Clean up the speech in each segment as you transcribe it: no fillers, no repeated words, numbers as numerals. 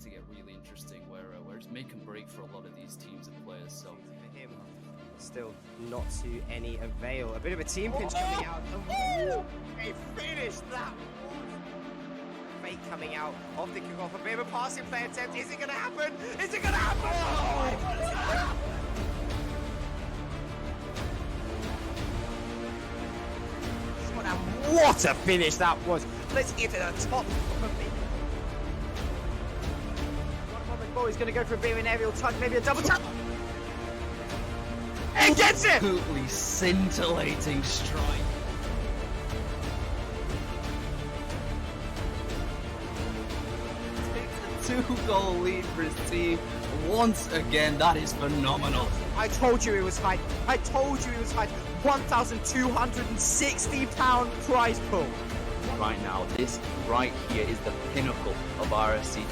to get really interesting, where it's make and break for a lot of these teams and players. So for him, still not to any avail. A bit of a team pinch coming out. He finished that. Fate coming out of the kickoff. A bit of a passing play attempt. Is it going to happen? Is it going to happen? What a finish that was. Let's get to the top of the beat. He's going to go for a bit of an aerial touch, maybe a double tap. And gets it! Absolutely scintillating strike. Takes a 2-goal lead for his team. Once again, that is phenomenal. I told you it was hype. I told you it was hype. £1,260 prize pool. Right now, this right here is the pinnacle of RFC.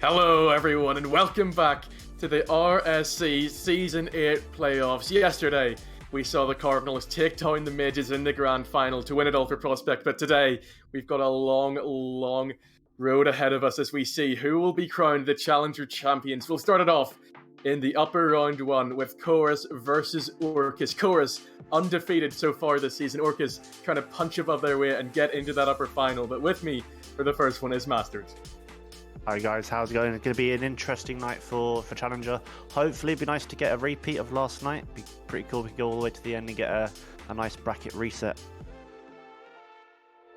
Hello everyone and welcome back to the RSC Season 8 playoffs. Yesterday we saw the Cardinals take down the Midges in the grand final to win it all for Prospect, but today we've got a long road ahead of us as we see who will be crowned the Challenger Champions. We'll start it off in the upper round one with Chorus versus Orcus. Chorus undefeated so far this season. Orcus trying to punch above their weight and get into that upper final, but with me for the first one is Masters. Hi guys, how's it going? It's going to be an interesting night for Challenger. Hopefully it'd be nice to get a repeat of last night. It'd be pretty cool if we could go all the way to the end and get a nice bracket reset.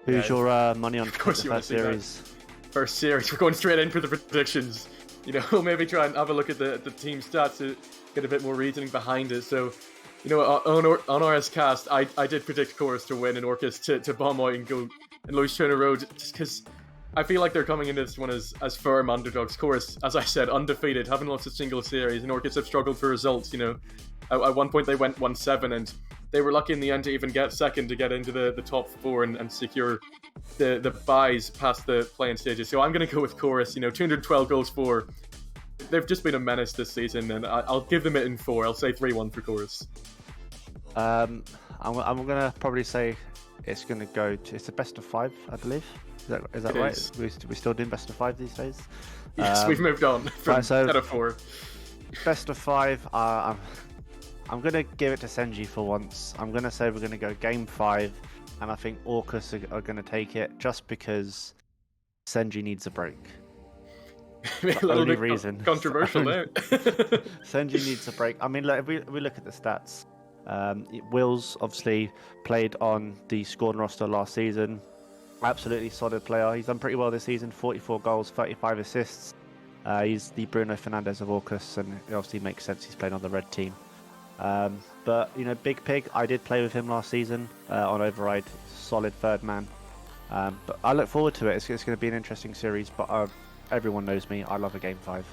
Who's your money on for the first series? First series, we're going straight in for the predictions. You know, we'll maybe try and have a look at the team stats to get a bit more reasoning behind it. So, you know, on RS Cast, I did predict Chorus to win and Orcus to bomb out and go and lose two in a row just because I feel like they're coming into this one as firm underdogs. Chorus, as I said, undefeated, haven't lost a single series, and Orcus have struggled for results, you know. At one point they went 1-7, and they were lucky in the end to even get second to get into the top four and secure the buys past the playing stages. So I'm going to go with Chorus, you know, 212 goals for. They've just been a menace this season, and I'll give them it in 4. I'll say 3-1 for Chorus. I'm going to probably say it's going to go to, it's a best of 5, I believe. Is that right? We're still doing best of 5 these days? Yes, we've moved on from right, so out of 4. Best of 5, I'm going to give it to Senji for once. I'm going to say we're going to go game 5, and I think Orcus are going to take it just because Senji needs a break. A little only bit reason. Controversial there. Senji needs a break. I mean, look, if we look at the stats, Wills obviously played on the squad roster last season. Absolutely solid player. He's done pretty well this season. 44 goals, 35 assists. He's the Bruno Fernandes of Orcus, and it obviously makes sense he's playing on the red team. But, you know, Big Pig, I did play with him last season on Override. Solid third man. But I look forward to it. It's going to be an interesting series, but everyone knows me. I love a game 5.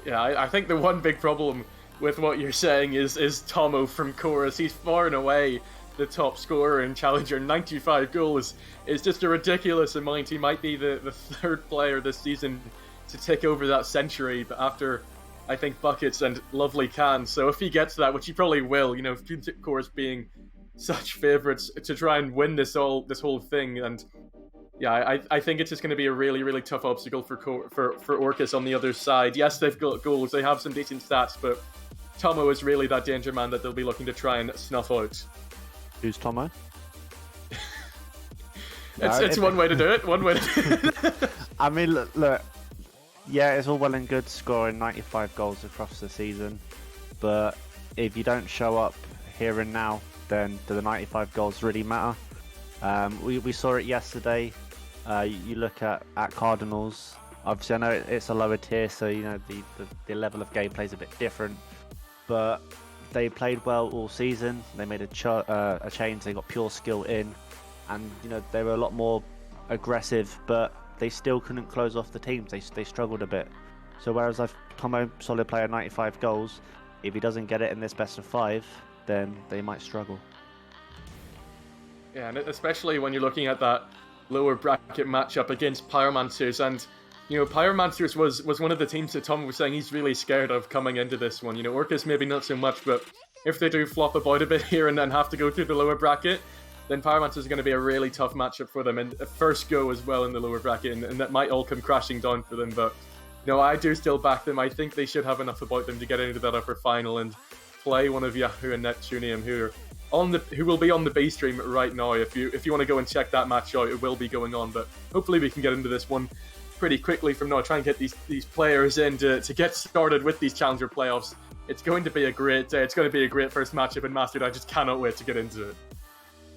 Yeah, I think the one big problem with what you're saying is Tomo from Chorus. He's far and away the top scorer in Challenger. 95 goals is just a ridiculous amount. He might be the third player this season to take over that century, but after, I think, Buckets and Lovely Can. So if he gets that, which he probably will, you know, Chorus being such favourites to try and win this whole thing, and yeah, I think it's just going to be a really tough obstacle for Orcus on the other side. Yes, they've got goals, they have some decent stats, but Tomo is really that danger man that they'll be looking to try and snuff out. Who's Tomo? It's one way to do it. One way to do it. I mean, look, yeah, it's all well and good scoring 95 goals across the season, but if you don't show up here and now, then do the 95 goals really matter? We saw it yesterday. You look at Cardinals. Obviously, I know it's a lower tier, so you know the level of gameplay is a bit different, but they played well all season. They made a change. They got pure skill in, and you know they were a lot more aggressive, but they still couldn't close off the teams. They struggled a bit. So whereas Tomo, solid player, 95 goals, if he doesn't get it in this best of 5, then they might struggle. Yeah, and especially when you're looking at that lower bracket matchup against Pyromancers, and you know, Pyromancers was one of the teams that Tom was saying he's really scared of coming into this one. You know, Orcus maybe not so much, but if they do flop about a bit here and then have to go through the lower bracket, then Pyromancer is going to be a really tough matchup for them, and a first go as well in the lower bracket, and that might all come crashing down for them. But I do still back them. I think they should have enough about them to get into that upper final and play one of Yahoo and Neptunium, who will be on the B stream right now. If you want to go and check that match out, it will be going on. But hopefully we can get into this one pretty quickly from now. Try and get these players in to get started with these Challenger playoffs. It's going to be a great day. It's going to be a great first matchup in Mastered. I just cannot wait to get into it.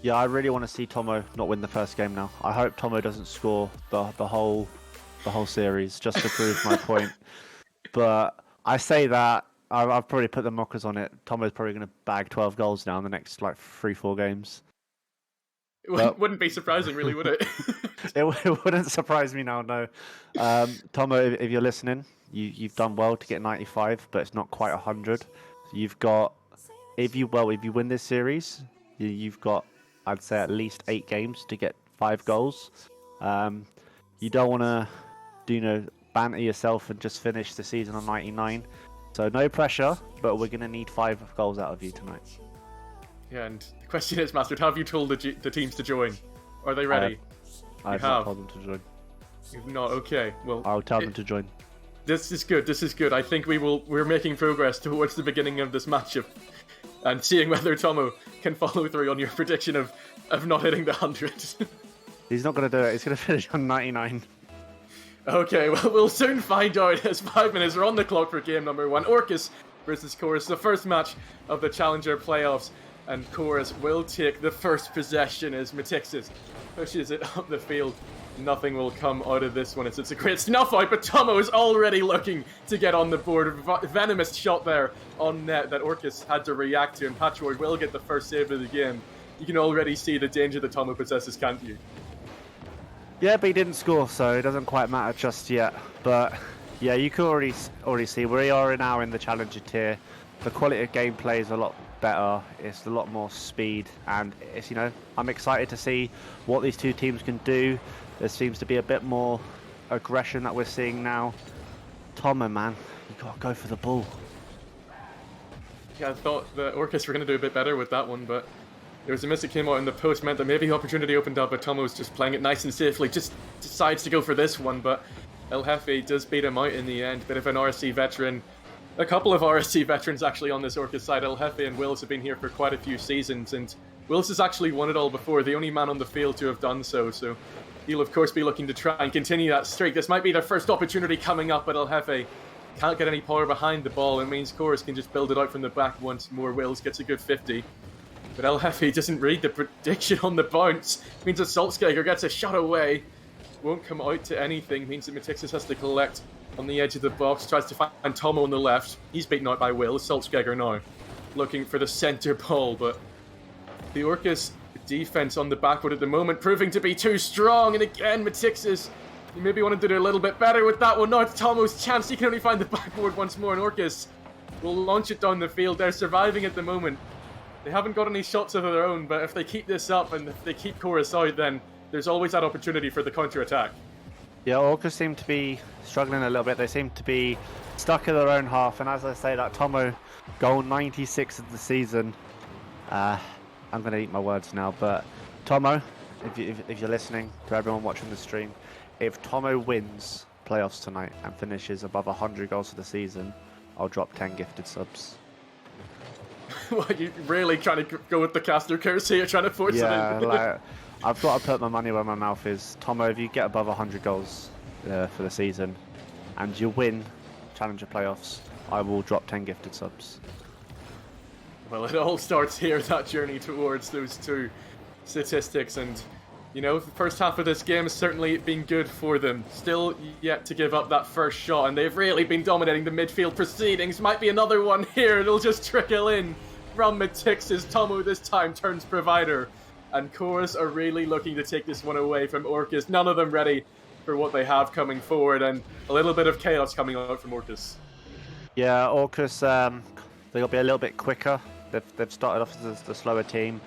Yeah, I really want to see Tomo not win the first game now. I hope Tomo doesn't score the whole series just to prove my point. But I say that I've probably put the mockers on it. Tomo's probably going to bag 12 goals now in the next 3-4 games. It wouldn't be surprising, really, would it? It wouldn't surprise me now, no. Tomo, if you're listening, you've done well to get 95, but it's not quite 100. You've got, if you win this series, you've got, I'd say, at least 8 games to get 5 goals. You don't want to, banter yourself and just finish the season on 99. So no pressure, but we're going to need 5 goals out of you tonight. Yeah, and the question is, Master, have you told the teams to join? Are they ready? I've not told them to join. You've not? Okay, well... I'll tell them to join. This is good. I think we're making progress towards the beginning of this matchup. And seeing whether Tomo can follow through on your prediction of not hitting the 100. He's not going to do it. He's going to finish on 99. Okay, well, we'll soon find out as 5 minutes are on the clock for game number 1. Orcus versus Chorus, the first match of the Challenger playoffs. And Chorus will take the first possession as Matixis pushes it up the field. Nothing will come out of this one. It's a great snuff out, but Tomo is already looking to get on the board. Venomous shot there on net that Orcus had to react to, and Patchwork will get the first save of the game. You can already see the danger that Tomo possesses, can't you? Yeah, but he didn't score, so it doesn't quite matter just yet. But yeah, you can already see we are now in the Challenger tier. The quality of gameplay is a lot better. It's a lot more speed, and it's I'm excited to see what these two teams can do. There seems to be a bit more aggression that we're seeing now. Tomo, man, you gotta go for the ball. Yeah, I thought the Orcus were going to do a bit better with that one, but there was a miss that came out in the post, meant that maybe the opportunity opened up, but Tomo was just playing it nice and safely, just decides to go for this one, but El Jefe does beat him out in the end. Bit of an RSC veteran. A couple of RSC veterans actually on this Orcus side. El Jefe and Wills have been here for quite a few seasons, and Wills has actually won it all before, the only man on the field to have done so he'll of course be looking to try and continue that streak. This might be their first opportunity coming up, but El Jefe can't get any power behind the ball. It means Chorus can just build it out from the back once more. Wills gets a good 50. But El Jefe doesn't read the prediction on the bounce. It means that Saltskager gets a shot away. Won't come out to anything. It means that Matixis has to collect on the edge of the box. Tries to find Tomo on the left. He's beaten out by Will. Saltskager now looking for the centre ball, but the Orcus defense on the backwood at the moment proving to be too strong. And again, Matixis, he maybe wanted to do a little bit better with that one. Now it's Tomo's chance. He can only find the backboard once more, and Orcus will launch it down the field. They're surviving at the moment. They haven't got any shots of their own, but if they keep this up and if they keep Chorus out, then there's always that opportunity for the counter-attack. Yeah, Orcus seem to be struggling a little bit. They seem to be stuck in their own half, and as I say, that Tomo goal 96 of the season. I'm going to eat my words now, but Tomo, if you're listening, to everyone watching the stream, if Tomo wins playoffs tonight and finishes above 100 goals for the season, I'll drop 10 gifted subs. Well, you're really trying to go with the caster curse here, trying to force it in. Yeah, I've got to put my money where my mouth is. Tomo, if you get above 100 goals for the season and you win Challenger playoffs, I will drop 10 gifted subs. Well, it all starts here, that journey towards those two statistics, and the first half of this game has certainly been good for them. Still yet to give up that first shot, and they've really been dominating the midfield proceedings. Might be another one here, it'll just trickle in from Matixis. Tomo this time turns provider, and Chorus are really looking to take this one away from Orcus. None of them ready for what they have coming forward, and a little bit of chaos coming out from Orcus. Yeah, Orcus, they'll be a little bit quicker. They've started off as the slower team.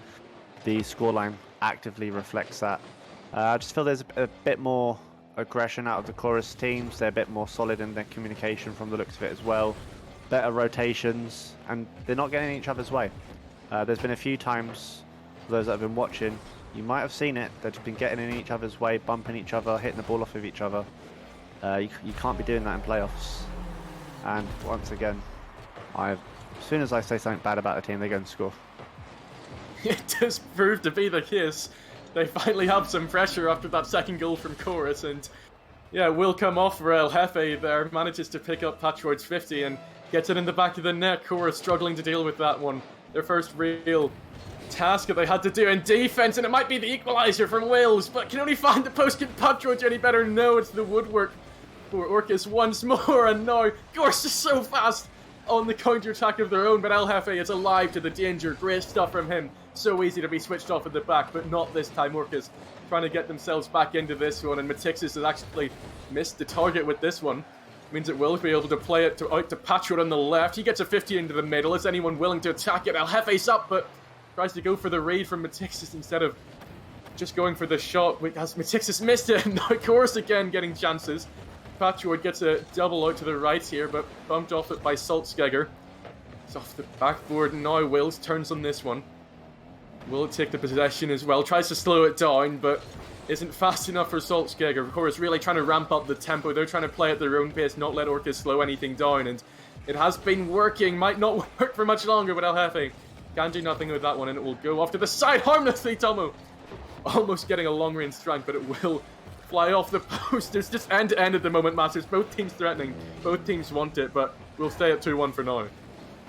The scoreline actively reflects that. I just feel there's a bit more aggression out of the Chorus teams. They're a bit more solid in their communication from the looks of it as well. better rotations, and they're not getting in each other's way. There's been a few times, for those that have been watching, you might have seen it, they've been getting in each other's way, bumping each other, hitting the ball off of each other. You can't be doing that in playoffs. And once again, as soon as I say something bad about a team, they go and score. It does prove to be the case. They finally have some pressure after that second goal from Chorus, and yeah, will come off for El Jefe there. Manages to pick up Patroid's 50 and gets it in the back of the net. Chorus struggling to deal with that one. Their first real task that they had to do in defense, and it might be the equalizer from Wales, but can only find the post. Can Patroid do any better? No, it's the woodwork for Orcus once more, and now Chorus is so fast on the counter-attack of their own, but El Jefe is alive to the danger. Great stuff from him. So easy to be switched off at the back, but not this time. Orcus trying to get themselves back into this one, and Matixis has actually missed the target with this one. Means it will be able to play it out to Patriot on the left. He gets a 50 into the middle. Is anyone willing to attack it? El Jefe's up, but tries to go for the read from Matixis instead of just going for the shot. As Matixis missed it, and now Chorus again getting chances. Patroid gets a double out to the right here, but bumped off it by Saltzgeger. It's off the backboard, and now Wills turns on this one. Will take the possession as well, tries to slow it down, but isn't fast enough for Saltzgeger. Of course, really trying to ramp up the tempo. They're trying to play at their own pace, not let Orcus slow anything down, and it has been working. Might not work for much longer, but El Jefe can do nothing with that one, and it will go off to the side harmlessly. Tomo almost getting a long-range strike, but it will fly off the post. It's just end-to-end at the moment, Masters. Both teams threatening. Both teams want it, but we'll stay at 2-1 for now.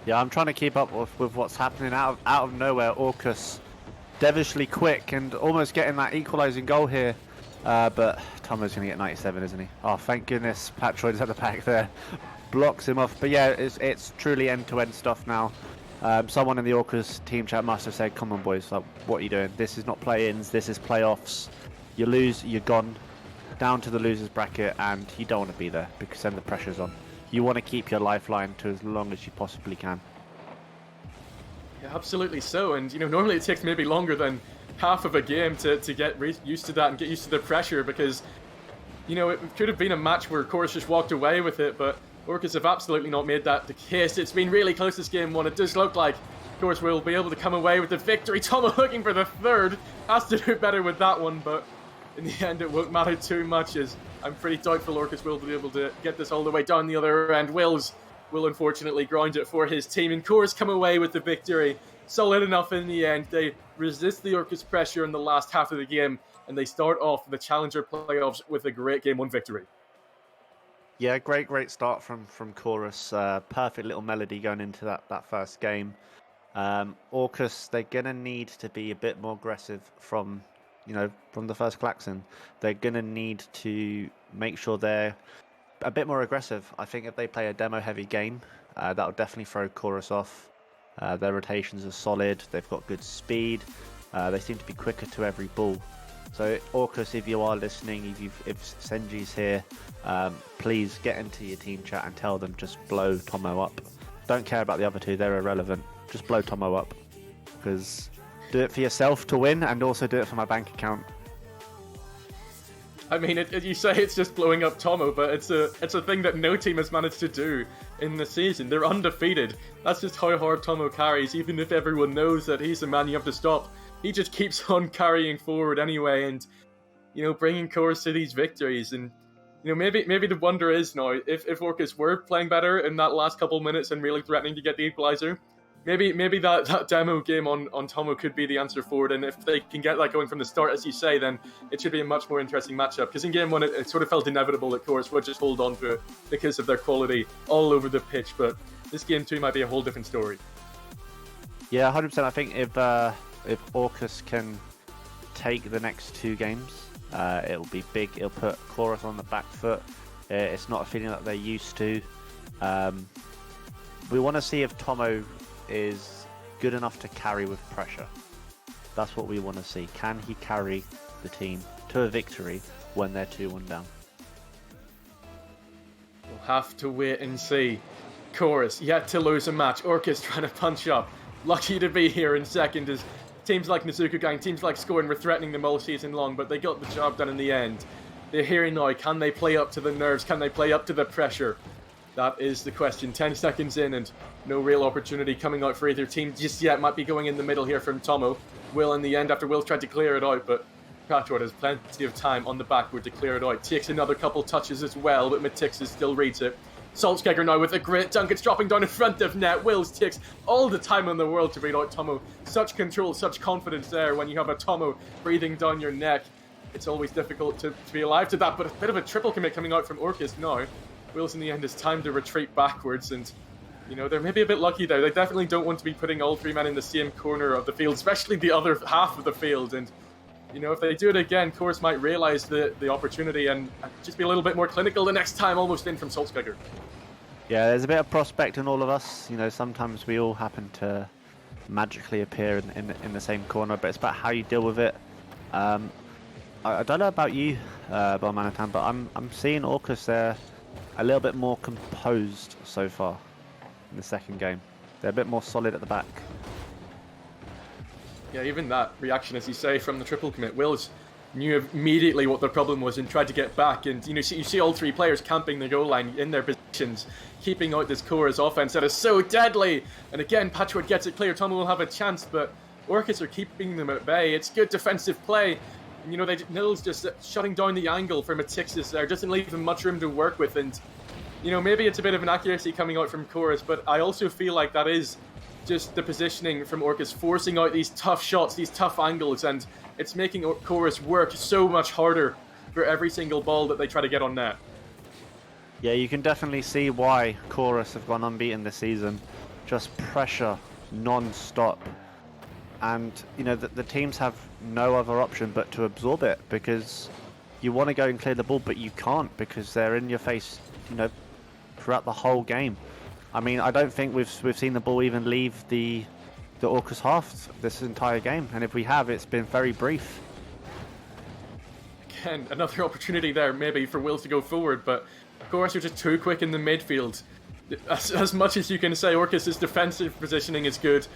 Yeah, I'm trying to keep up with what's happening out of nowhere. Orcus devilishly quick and almost getting that equalising goal here. But Tomo's going to get 97, isn't he? Oh, thank goodness Patroid's at the back there. Blocks him off. But yeah, it's truly end-to-end stuff now. Someone in the Orcus team chat must have said, come on boys, like, what are you doing? This is not play-ins, this is playoffs. You lose, you're gone. Down to the losers bracket, and you don't want to be there because then the pressure's on. You want to keep your lifeline to as long as you possibly can. Yeah, absolutely so. And, normally it takes maybe longer than half of a game to get used to that and get used to the pressure because, it could have been a match where Chorus just walked away with it, but Orcus have absolutely not made that the case. It's been really close this game one. It does look like Chorus will be able to come away with the victory. Tomo looking for the third. Has to do better with that one, but in the end it won't matter too much as I'm pretty doubtful Orcus will be able to get this all the way down the other end. Wills will unfortunately ground it for his team, and Chorus come away with the victory. Solid enough in the end. They resist the Orcus pressure in the last half of the game, and they start off the Challenger playoffs with a great Game 1 victory. Yeah, great start from Chorus. Perfect little melody going into that first game. Orcus, they're going to need to be a bit more aggressive from the first klaxon. They're going to need to make sure they're a bit more aggressive. I think if they play a demo-heavy game, that'll definitely throw Chorus off. Their rotations are solid. They've got good speed. They seem to be quicker to every ball. So Orcus, if you are listening, if Senji's here, please get into your team chat and tell them just blow Tomo up. Don't care about the other two, they're irrelevant. Just blow Tomo up. Because do it for yourself to win and also do it for my bank account. I mean, you say it's just blowing up Tomo, but it's a thing that no team has managed to do in the season. They're undefeated. That's just how hard Tomo carries, even if everyone knows that he's the man you have to stop. He just keeps on carrying forward anyway, and bringing Chorus to these victories. And maybe the wonder is now if Orcus were playing better in that last couple minutes and really threatening to get the equalizer, maybe that demo game on Tomo could be the answer for it. And if they can get that going from the start, as you say, then it should be a much more interesting matchup. Because in game one, it sort of felt inevitable that Chorus would just hold on to it because of their quality all over the pitch. But this game two might be a whole different story. Yeah, 100%. I think if Orcus can take the next two games, it'll be big. It'll put Chorus on the back foot. It's not a feeling that they're used to. We want to see if Tomo is good enough to carry with pressure. That's what we want to see. Can he carry the team to a victory when they're 2-1 down? We'll have to wait and see. Chorus yet to lose a match. Orcus trying to punch up. Lucky to be here in second as teams like Nezuko Gang, teams like Scoring were threatening them all season long, but they got the job done in the end. They're here now. Can they play up to the nerves? Can they play up to the pressure? That is the question. 10 seconds in and no real opportunity coming out for either team just yet. Might be going in the middle here from Tomo. Will in the end after Will tried to clear it out, but Patchwood has plenty of time on the backward to clear it out. Takes another couple touches as well, but Matixis still reads it. Saltzkeger now with a great dunk. It's dropping down in front of net. Wills takes all the time in the world to read out Tomo. Such control, such confidence there when you have a Tomo breathing down your neck. It's always difficult to be alive to that, but a bit of a triple commit coming out from Orcus now. Wills in the end has time to retreat backwards, and you know, they're maybe a bit lucky there. They definitely don't want to be putting all three men in the same corner of the field, especially the other half of the field. And you know, if they do it again, Chorus might realize the opportunity and just be a little bit more clinical the next time, almost in from Saltzkeger. Yeah, there's a bit of prospect in all of us. You know, sometimes we all happen to magically appear in the same corner, but it's about how you deal with it. I don't know about you, Balmanitan, but I'm seeing Orcus there a little bit more composed so far in the second game. They're a bit more solid at the back. Yeah, even that reaction, as you say, from the triple commit. Wills knew immediately what their problem was and tried to get back. And you know, you see all three players camping the goal line in their positions, keeping out this Chorus offense that is so deadly. And again, Patchwood gets it clear. Tomo will have a chance, but Orcus are keeping them at bay. It's good defensive play. And, you know, Nils just shutting down the angle for Matixis there, doesn't leave him much room to work with. And you know, maybe it's a bit of an accuracy coming out from Chorus, but I also feel like that is just the positioning from Orcus forcing out these tough shots, these tough angles, and it's making Chorus work so much harder for every single ball that they try to get on net. Yeah, you can definitely see why Chorus have gone unbeaten this season. Just pressure non-stop. And, you know, the teams have no other option but to absorb it, because you want to go and clear the ball, but you can't because they're in your face, you know, throughout the whole game. I mean, I don't think we've seen the ball even leave the Orcus half this entire game, and if we have, it's been very brief. Again, another opportunity there maybe for Wills to go forward, but of course they're just too quick in the midfield. As much as you can say Orcus' defensive positioning is good,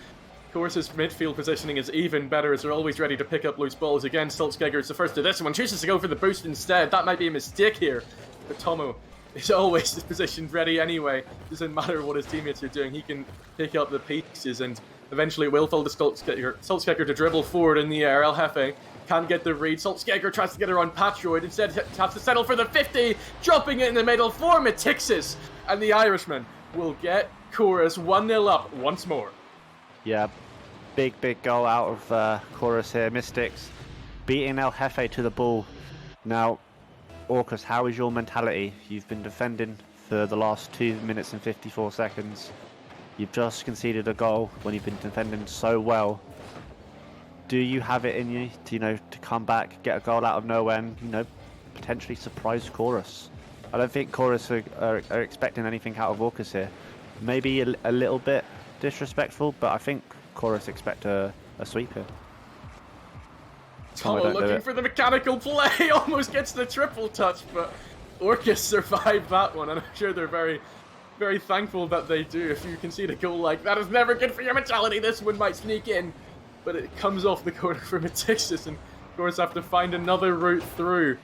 Chorus's midfield positioning is even better, as they're always ready to pick up loose balls. Again, Saltzkeger is the first to this one, chooses to go for the boost instead. That might be a mistake here, but Tomo is always positioned ready anyway. Doesn't matter what his teammates are doing, he can pick up the pieces, and eventually it will fall to Saltzkeger to dribble forward in the air. El Jefe can't get the read. Saltzkeger tries to get around Patroid, instead has to settle for the 50, dropping it in the middle for Matixis, and the Irishman will get Chorus 1-0 up once more. Yeah, big goal out of Chorus here. Mystics beating El Jefe to the ball. Now, Orcus, how is your mentality? You've been defending for the last 2 minutes and 54 seconds. You've just conceded a goal when you've been defending so well. Do you have it in you to, you know, to come back, get a goal out of nowhere, and, you know, potentially surprise Chorus? I don't think Chorus are expecting anything out of Orcus here. Maybe a little bit disrespectful, but I think Chorus expect a sweep here. Tomo looking for the mechanical play, almost gets the triple touch, but Orcus survived that one, and I'm sure they're very, very thankful that they do. If you concede a goal like that, is never good for your mentality. This one might sneak in, but it comes off the corner for Matixis, and of course have to find another route through.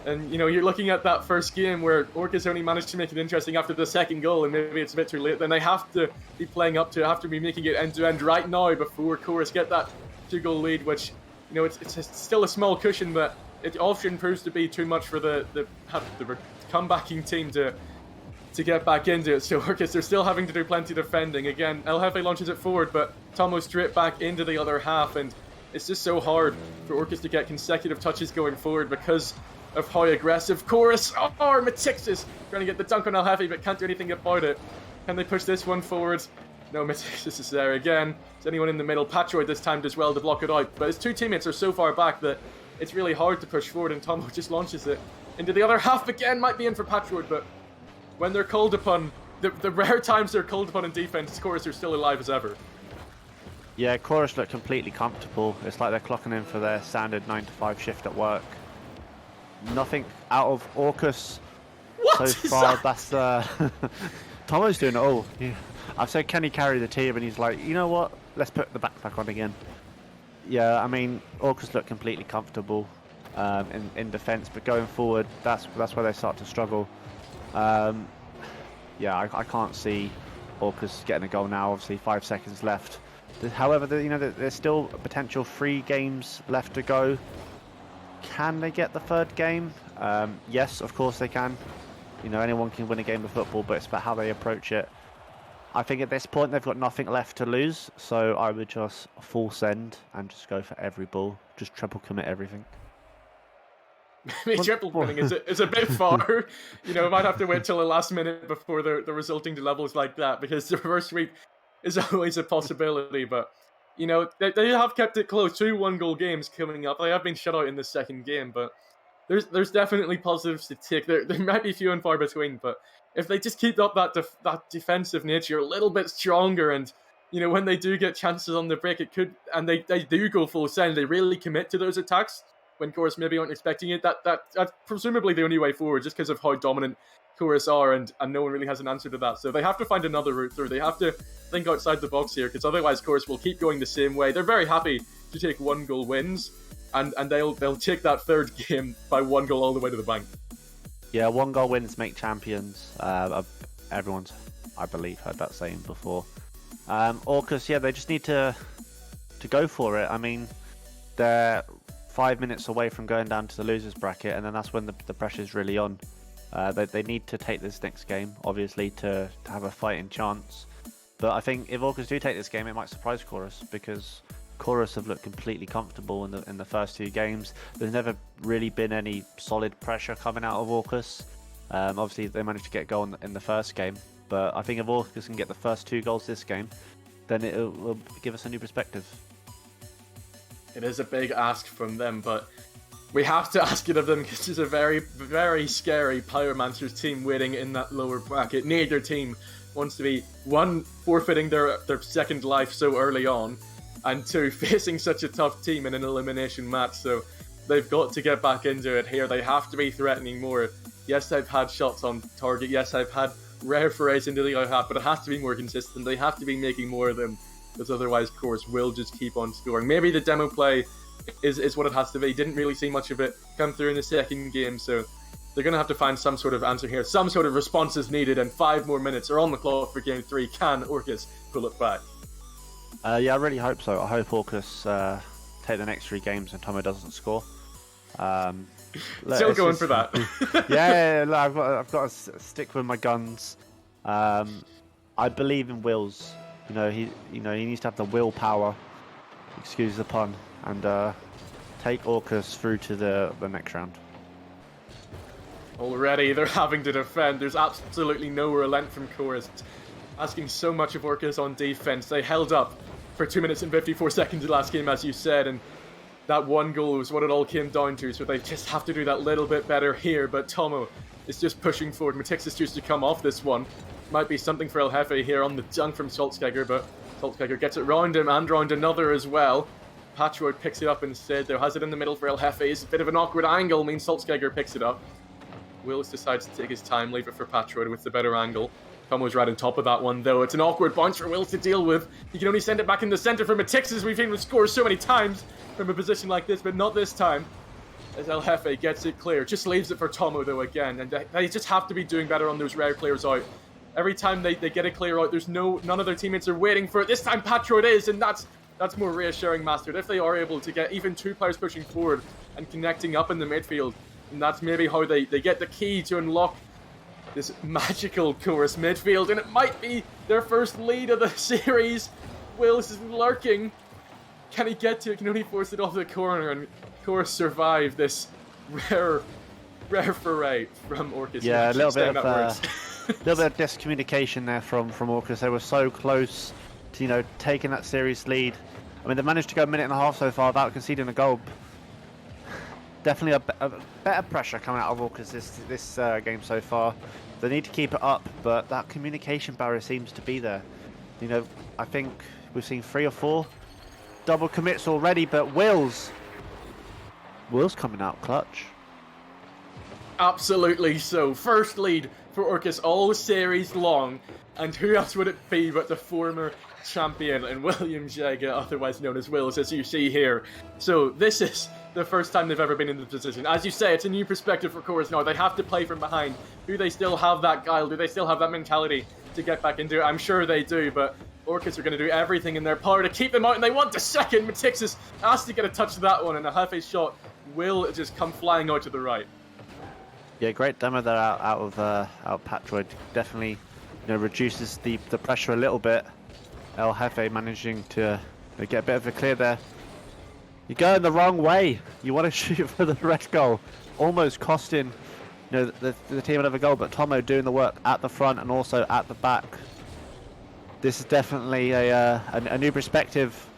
And you know, you're looking at that first game where Orcus only managed to make it interesting after the second goal, and maybe it's a bit too late. Then they have to be playing up to it, have to be making it end-to-end right now before Chorus get that 2-goal lead, which, you know, it's still a small cushion, but it often proves to be too much for the comebacking team to get back into it. So Orcus, they're still having to do plenty of defending. Again, El Jefe launches it forward, but Tomo straight back into the other half, and it's just so hard for Orcus to get consecutive touches going forward because of how aggressive Chorus or Matixis trying to get the dunk on El Jefe, but can't do anything about it. Can they push this one forward? No, Matixis is there again. Is anyone in the middle? Patroid this time does well to block it out, but his two teammates are so far back that it's really hard to push forward, and Tomo just launches it into the other half again. Might be in for Patroid, but when they're called upon, the rare times they're called upon in defense, Chorus are still alive as ever. Yeah, Chorus look completely comfortable. It's like they're clocking in for their standard 9-to-5 shift at work. Nothing out of Orcus What so is far. that? That's Tomo's doing it all. Yeah. I've said, can he carry the team? And he's like, you know what? Let's put the backpack on again. Yeah, I mean, Orcus look completely comfortable in defence, but going forward, that's where they start to struggle. yeah, I can't see Orcus getting a goal now. Obviously, 5 seconds left. However, there's still potential 3 games left to go. Can they get the 3rd game? Yes, of course they can. Anyone can win a game of football, but it's about how they approach it. I think at this point they've got nothing left to lose, so I would just full send and just go for every ball. Just triple commit everything. Triple committing is a bit far. Might have to wait till the last minute before the resulting to levels like that, because the reverse sweep is always a possibility. But they have kept it close. 2 1-goal games coming up. They have been shut out in the second game, but there's definitely positives to take. There might be few and far between, but if they just keep up that defensive nature a little bit stronger, and when they do get chances on the break, it could, and they do go full send, they really commit to those attacks when Chorus maybe aren't expecting it. That's presumably the only way forward, just because of how dominant Chorus are, and no one really has an answer to that. So they have to find another route through. They have to think outside the box here, because otherwise Chorus will keep going the same way. They're very happy to take 1-goal wins, and they'll take that 3rd game by 1 goal all the way to the bank. Yeah, 1-goal wins make champions. Everyone's, I believe, heard that saying before. Orcus, yeah, they just need to go for it. I mean, they're 5 minutes away from going down to the losers bracket, and then that's when the pressure's really on. They need to take this next game, obviously, to have a fighting chance. But I think if Orcus do take this game, it might surprise Chorus, because Chorus have looked completely comfortable in the first 2 games. There's never really been any solid pressure coming out of Orcus. Obviously, they managed to get a goal in the first game, but I think if Orcus can get the first 2 goals this game, then it will give us a new perspective. It is a big ask from them, but we have to ask it of them, because it's a very, very scary Pyromancers team waiting in that lower bracket. Neither team wants to be, 1, forfeiting their second life so early on, and 2, facing such a tough team in an elimination match. So they've got to get back into it here. They have to be threatening more. Yes, they've had shots on target. Yes, I've had rare forays into the eye hat, but it has to be more consistent. They have to be making more of them, because otherwise Chorus will just keep on scoring. Maybe the demo play is what it has to be. Didn't really see much of it come through in the second game, so they're going to have to find some sort of answer here. Some sort of response is needed, and 5 more minutes are on the clock for Game 3. Can Orcus pull it back? Yeah, I really hope so. I hope Orcus take the next 3 games and Tomo doesn't score. Still going for that. yeah, I've got to stick with my guns. I believe in Wills. He needs to have the willpower, excuse the pun, and take Orcus through to the next round. Already they're having to defend. There's absolutely no relent from Chorus, asking so much of Orcus on defense. They held up for 2 minutes and 54 seconds the last game, as you said, and that 1 goal was what it all came down to, so they just have to do that little bit better here. But Tomo is just pushing forward. Matix is just to come off this one. Might be something for El Jefe here on the dunk from Saltzgeiger, but Saltzgeiger gets it round him and round another as well. Patroid picks it up instead, though, has it in the middle for El Jefe. It's a bit of an awkward angle, means Saltzgeiger picks it up. Wills decides to take his time, leave it for Patroid with the better angle. Tomo's right on top of that one, though. It's an awkward bounce for Wills to deal with. He can only send it back in the centre for Matix, as we've seen him score so many times from a position like this, but not this time, as El Jefe gets it clear. Just leaves it for Tomo, though, again, and they just have to be doing better on those rare clears out. Every time they get a clear out, there's none of their teammates are waiting for it. This time Patroid is, and that's more reassuring, Master. If they are able to get even 2 players pushing forward and connecting up in the midfield, and that's maybe how they get the key to unlock this magical Chorus midfield, and it might be their first lead of the series. Wills is lurking. Can he get to it? Can only force it off the corner, and Chorus survive this rare foray from Orcus. Yeah, a little bit of discommunication there from Orcus. They were so close to taking that series lead. I mean, they managed to go a minute and a half so far without conceding a goal. Definitely a better pressure coming out of Orcus this game so far. They need to keep it up, but that communication barrier seems to be there. I think we've seen 3 or 4 double commits already, but Wills coming out clutch. Absolutely so. First lead for Orcus all series long, and who else would it be but the former champion and William Jega, otherwise known as Wills, as you see here. So this is the first time they've ever been in this position. As you say, it's a new perspective for Chorus now. They have to play from behind. Do they still have that guile? Do they still have that mentality to get back into it? I'm sure they do, but Orcus are going to do everything in their power to keep them out, and they want the second. Matixis has to get a touch of that one, and a Hefe's shot will just come flying out to the right. Yeah, great demo there out of Patroid. Definitely, reduces the pressure a little bit. El Jefe managing to get a bit of a clear there. You're going the wrong way. You want to shoot for the red goal, almost costing the team another goal. But Tomo doing the work at the front and also at the back. This is definitely a new perspective.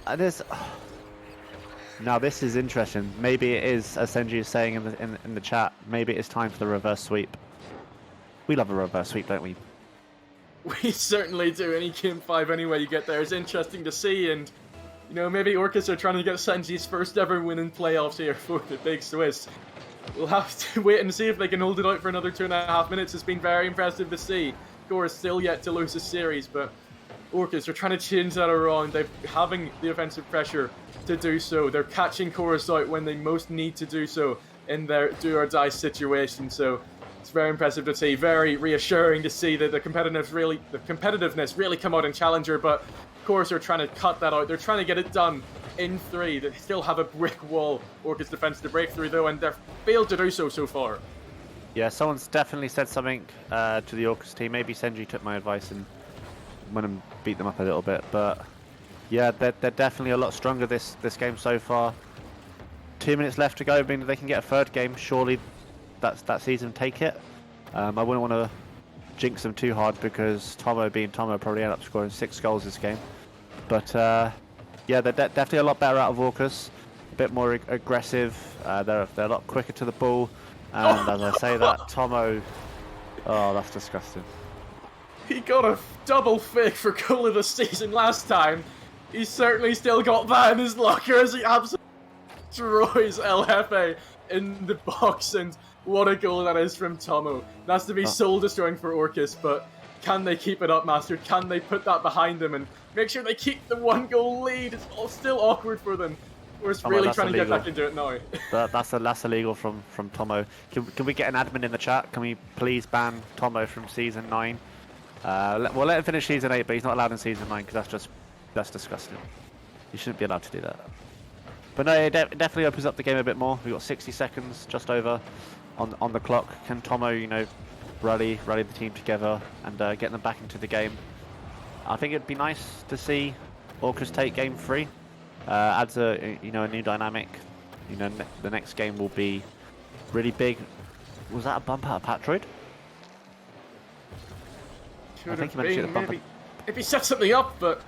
And now this is interesting. Maybe it is, as Senji is saying in the chat. Maybe it's time for the reverse sweep. We love a reverse sweep, don't we? We certainly do. Any Game 5 anyway you get there is interesting to see, and maybe Orcus are trying to get Senji's first ever win in playoffs here for the Big Swiss. We'll have to wait and see if they can hold it out for another 2.5 minutes. It's been very impressive to see. Chorus still yet to lose a series, but Orcus are trying to change that around. They're having the offensive pressure to do so. They're catching Chorus out when they most need to do so in their do-or-die situation, so it's very impressive to see, very reassuring to see that the competitiveness really come out in Challenger, but Chorus are trying to cut that out. They're trying to get it done in 3. They still have a brick wall, Orcus defense, to break through though, and they've failed to do so far. Yeah, someone's definitely said something to the Orcus team. Maybe Senji took my advice and went and beat them up a little bit, but yeah, they're definitely a lot stronger this game so far. 2 minutes left to go. I mean, if they can get a third game, surely that season take it. I wouldn't want to jinx them too hard because Tomo being Tomo probably end up scoring 6 goals this game. But yeah, they're definitely a lot better out of Orcus, a bit more aggressive. They're a lot quicker to the ball, and as I say that, Tomo, oh, that's disgusting. He got a double fake for goal of the season last time. He's certainly still got that in his locker as he absolutely destroys El Jefe in the box, and what a goal that is from Tomo. That's to be soul destroying for Orcus, but can they keep it up, Master? Can they put that behind them and make sure they keep the 1-goal lead? It's all still awkward for them. We're really trying to get back into it now. That's illegal from Tomo. Can we get an admin in the chat? Can we please ban Tomo from Season 9? We'll let him finish Season 8, but he's not allowed in Season 9 because that's disgusting. You shouldn't be allowed to do that. But no, it definitely opens up the game a bit more. We've got 60 seconds just over on the clock. Can Tomo, rally the team together and get them back into the game? I think it'd be nice to see Orcus take game 3. Adds a new dynamic. The next game will be really big. Was that a bump out of Patroid? I think he managed to get the bump. If he set something up, but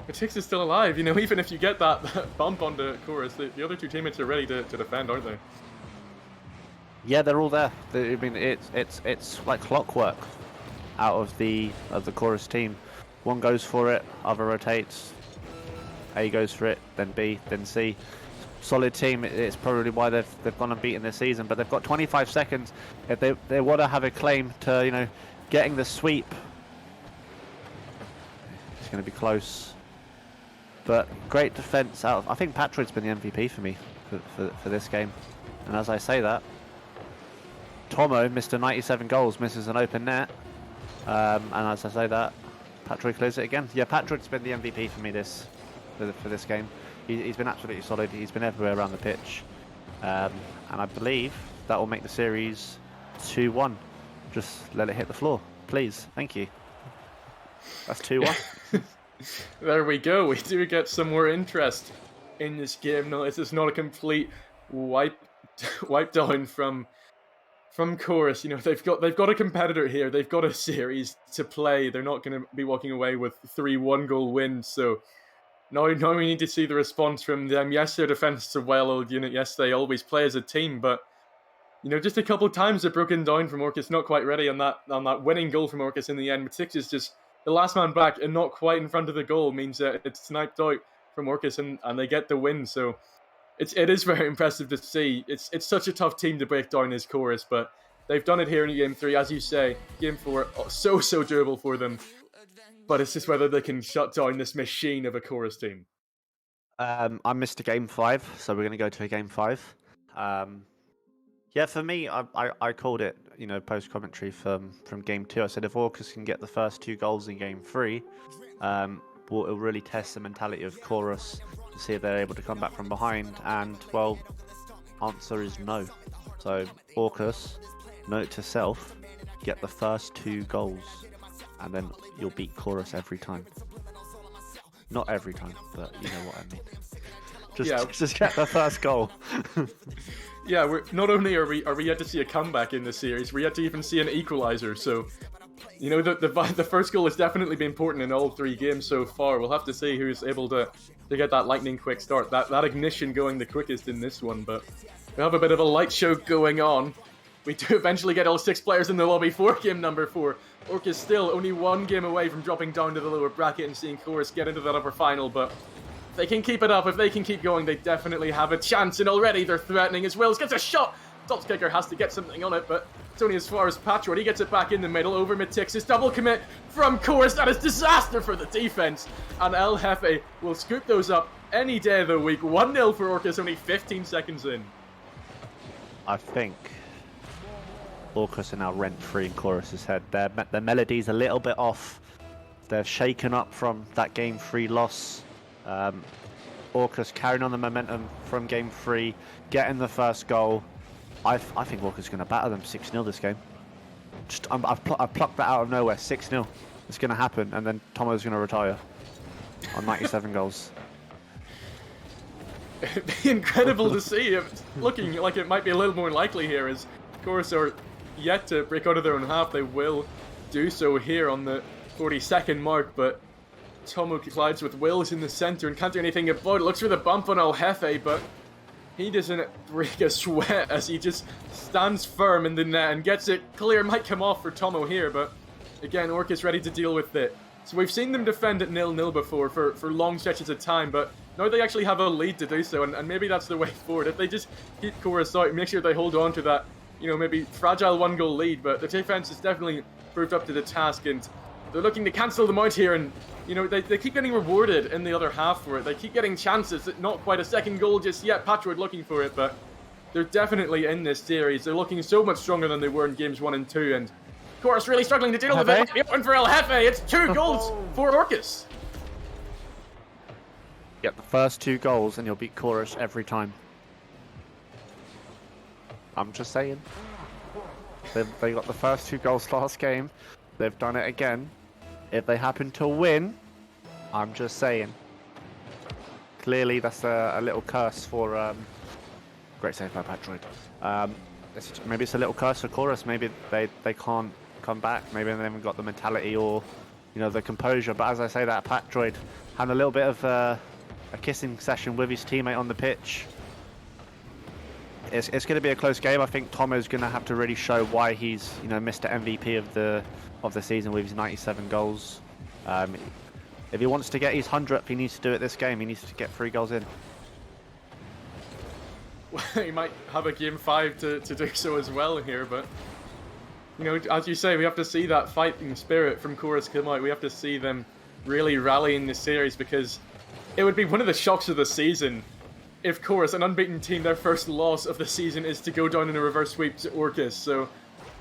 Matix is still alive. Even if you get that bump onto Chorus, the other 2 teammates are ready to defend, aren't they? Yeah, they're all there. I mean, it's like clockwork out of the Chorus team. One goes for it, other rotates. A goes for it, then B, then C. Solid team. It's probably why they've gone unbeaten this season. But they've got 25 seconds if they want to have a claim to getting the sweep. It's going to be close. But great defense out of. I think Patroid's been the MVP for me for this game. And as I say that, Tomo, Mr. 97 goals, misses an open net. And as I say that, Patroid clears it again. Yeah, Patroid's been the MVP for me for this game. He's been absolutely solid. He's been everywhere around the pitch. And I believe that will make the series 2-1. Just let it hit the floor, please. Thank you. That's 2-1. There we go. We do get some more interest in this game. No, this is not a complete wipe down from Chorus. They've got a competitor here. They've got a series to play. They're not going to be walking away with 3 1-goal wins. So now we need to see the response from them. Yes, their defense is a well-oiled unit. Yes, they always play as a team, but just a couple of times they're broken down from Orcus. Not quite ready on that winning goal from Orcus in the end. Matix is just the last man back and not quite in front of the goal means that it's sniped out from Orcus and they get the win. So it is very impressive to see. It's such a tough team to break down as Chorus, but they've done it here in game 3, as you say. Game 4, so doable for them. But it's just whether they can shut down this machine of a Chorus team. I missed a game 5, so we're going to go to a game 5. Yeah, for me, I called it, post commentary from game 2. I said if Orcus can get the first 2 goals in game 3, it'll really test the mentality of Chorus to see if they're able to come back from behind. And well, answer is no. So Orcus, note to self, get the first 2 goals, and then you'll beat Chorus every time. Not every time, but you know what I mean. Just get the first goal. Yeah, not only are we yet to see a comeback in this series, we're yet to even see an equalizer. So, the first goal has definitely been important in all 3 games so far. We'll have to see who's able to get that lightning quick start, that ignition going the quickest in this one. But we have a bit of a light show going on. We do eventually get all 6 players in the lobby for game number 4. Orcus still only 1 game away from dropping down to the lower bracket and seeing Chorus get into that upper final, but if they can keep it up, if they can keep going, they definitely have a chance, and already they're threatening as well. Gets a shot! Saltkicker has to get something on it, but it's only as far as Patroid. He gets it back in the middle over Matixis. Double commit from Chorus. That is disaster for the defense, and El Jefe will scoop those up any day of the week. 1-0 for Orcus, only 15 seconds in. I think Orcus are now rent-free in Chorus's head. Their melody's a little bit off. They're shaken up from that game 3 loss. Orcus carrying on the momentum from game 3, getting the first goal. I think Orcus is going to batter them 6-0 this game. I've plucked that out of nowhere. 6-0. It's going to happen, and then Tomo's going to retire on 97 goals. It'd be incredible to see. It's looking like it might be a little more likely here, as Chorus are yet to break out of their own half. They will do so here on the 42nd mark, but Tomo collides with Wills in the center and can't do anything about it. Looks for the bump on El Jefe, but he doesn't break a sweat as he just stands firm in the net and gets it clear. Might come off for Tomo here, but again, Orcus ready to deal with it. So we've seen them defend at 0-0 before for long stretches of time, but now they actually have a lead to do so, and maybe that's the way forward. If they just keep Chorus out, make sure they hold on to that, maybe fragile 1-goal lead, but the defense has definitely proved up to the task, and they're looking to cancel them out here, and they keep getting rewarded in the other half for it. They keep getting chances. Not quite a second goal just yet. Patroid looking for it, but they're definitely in this series. They're looking so much stronger than they were in games 1 and 2, and Chorus really struggling to deal with it. Open for El Jefe. It's 2 goals for Orcus. Get the first 2 goals and you'll beat Chorus every time. I'm just saying. They got the first 2 goals last game. They've done it again. If they happen to win, I'm just saying. Clearly, that's a little curse for... great save by Patroid. Maybe it's a little curse for Chorus. Maybe they can't come back. Maybe they haven't got the mentality or, the composure. But as I say that, Patroid had a little bit of a kissing session with his teammate on the pitch. It's going to be a close game. I think Tomo's going to have to really show why he's Mr. MVP of the season with his 97 goals. If he wants to get his 100th, he needs to do it this game. He needs to get 3 goals in. Well, he might have a game 5 to do so as well here, but as you say, we have to see that fighting spirit from Chorus come out. We have to see them really rally in this series, because it would be one of the shocks of the season if Chorus, an unbeaten team, their first loss of the season is to go down in a reverse sweep to Orcus. So,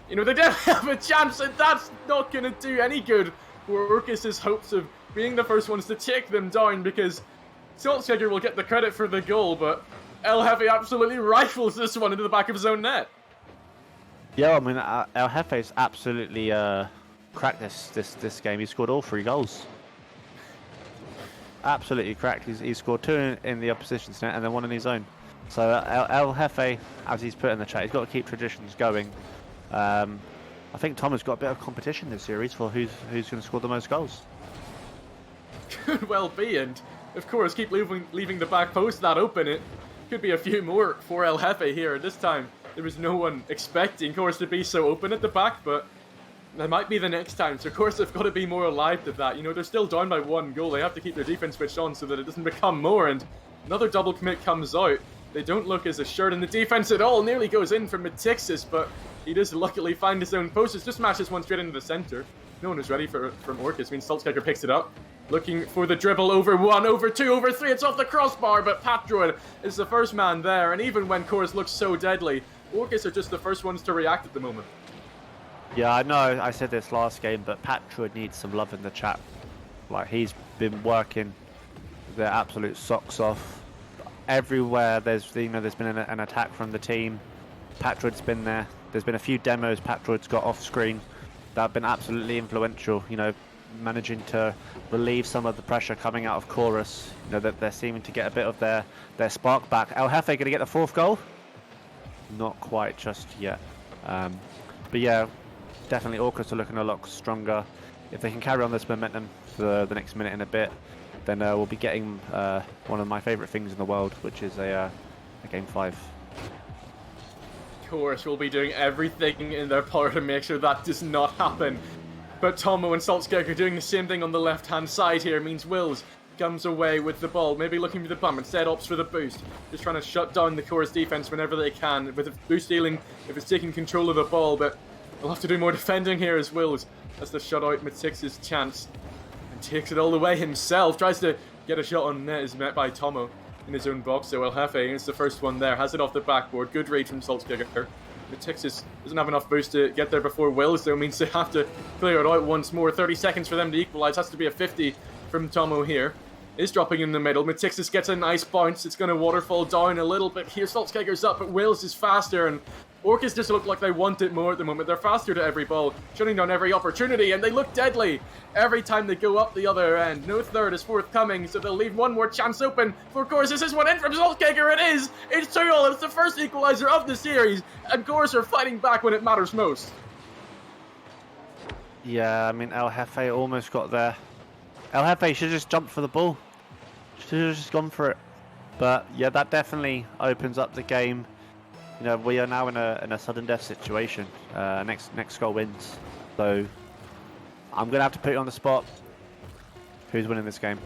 they definitely have a chance, and that's not going to do any good for Orcus's hopes of being the first ones to take them down, because Saltkicker will get the credit for the goal, but El Jefe absolutely rifles this one into the back of his own net. Yeah, I mean, El Jefe's absolutely cracked this game. He scored all 3 goals. Absolutely cracked. He scored 2 in the opposition's net and then 1 in his own. So El Jefe, as he's put in the chat, he's got to keep traditions going. I think Tomo's got a bit of competition this series for who's going to score the most goals. Could well be, and of course keep leaving the back post that open. It could be a few more for El Jefe here. This time there was no one expecting Chorus to be so open at the back, but that might be the next time. So of course they've got to be more alive to that. They're still down by 1 goal. They have to keep their defense switched on so that it doesn't become more, and another double commit comes out. They don't look as assured in the defense at all. Nearly goes in from Matixis, but he does luckily find his own post. It just smashes one straight into the center. No one is ready from Orcus. Saltkicker picks it up. looking for the dribble over 1, over 2, over 3. It's off the crossbar, but Patroid is the first man there. And even when Chorus looks so deadly, Orcus are just the first ones to react at the moment. Yeah, I know I said this last game, but Patroid needs some love in the chat. Like, he's been working their absolute socks off. Everywhere there's been an attack from the team, Patroid's been there. There's been a few demos Patroid's got off screen that have been absolutely influential, managing to relieve some of the pressure coming out of Chorus. That they're seeming to get a bit of their spark back. El Jefe going to get the 4th goal? Not quite just yet. But yeah, definitely Orcus are looking a lot stronger. If they can carry on this momentum for the next minute and a bit, then we'll be getting one of my favourite things in the world, which is a Game 5. Chorus will be doing everything in their power to make sure that does not happen. But Tomo and Saltzgeg are doing the same thing on the left-hand side here. Means Wills comes away with the ball, maybe looking for the bump, instead opts for the boost. Just trying to shut down the Chorus defense whenever they can. With the boost stealing, if it's taking control of the ball, but they'll have to do more defending here as Wills. That's the shutout Matix's chance. And takes it all the way himself. Tries to get a shot on net, is met by Tomo in his own box. So El Jefe is the first one there. Has it off the backboard. Good read from Saltzgegger. Matixis doesn't have enough boost to get there before Wills, so it means they have to clear it out once more. 30 seconds for them to equalise. Has to be a 50 from Tomo here. Is dropping in the middle. Matixis gets a nice bounce. It's going to waterfall down a little bit here. Saltzgegger's up, but Wills is faster, and Orcus just look like they want it more at the moment. They're faster to every ball, shutting down every opportunity, and they look deadly every time they go up the other end. No third is forthcoming, so they'll leave one more chance open for Chorus. This is one in from Saltzgegger. It is! It's 2-0. It's the first equaliser of the series, and Chorus are fighting back when it matters most. Yeah, I mean, El Jefe almost got there. El Jefe should have just jumped for the ball. Should have just gone for it. But yeah, that definitely opens up the game. We are now in a sudden death situation. Next goal wins. So I'm gonna have to put you on the spot. Who's winning this game?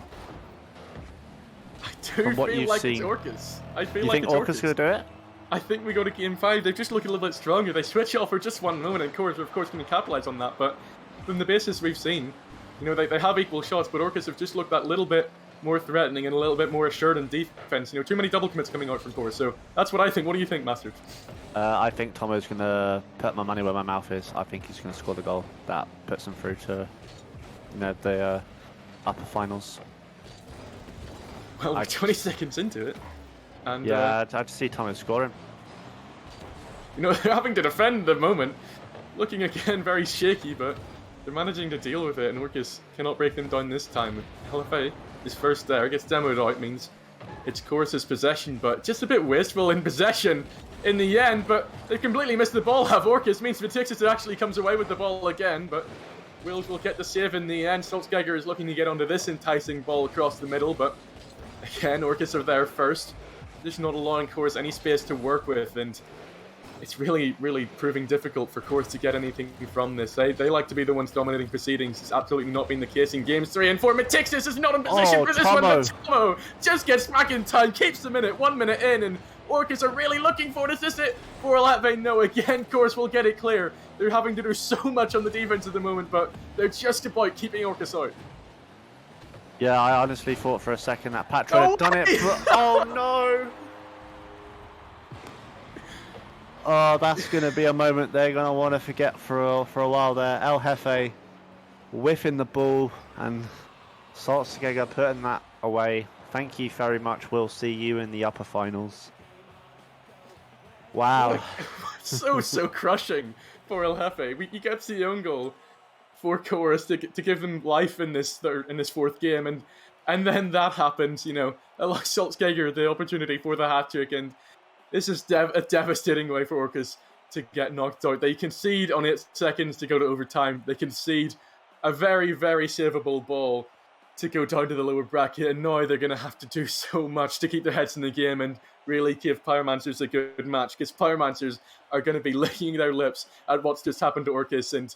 I do feel like it's Orcus. I feel like it's Orcus. Orcus gonna do it? I think we go to Game 5. They've just looked a little bit stronger. They switch off for just one moment, and Chorus are of course going to capitalise on that. But from the basis we've seen, they have equal shots, but Orcus have just looked that little bit more threatening and a little bit more assured in defense. Too many double commits coming out from Chorus. So that's what I think. What do you think, Master? I think Tomo's going to put my money where my mouth is. I think he's going to score the goal that puts them through to the upper finals. Well, we're 20 seconds into it. And yeah, I just see Tomo scoring. They're having to defend at the moment. Looking again very shaky, but they're managing to deal with it, and Orcus cannot break them down this time. El Jefe is first there, gets demoed out, means it's Chorus's possession, but just a bit wasteful in possession in the end, but they've completely missed the ball. Have Orcus means Matixis actually comes away with the ball again, but Wills will get the save in the end. Saltzgegger is looking to get onto this enticing ball across the middle, but again, Orcus are there first, just not allowing Chorus any space to work with, and it's really, really proving difficult for Chorus to get anything from this. They like to be the ones dominating proceedings. It's absolutely not been the case in games 3 and 4. Matixis is not in position for this one, but Tomo just gets back in time, keeps the minute, 1 minute in, and Orcus are really looking for it. Is this it for Latve? No, again, Chorus will get it clear. They're having to do so much on the defense at the moment, but they're just about keeping Orcus out. Yeah, I honestly thought for a second that Patroid had done it, but oh no! Oh, that's going to be a moment they're going to want to forget for a while there. El Jefe whiffing the ball and Saltzgegger putting that away. Thank you very much. We'll see you in the upper finals. Wow. so crushing for El Jefe. He gets the own goal for Chorus to give them life in this fourth game, and then that happens. Allows Saltzgegger the opportunity for the hat-trick, and this is a devastating way for Orcus to get knocked out. They concede on 8 seconds to go to overtime. They concede a very, very savable ball to go down to the lower bracket, and now they're going to have to do so much to keep their heads in the game and really give Pyromancers a good match, because Pyromancers are going to be licking their lips at what's just happened to Orcus, and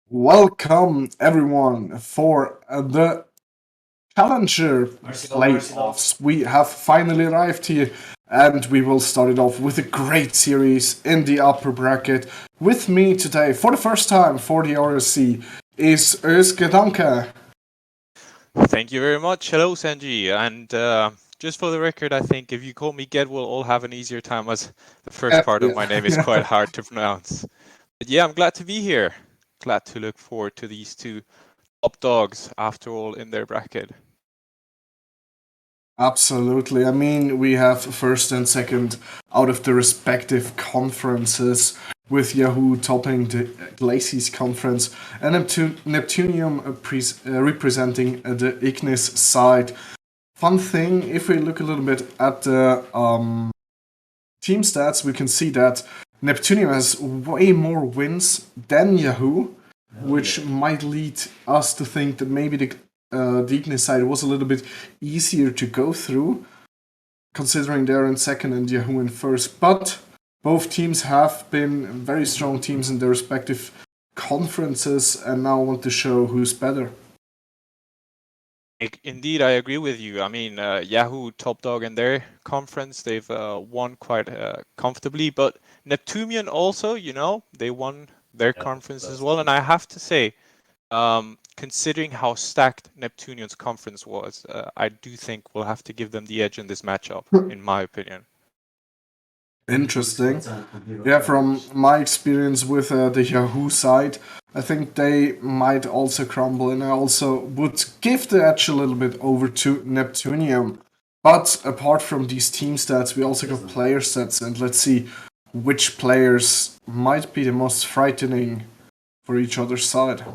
Welcome everyone for the Challenger playoffs. We have finally arrived here, and we will start it off with a great series in the upper bracket. With me today, for the first time for the RSC, is Özge, danke. Thank you very much. Hello, Sanji. And just for the record, I think if you call me Ged, we'll all have an easier time as the first part of my name is quite hard to pronounce. But yeah, I'm glad to be here. Glad to look forward to these two top dogs, after all, in their bracket. Absolutely. I mean, we have first and second out of the respective conferences, with Yahoo topping the Glacis conference and Neptunium representing the Ignis side. Fun thing, if we look a little bit at the team stats, we can see that Neptunium has way more wins than Yahoo, which might lead us to think that maybe the Ignis side was a little bit easier to go through, considering they're in second and Yahoo in first. But both teams have been very strong teams in their respective conferences and now want to show who's better. Indeed, I agree with you. I mean, Yahoo top dog in their conference, they've won quite comfortably, but Neptunian also, you know, they won their conference as well. And I have to say, considering how stacked Neptunian's conference was, I do think we'll have to give them the edge in this matchup, in my opinion. Interesting. Yeah, from my experience with the Yahoo side, I think they might also crumble, and I also would give the edge a little bit over to Neptunium. But apart from these team stats, we also got player stats, and let's see which players might be the most frightening for each other's side.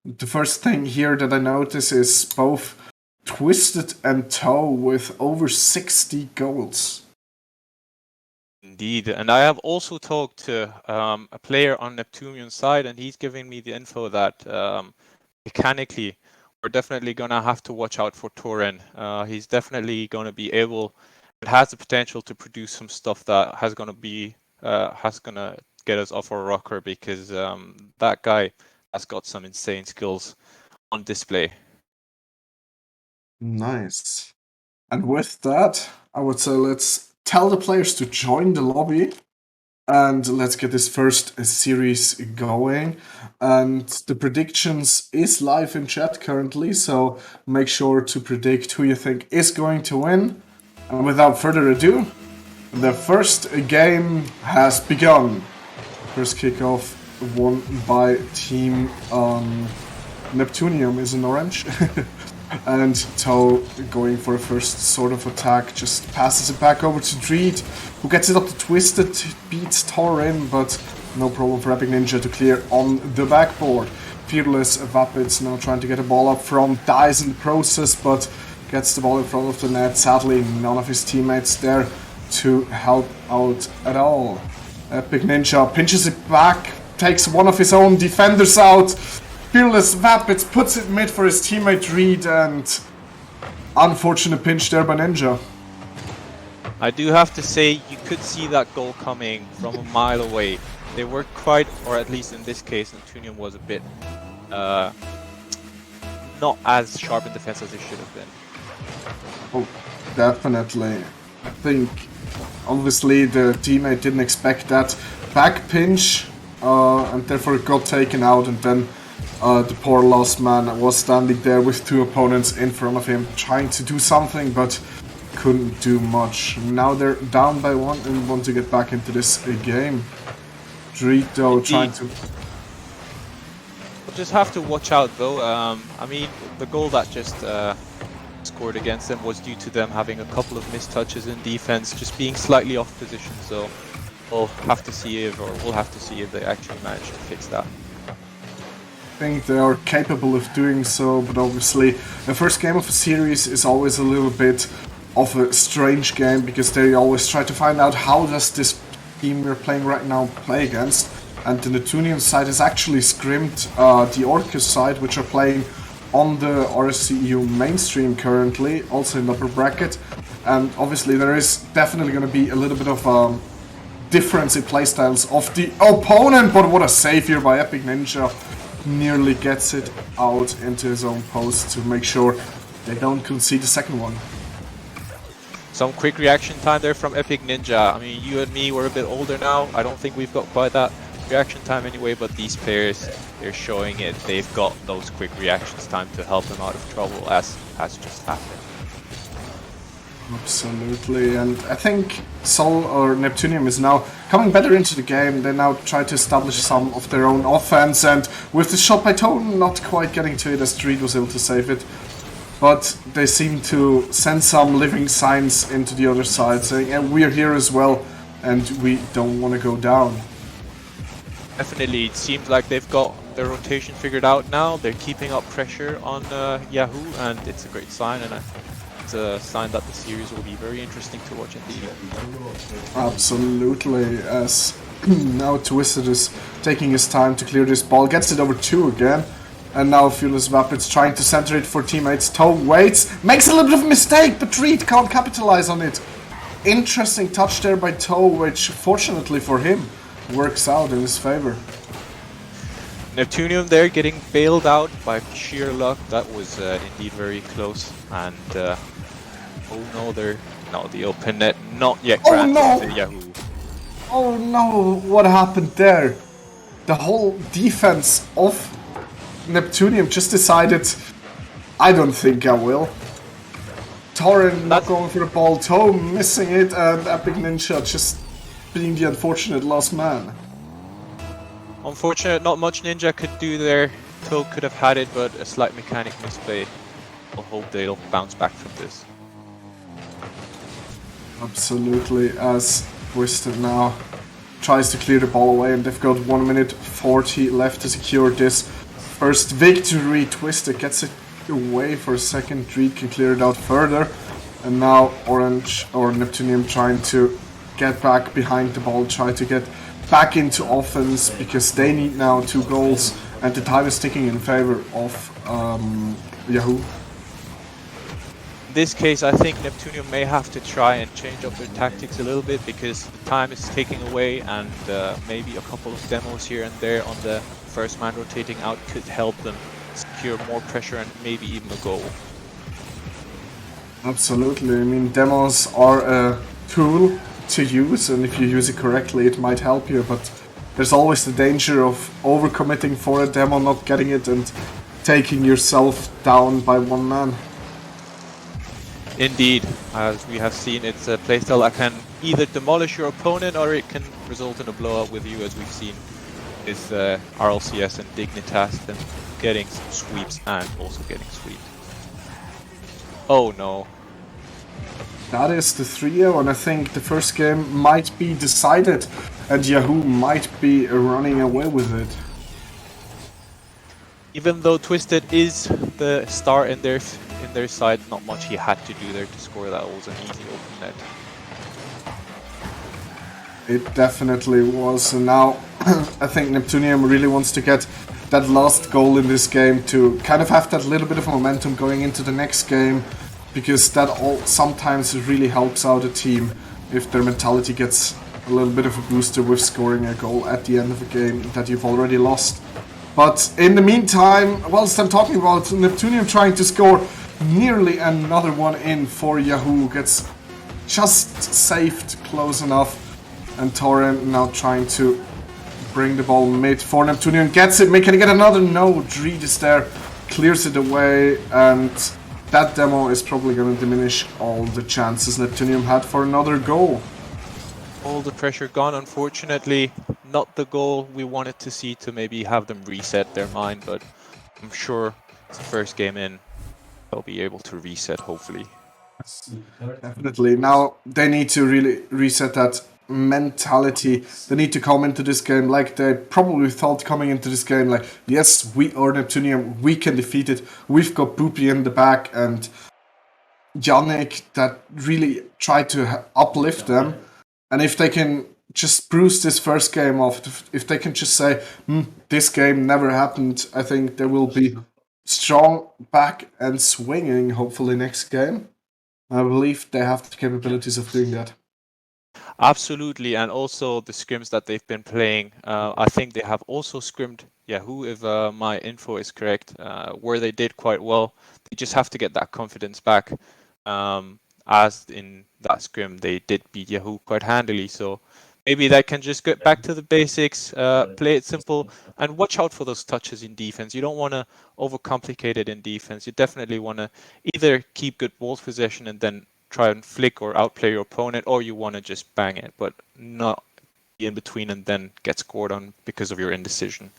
The first thing here that I notice is both Twisted and Toe with over 60 goals. Indeed, and I have also talked to a player on Neptunian side, and he's giving me the info that mechanically we're definitely gonna have to watch out for Torin. He's definitely gonna be able, it has the potential to produce some stuff that has gonna get us off our rocker, because that guy has got some insane skills on display. Nice. And with that, I would say let's tell the players to join the lobby and let's get this first series going. And the predictions is live in chat currently, so make sure to predict who you think is going to win. And without further ado, the first game has begun. First kickoff won by team Neptunium is in orange. And Toe going for a first sort of attack, just passes it back over to Dreed, who gets it up to Twisted, beats Torin, but no problem for Epic Ninja to clear on the backboard. Fearless Vapid's now trying to get a ball up front, dies in the process, but gets the ball in front of the net. Sadly, none of his teammates there to help out at all. Epic Ninja pinches it back, takes one of his own defenders out. Fearless Vapids puts it mid for his teammate Reed, and unfortunate pinch there by Ninja. I do have to say, you could see that goal coming from a mile away. They were quite, or at least in this case, Neptunium was a bit not as sharp in defense as it should have been. Oh, definitely. I think, obviously, the teammate didn't expect that back pinch, and therefore it got taken out, and then the poor lost man was standing there with two opponents in front of him, trying to do something, but couldn't do much. Now they're down by one and want to get back into this game. Dreed, though, trying to... We'll just have to watch out, though. I mean, the goal that just scored against them was due to them having a couple of missed touches in defense, just being slightly off position, so we'll have to see if they actually manage to fix that. I think they are capable of doing so, but obviously the first game of a series is always a little bit of a strange game, because they always try to find out how does this team we're playing right now play against. And the Neptunian side has actually scrimmed the Orcus side, which are playing on the RSCEU mainstream currently, also in the upper bracket. And obviously there is definitely going to be a little bit of difference in playstyles of the opponent, but what a save here by Epic Ninja. Nearly gets it out into his own post to make sure they don't concede the second one. Some quick reaction time there from Epic Ninja. I mean, you and me, we're a bit older now. I don't think we've got quite that reaction time anyway, but these players, they're showing it. They've got those quick reactions time to help them out of trouble, as has just happened. Absolutely, and I think Sol or Neptunium is now coming better into the game. They now try to establish some of their own offense, and with the shot by Tone not quite getting to it as Street was able to save it. But they seem to send some living signs into the other side, saying, yeah, we're here as well, and we don't want to go down. Definitely, it seems like they've got their rotation figured out now. They're keeping up pressure on Yahoo, and it's a great sign, and it's a sign that the series will be very interesting to watch indeed. Absolutely, as now Twisted is taking his time to clear this ball, gets it over 2 again, and now Fearless Rapids trying to center it for teammates. Toe waits, makes a little bit of a mistake, but Reed can't capitalize on it. Interesting touch there by Toe, which fortunately for him works out in his favor. Neptunium there getting bailed out by sheer luck. That was indeed very close, and oh no, the open net not yet granted to Yahoo. Oh no, what happened there? The whole defense of Neptunium just decided, I don't think I will. Torren not going for the ball, Toe missing it, and Epic Ninja just being the unfortunate last man. Unfortunate, not much Ninja could do there. Toe could have had it, but a slight mechanic misplay. I'll hope they'll bounce back from this. Absolutely, as Twisted now tries to clear the ball away, and they've got 1 minute 40 left to secure this first victory. Twisted gets it away for a second. Reed can clear it out further, and now Orange or Neptunium trying to get back behind the ball, try to get back into offense, because they need now 2 goals, and the time is ticking in favor of Yahoo. In this case, I think Neptunium may have to try and change up their tactics a little bit, because the time is ticking away, and maybe a couple of demos here and there on the first man rotating out could help them secure more pressure and maybe even a goal. Absolutely, I mean, demos are a tool to use, and if you use it correctly it might help you, but there's always the danger of overcommitting for a demo, not getting it, and taking yourself down by 1 man. Indeed, as we have seen, it's a playstyle that can either demolish your opponent or it can result in a blowout with you, as we've seen with RLCS and Dignitas, and getting some sweeps and also getting sweeped. Oh no. That is the 3-0, and I think the first game might be decided, and Yahoo might be running away with it. Even though Twisted is the star in their side, not much he had to do there to score. That was an easy open net. It definitely was, and now I think Neptunium really wants to get that last goal in this game to kind of have that little bit of momentum going into the next game, because that all sometimes really helps out a team if their mentality gets a little bit of a booster with scoring a goal at the end of a game that you've already lost. But in the meantime, whilst I'm talking about Neptunium trying to score nearly another one in for Yahoo, gets just saved close enough, and Torren now trying to bring the ball mid for Neptunium, gets it, can he get another? No, Dreed is there, clears it away, and that demo is probably going to diminish all the chances Neptunium had for another goal. All the pressure gone, unfortunately. Not the goal we wanted to see to maybe have them reset their mind, but I'm sure it's the first game in. They'll be able to reset, hopefully. Definitely. Now they need to really reset that mentality. They need to come into this game like they probably thought coming into this game, like, yes, we are Neptunium, we can defeat it. We've got Boopy in the back and Yannick that really tried to uplift them. And if they can just bruise this first game off, if they can just say, this game never happened, I think they will be strong back and swinging, hopefully, next game. I believe they have the capabilities of doing that. Absolutely, and also the scrims that they've been playing, I think they have also scrimmed Yahoo, if my info is correct, where they did quite well. They just have to get that confidence back. As in that scrim, they did beat Yahoo quite handily, so Maybe that can just get back to the basics, play it simple, and watch out for those touches in defense. You don't want to overcomplicate it in defense. You definitely want to either keep good ball possession and then try and flick or outplay your opponent, or you want to just bang it, but not be in between and then get scored on because of your indecision.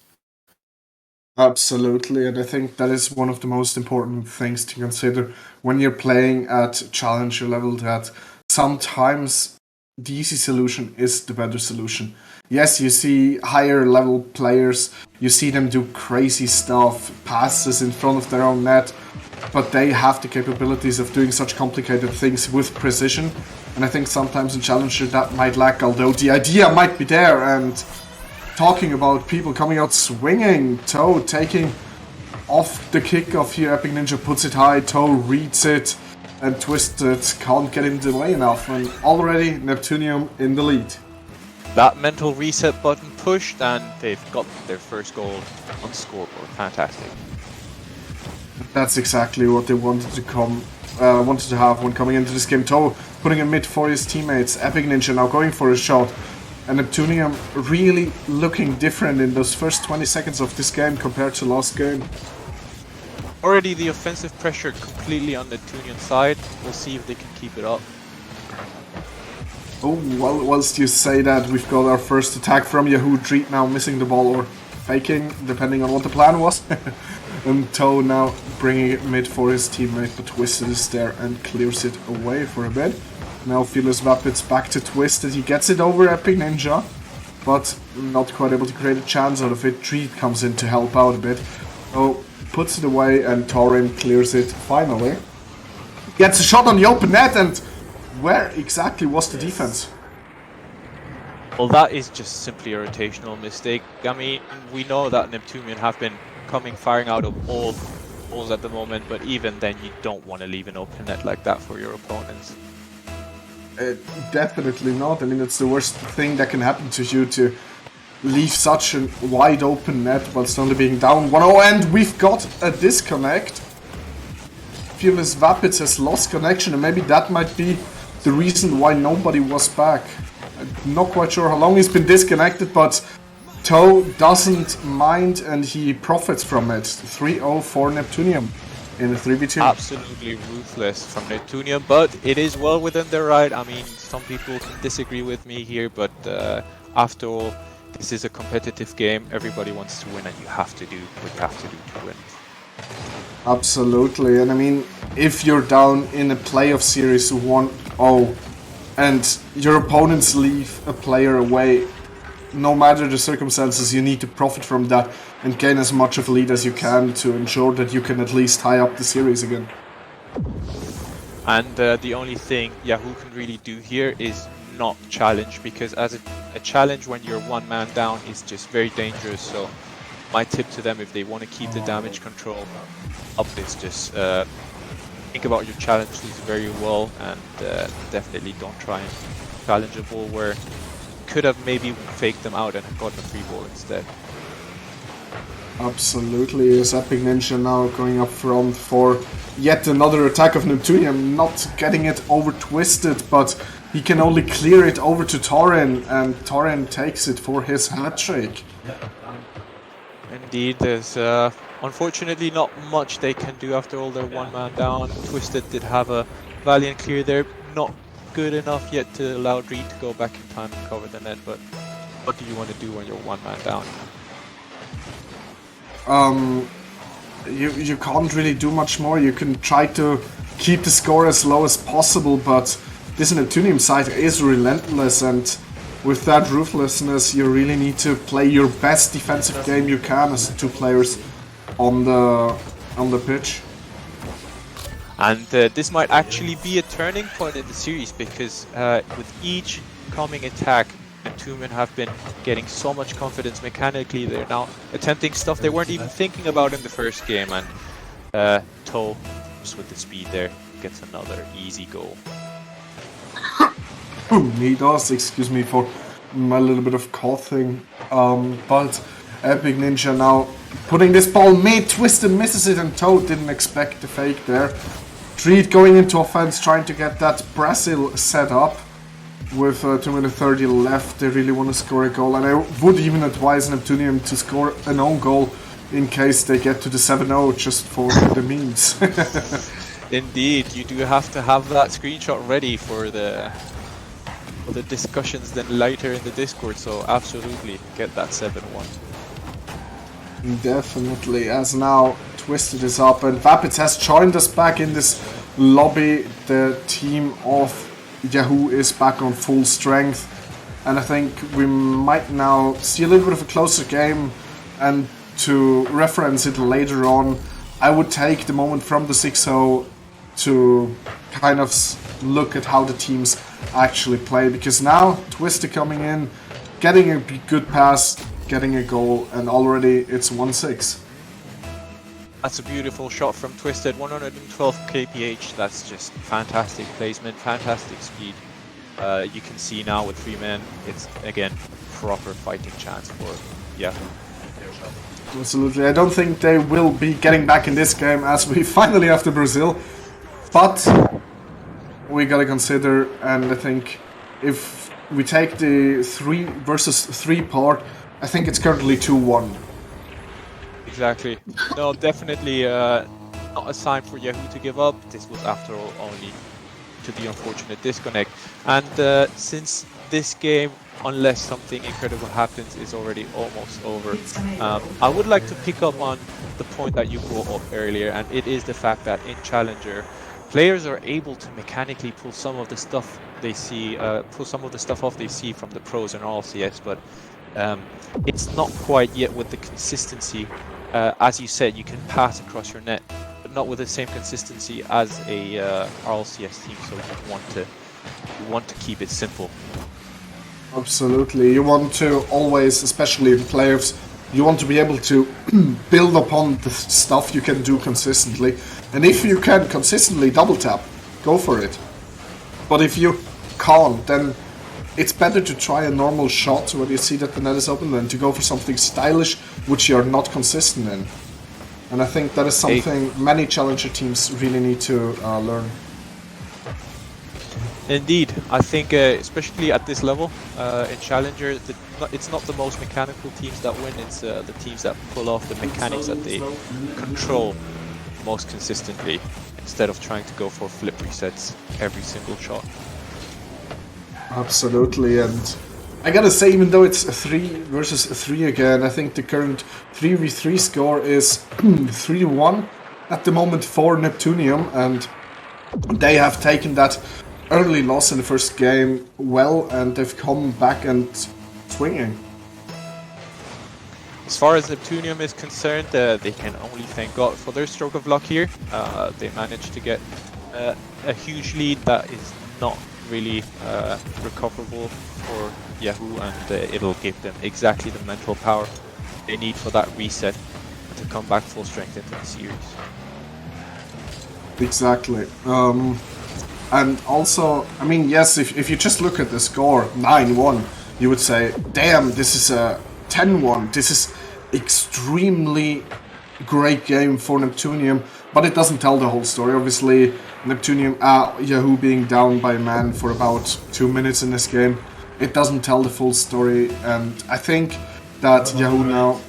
Absolutely, and I think that is one of the most important things to consider when you're playing at challenger level, that sometimes the easy solution is the better solution. Yes, you see higher level players, you see them do crazy stuff, passes in front of their own net, but they have the capabilities of doing such complicated things with precision, and I think sometimes in challenger that might lack, although the idea might be there. And talking about people coming out swinging, Toe taking off the kickoff here, Epic Ninja puts it high, Toe reads it, and Twisted can't get in the way enough, and already Neptunium in the lead. That mental reset button pushed, and they've got their first goal on the scoreboard. Fantastic. That's exactly what they wanted to have when coming into this game. Toe putting a mid for his teammates, Epic Ninja now going for a shot, and Neptunium really looking different in those first 20 seconds of this game compared to last game. Already the offensive pressure completely on the Neptunian side. We'll see if they can keep it up. Oh, well, whilst you say that, we've got our first attack from Yahoo. Treat now missing the ball or faking, depending on what the plan was. And Toe now bringing it mid for his teammate, but Twisted is there and clears it away for a bit. Now Fearless Vapid's back to Twisted, he gets it over Epic Ninja, but not quite able to create a chance out of it. Treat comes in to help out a bit. Oh, puts it away and Torin clears it finally. Gets a shot on the open net, and where exactly was the defense? Well, that is just simply a rotational mistake. I mean, we know that Neptunian have been firing out of all balls at the moment, but even then you don't want to leave an open net like that for your opponents. Definitely not. I mean, it's the worst thing that can happen to you, to leave such a wide open net whilst only being down 1-0, and we've got a disconnect. Fearless Vapids has lost connection, and maybe that might be the reason why nobody was back. I'm not quite sure how long he's been disconnected, but Toe doesn't mind and he profits from it. 3-0 for Neptunium in a 3v2. Absolutely ruthless from Neptunium, but it is well within their right. I mean, some people can disagree with me here, but after all, this is a competitive game. Everybody wants to win, and you have to do what you have to do to win. Absolutely, and I mean, if you're down in a playoff series 1-0 and your opponents leave a player away, no matter the circumstances, you need to profit from that and gain as much of a lead as you can to ensure that you can at least tie up the series again. And the only thing Yahoo can really do here is not challenge, because as a challenge when you're one man down is just very dangerous. So my tip to them, if they want to keep the damage control up, is just think about your challenges very well, and definitely don't try and challenge a ball where could have maybe faked them out and gotten a free ball instead. Absolutely, is Epic Ninja now going up front for yet another attack of Neptunium, not getting it over Twisted, but he can only clear it over to Torin, and Torin takes it for his hat-trick. Indeed, there's unfortunately not much they can do after all. They're one man down. Twisted did have a valiant clear there, not good enough yet to allow Reed to go back in time and cover the net, but what do you want to do when you're one man down? You can't really do much more. You can try to keep the score as low as possible, but this Neptunium side is relentless, and with that ruthlessness you really need to play your best defensive game you can as two players on the pitch. And this might actually be a turning point in the series, because with each coming attack, Neptunian have been getting so much confidence mechanically. They're now attempting stuff they weren't even thinking about in the first game, and Toe, just with the speed there, gets another easy goal. He does, excuse me for my little bit of coughing, but Epic Ninja now putting this ball mid, Twisted misses it, and Toe didn't expect the fake there. Treat going into offense, trying to get that Brazil set up. with 2 minutes 30 left, they really want to score a goal, and I would even advise Neptunium to score an own goal in case they get to the 7-0 just for the memes. Indeed, you do have to have that screenshot ready for the discussions then later in the Discord, so absolutely get that 7-1. Definitely, as now Twisted is up and Vapid has joined us back in this lobby. The team of Yahoo is back on full strength, and I think we might now see a little bit of a closer game. And to reference it later on, I would take the moment from the 6-0 to kind of look at how the teams actually play, because now Twisted coming in, getting a good pass, getting a goal, and already it's 1-6. That's a beautiful shot from Twisted, 112 kph, that's just fantastic placement, fantastic speed. You can see now with 3 men, it's again proper fighting chance for Yahoo. Absolutely, I don't think they will be getting back in this game as we finally have to Brazil, but we gotta consider, and I think if we take the 3 versus 3 part, I think it's currently 2-1. Exactly. No, definitely not a sign for Yahoo to give up. This was after all only to the unfortunate disconnect. And since this game, unless something incredible happens, is already almost over, I would like to pick up on the point that you brought up earlier, and it is the fact that in Challenger, players are able to mechanically pull some of the stuff they see, pull some of the stuff off they see from the pros and RLCS, but it's not quite yet with the consistency. As you said, you can pass across your net, but not with the same consistency as a RLCS team. So you want to keep it simple. Absolutely, you want to always, especially in playoffs, you want to be able to build upon the stuff you can do consistently. And if you can consistently double tap, go for it. But if you can't, then it's better to try a normal shot when you see that the net is open than to go for something stylish which you're not consistent in. And I think that is something many challenger teams really need to learn. Indeed, I think especially at this level in Challenger, it's not the most mechanical teams that win, it's the teams that pull off the mechanics that they control most consistently, instead of trying to go for flip resets every single shot. Absolutely, and I gotta say, even though it's 3 versus 3 again, I think the current 3v3 score is 3-1 at the moment for Neptunium, and they have taken that early loss in the first game well, and they've come back and swinging. As far as Neptunium is concerned, they can only thank God for their stroke of luck here. They managed to get a huge lead that is not really recoverable for Yahoo, and it'll give them exactly the mental power they need for that reset to come back full strength into the series. Exactly. And also, I mean, yes, if you just look at the score, 9-1, you would say, damn, this is a 10-1. This is extremely great game for Neptunium, but it doesn't tell the whole story. Obviously, Neptunium, Yahoo being down by man for about 2 minutes in this game, it doesn't tell the full story, and I think that Yahoo now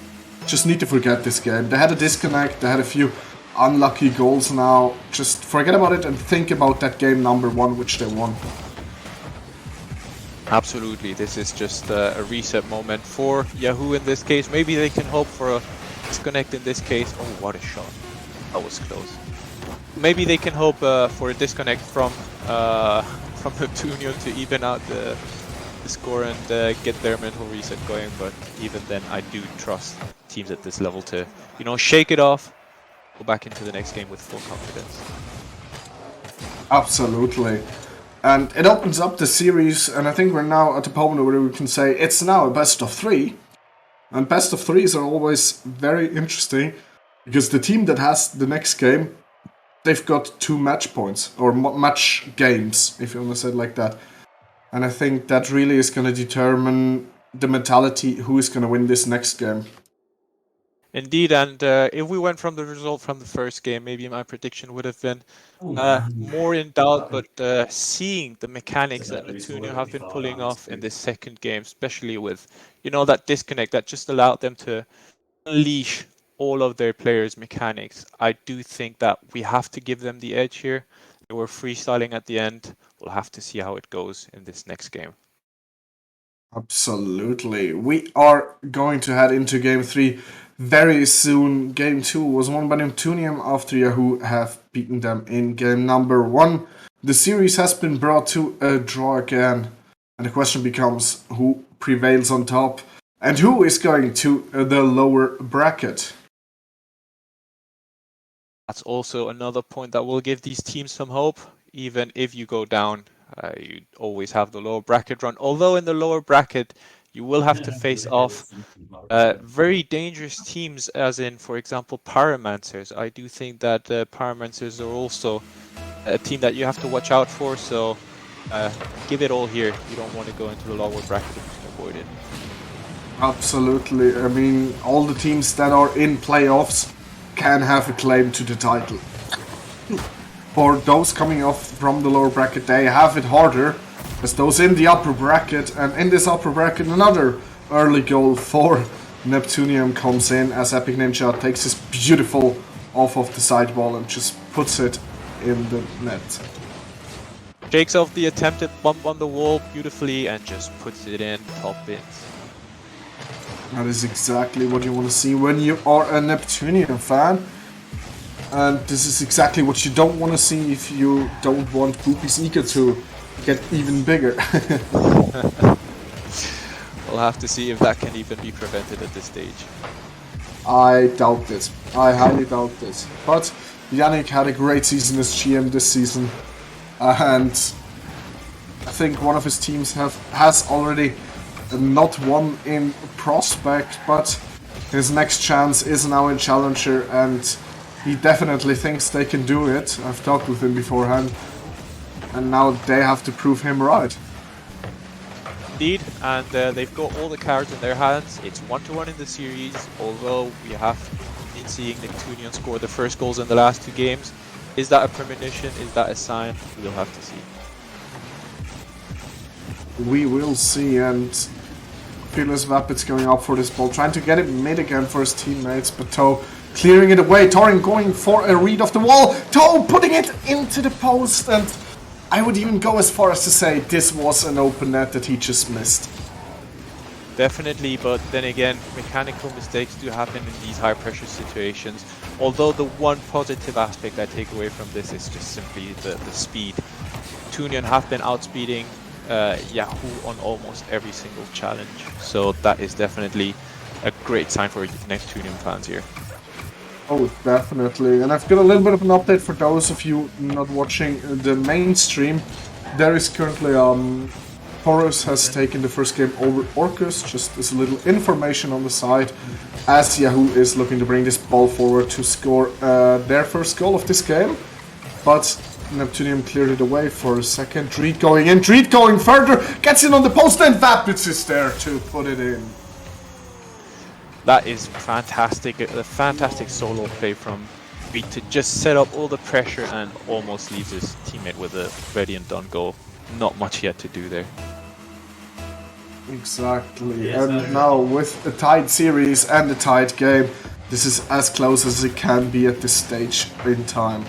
just need to forget this game. They had a disconnect, they had a few unlucky goals now. Just forget about it and think about that game number 1, which they won. Absolutely, this is just a reset moment for Yahoo in this case. Maybe they can hope for a disconnect in this case. Oh, what a shot. That was close. Maybe they can hope for a disconnect from Neptunium to even out the score and get their mental reset going. But even then, I do trust teams at this level to, you know, shake it off, go back into the next game with full confidence. Absolutely. And it opens up the series, and I think we're now at the point where we can say it's now a best of 3. And best of 3s are always very interesting, because the team that has the next game, they've got 2 match points, or match games, if you want to say it like that. And I think that really is going to determine the mentality, who is going to win this next game. Indeed, and if we went from the result from the first game, maybe my prediction would have been more in doubt, but seeing the mechanics that Neptunio have been pulling off in this second game, especially with, that disconnect that just allowed them to unleash all of their players' mechanics, I do think that we have to give them the edge here. They were freestyling at the end. We'll have to see how it goes in this next game. Absolutely. We are going to head into game 3 very soon. Game 2 was won by Neptunium after Yahoo have beaten them in game number 1. The series has been brought to a draw again. And the question becomes who prevails on top and who is going to the lower bracket. That's also another point that will give these teams some hope. Even if you go down, you always have the lower bracket run. Although in the lower bracket, you will have to face off very dangerous teams, as in, for example, Pyromancers. I do think that Pyromancers are also a team that you have to watch out for. So give it all here. You don't want to go into the lower bracket if you can avoid it. Absolutely. I mean, all the teams that are in playoffs can have a claim to the title. For those coming off from the lower bracket, they have it harder as those in the upper bracket. And in this upper bracket, another early goal for Neptunium comes in as Epic Ninja takes this beautiful off of the sideball and just puts it in the net. Shakes off the attempted bump on the wall beautifully and just puts it in top bins. That is exactly what you want to see when you are a Neptunium fan. And this is exactly what you don't want to see if you don't want Poopy's ego to get even bigger. We'll have to see if that can even be prevented at this stage. I doubt this. I highly doubt this. But Yannick had a great season as GM this season. And I think one of his teams has already not won in Prospect, but his next chance is now in Challenger, and he definitely thinks they can do it. I've talked with him beforehand, and now they have to prove him right. Indeed, and they've got all the cards in their hands. It's 1-1 in the series, although we have been seeing Neptunian score the first goals in the last 2 games. Is that a premonition? Is that a sign? We'll have to see. We will see, and Fearless Vapid's going up for this ball, trying to get it mid again for his teammates, but Toe clearing it away. Torin going for a read of the wall. Toe putting it into the post, and I would even go as far as to say this was an open net that he just missed. Definitely, but then again, mechanical mistakes do happen in these high pressure situations. Although the one positive aspect I take away from this is just simply the speed. Tunian have been outspeeding Yahoo on almost every single challenge, so that is definitely a great sign for Neptunian fans here. Oh, definitely. And I've got a little bit of an update for those of you not watching the mainstream. There is currently Horus has taken the first game over Orcus, just as a little information on the side, as Yahoo is looking to bring this ball forward to score their first goal of this game. But Neptunium cleared it away for a second. Dreed going in, Dreed going further, gets in on the post, and Vapits is there to put it in. That is fantastic, a fantastic solo play from Dreed to just set up all the pressure and almost leaves his teammate with a ready and done goal. Not much yet to do there. Exactly, and now with the tied series and the tied game, this is as close as it can be at this stage in time.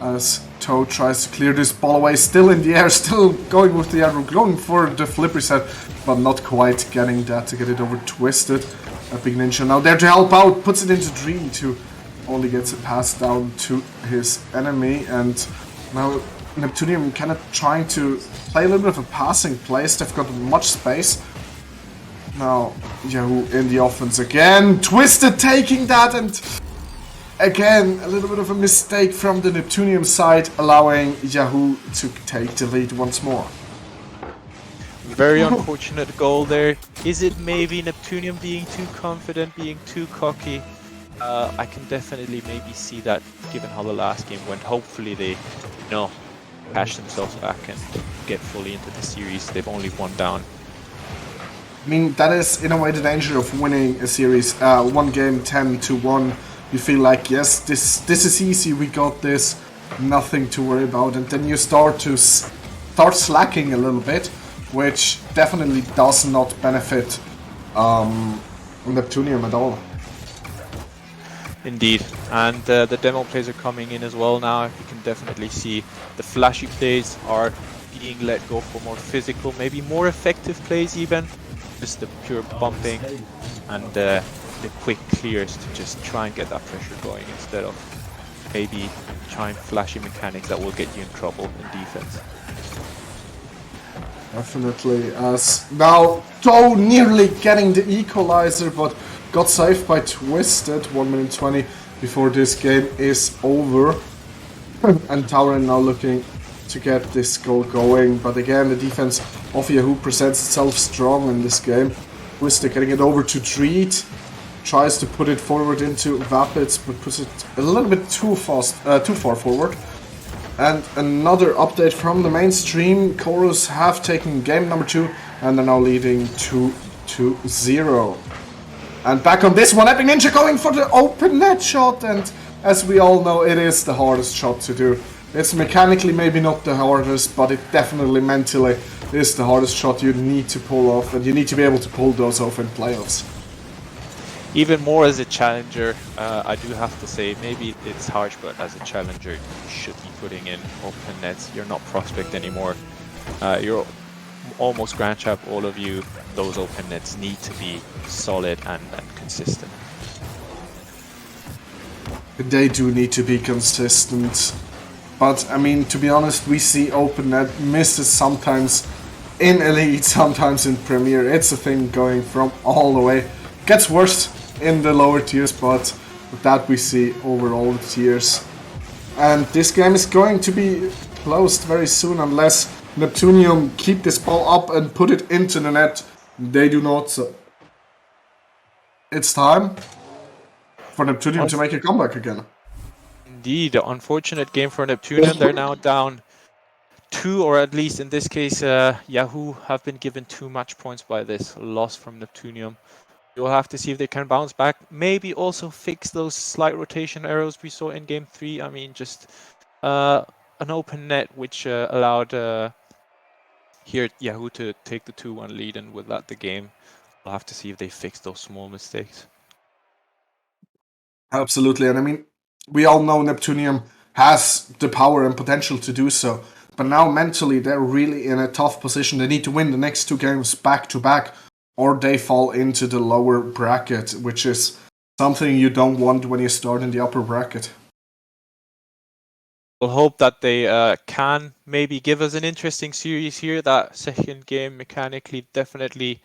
As Toe tries to clear this ball away, still in the air, still going with the arrow, going for the flipper set, but not quite getting that to get it over twisted. Epic Ninja now there to help out, puts it into Dreed, who only gets a pass down to his enemy, and now Neptunium kind of trying to play a little bit of a passing place. They've got much space. Now Yahoo in the offense again. Twisted taking that, and again a little bit of a mistake from the Neptunium side, allowing Yahoo to take the lead once more. Very unfortunate goal there. Is it maybe Neptunium being too confident, being too cocky? I can definitely maybe see that given how the last game went. Hopefully they, cash themselves back and get fully into the series. They've only one down. I mean, that is in a way the danger of winning a series, one game 10-1. You feel like, yes, this is easy, we got this, nothing to worry about, and then you start slacking a little bit, which definitely does not benefit Neptunium at all. Indeed, and the demo plays are coming in as well now. You can definitely see the flashy plays are being let go for more physical, maybe more effective plays even. Just the pure bumping and the quick clears to just try and get that pressure going instead of maybe trying flashy mechanics that will get you in trouble in defense. Definitely, as now though nearly getting the equalizer, but got saved by Twisted 1 minute 20 before this game is over. And Tauren now looking to get this goal going, but again the defense of Yahoo presents itself strong in this game. Twisted getting it over to Treat, tries to put it forward into Vapids, but puts it a little bit too far forward. And another update from the mainstream, Chorus have taken game number 2 and are now leading 2-0. And back on this one, Epic Ninja going for the open net shot, and as we all know, it is the hardest shot to do. It's mechanically maybe not the hardest, but it definitely mentally is the hardest shot you need to pull off, and you need to be able to pull those off in playoffs. Even more as a challenger, I do have to say, maybe it's harsh, but as a challenger, you should be putting in open nets. You're not prospect anymore. You're almost Grand Champ, all of you. Those open nets need to be solid and consistent. They do need to be consistent. But, I mean, to be honest, we see open net misses sometimes in Elite, sometimes in Premier. It's a thing going from all the way. Gets worse in the lower tiers, but that we see over all the tiers. And this game is going to be closed very soon unless Neptunium keep this ball up and put it into the net. They do not, so it's time for Neptunium to make a comeback again. Indeed, unfortunate game for Neptunium. They're now down 2, or at least in this case, Yahoo have been given too much points by this loss from Neptunium. You'll have to see if they can bounce back. Maybe also fix those slight rotation errors we saw in game 3. I mean, just an open net which allowed here Yahoo to take the 2-1 lead, and with that the game. We'll have to see if they fix those small mistakes. Absolutely, and I mean, we all know Neptunium has the power and potential to do so, but now mentally they're really in a tough position. They need to win the next 2 games back to back, or they fall into the lower bracket, which is something you don't want when you start in the upper bracket. We'll hope that they can maybe give us an interesting series here. That second game mechanically definitely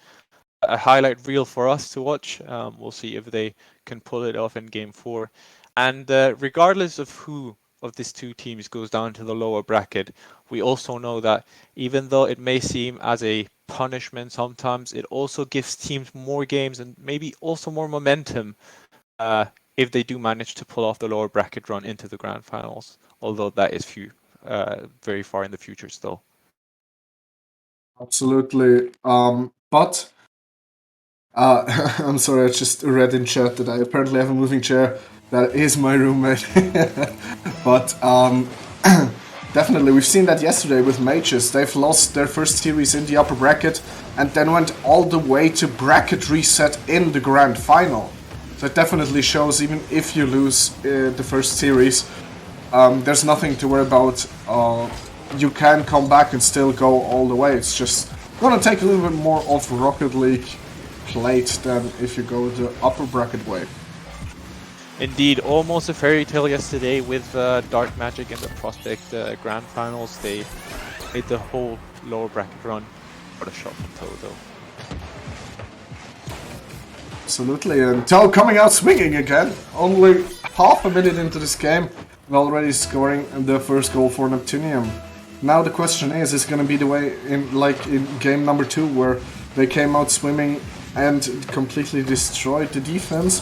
a highlight reel for us to watch. We'll see if they can pull it off in game 4. And regardless of who of these 2 teams goes down to the lower bracket, we also know that even though it may seem as a punishment sometimes, it also gives teams more games and maybe also more momentum if they do manage to pull off the lower bracket run into the grand finals, although that is very far in the future still. Absolutely, but I'm sorry, I just read in chat that I apparently have a moving chair. That is my roommate. But definitely, we've seen that yesterday with Mages. They've lost their first series in the upper bracket and then went all the way to bracket reset in the grand final. So it definitely shows, even if you lose the first series, there's nothing to worry about. You can come back and still go all the way. It's just gonna take a little bit more of Rocket League plate than if you go the upper bracket way. Indeed, almost a fairy tale yesterday with Dark Magic in the Prospect Grand Finals. They made the whole lower bracket run. What a shot from Toto. Absolutely, and Toe coming out swinging again. Only half a minute into this game, and already scoring the first goal for Neptunium. Now the question is it going to be the way in game number 2 where they came out swimming and completely destroyed the defense,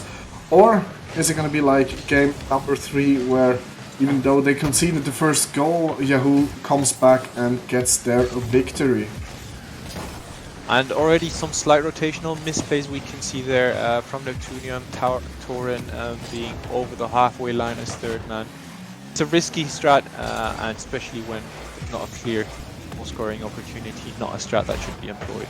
or is it going to be like game number 3 where even though they conceded the first goal, Yahoo comes back and gets their victory? And already some slight rotational misplays we can see there from Neptunium, Torin being over the halfway line as third man. It's a risky strat, and especially when it's not a clear goal scoring opportunity, not a strat that should be employed.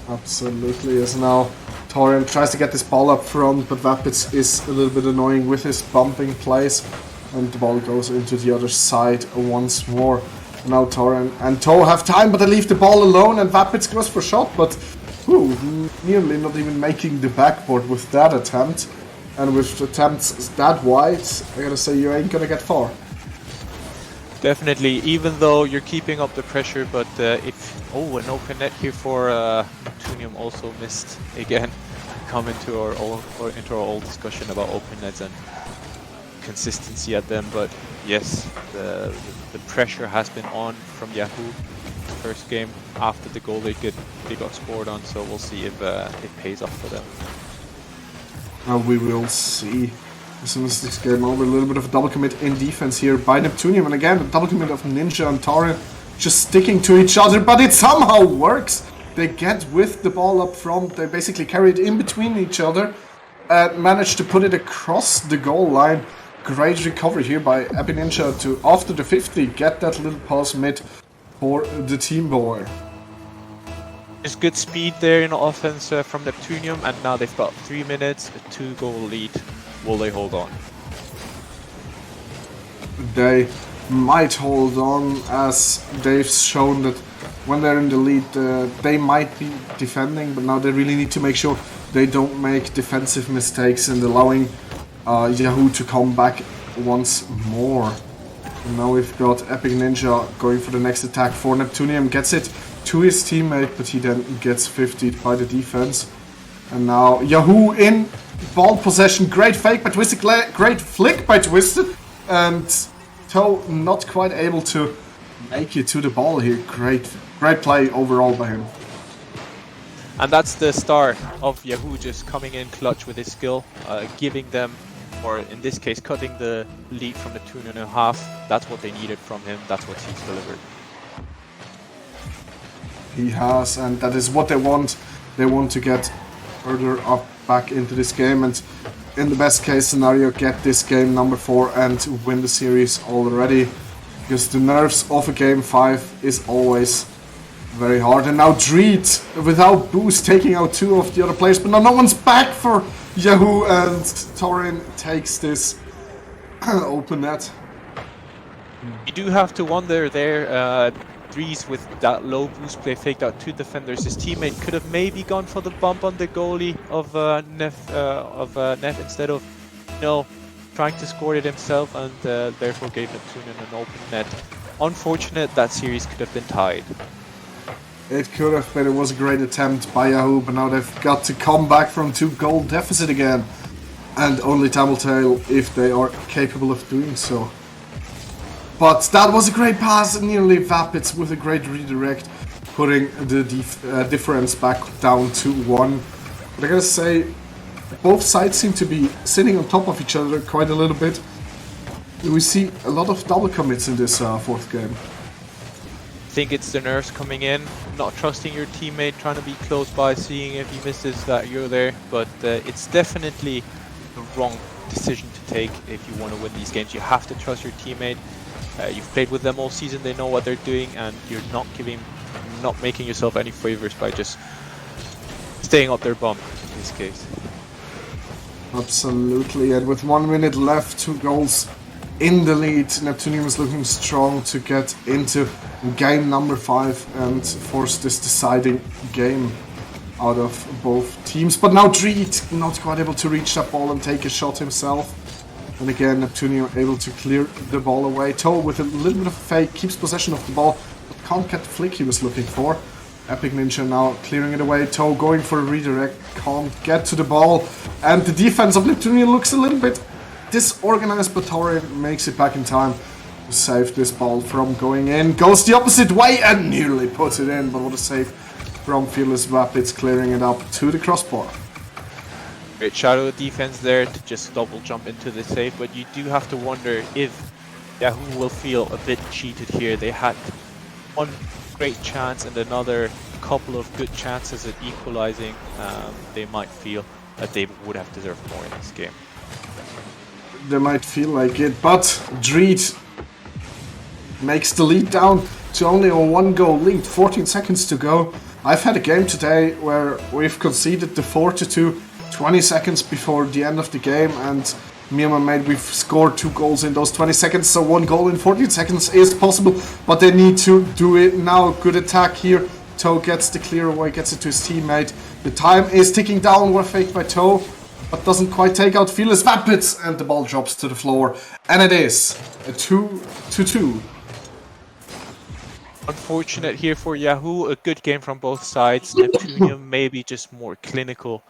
Absolutely, as now Torin tries to get this ball up front, but Vapits is a little bit annoying with his bumping plays, and the ball goes into the other side once more. Now Torin and Toe have time, but they leave the ball alone, and Vapits goes for shot, but nearly not even making the backboard with that attempt. And with attempts that wide, I gotta say you ain't gonna get far. Definitely, even though you're keeping up the pressure, but an open net here for Neptunium also missed again. Come into our old discussion about open nets and consistency at them, but yes, the pressure has been on from Yahoo first game after the goal they got scored on, so we'll see if it pays off for them. We will see as soon as this game over. A little bit of a double commit in defense here by Neptunium, and again a double commit of Ninja and Torin just sticking to each other, but it somehow works. They get with the ball up front, they basically carry it in between each other and manage to put it across the goal line. Great recovery here by Epic Ninja to, after the 50, get that little pass mid for the team boy. There's good speed there in offense from Neptunium, and now they've got 3 minutes, a 2-goal lead. Will they hold on? They might hold on, as they've shown that when they're in the lead, they might be defending, but now they really need to make sure they don't make defensive mistakes and allowing Yahoo to come back once more. And now we've got Epic Ninja going for the next attack for Neptunium, gets it to his teammate, but he then gets 50'd by the defense. And now Yahoo in ball possession, great fake by Twisted, great flick by Twisted, and Toe not quite able to make it to the ball here. Great play overall by him. And that's the start of Yahoo just coming in clutch with his skill, giving them, or in this case, cutting the lead from the 2.5. That's what they needed from him. That's what he's delivered. He has, and that is what they want. They want to get further up back into this game, and in the best case scenario, get this game number 4 and win the series already. Because the nerves of a game 5 is always very hard. And now Dreed, without boost, taking out 2 of the other players, but now no one's back for Yahoo, and Torin takes this open net. You do have to wonder there, Dries with that low boost play faked out 2 defenders. His teammate could have maybe gone for the bump on the goalie of Neff instead of, trying to score it himself, and therefore gave Neptunium an open net. Unfortunate, that series could have been tied. It could have been. It was a great attempt by Yahoo, but now they've got to come back from 2-goal deficit again. And only time will tell if they are capable of doing so. But that was a great pass, nearly Vapits with a great redirect, putting the difference back down to 1. But I gotta say, both sides seem to be sitting on top of each other quite a little bit. We see a lot of double commits in this 4th game. I think it's the nerves coming in, not trusting your teammate, trying to be close by, seeing if he misses that you're there. But it's definitely the wrong decision to take if you want to win these games. You have to trust your teammate. You've played with them all season, they know what they're doing, and you're not making yourself any favors by just staying up their bum in this case. Absolutely, and with 1 minute left, 2 goals in the lead, Neptunium is looking strong to get into game number 5 and force this deciding game out of both teams. But now Dreed not quite able to reach that ball and take a shot himself. And again, Neptunium able to clear the ball away. Toe with a little bit of a fake, keeps possession of the ball, but can't get the flick he was looking for. Epic Ninja now clearing it away. Toe going for a redirect, can't get to the ball. And the defense of Neptunium looks a little bit disorganized, but Torin makes it back in time to save this ball from going in. Goes the opposite way and nearly puts it in, but what a save from Fearless Vapits, clearing it up to the crossbar. Great shadow defense there to just double jump into the save, but you do have to wonder if Yahoo will feel a bit cheated here. They had one great chance and another couple of good chances at equalizing, they might feel that they would have deserved more in this game. They might feel like it, but Dreed makes the lead down to only a 1-goal lead, 14 seconds to go. I've had a game today where we've conceded the 4-2 20 seconds before the end of the game, and me and my mate, we've scored 2 goals in those 20 seconds, so 1 goal in 14 seconds is possible, but they need to do it now. Good attack here. Toe gets the clear away, gets it to his teammate. The time is ticking down, we're faked by Toe, but doesn't quite take out Fearless Vapids, and the ball drops to the floor, and it is a 2-2. Unfortunate here for Yahoo, a good game from both sides. Neptunium maybe just more clinical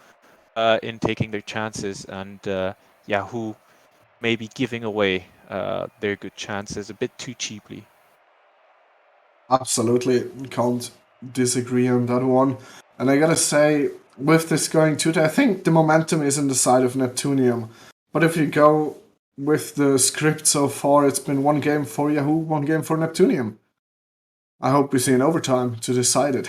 in taking their chances, and Yahoo maybe giving away their good chances a bit too cheaply. Absolutely, can't disagree on that one. And I gotta say, with this going 2-2, I think the momentum is on the side of Neptunium. But if you go with the script so far, it's been 1 game for Yahoo, 1 game for Neptunium. I hope we see an overtime to decide it.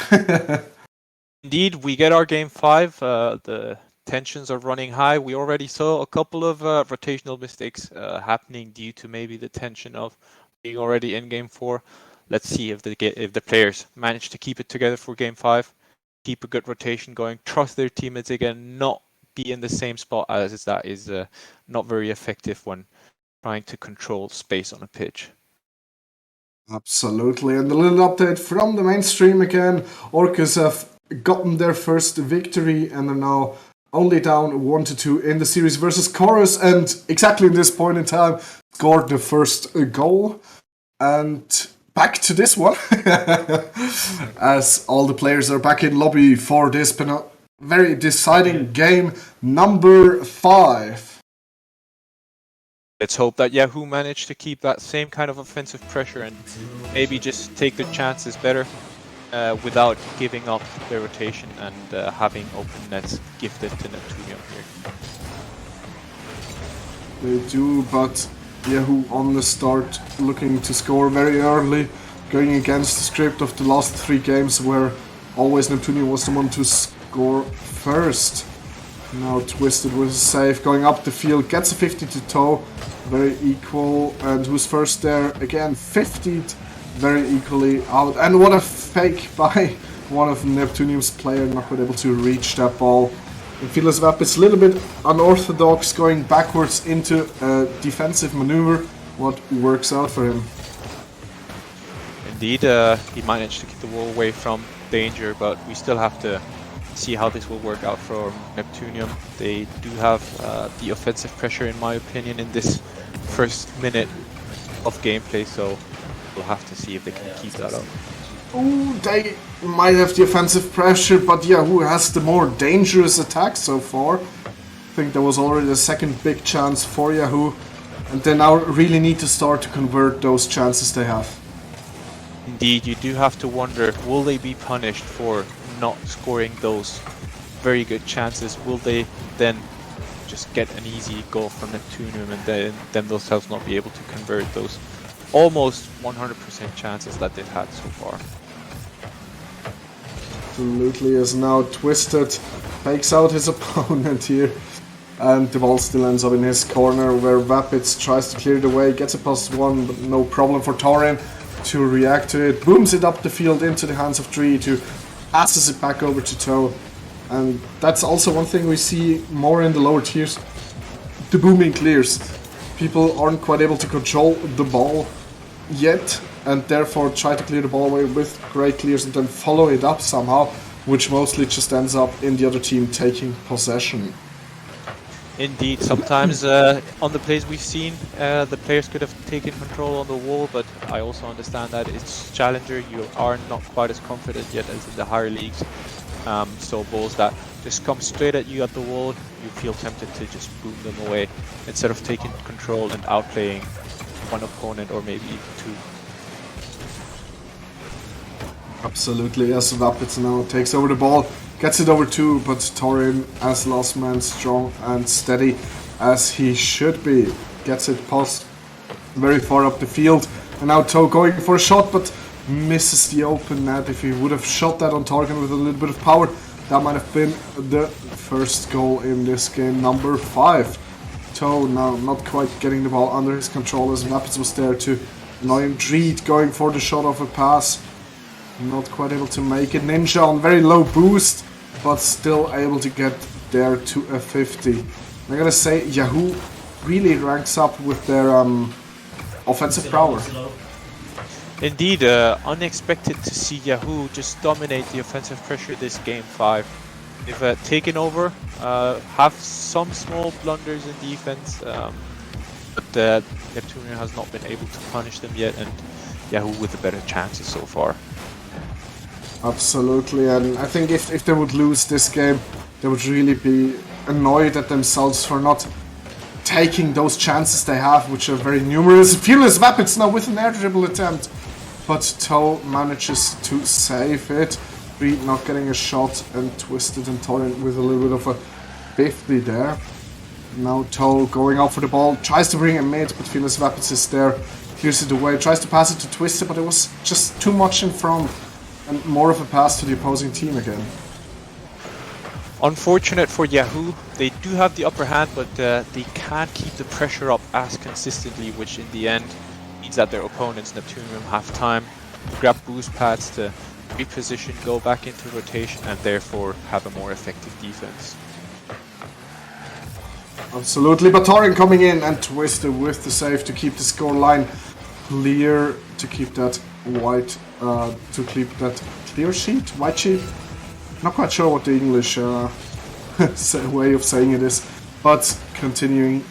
Indeed, we get our game 5. The tensions are running high. We already saw a couple of rotational mistakes happening due to maybe the tension of being already in game 4. Let's see if the players manage to keep it together for game 5, keep a good rotation going, trust their teammates again, not be in the same spot, as that is not very effective when trying to control space on a pitch. Absolutely, and a little update from the mainstream again. Orcas have gotten their first victory and are now only down 1-2 in the series versus Chorus, and exactly in this point in time scored the first goal. And back to this one, as all the players are back in lobby for this very deciding game number 5. Let's hope that Yahoo managed to keep that same kind of offensive pressure and maybe just take their chances better without giving up their rotation and having open nets gifted to Neptunium here. They do, but Yahoo on the start, looking to score very early, going against the script of the last 3 games where always Neptunium was the one to score first. Now Twisted with a save, going up the field, gets a 50 to Toe, very equal, and who's first there? Again, 50'd, very equally out, and what a fake by one of Neptunium's players, not quite able to reach that ball. And Fearless Vapids a little bit unorthodox, going backwards into a defensive maneuver, what works out for him. Indeed, he managed to keep the wall away from danger, but we still have to see how this will work out for Neptunium. They do have the offensive pressure, in my opinion, in this first minute of gameplay, so we'll have to see if they can keep that up. Ooh, they might have the offensive pressure, but Yahoo has the more dangerous attack so far. I think there was already the second big chance for Yahoo, and they now really need to start to convert those chances they have. Indeed, you do have to wonder, will they be punished for not scoring those very good chances? Will they then just get an easy goal from Neptunium and then themselves not be able to convert those almost 100% chances that they've had so far? Absolutely, is now Twisted, fakes out his opponent here, and the ball still ends up in his corner where Vapids tries to clear it away, gets a +1, but no problem for Torin to react to it, booms it up the field into the hands of Tree, to passes it back over to Toe. And that's also one thing we see more in the lower tiers, the booming clears. People aren't quite able to control the ball yet, and therefore try to clear the ball away with great clears and then follow it up somehow, which mostly just ends up in the other team taking possession. Indeed, sometimes on the plays we've seen, the players could have taken control on the wall, but I also understand that it's Challenger, you are not quite as confident yet as in the higher leagues. So balls that just come straight at you at the wall, you feel tempted to just boom them away, instead of taking control and outplaying one opponent or maybe even 2. Absolutely, as Vapids now takes over the ball, gets it over 2, but Torin, as last man, strong and steady as he should be, gets it passed very far up the field, and now Toe going for a shot, but misses the open net. If he would have shot that on target with a little bit of power, that might have been the first goal in this game. Number 5. Toe now not quite getting the ball under his control as Rapids was there to annoy him. Dreed going for the shot of a pass. Not quite able to make it. Ninja on very low boost, but still able to get there to a 50. I gotta say, Yahoo really ranks up with their offensive power. Indeed, unexpected to see Yahoo just dominate the offensive pressure this game 5. They've taken over, have some small blunders in defense, but Neptunian has not been able to punish them yet, and Yahoo with the better chances so far. Absolutely, and I think if they would lose this game, they would really be annoyed at themselves for not taking those chances they have, which are very numerous. Fearless Rapids now with an air dribble attempt, but Toe manages to save it. Reed not getting a shot, and Twisted and Torrent with a little bit of a 50 there. Now Toe going out for the ball, tries to bring it mid, but Fearless Rapids is there, clears it away, tries to pass it to Twisted, but it was just too much in front, and more of a pass to the opposing team again. Unfortunate for Yahoo, they do have the upper hand, but they can't keep the pressure up as consistently, which in the end means that their opponents, Neptunium, have time to grab boost pads to reposition, go back into rotation, and therefore have a more effective defense. Absolutely, but Torrent coming in and Twisted with the save to keep the score line clear, to keep that white, clear sheet, white sheet. Not quite sure what the English way of saying it is, but continuing.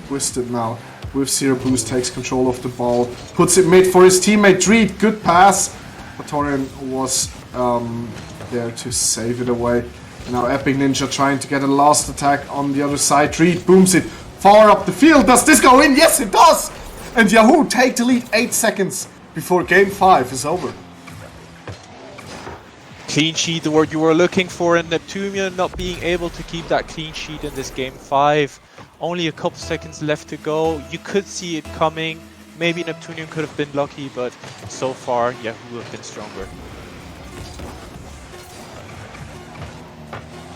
Twisted now with 0 boost, takes control of the ball, puts it mid for his teammate Dreed. Good pass, but Torian was there to save it away. Now Epic Ninja trying to get a last attack on the other side. Dreed booms it far up the field. Does this go in? Yes, it does! And Yahoo take the lead 8 seconds before game 5 is over. Clean sheet, the word you were looking for, and Neptunian not being able to keep that clean sheet in this game 5. Only a couple seconds left to go. You could see it coming. Maybe Neptunian could have been lucky, but so far Yahoo have been stronger.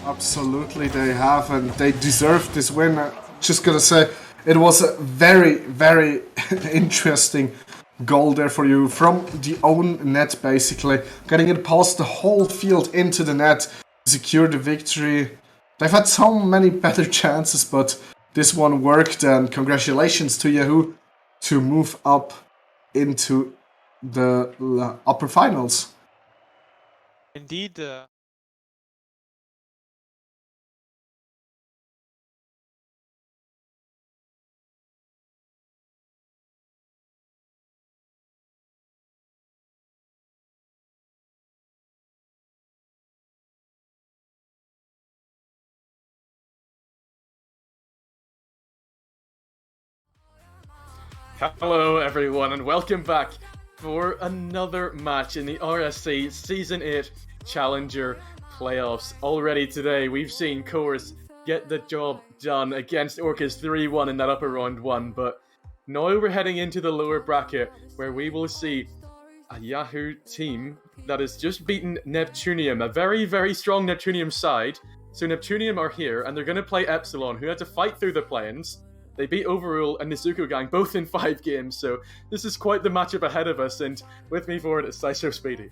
Absolutely they have, and they deserved this win. Just gonna say, it was a very, very interesting goal there for you from the own net, basically getting it past the whole field into the net to secure the victory. They've had so many better chances, but this one worked, and congratulations to Yahoo to move up into the upper finals. Indeed. Hello everyone and welcome back for another match in the RSC Season 8 Challenger Playoffs. Already today we've seen Course get the job done against Orcas 3-1 in that upper round 1, but now we're heading into the lower bracket where we will see a Yahoo team that has just beaten Neptunium, a very, very strong Neptunium side. So Neptunium are here and they're going to play Epsilon, who had to fight through the plains. They beat Overrule and Nezuko Gang both in 5 games, so this is quite the matchup ahead of us, and with me for it is Saiso Speedy.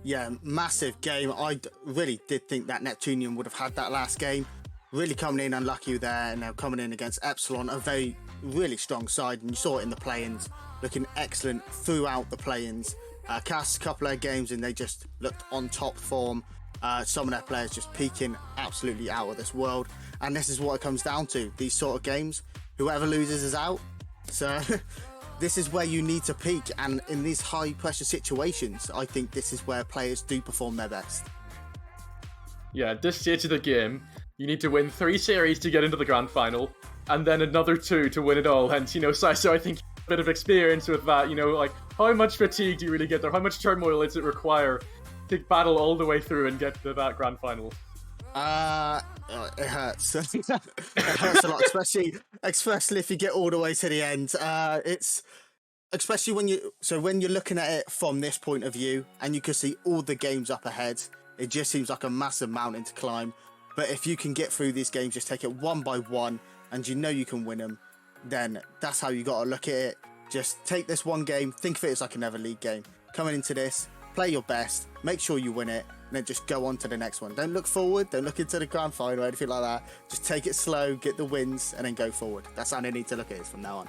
Yeah, massive game. I really did think that Neptunium would have had that last game. Really coming in unlucky there, and now coming in against Epsilon, a very, really strong side, and you saw it in the play-ins, looking excellent throughout the play-ins. Cast a couple of games and they just looked on top form. Some of their players just peaking absolutely out of this world. And this is what it comes down to, these sort of games. Whoever loses is out. So this is where you need to peak. And in these high pressure situations, I think this is where players do perform their best. Yeah, at this stage of the game, you need to win 3 series to get into the grand final, and then another 2 to win it all. And, Saiso, I think a bit of experience with that, like, how much fatigue do you really get there? How much turmoil does it require to battle all the way through and get to that grand final? It hurts. It hurts a lot, especially if you get all the way to the end. especially when you're looking at it from this point of view, and you can see all the games up ahead, it just seems like a massive mountain to climb. But if you can get through these games, just take it one by one, and you know you can win them, then that's how you got to look at it. Just take this one game, think of it as like another league game. Coming into this, play your best, make sure you win it, and then just go on to the next one. Don't look forward, don't look into the grand final or anything like that. Just take it slow, get the wins, and then go forward. That's how they need to look at it from now on.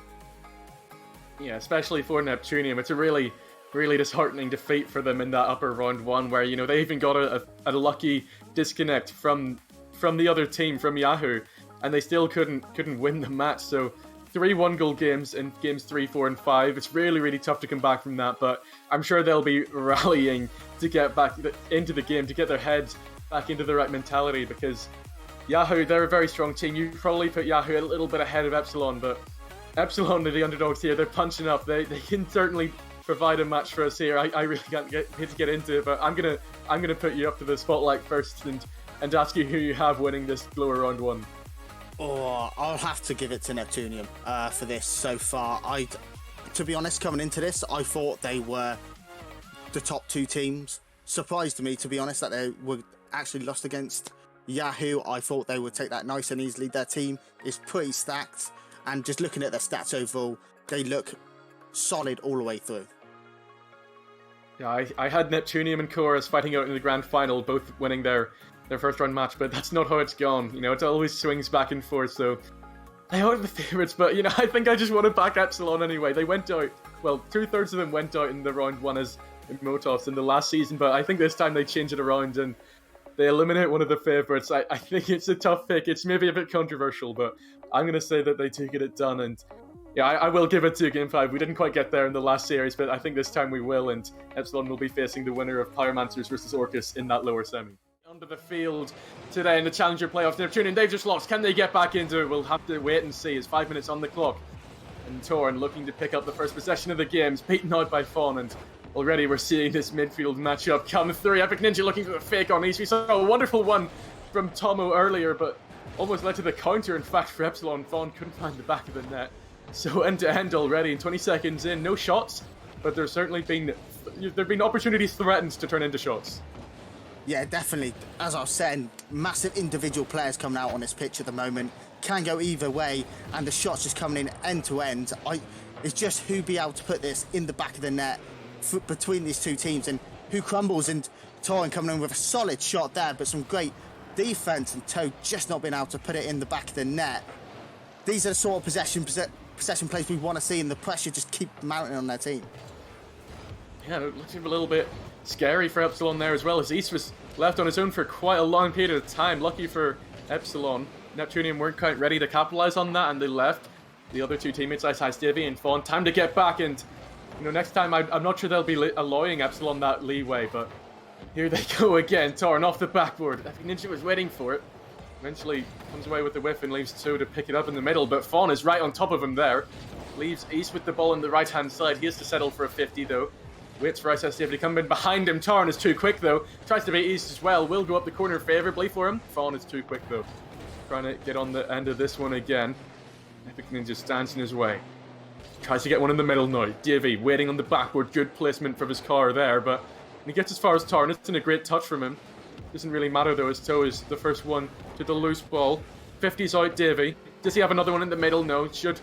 Yeah, especially for Neptunium, it's a really disheartening defeat for them in that upper round one, where they even got a lucky disconnect from the other team, from Yahoo, and they still couldn't win the match. So 3 1-goal games in games 3, 4, and 5. It's really tough to come back from that, but I'm sure they'll be rallying to get back into the game, to get their heads back into the right mentality, because Yahoo, they're a very strong team. You probably put Yahoo a little bit ahead of Epsilon, but Epsilon are the underdogs here. They're punching up. They can certainly provide a match for us here. I really can't get into it, but I'm gonna put you up to the spotlight first and ask you who you have winning this lower round one. Oh, I'll have to give it to Neptunium for this so far. To be honest, coming into this, I thought they were the top 2 teams. Surprised me, to be honest, that they were actually lost against Yahoo. I thought they would take that nice and easily. Their team is pretty stacked, and just looking at their stats overall, they look solid all the way through. Yeah, I had Neptunium and Chorus fighting out in the grand final, both winning their first round match, but that's not how it's gone. It always swings back and forth, so they are the favourites, but I think I just want to back Epsilon anyway. They went out, well, 2/3 of them went out in the round one as Motovs in the last season, but I think this time they change it around and they eliminate one of the favourites. I think it's a tough pick. It's maybe a bit controversial, but I'm going to say that they do get it done, and yeah, I will give it to Game 5. We didn't quite get there in the last series, but I think this time we will, and Epsilon will be facing the winner of Pyromancers versus Orcus in that lower semi. Onto the field today in the Challenger playoffs. Neptunium, they've just lost. Can they get back into it? We'll have to wait and see. It's 5 minutes on the clock. And Torn looking to pick up the first possession of the games, beaten out by Fawn, and already we're seeing this midfield matchup come through. Epic Ninja looking for the fake on East. We saw a wonderful one from Tomo earlier, but almost led to the counter, in fact, for Epsilon. Fawn couldn't find the back of the net. So end-to-end already, and 20 seconds in, no shots, but there's certainly been opportunities threatened to turn into shots. Yeah, definitely. As I was saying, massive individual players coming out on this pitch at the moment. Can go either way, and the shots just coming in end-to-end. It's just who be able to put this in the back of the net between these two teams, and who crumbles. And Torin coming in with a solid shot there, but some great defense, and Toad just not being able to put it in the back of the net. These are the sort of possession plays we want to see, and the pressure just keep mounting on their team. Yeah, it looks a little bit scary for Epsilon there as well, as East was left on his own for quite a long period of time. Lucky for Epsilon, Neptunium weren't quite ready to capitalize on that, and they left the other two teammates, Ice Stevie and Fawn, time to get back. And next time I'm not sure they'll be allowing Epsilon that leeway, but here they go again. Torn off the backboard. I think Ninja was waiting for it. Eventually comes away with the whiff and leaves Toe to pick it up in the middle, but Fawn is right on top of him there. Leaves East with the ball on the right hand side. He has to settle for a 50 though. Waits for Ice to come in behind him. Tarn is too quick though. Tries to beat East as well. Will go up the corner favourably for him. Fawn is too quick though. Trying to get on the end of this one again. Epic Ninja stands in his way. Tries to get one in the middle now. Davey waiting on the backboard. Good placement from his car there, but when he gets as far as Tarn, it's in a great touch from him. Doesn't really matter though, as Toe is the first one to the loose ball. 50's out Davey. Does he have another one in the middle? No. It should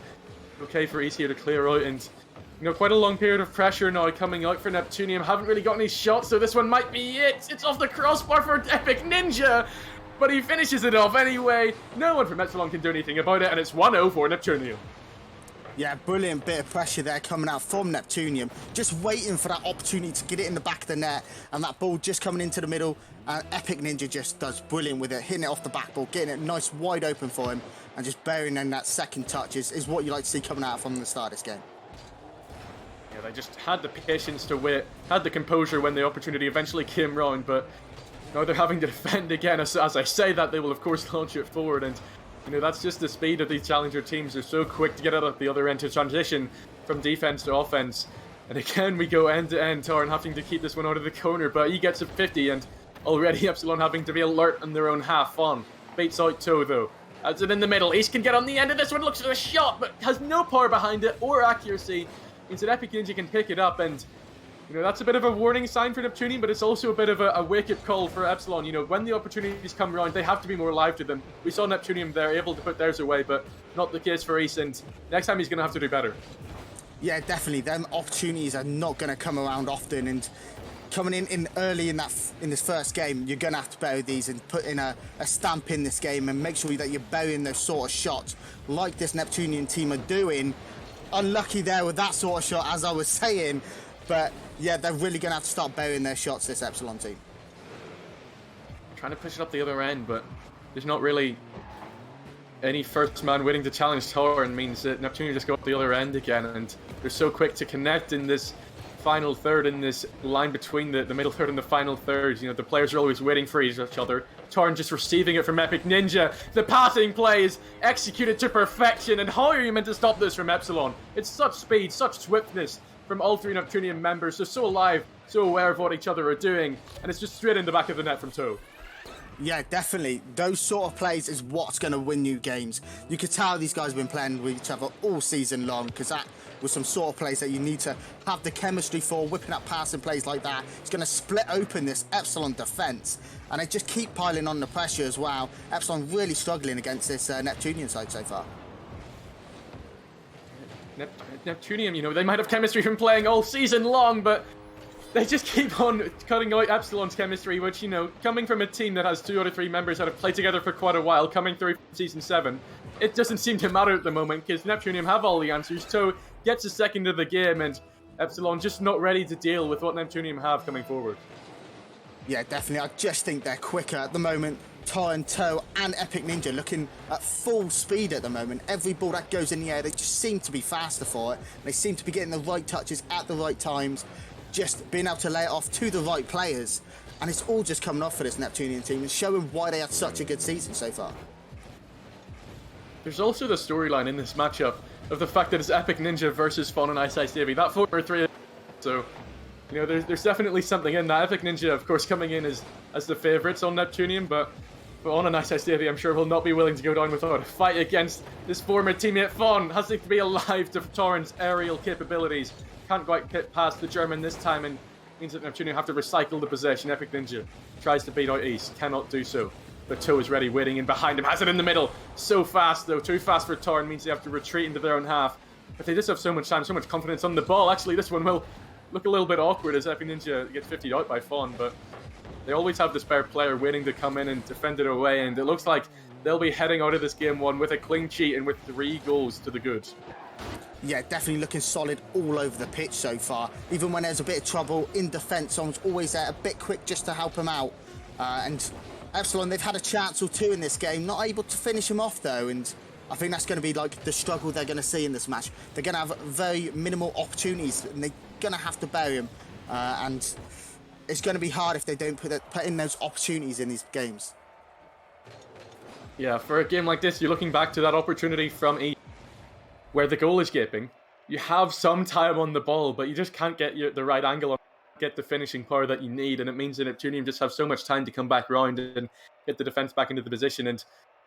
okay for East here to clear out, and quite a long period of pressure now coming out for Neptunium. Haven't really got any shots, so this one might be it. It's off the crossbar for Epic Ninja, but he finishes it off anyway. No one from Epsilon can do anything about it, and it's 1-0 for Neptunium. Yeah, brilliant bit of pressure there coming out from Neptunium. Just waiting for that opportunity to get it in the back of the net, and that ball just coming into the middle. Epic Ninja just does brilliant with it, hitting it off the backboard, getting it nice wide open for him, and just burying in that second touch is what you like to see coming out from the start of this game. Yeah, they just had the patience to wait, had the composure when the opportunity eventually came round, but now they're having to defend again. As I say that, they will of course launch it forward, and that's just the speed of these challenger teams. They're so quick to get out of the other end to transition from defense to offense. And again, we go end to end. Torn having to keep this one out of the corner, but he gets a 50, and already Epsilon having to be alert on their own half on. Baits out Toe though. As it in the middle. East can get on the end of this one, looks at a shot, but has no power behind it or accuracy. means that Epic Ninja can pick it up, and you know, that's a bit of a warning sign for Neptunium, but it's also a bit of a wake-up call for Epsilon. You know, when the opportunities come around, they have to be more alive to them. We saw Neptunium there, able to put theirs away, but not the case for Ace, and next time he's going to have to do better. Yeah, definitely. Them opportunities are not going to come around often, and coming in early in this first game, you're going to have to bury these and put in a stamp in this game and make sure that you're burying those sort of shots like this Neptunian team are doing. Unlucky there with that sort of shot, as I was saying, but yeah, they're really going to have to start burying their shots, this Epsilon team. Trying to push it up the other end, but there's not really any first man waiting to challenge Torn. Means that Neptunium just go up the other end again, and they're so quick to connect in this final third, in this line between the middle third and the final third. You know, the players are always waiting for each other. Torn just receiving it from Epic Ninja. The passing play is executed to perfection, and how are you meant to stop this from Epsilon? It's such speed, such swiftness from all three Neptunium members. They're so alive, so aware of what each other are doing, and it's just straight in the back of the net from Toe. Yeah, definitely. Those sort of plays is what's going to win you games. You could tell these guys have been playing with each other all season long, because that was some sort of plays that you need to have the chemistry for. Whipping up passing plays like that, it's going to split open this Epsilon defence, and they just keep piling on the pressure as well. Epsilon really struggling against this Neptunian side so far. Neptunium, you know, they might have chemistry from playing all season long, but they just keep on cutting out Epsilon's chemistry, which, you know, coming from a team that has 2 out of 3 members that have played together for quite a while, coming through Season 7, it doesn't seem to matter at the moment, because Neptunium have all the answers. Toe gets a second of the game, and Epsilon just not ready to deal with what Neptunium have coming forward. Yeah, definitely. I just think they're quicker at the moment. Torn, Toe, and Epic Ninja looking at full speed at the moment. Every ball that goes in the air, they just seem to be faster for it. They seem to be getting the right touches at the right times, just being able to lay it off to the right players. And it's all just coming off for this Neptunian team and showing why they had such a good season so far. There's also the storyline in this matchup of the fact that it's Epic Ninja versus Fawn and Ice Ice Davy. That 4-3, so you know, there's definitely something in that. Epic Ninja, of course, coming in as the favourites on Neptunium, but Fawn and Ice Ice Davy, I'm sure, will not be willing to go down without a fight against this former teammate. Fawn has to be alive to Torrent's aerial capabilities. Can't quite get past the German this time, and means that Neptunium have to recycle the possession. Epic Ninja tries to beat out East, cannot do so. But Toe is ready, waiting in behind him, has it in the middle. So fast, though, too fast for Torrent, means they have to retreat into their own half. But they just have so much time, so much confidence on the ball. Actually, this one will look a little bit awkward as Epic Ninja gets 50'd out by Fawn, but they always have the spare player waiting to come in and defend it away, and it looks like they'll be heading out of this game one with a clean sheet and with 3 goals to the good. Yeah, definitely looking solid all over the pitch so far. Even when there's a bit of trouble in defence, someone's always there, a bit quick just to help them out. And Epsilon, they've had a chance or two in this game, not able to finish them off though, and I think that's going to be like the struggle they're going to see in this match. They're going to have very minimal opportunities, and they're going to have to bury them. And it's going to be hard if they don't put in those opportunities in these games. Yeah, for a game like this, you're looking back to that opportunity from East, where the goal is gaping. You have some time on the ball, but you just can't get the right angle on, get the finishing power that you need, and it means that Neptunium just have so much time to come back around and get the defense back into the position, and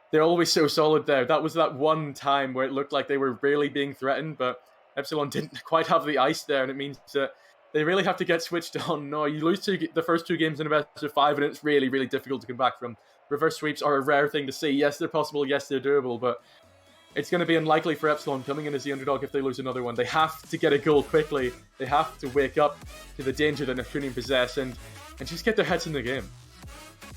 they're always so solid there. That was that one time where it looked like they were really being threatened, but Epsilon didn't quite have the ice there, and it means that they really have to get switched on. No, you lose the first 2 games in a best of 5, and it's really, really difficult to come back from. Reverse sweeps are a rare thing to see. Yes, they're possible. Yes, they're doable, but it's going to be unlikely for Epsilon coming in as the underdog if they lose another one. They have to get a goal quickly. They have to wake up to the danger that Neptunium possess and just get their heads in the game.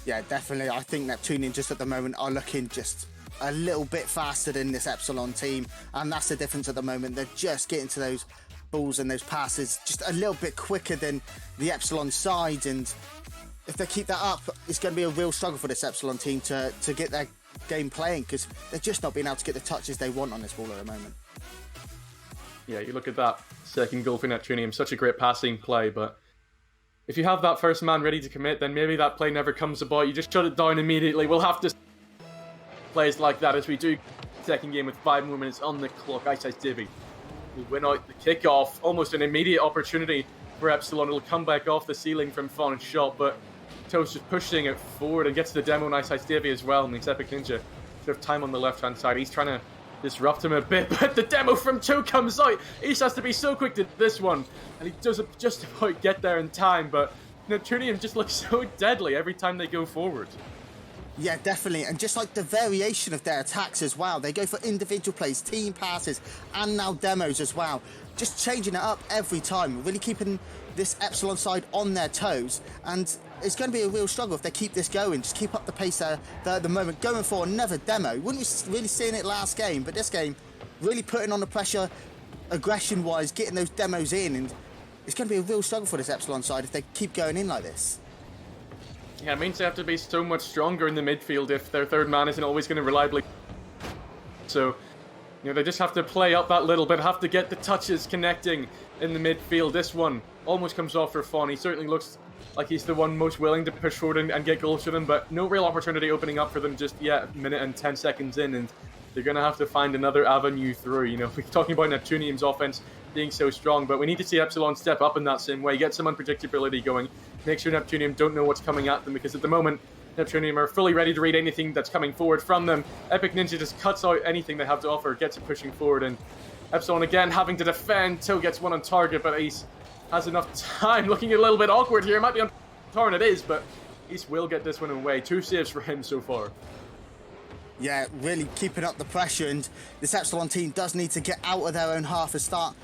Yeah, definitely. I think Neptunium just at the moment are looking just a little bit faster than this Epsilon team, and that's the difference at the moment. They're just getting to those balls and those passes just a little bit quicker than the Epsilon side, and if they keep that up, it's going to be a real struggle for this Epsilon team to get their game playing, because they're just not being able to get the touches they want on this ball at the moment. Yeah, you look at that second goal for Neptunium, such a great passing play, but if you have that first man ready to commit, then maybe that play never comes about. You just shut it down immediately. We'll have to plays like that as we do second game with 5 more minutes on the clock. Ice Ice Divvy will win out the kickoff. Almost an immediate opportunity for Epsilon. It'll come back off the ceiling from Fawn's shot, but Toast just pushing it forward and gets the demo on Ice Ice Divvy as well. And it's Epic Ninja. Should have time on the left-hand side. He's trying to disrupt him a bit, but the demo from 2 comes out. Ace has to be so quick to this one, and he does just about get there in time, but Neptunium just looks so deadly every time they go forward. Yeah, definitely. And just like the variation of their attacks as well. They go for individual plays, team passes, and now demos as well. Just changing it up every time, really keeping this Epsilon side on their toes. And it's going to be a real struggle if they keep this going. Just keep up the pace there at the moment, going for another demo. Wouldn't we really seen it last game, but this game really putting on the pressure aggression-wise, getting those demos in. And it's going to be a real struggle for this Epsilon side if they keep going in like this. Yeah, it means they have to be so much stronger in the midfield if their third man isn't always going to reliably. So, they just have to play up that little bit, have to get the touches connecting in the midfield. This one almost comes off for Fawn. He certainly looks like he's the one most willing to push forward and get goals for them, but no real opportunity opening up for them just yet, a minute and 10 seconds in, and they're going to have to find another avenue through. We're talking about Neptunium's offense being so strong, but we need to see Epsilon step up in that same way, get some unpredictability going, make sure Neptunium don't know what's coming at them, because at the moment, Neptunium are fully ready to read anything that's coming forward from them. Epic Ninja just cuts out anything they have to offer, gets it pushing forward, and Epsilon again having to defend. Till gets one on target, but Ace has enough time. Looking a little bit awkward here. It might be on Torn, it is, but Ace will get this one away. 2 saves for him so far. Yeah, really keeping up the pressure, and this Epsilon team does need to get out of their own half and start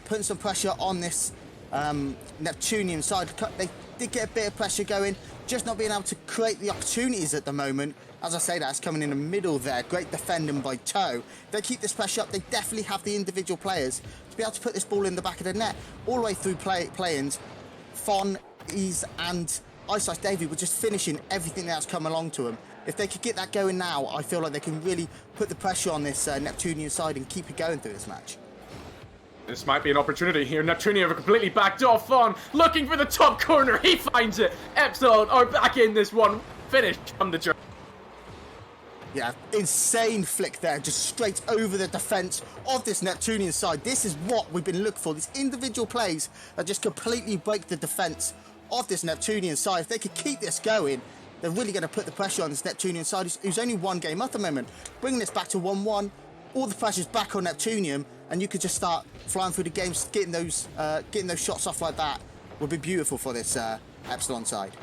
putting some pressure on this Neptunium side. They did get a bit of pressure going, just not being able to create the opportunities at the moment. As I say, that's coming in the middle there. Great defending by Toe. If they keep this pressure up, they definitely have the individual players to be able to put this ball in the back of the net. All the way through play-ins, Fon, Ease and Ice Ice Davey were just finishing everything that's come along to them. If they could get that going now, I feel like they can really put the pressure on this Neptunian side and keep it going through this match. This might be an opportunity here. Neptunium have completely backed off on, looking for the top corner. He finds it. Epsilon are back in this one. Finished from the journey. Yeah, insane flick there, just straight over the defence of this Neptunian side. This is what we've been looking for. These individual plays that just completely break the defence of this Neptunian side. If they could keep this going, they're really going to put the pressure on this Neptunian side, who's only 1 game up at the moment. Bringing this back to 1-1, all the pressure's back on Neptunium, and you could just start flying through the games, getting those shots off like that would be beautiful for this Epsilon side.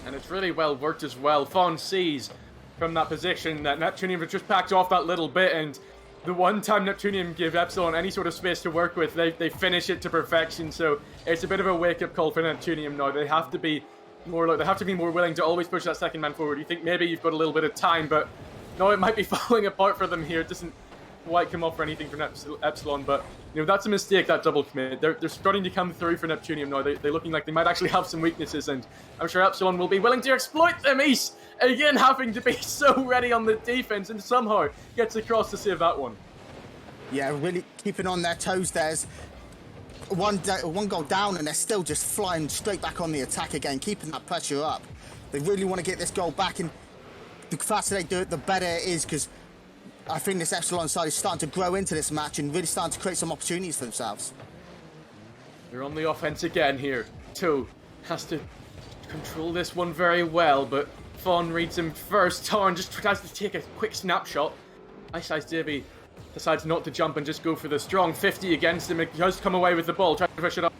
And it's really well worked as well. Fawn sees from that position that Neptunium have just backed off that little bit, and the one time Neptunium give Epsilon any sort of space to work with, they finish it to perfection. So it's a bit of a wake-up call for Neptunium now. They have to be more willing to always push that second man forward. You think maybe you've got a little bit of time, but no, it might be falling apart for them here. It doesn't quite come off for anything from Epsilon, but that's a mistake, that double commit. They're starting to come through for Neptunium now. They're looking like they might actually have some weaknesses, and I'm sure Epsilon will be willing to exploit them. Ace again having to be so ready on the defense, and somehow gets across to save that one. Yeah, really keeping on their toes. There's one goal down, and they're still just flying straight back on the attack again, keeping that pressure up. They really want to get this goal back, and the faster they do it, the better it is, because I think this Epsilon side is starting to grow into this match and really starting to create some opportunities for themselves. They're on the offense again here. Toe has to control this one very well, but Fawn reads him first. Tarn just tries to take a quick snapshot. Ice Ice Davey decides not to jump and just go for the strong 50 against him. It does come away with the ball, trying to push it up.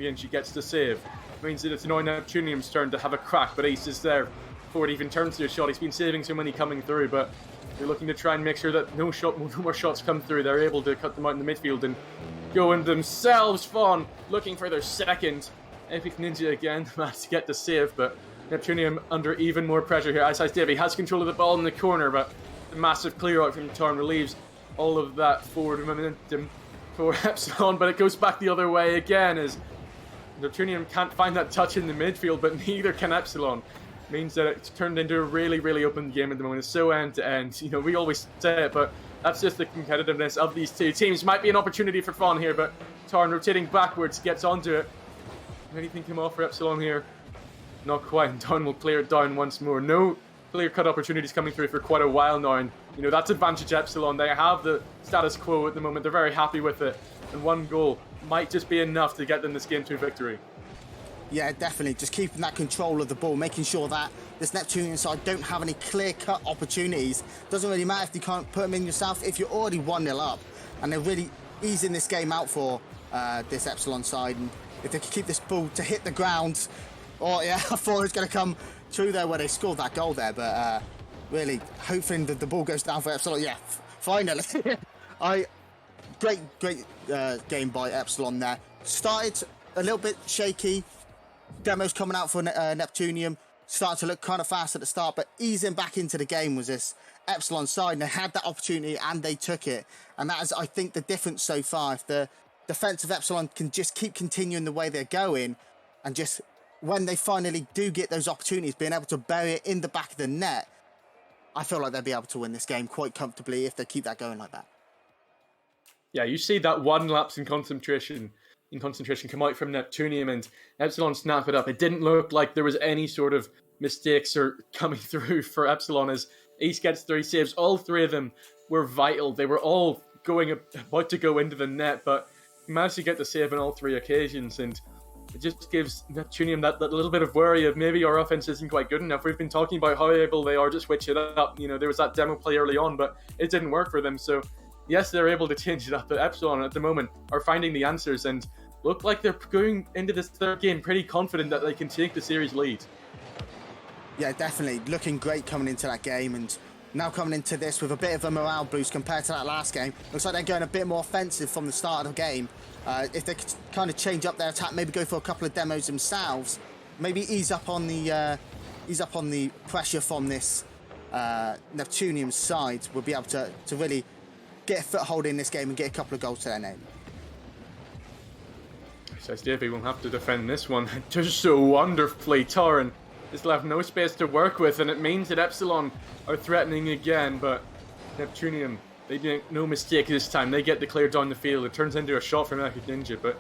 And she gets the save. It means that it's now Neptunium's turn to have a crack, but Ace is there before it even turns to a shot. He's been saving so many coming through, but they're looking to try and make sure that no more shots come through. They're able to cut them out in the midfield and go in themselves. Fawn looking for their second. Epic Ninja again managed to get the save, but Neptunium under even more pressure here. Ice Ice Davey has control of the ball in the corner, but the massive clear out from Tarn relieves all of that forward momentum for Epsilon, but it goes back the other way again as Neptunium can't find that touch in the midfield, but neither can Epsilon. Means that it's turned into a really, really open game at the moment. It's so end-to-end. We always say it, but that's just the competitiveness of these two teams. Might be an opportunity for Fawn here, but Tarn rotating backwards gets onto it. Anything come off for Epsilon here? Not quite, and Tarn will clear it down once more. No clear-cut opportunities coming through for quite a while now, and that's advantage Epsilon. They have the status quo at the moment. They're very happy with it, and one goal might just be enough to get them this game to victory. Yeah, definitely. Just keeping that control of the ball, making sure that this Neptunian side don't have any clear-cut opportunities. Doesn't really matter if you can't put them in yourself. If you're already 1-0 up, and they're really easing this game out for this Epsilon side, and if they can keep this ball to hit the ground, yeah, I thought it was going to come through there where they scored that goal there, but really hoping that the ball goes down for Epsilon. Yeah, finally. Great game by Epsilon there. Started a little bit shaky. Demos coming out for Neptunium, starting to look kind of fast at the start, but easing back into the game was this Epsilon side, and they had that opportunity and they took it. And that is, I think, the difference so far. If the defense of Epsilon can just keep continuing the way they're going, and just when they finally do get those opportunities, being able to bury it in the back of the net, I feel like they'll be able to win this game quite comfortably if they keep that going like that. Yeah, you see that one lapse in concentration come out from Neptunium, and Epsilon snap it up. It didn't look like there was any sort of mistakes or coming through for Epsilon as Ace gets 3 saves. All 3 of them were vital. They were all about to go into the net, but he managed to get the save on all 3 occasions, and it just gives Neptunium that little bit of worry of maybe our offense isn't quite good enough. We've been talking about how able they are to switch it up. You know, there was that demo play early on, but it didn't work for them. So yes, they're able to change it up, but Epsilon at the moment are finding the answers and look like they're going into this third game pretty confident that they can take the series lead. Yeah, definitely. Looking great coming into that game, and now coming into this with a bit of a morale boost compared to that last game. Looks like they're going a bit more offensive from the start of the game. If they could kind of change up their attack, maybe go for a couple of demos themselves, maybe ease up on the pressure from this Neptunium side, we'll be able to really get a foothold in this game and get a couple of goals to their name. Says Davey will have to defend this one just so wonderfully. Torren has left no space to work with, and it means that Epsilon are threatening again, but Neptunium, they make no mistake this time. They get declared down the field. It turns into a shot from Epic Ninja, but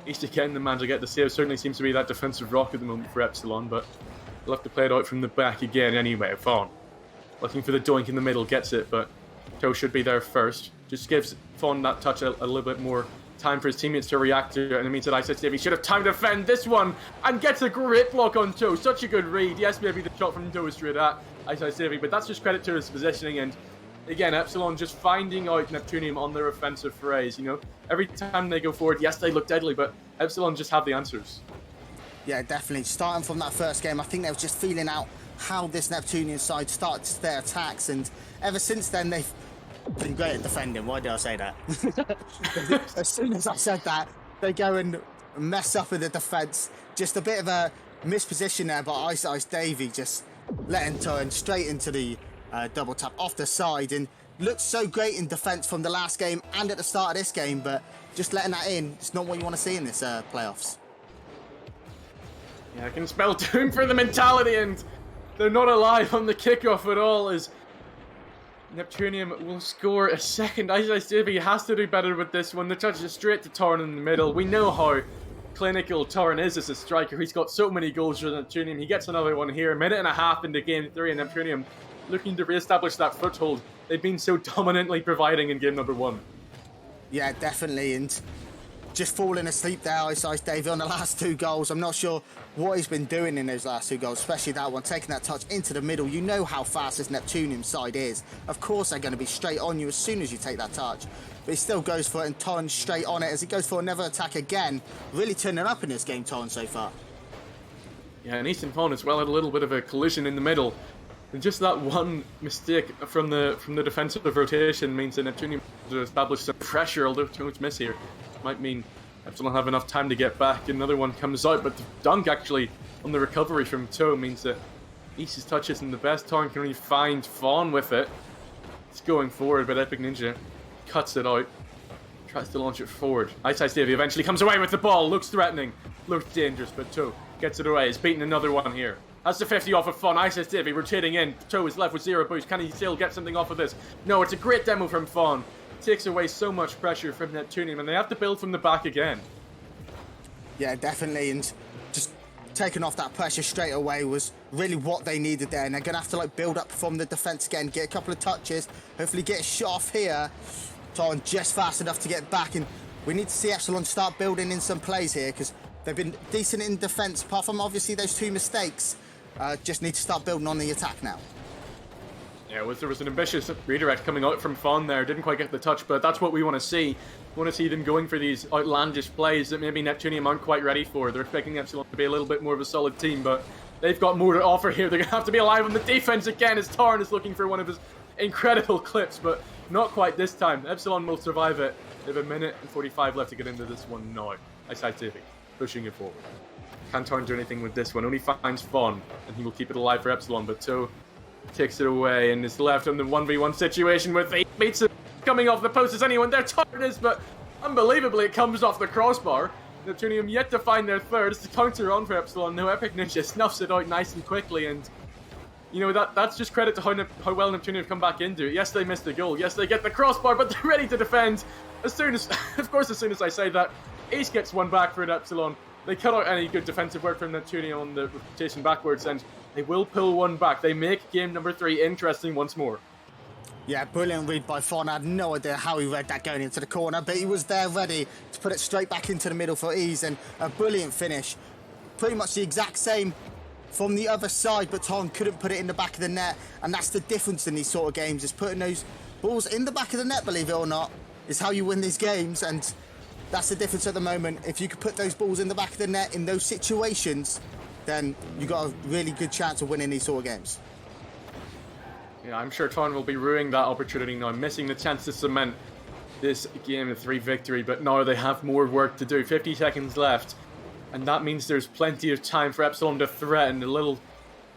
he's again the man to get the save. Certainly seems to be that defensive rock at the moment for Epsilon, but they'll have to play it out from the back again anyway. Fawn looking for the doink in the middle, gets it, but Toe should be there first. Just gives Fawn that touch a little bit more time for his teammates to react to it, and it means that Ice Davey should have time to defend this one and gets a great block on Toe. Such a good read. Yes, maybe the shot from Toe is straight at Ice Davey, but that's just credit to his positioning. And again, Epsilon just finding out Neptunium on their offensive forays. You know, every time they go forward, yes, they look deadly, but Epsilon just have the answers. Yeah, definitely. Starting from that first game, I think they were just feeling out how this Neptunian side starts their attacks, and ever since then they've been great at defending. Why did I say that? As soon as I said that, they go and mess up in the defence. Just a bit of a misposition there by Ice Davey, just letting turn straight into the double tap off the side, and looked so great in defence from the last game and at the start of this game, but just letting that in, it's not what you want to see in this playoffs. Yeah, I can spell doom for the mentality, and they're not alive on the kickoff at all as Neptunium will score a second. Ice Davey has to do better with this one. The touch is straight to Torren in the middle. We know how clinical Torren is as a striker. He's got so many goals for Neptunium. He gets another one here. A minute and a half into game 3, and Neptunium looking to re-establish that foothold they've been so dominantly providing in game number 1. Yeah, definitely, and just falling asleep there, Ice Davey, on the last 2 goals. I'm not sure what he's been doing in those last 2 goals, especially that one, taking that touch into the middle. You know how fast this Neptunium side is. Of course they're going to be straight on you as soon as you take that touch. But he still goes for it, and Torren straight on it as he goes for another attack again. Really turning up in this game, Torren, so far. Yeah, and Easton Fawn as well had a little bit of a collision in the middle. And just that one mistake from the defensive rotation means that Neptunium to establish some pressure, although don't miss here. Might mean Epsilon have enough time to get back. Another one comes out, but the dunk actually on the recovery from Toe means that East's touch isn't the best. Torren can really find Fawn with it. It's going forward, but Epic Ninja cuts it out. Tries to launch it forward. Ice Davey eventually comes away with the ball. Looks threatening. Looks dangerous, but Toe gets it away. He's beaten another one here. That's the 50 off of Fawn. Ice Davey rotating in. Toe is left with 0 boost. Can he still get something off of this? No, it's a great demo from Fawn. Takes away so much pressure from Neptunium, and they have to build from the back again. Yeah, definitely, and just taking off that pressure straight away was really what they needed there, and they're going to have to build up from the defence again, get a couple of touches, hopefully get a shot off here. Torren just fast enough to get back, and we need to see Epsilon start building in some plays here, because They've been decent in defence, apart from obviously those 2 mistakes. Just need to start building on the attack now. Yeah, there was an ambitious redirect coming out from Fawn there. Didn't quite get the touch, but that's what we want to see. We want to see them going for these outlandish plays that maybe Neptunium aren't quite ready for. They're expecting Epsilon to be a little bit more of a solid team, but they've got more to offer here. They're going to have to be alive on the defense again as Tarn is looking for one of his incredible clips, but not quite this time. Epsilon will survive it. They have 1 minute and 45 left to get into this one now. Scientific, pushing it forward. Can't Tarn do anything with this one. Only finds Fawn, and he will keep it alive for Epsilon, but Toe takes it away and is left in the 1v1 situation with 8 beats coming off the post. Is anyone there? Tarn is, but unbelievably it comes off the crossbar. Neptunium yet to find their third. It's the counter on for Epsilon. Now Epic Ninja snuffs it out nice and quickly, and you know, that's just credit to how well Neptunium have come back into it. Yes, they missed the goal. Yes, they get the crossbar, but they're ready to defend. As soon as, of course, as soon as I say that, Ace gets one back for Epsilon. They cut out any good defensive work from Neptunium on the rotation backwards, and they will pull one back. They make game number 3 interesting once more. Yeah, brilliant read by Fawn. I had no idea how he read that going into the corner, but he was there ready to put it straight back into the middle for ease, and a brilliant finish. Pretty much the exact same from the other side, but Tom couldn't put it in the back of the net, and that's the difference in these sort of games, is putting those balls in the back of the net, believe it or not, is how you win these games, and that's the difference at the moment. If you could put those balls in the back of the net in those situations, then you got a really good chance of winning these sort of games. Yeah, I'm sure Tarn will be ruining that opportunity now, missing the chance to cement this game of 3 victory, but now they have more work to do. 50 seconds left, and that means there's plenty of time for Epsilon to threaten. A little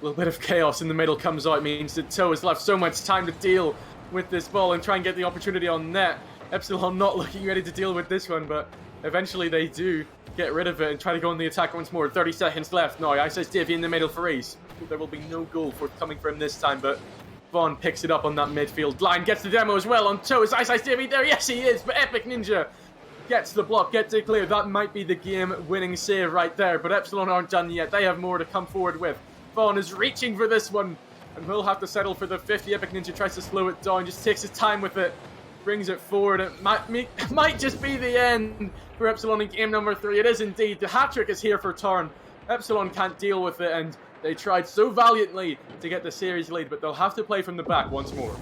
bit of chaos in the middle comes out, means that Toe has left so much time to deal with this ball and try and get the opportunity on net. Epsilon not looking ready to deal with this one, but eventually they do get rid of it and try to go on the attack once more. 30 seconds left now. I says Davey in the middle for Ace. There will be no goal forthcoming for him this time, but Vaughn picks it up on that midfield line, gets the demo as well on Toe. Is Ice Davey there? Yes, he is, but Epic Ninja gets the block, gets it clear. That might be the game-winning save right there, but Epsilon aren't done yet. They have more to come forward with. Vaughn is reaching for this one, and will have to settle for the 50. Epic Ninja tries to slow it down, just takes his time with it, brings it forward. It might just be the end for Epsilon in game number 3. It is indeed. The hat-trick is here for Tarn. Epsilon can't deal with it, and they tried so valiantly to get the series lead, but they'll have to play from the back once more.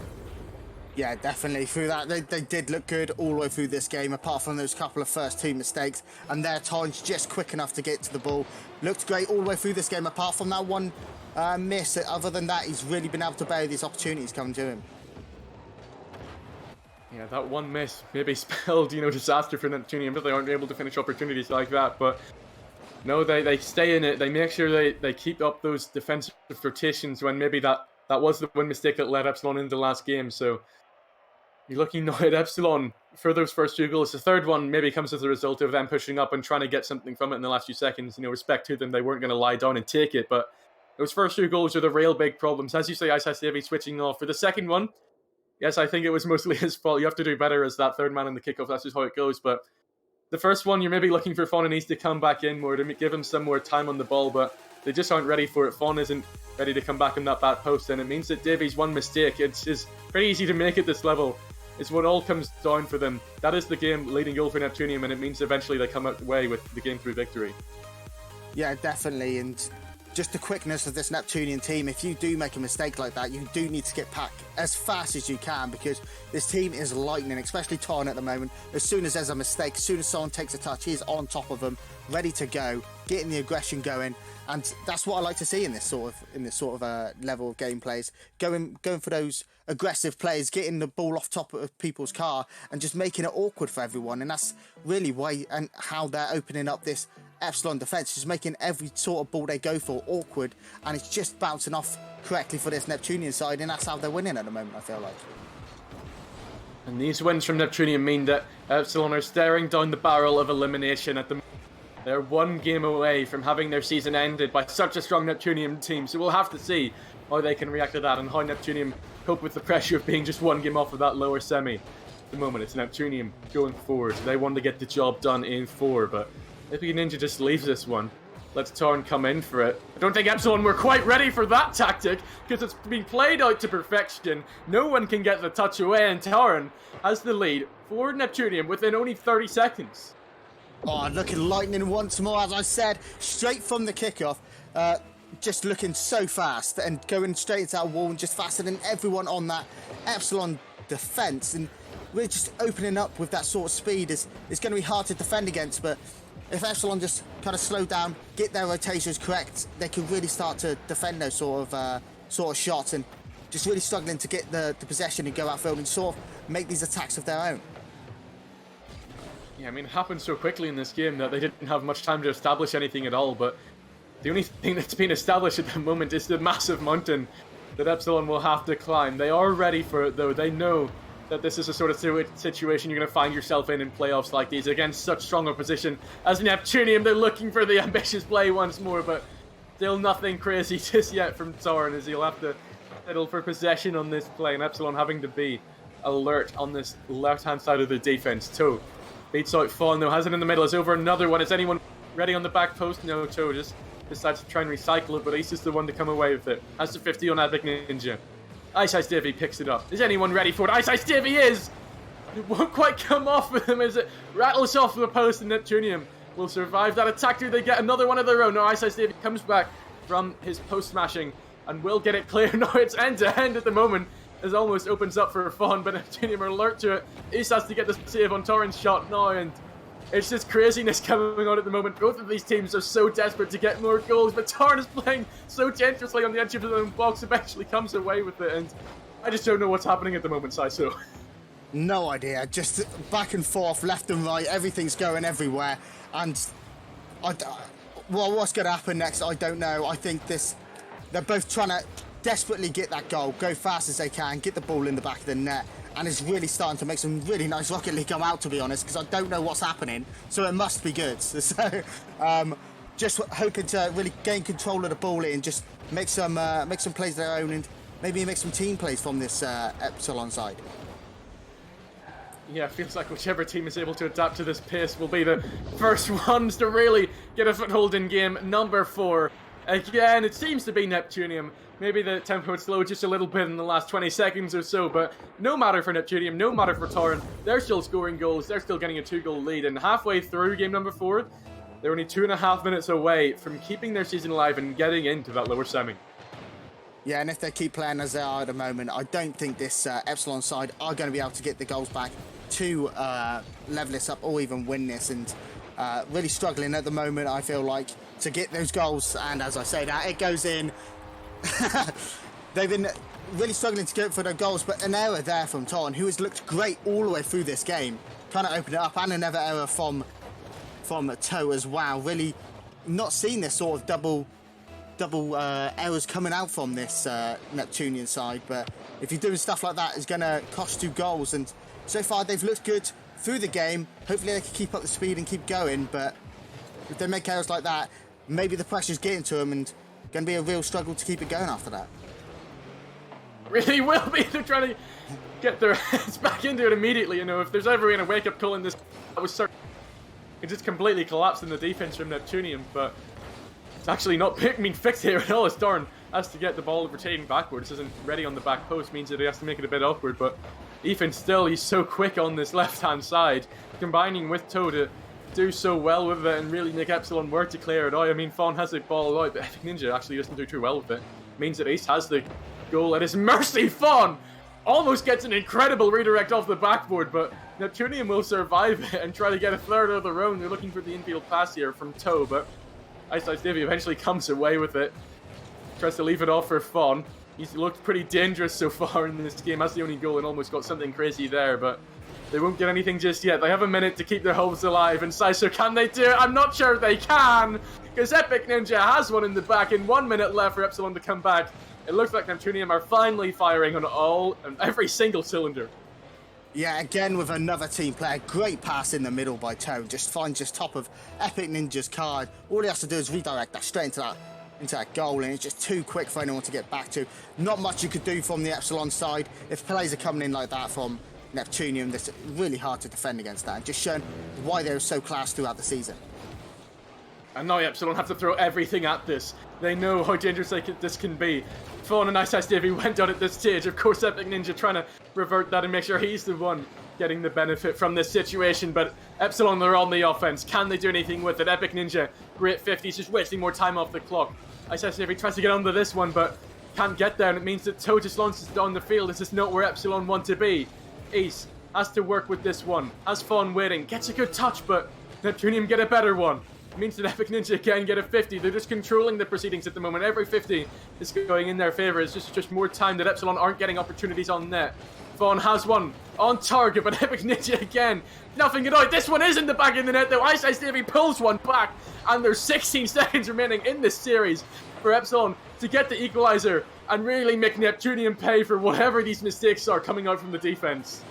Yeah, definitely. Through that, they did look good all the way through this game, apart from those couple of first 2 mistakes, and their time's just quick enough to get to the ball. Looked great all the way through this game, apart from that one miss. Other than that, he's really been able to bury these opportunities coming to him. Yeah, that one miss maybe spelled, disaster for Neptunium, but they aren't able to finish opportunities like that. But no, they stay in it. They make sure they keep up those defensive rotations when maybe that was the one mistake that led Epsilon into the last game. So you're looking now at Epsilon for those first 2 goals. The third one maybe comes as a result of them pushing up and trying to get something from it in the last few seconds. Respect to them, they weren't going to lie down and take it. But those first 2 goals are the real big problems. As you say, Ice Davey switching off. For the second one, yes, I think it was mostly his fault. You have to do better as that third man in the kickoff. That's just how it goes. But the first one, you're maybe looking for Fawn and East to come back in more, to give him some more time on the ball, but they just aren't ready for it. Fawn isn't ready to come back on that back post, and it means that Davey's one mistake, it's pretty easy to make at this level. It's what all comes down for them. That is the game leading goal for Neptunium, and it means eventually they come out away with the game 3 victory. Yeah, definitely, and just the quickness of this Neptunian team. If you do make a mistake like that, you do need to get back as fast as you can, because this team is lightning, especially Tarn at the moment. As soon as there's a mistake, as soon as someone takes a touch, he's on top of them, ready to go, getting the aggression going, and that's what I like to see in this sort of level of gameplays. Going for those aggressive plays, getting the ball off top of people's car, and just making it awkward for everyone. And that's really why and how they're opening up this Epsilon defense, just making every sort of ball they go for awkward, and it's just bouncing off correctly for this Neptunian side, and that's how they're winning at the moment, I feel like. And these wins from Neptunium mean that Epsilon are staring down the barrel of elimination at the moment. They're 1 game away from having their season ended by such a strong Neptunium team, so we'll have to see how they can react to that and how Neptunium cope with the pressure of being just 1 game off of that lower semi. At the moment, it's Neptunium going forward. They want to get the job done in 4, but Epic Ninja just leaves this one. Let's Tarn come in for it. I don't think Epsilon were quite ready for that tactic, because it's been played out to perfection. No one can get the touch away, and Tarn has the lead for Neptunium within only 30 seconds. Oh, looking lightning once more, as I said, straight from the kickoff. Just looking so fast and going straight into that wall and just faster than everyone on that Epsilon defense. And we're just opening up with that sort of speed. It's going to be hard to defend against, but if Epsilon just kind of slow down, get their rotations correct, they can really start to defend those sort of shots, and just really struggling to get the possession and go outfield and sort of make these attacks of their own. Yeah, I mean, it happened so quickly in this game that they didn't have much time to establish anything at all, but the only thing that's been established at the moment is the massive mountain that Epsilon will have to climb. They are ready for it, though. They know that this is a sort of situation you're going to find yourself in playoffs like these against such strong opposition as Neptunium. They're looking for the ambitious play once more, but still nothing crazy just yet from Torn, as he'll have to settle for possession on this play, and Epsilon having to be alert on this left-hand side of the defense. Toe beats out Fawn, though, has it in the middle. It's over another one. Is anyone ready on the back post? No, Toe just decides to try and recycle it, but Ace is the one to come away with it. Has the 50 on Epic Ninja. Ice Ice Davey picks it up. Is anyone ready for it? Ice Ice Davey is! It won't quite come off with him as it rattles off the post, and Neptunium will survive that attack. Do they get another one of their own? No, Ice Ice Davey comes back from his post smashing and will get it clear. No, it's end to end at the moment. As almost opens up for Fawn, but Neptunium are alert to it. Ace has to get the save on Torrent's shot now, and it's just craziness coming on at the moment. Both of these teams are so desperate to get more goals, but Torrent is playing so dangerously on the edge of his own box, eventually comes away with it, and I just don't know what's happening at the moment, Saiso. No idea, just back and forth, left and right, everything's going everywhere, and what's going to happen next, I don't know. I think they're both trying to desperately get that goal, go fast as they can, get the ball in the back of the net, and it's really starting to make some really nice Rocket League come out, to be honest, because I don't know what's happening, so it must be good. So, just hoping to really gain control of the ball and just make some plays of their own, and maybe make some team plays from this Epsilon side. Yeah, it feels like whichever team is able to adapt to this pace will be the first ones to really get a foothold in game number 4. Again, it seems to be Neptunium. Maybe the tempo would slow just a little bit in the last 20 seconds or so, but no matter for Neptunium, no matter for Torrent, they're still scoring goals, they're still getting a 2-goal lead, and halfway through game number 4, they're only 2.5 minutes away from keeping their season alive and getting into that lower semi. Yeah, and if they keep playing as they are at the moment, I don't think this Epsilon side are going to be able to get the goals back to level this up or even win this, and really struggling at the moment, I feel like, to get those goals. And as I say that, it goes in. They've been really struggling to go for their goals, but an error there from Torn, who has looked great all the way through this game, trying to open it up, and another error from Toe as well. Really not seeing this sort of double errors coming out from this Neptunian side, but if you're doing stuff like that, it's going to cost you goals, and so far they've looked good through the game. Hopefully they can keep up the speed and keep going, but if they make errors like that, maybe the pressure's getting to them, and going to be a real struggle to keep it going after that. Really will be. They're trying to get their heads back into it immediately. You know, if there's ever been a wake-up call in this, I was certain it just completely collapsed in the defense from Neptunium, but it's actually not being fixed here at all. As Darn has to get the ball rotating backwards, isn't ready on the back post, means that he has to make it a bit awkward, but Ethan still, he's so quick on this left-hand side, combining with Toe to do so well with it and really make Epsilon work to clear it out. I mean, Fawn has the ball out, but Epic Ninja actually doesn't do too well with it. Means that Ace has the goal at his mercy. Fawn almost gets an incredible redirect off the backboard, but Neptunium will survive it and try to get a third of their own. They're looking for the infield pass here from Toe, but Ice Ice Davey eventually comes away with it. Tries to leave it off for Fawn. He's looked pretty dangerous so far in this game. That's the only goal and almost got something crazy there, but they won't get anything just yet. They have a minute to keep their hopes alive, and Saiso, can they do it? I'm not sure they can, because Epic Ninja has one in the back, and 1 minute left for Epsilon to come back. It looks like Neptunium are finally firing on every single cylinder. Yeah, again with another team player. Great pass in the middle by Toe. Just finds just top of Epic Ninja's card. All he has to do is redirect that straight into that goal, and it's just too quick for anyone to get back to. Not much you could do from the Epsilon side. If plays are coming in like that from Neptunium, it's really hard to defend against that, and just showing why they're so class throughout the season. And now Epsilon have to throw everything at this. They know how dangerous this can be. Fawn and Ice Ice Davey went out at this stage. Of course, Epic Ninja trying to revert that and make sure he's the one getting the benefit from this situation. But Epsilon, they're on the offense. Can they do anything with it? Epic Ninja, great 50s, just wasting more time off the clock. Ice Ice Davey tries to get onto this one, but can't get there. And it means that Toe just launches down the field. This is not where Epsilon want to be. Ace has to work with this one. Has Fawn waiting. Gets a good touch, but Neptunium get a better one. It means that Epic Ninja can get a 50. They're just controlling the proceedings at the moment. Every 50 is going in their favor. It's just more time that Epsilon aren't getting opportunities on net. Fawn has one on target, but Epic Ninja again, nothing at all. This one is in the back of the net though. Ice Ice Davey pulls one back, and there's 16 seconds remaining in this series for Epsilon to get the equalizer and really make Neptunium pay for whatever these mistakes are coming out from the defense.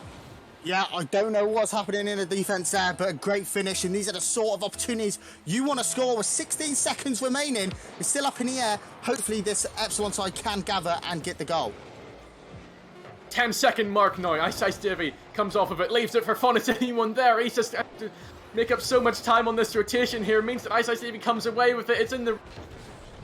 Yeah, I don't know what's happening in the defense there, but a great finish, and these are the sort of opportunities you want to score with 16 seconds remaining. It's still up in the air. Hopefully this Epsilon side can gather and get the goal. 10-second mark now. Ice Ice Davey comes off of it, leaves it for fun. Is anyone there? He's just to make up so much time on this rotation here. It means that Ice Ice Davey comes away with it. It's in the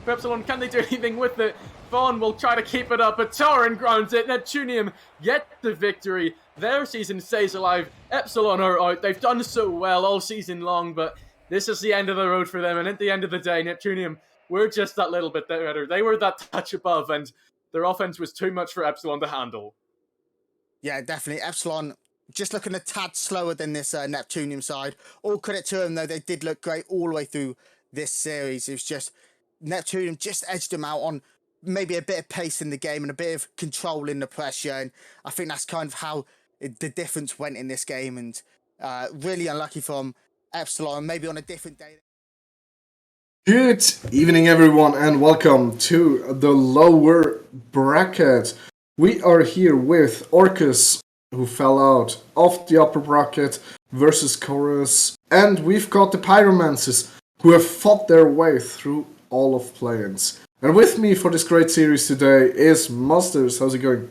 Epsilon. Can they do anything with it? Vaughn will try to keep it up, but Tauren grounds it. Neptunium get the victory. Their season stays alive. Epsilon are out. They've done so well all season long, but this is the end of the road for them. And at the end of the day, Neptunium were just that little bit better. They were that touch above, and their offense was too much for Epsilon to handle. Yeah, definitely. Epsilon just looking a tad slower than this Neptunium side. All credit to them, though. They did look great all the way through this series. It was just Neptunium just edged them out on maybe a bit of pace in the game and a bit of control in the pressure. And I think that's kind of how the difference went in this game. And really unlucky from Epsilon. Maybe on a different day. Good evening, everyone, and welcome to the lower bracket. We are here with Orcus, who fell out of the upper bracket, versus Chorus, and we've got the Pyromancers, who have fought their way through all of play-ins. And with me for this great series today is Masters. How's it going?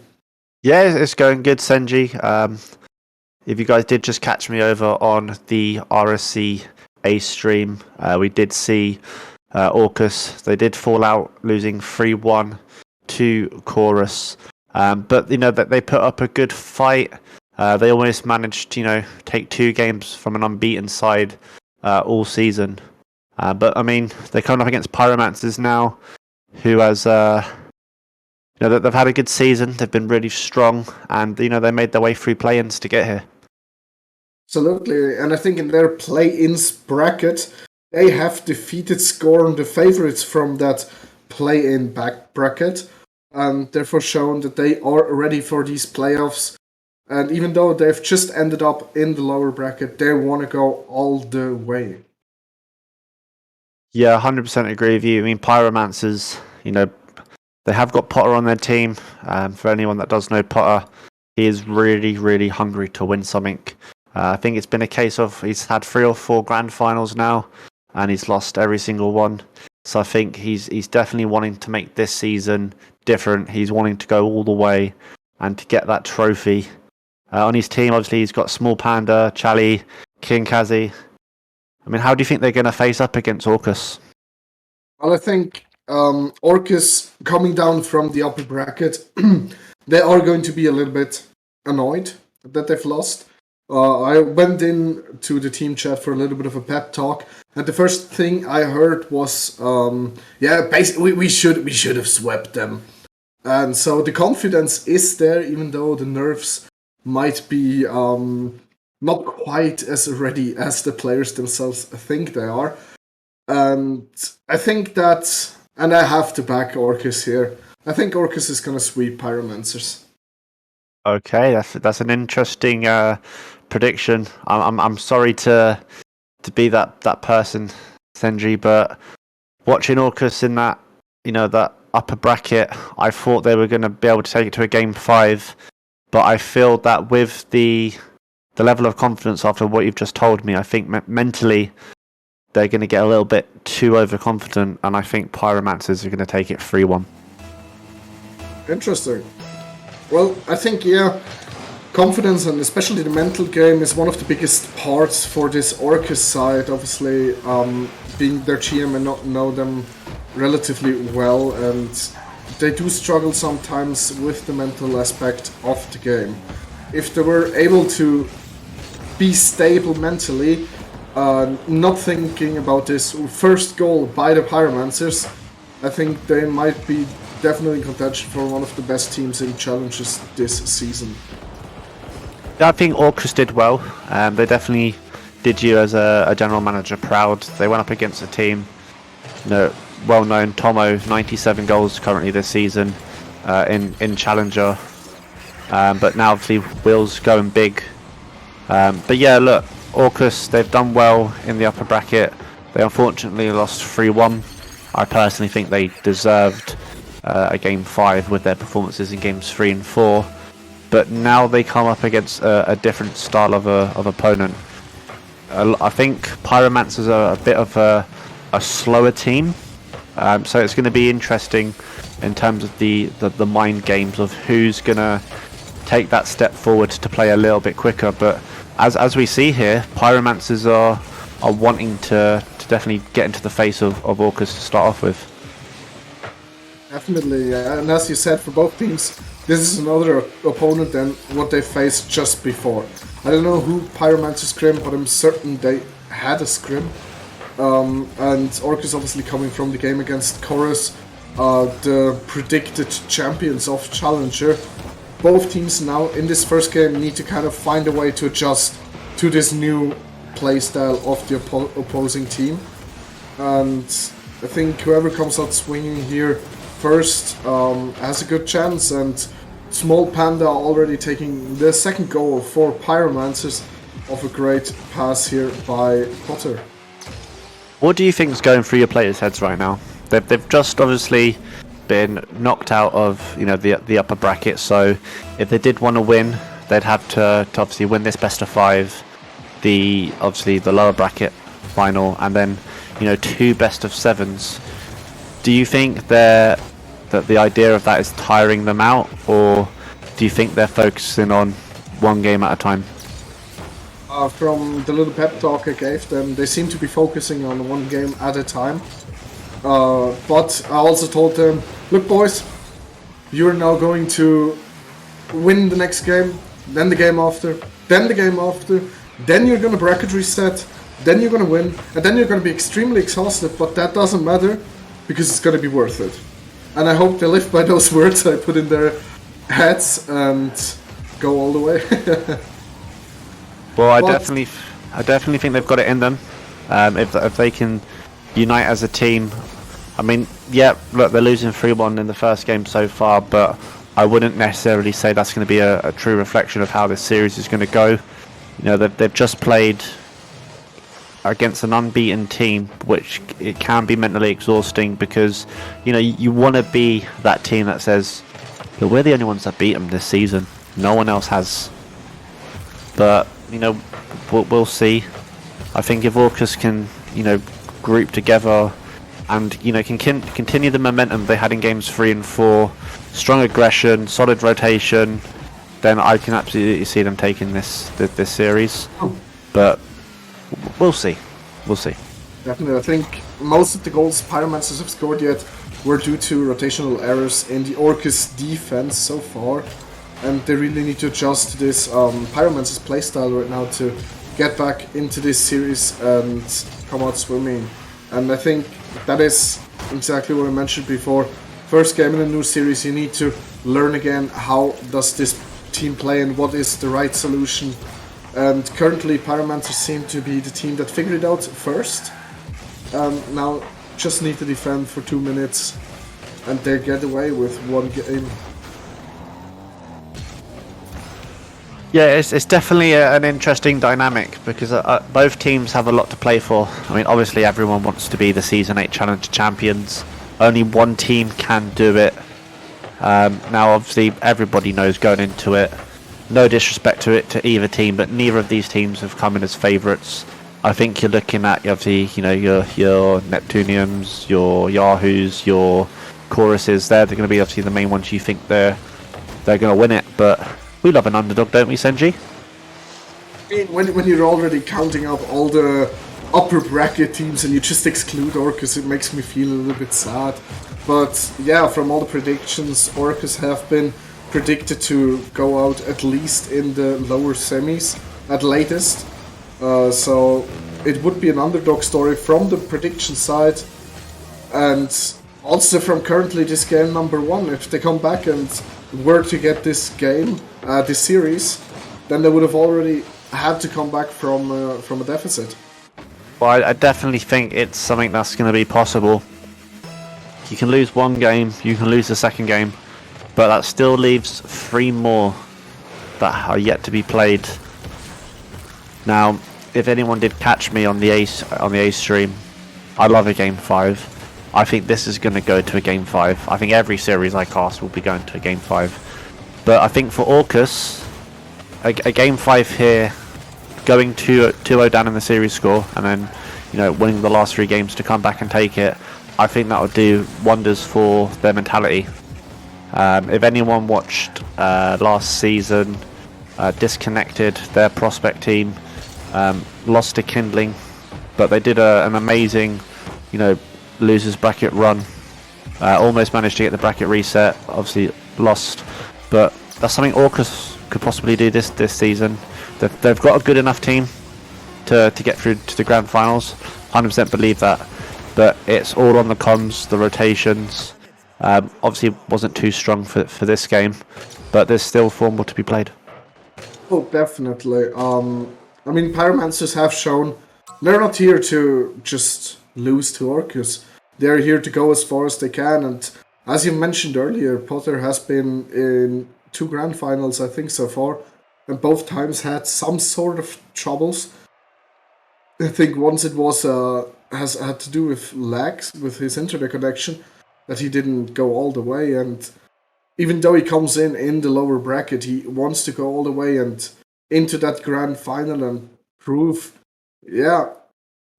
Yeah, it's going good, Senji. If you guys did just catch me over on the RSC A stream, we did see Orcus. They did fall out, losing 3-1 to Chorus. But, you know, that they put up a good fight. They almost managed to, take 2 games from an unbeaten side all season. But, I mean, they're coming up against Pyromancers now, who has, they've had a good season. They've been really strong, and, they made their way through play-ins to get here. Absolutely, and I think in their play-ins bracket, they have defeated Scorn, the favorites from that play-in back bracket, and therefore shown that they are ready for these playoffs. And even though they've just ended up in the lower bracket, they want to go all the way. Yeah, 100% agree with you. I mean, Pyromancers, they have got Potter on their team. For anyone that does know Potter, he is really, really hungry to win something. I think it's been a case of he's had 3 or 4 grand finals now, and he's lost every single one. So I think he's definitely wanting to make this season different. He's wanting to go all the way and to get that trophy. On his team, obviously, he's got Small Panda, Chali, King Kazi. I mean, how do you think they're going to face up against Orcus? Well, I think Orcus, coming down from the upper bracket, they are going to be a little bit annoyed that they've lost. I went in to the team chat for a little bit of a pep talk, and the first thing I heard was, basically we should have swept them. And so the confidence is there, even though the nerves might be not quite as ready as the players themselves think they are. And I think that, and I have to back Orcus here, I think Orcus is going to sweep Pyromancers. Okay, that's an interesting prediction. I'm sorry to be that person, Senji, but watching Orcus in that that upper bracket, I thought they were going to be able to take it to a game 5, but I feel that with the level of confidence after what you've just told me, I think mentally they're going to get a little bit too overconfident, and I think Pyromancers are going to take it 3-1. Interesting. Well, I think, confidence and especially the mental game is one of the biggest parts for this Orcus side. Obviously, being their GM and not know them relatively well, and they do struggle sometimes with the mental aspect of the game. If they were able to be stable mentally, not thinking about this first goal by the Pyromancers, I think they might be definitely in contention for one of the best teams in challenges this season. Yeah, I think Orcus did well. They definitely did you as a general manager proud. They went up against a team, well-known Tomo, 97 goals currently this season in Challenger. But now obviously Will's going big. But yeah, look, Orcus, they've done well in the upper bracket. They unfortunately lost 3-1. I personally think they deserved a game 5 with their performances in games 3 and 4. But now they come up against a different style of opponent. I think Pyromancers are a bit of a slower team. So it's going to be interesting in terms of the mind games of who's going to take that step forward to play a little bit quicker. But as we see here, Pyromancers are wanting to definitely get into the face of Orcus to start off with. Definitely, yeah. And as you said, for both teams, this is another opponent than what they faced just before. I don't know who Pyromancer scrimmed, but I'm certain they had a scrim. And Orcus obviously coming from the game against Chorus, the predicted champions of Challenger. Both teams now in this first game need to kind of find a way to adjust to this new playstyle of the opposing team. And I think whoever comes out swinging here first has a good chance, and Small Panda already taking the second goal for Pyromancers of a great pass here by Potter. What do you think is going through your players' heads right now? They've just obviously been knocked out of the upper bracket, so if they did want to win, they'd have to obviously win this best of 5, the lower bracket final, and then 2 best of 7s. Do you think that the idea of that is tiring them out, or do you think they're focusing on one game at a time? From the little pep talk I gave them, they seem to be focusing on one game at a time. But I also told them, look boys, you're now going to win the next game, then the game after, then the game after, then you're going to bracket reset, then you're going to win, and then you're going to be extremely exhausted, but that doesn't matter because it's going to be worth it. And I hope they live by those words I put in their heads and go all the way. Well, I definitely think they've got it in them. If they can unite as a team. I mean, yeah, look, they're losing 3-1 in the first game so far, but I wouldn't necessarily say that's going to be a true reflection of how this series is going to go. They've just played against an unbeaten team, which it can be mentally exhausting because you want to be that team that says, look, we're the only ones that beat them this season. No one else has. But we'll see. I think if Orcus can group together and can continue the momentum they had in games 3 and 4, strong aggression, solid rotation, then I can absolutely see them taking this series. But we'll see. Definitely, I think most of the goals Pyromancers have scored yet were due to rotational errors in the Orcus defense so far, and they really need to adjust to this Pyromancers playstyle right now to get back into this series and come out swimming. And I think that is exactly what I mentioned before. First game in a new series, you need to learn again how does this team play and what is the right solution. And currently Pyromancers seem to be the team that figured it out first. Now just need to defend for 2 minutes and they get away with one game. Yeah, it's definitely an interesting dynamic because both teams have a lot to play for. I mean, obviously everyone wants to be the Season 8 Challenger champions. Only one team can do it. Now, obviously, everybody knows going into it. No disrespect to either team, but neither of these teams have come in as favourites. I think you're looking at obviously, your Neptuniums, your Yahoos, your Choruses. They're going to be obviously the main ones you think they're going to win it, but we love an underdog, don't we, Senji? I mean, when you're already counting up all the upper bracket teams and you just exclude Orcus, it makes me feel a little bit sad. But yeah, from all the predictions, Orcus have been predicted to go out at least in the lower semis at latest. So it would be an underdog story from the prediction side, and also from currently this game number 1. If they come back and were to get this game, this series, then they would have already had to come back from a deficit. Well, I definitely think it's something that's going to be possible. You can lose one game, you can lose the second game, but that still leaves 3 more that are yet to be played. Now, if anyone did catch me on the A stream, I love a game 5. I think this is going to go to a game 5. I think every series I cast will be going to a game 5. But I think for Orcus, a game 5 here, going 2-0 down in the series score, and then winning the last 3 games to come back and take it, I think that would do wonders for their mentality. If anyone watched last season, Disconnected, their prospect team, lost to Kindling, but they did an amazing, losers bracket run. Almost managed to get the bracket reset. Obviously lost, but that's something Orcus could possibly do this season. They've got a good enough team to get through to the grand finals. 100% believe that. But it's all on the comms, the rotations. Obviously wasn't too strong for this game, but there's still 4 more to be played. Oh, definitely. I mean, Pyromancers have shown they're not here to just lose to Orcus. They're here to go as far as they can, and as you mentioned earlier, Potter has been in 2 grand finals, I think, so far, and both times had some sort of troubles. I think once it was has had to do with lags with his internet connection, that he didn't go all the way, and even though he comes in the lower bracket, he wants to go all the way and into that grand final and prove, yeah,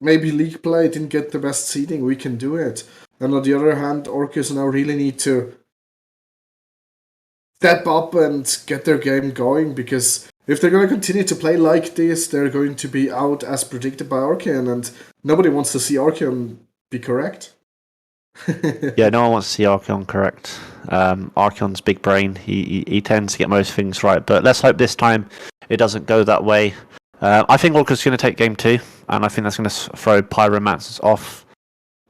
maybe League Play didn't get the best seeding, we can do it. And on the other hand, Orcus now really need to step up and get their game going, because if they're going to continue to play like this, they're going to be out as predicted by Archeon, and nobody wants to see Archeon be correct. Yeah, no one wants to see Archeon correct. Archeon's big brain. He tends to get most things right, but let's hope this time it doesn't go that way. I think Orcus is going to take game 2, and I think that's going to throw Pyromancers off.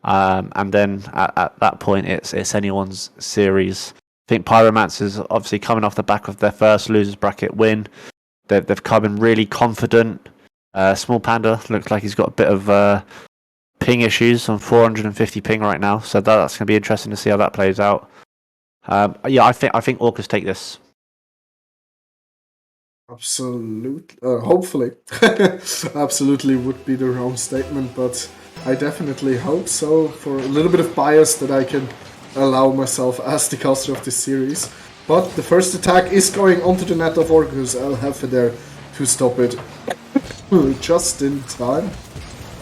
And then at that point, it's anyone's series. I think Pyromancers obviously coming off the back of their first losers bracket win. They've come in really confident. Small Panda looks like he's got a bit of ping issues, on 450 ping right now, so that's going to be interesting to see how that plays out. Yeah, I think Orcus take this. Absolutely, hopefully. Absolutely would be the wrong statement, but I definitely hope so, for a little bit of bias that I can allow myself as the caster of this series. But the first attack is going onto the net of Orcus. I'll have there to stop it just in time.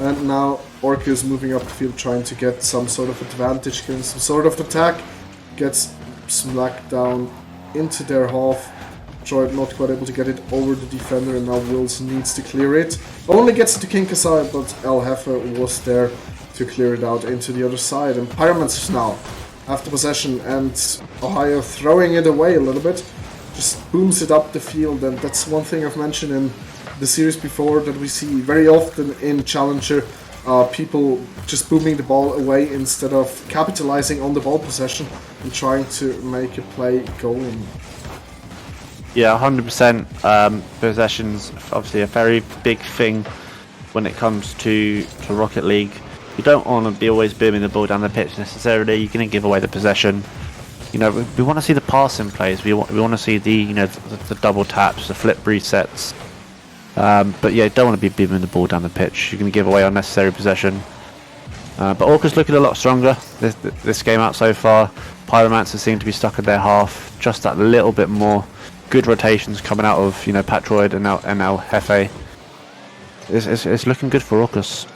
And now Orcus moving up the field, trying to get some sort of advantage, getting some sort of attack. Gets smacked down into their half. Droid not quite able to get it over the defender, and now Wills needs to clear it. Only gets it to King Kasai, but El Jefe was there to clear it out into the other side. And Pyromancers now after possession, and Ohio throwing it away a little bit. Just booms it up the field, and that's one thing I've mentioned in the series before, that we see very often in Challenger, people just booming the ball away instead of capitalizing on the ball possession and trying to make a play going. Yeah, 100%. Possession's obviously a very big thing when it comes to Rocket League. You don't want to be always booming the ball down the pitch necessarily. You're going to give away the possession. We want to see the passing plays. We want to see the double taps, the flip resets. But yeah, you don't want to be booming the ball down the pitch. You're going to give away unnecessary possession. But Orca's looking a lot stronger this game out so far. Pyromancers seem to be stuck in their half just that little bit more. Good rotations coming out of Patroid and now Jefe. It's looking good for Orcus.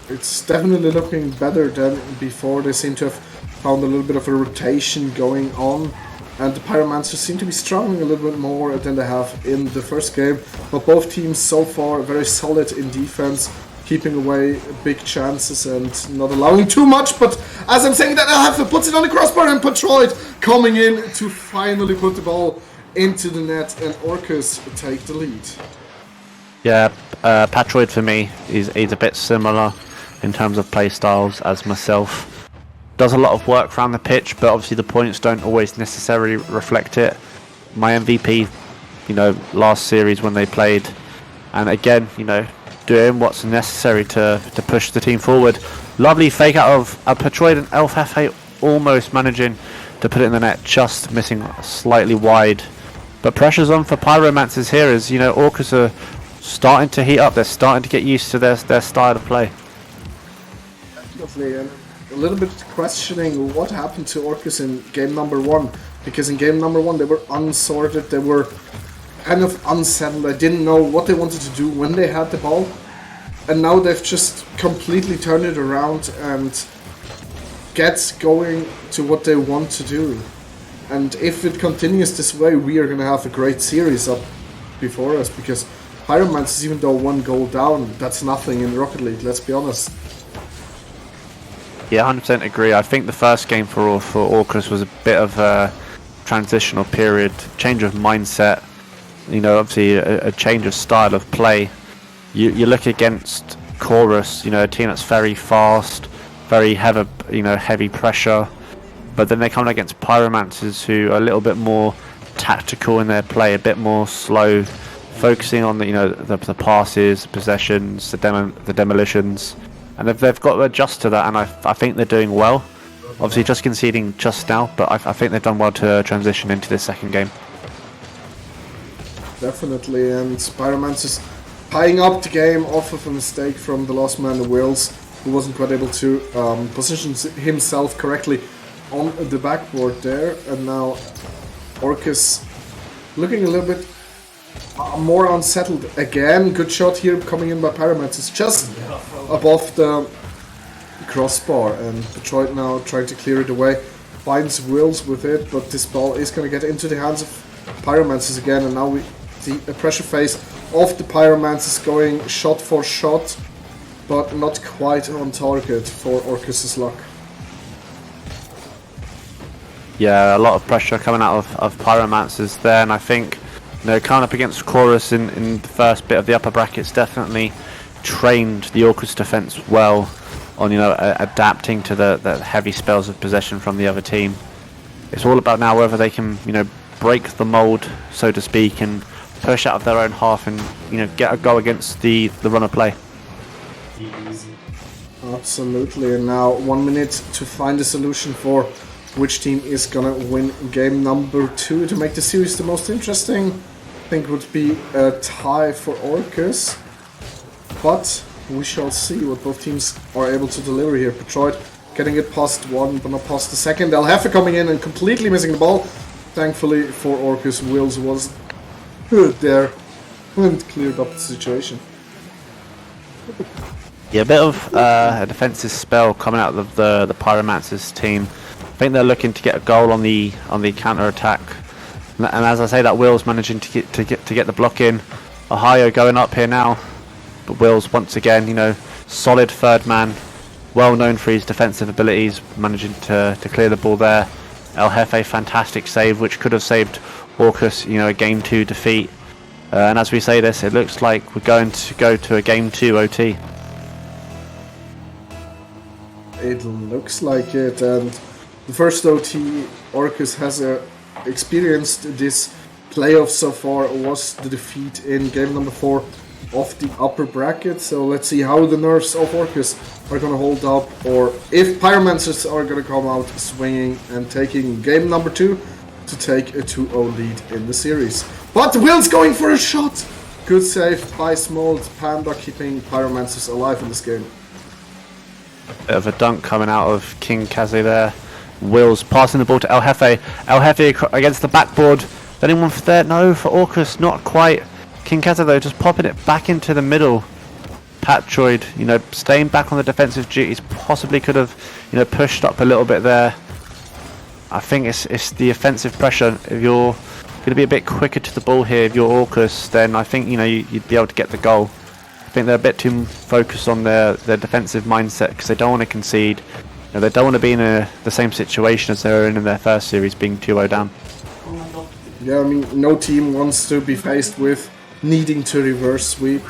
It's definitely looking better than before. They seem to have found a little bit of a rotation going on, and the Pyromancers seem to be struggling a little bit more than they have in the first game. But both teams so far very solid in defense, keeping away big chances and not allowing too much. But as I'm saying that, Elhefe puts it on the crossbar, and Patroid coming in to finally put the ball into the net, and Orcus take the lead. Yeah, Patroid for me is a bit similar in terms of play styles as myself. Does a lot of work around the pitch, but obviously the points don't always necessarily reflect it. My MVP, last series when they played, and again, doing what's necessary to push the team forward. Lovely fake out of Patroid, and Elhefe almost managing to put it in the net, just missing slightly wide. But pressure's on for Pyromancers here as, Orcus are starting to heat up. They're starting to get used to their style of play. Definitely, and a little bit questioning what happened to Orcus in game number 1. Because in game number 1 they were unsorted, they were kind of unsettled. I didn't know what they wanted to do when they had the ball. And now they've just completely turned it around and get going to what they want to do. And if it continues this way, we are going to have a great series up before us. Because Pyromancers, even though 1 goal down, that's nothing in Rocket League, let's be honest. Yeah, 100% agree. I think the first game for Orcus was a bit of a transitional period, change of mindset, obviously a change of style of play. You look against Chorus, a team that's very fast, very heavy pressure, but then they come against Pyromancers who are a little bit more tactical in their play, a bit more slow, focusing on the passes, possessions, the demolitions. And they've got to adjust to that, and I think they're doing well. Obviously just conceding just now, but I think they've done well to transition into this second game. Definitely, and Pyromancers tying up the game off of a mistake from the last man, Wills, who wasn't quite able to position himself correctly on the backboard there. And now Orcus looking a little bit more unsettled again. Good shot here coming in by Pyromancers, just above the crossbar, and Detroit now trying to clear it away. Finds Wills with it, but this ball is going to get into the hands of Pyromancers again, and now we see a pressure phase of the Pyromancers going shot for shot, but not quite on target for Orcus's luck. Yeah, a lot of pressure coming out of Pyromancers there, and I think coming up against Chorus in the first bit of the upper brackets definitely trained the Orcus defense well on adapting to the heavy spells of possession from the other team. It's all about now whether they can break the mold, so to speak, and push out of their own half and get a goal against the run of play. Absolutely, and now 1 minute to find a solution for which team is gonna win game number 2 to make the series the most interesting. I think would be a tie for Orcus, but we shall see what both teams are able to deliver here. Detroit getting it past 1, but not past the second. Elhefe coming in and completely missing the ball. Thankfully for Orcus, Wills was good there and cleared up the situation. Yeah, a bit of a defensive spell coming out of the Pyromancers team. I think they're looking to get a goal on the counter attack, and as I say, that Will's managing to get the block in. Ohio going up here now, but Wills once again, solid third man, well known for his defensive abilities, managing to clear the ball there. Elhefe, fantastic save, which could have saved Orcus, a game 2 defeat. And as we say this, it looks like we're going to go to a game 2 OT. It looks like it, and the first OT Orcus has experienced this playoff so far was the defeat in game number 4 of the upper bracket. So let's see how the nerves of Orcus are going to hold up, or if Pyromancers are going to come out swinging and taking game number 2 to take a 2-0 lead in the series. But Will's going for a shot! Good save by Smold Panda, keeping Pyromancers alive in this game. Bit of a dunk coming out of King Kaze there. Wills passing the ball to Elhefe. Elhefe against the backboard. Anyone for there? No, for Orcus, not quite. King Kaze though just popping it back into the middle. Patroid, staying back on the defensive duties. Possibly could have, pushed up a little bit there. I think it's the offensive pressure. If you're going to be a bit quicker to the ball here, if you're Orcus, then I think you'd be able to get the goal. I think they're a bit too focused on their defensive mindset because they don't want to concede. You know, they don't want to be in the same situation as they were in their first series, being 2-0 down. Yeah, I mean, no team wants to be faced with needing to reverse sweep.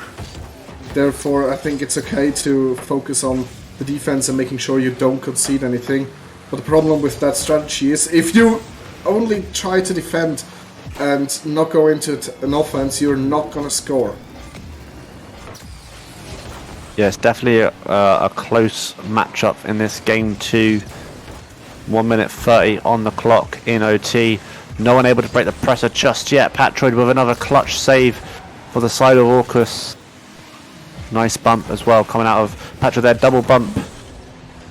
Therefore, I think it's okay to focus on the defense and making sure you don't concede anything. But the problem with that strategy is if you only try to defend and not go into an offense, you're not gonna score. Yeah, it's definitely a close matchup in this game 2. 1 minute 30 on the clock in OT. No one able to break the pressure just yet. Patroid with another clutch save for the side of Orcus. Nice bump as well coming out of Patroid there, double bump.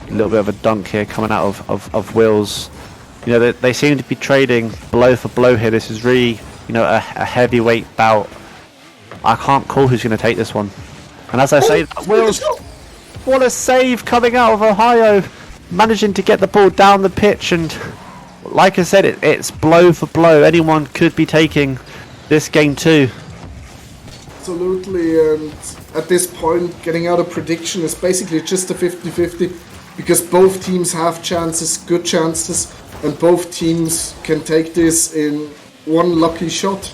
A little bit of a dunk here coming out of Wills. You know, they seem to be trading blow for blow here. This is really, you know, a heavyweight bout. I can't call who's going to take this one. And as I say, Wills, what a save coming out of Ohio, managing to get the ball down the pitch, and like I said, it's blow for blow. Anyone could be taking this game too. Absolutely, and at this point, getting out a prediction is basically just a 50-50 because both teams have chances, good chances, and both teams can take this in one lucky shot.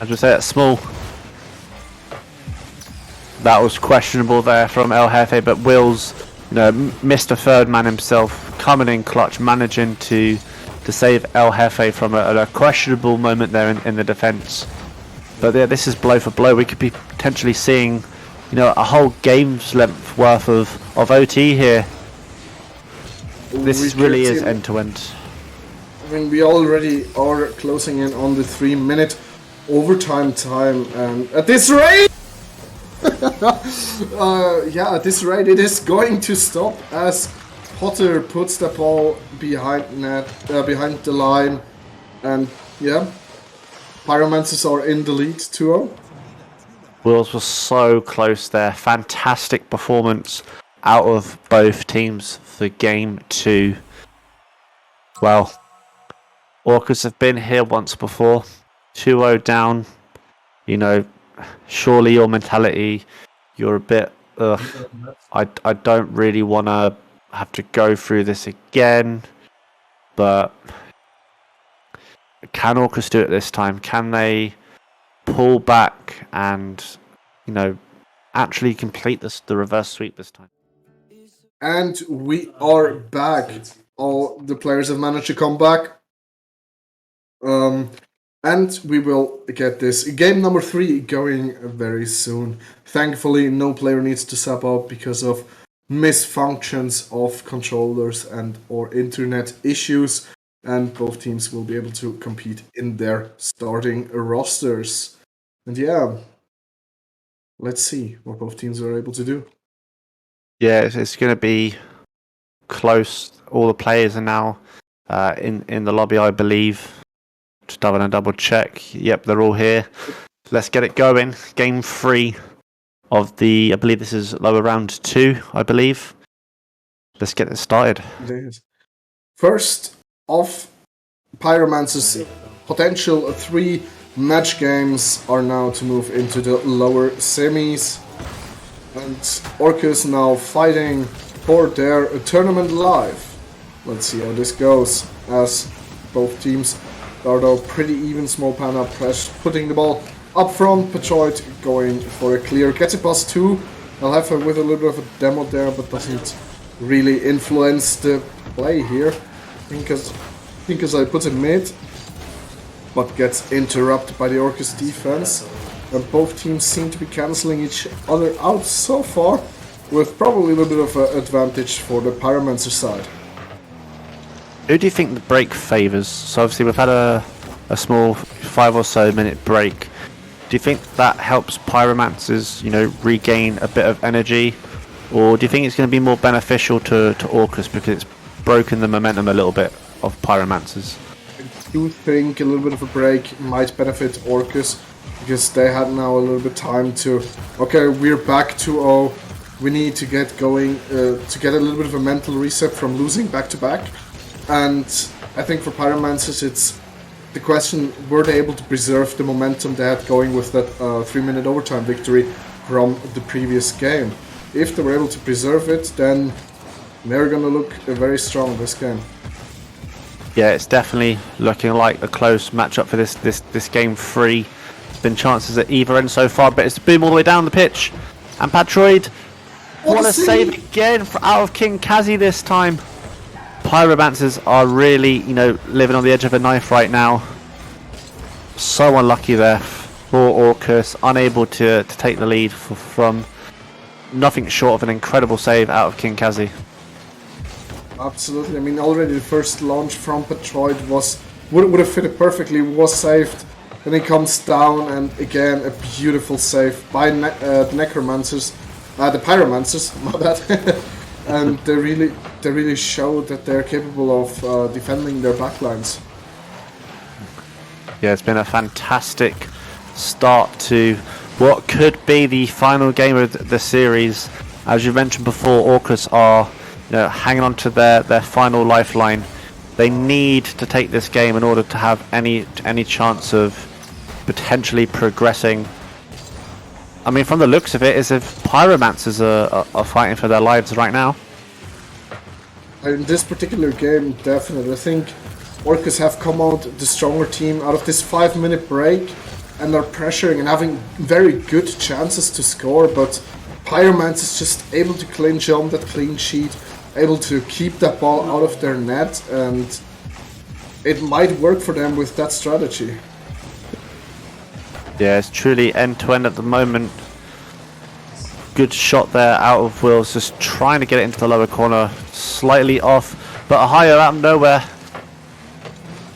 I'll just say it's small. That was questionable there from El Jefe, but Wills, you know, Mr. Third Man himself, coming in clutch, managing to save El Jefe from a questionable moment there in the defence. But yeah, this is blow for blow. We could be potentially seeing, you know, a whole game's length worth of OT here. This really is end to end. I mean, we already are closing in on the 3-minute overtime time, and at this rate, yeah, at this rate, it is going to stop as Potter puts the ball behind net, behind the line, and yeah, Pyromancers are in the lead 2-0. Wills was so close there. Fantastic performance out of both teams for game 2. Well, Orcus have been here once before. 2-0 down. You know, surely your mentality, you're a bit, I don't really want to have to go through this again. But can Orcus do it this time? Can they pull back and, you know, actually complete the reverse sweep this time? And we are back. All the players have managed to come back. And we will get this game number 3 going very soon. Thankfully, no player needs to sub out because of misfunctions of controllers and or internet issues. And both teams will be able to compete in their starting rosters. And yeah, let's see what both teams are able to do. Yeah, it's going to be close. All the players are now in the lobby, I believe. Just having a double check. Yep, they're all here. Let's get it going. Game 3 of the, I believe this is lower round 2, I believe. Let's get it started. It is. First off, Pyromancer's potential 3 match games are now to move into the lower semis. And Orcus now fighting for their tournament live. Let's see how this goes, as both teams start out pretty even. Small Panda press, putting the ball up front. Patroid going for a clear. Gets it past 2. I'll have her with a little bit of a demo there, but doesn't really influence the play here. Because I put it mid, but gets interrupted by the Orcus defense. And both teams seem to be cancelling each other out so far, with probably a little bit of an advantage for the Pyromancer side. Who do you think the break favours? So obviously we've had a small 5 or so minute break. Do you think that helps Pyromancers, you know, regain a bit of energy? Or do you think it's going to be more beneficial to Orcus because it's broken the momentum a little bit of Pyromancers? I do think a little bit of a break might benefit Orcus, because they had now a little bit time to, okay, we're back 2-0, we need to get going, to get a little bit of a mental reset from losing back-to-back. And I think for Pyromancers it's the question, were they able to preserve the momentum they had going with that 3-minute overtime victory from the previous game? If they were able to preserve it, then they're gonna look very strong this game. Yeah, it's definitely looking like a close matchup for this game 3. There's been chances at either end so far, but it's the boom all the way down the pitch. And Patroid, what a save again out of King Kazi this time. Pyromancers are really, living on the edge of a knife right now. So unlucky there for Orcus, unable to take the lead from nothing short of an incredible save out of King Kazi. Absolutely. I mean, already the first launch from Patroid would have fitted perfectly, was saved. Then he comes down, and again a beautiful save by the Necromancers, the Pyromancers, my bad. And they really show that they're capable of defending their backlines. Yeah, it's been a fantastic start to what could be the final game of the series. As you mentioned before, Orcus are hanging on to their final lifeline. They need to take this game in order to have any chance of potentially progressing. I mean, from the looks of it, as if Pyromancers are fighting for their lives right now. In this particular game, definitely. I think Orcus have come out the stronger team out of this 5-minute break, and are pressuring and having very good chances to score, but Pyromancer is just able to clinch on that clean sheet, able to keep that ball out of their net, and it might work for them with that strategy. Yeah, it's truly end-to-end at the moment. Good shot there out of Wills, just trying to get it into the lower corner, slightly off, but a higher out of nowhere.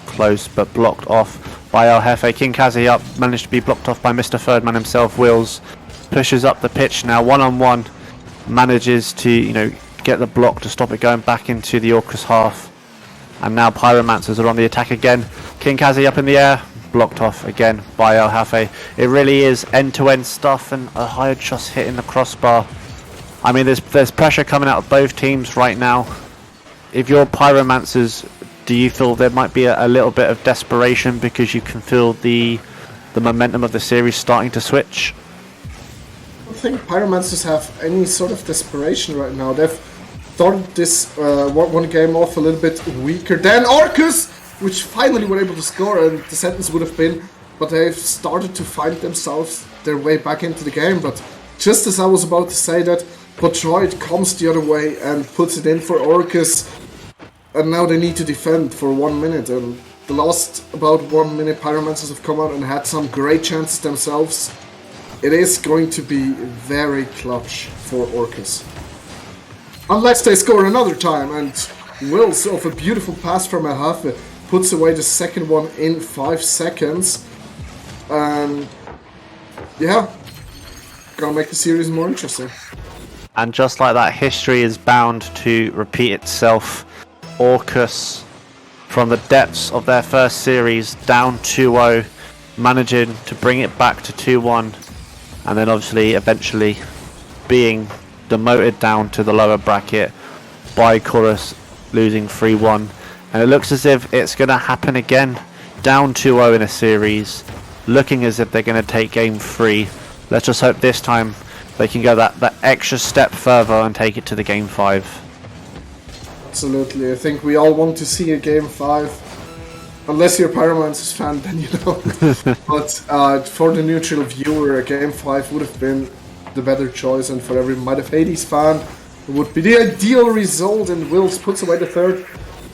Close, but blocked off by El Jefe. King Kazi up, managed to be blocked off by Mr. Thirdman himself. Wills pushes up the pitch now, one-on-one, manages to, get the block to stop it going back into the Orcus half. And now Pyromancers are on the attack again. King Kazi up in the air, blocked off again by El Jefe. It really is end-to-end stuff, and a higher just hitting the crossbar. I mean, there's pressure coming out of both teams right now. If you're Pyromancers, do you feel there might be a little bit of desperation because you can feel the momentum of the series starting to switch? I don't think Pyromancers have any sort of desperation right now. They've started this one game off a little bit weaker than Orcus, which finally were able to score, and the sentence would have been, but they've started to find themselves their way back into the game. But just as I was about to say that, Patroid comes the other way and puts it in for Orcus, and now they need to defend for 1 minute. And the last about 1 minute, Pyromancers have come out and had some great chances themselves. It is going to be very clutch for Orcus. Unless they score another time, and Wills off a beautiful pass from El Jefe puts away the second one in 5 seconds. And yeah, gonna make the series more interesting. And just like that, history is bound to repeat itself. Orcus, from the depths of their first series, down 2-0, managing to bring it back to 2-1, and then obviously eventually being demoted down to the lower bracket by Chorus, losing 3-1. And it looks as if it's going to happen again, down 2-0 in a series, looking as if they're going to take game 3. Let's just hope this time they can go that extra step further and take it to the game 5. Absolutely, I think we all want to see a game 5. Unless you're a Pyromancers fan, then you don't. But for the neutral viewer, a game 5 would have been the better choice, and for every Might of Hades fan, it would be the ideal result, and Wills puts away the third.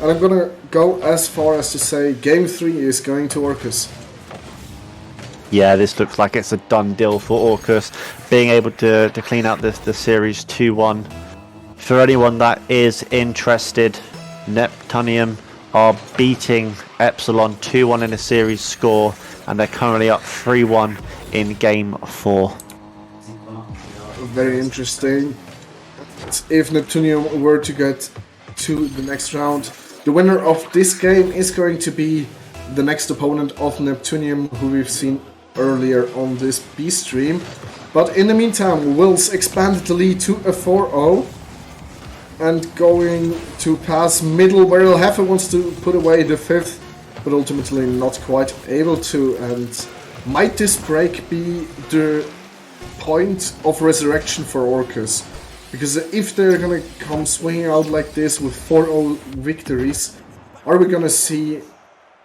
And I'm gonna go as far as to say game 3 is going to Orcus. Yeah, this looks like it's a done deal for Orcus, being able to clean out the series 2-1. For anyone that is interested, Neptunium are beating Epsilon 2-1 in a series score, and they're currently up 3-1 in game 4. Very interesting. If Neptunium were to get to the next round, the winner of this game is going to be the next opponent of Neptunium, who we've seen earlier on this B stream. But in the meantime, Wills expanded the lead to a 4-0 and going to pass middle, where El Jefe wants to put away the 5th but ultimately not quite able to. And might this break be the point of resurrection for Orcus? Because if they're gonna come swinging out like this with 4-0 victories, are we gonna see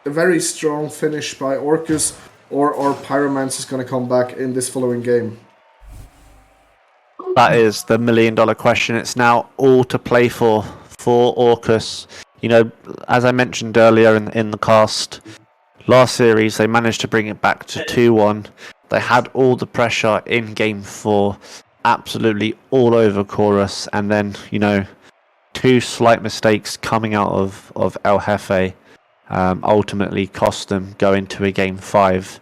a very strong finish by Orcus, or are Pyromancers gonna come back in this following game? That is the million-dollar question. It's now all to play for Orcus. You know, as I mentioned earlier in the cast, last series they managed to bring it back to 2-1. They had all the pressure in Game 4, absolutely all over Chorus, and then, you know, 2 slight mistakes coming out of El Jefe ultimately cost them going to a Game 5.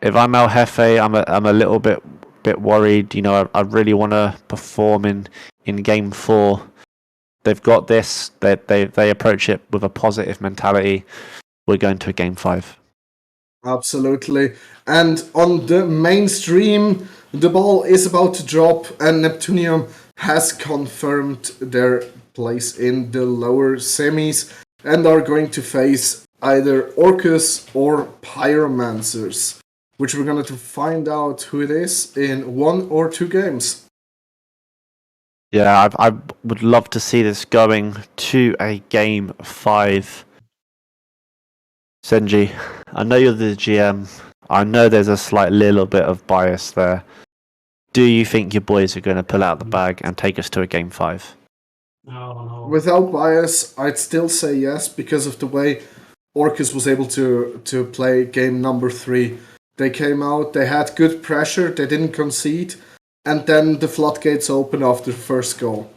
If I'm El Jefe, I'm a little bit worried. You know, I really want to perform in Game 4. They've got this. They approach it with a positive mentality. We're going to a Game 5. Absolutely. And on the mainstream, the ball is about to drop, and Neptunium has confirmed their place in the lower semis and are going to face either Orcus or Pyromancers, which we're going to find out who it is in 1 or 2 games. Yeah, I would love to see this going to a Game 5. Senji, I know you're the GM. I know there's a slight little bit of bias there. Do you think your boys are going to pull out the bag and take us to a Game 5? Without bias, I'd still say yes, because of the way Orcus was able to play game number 3. They came out, they had good pressure, they didn't concede, and then the floodgates open after the first goal.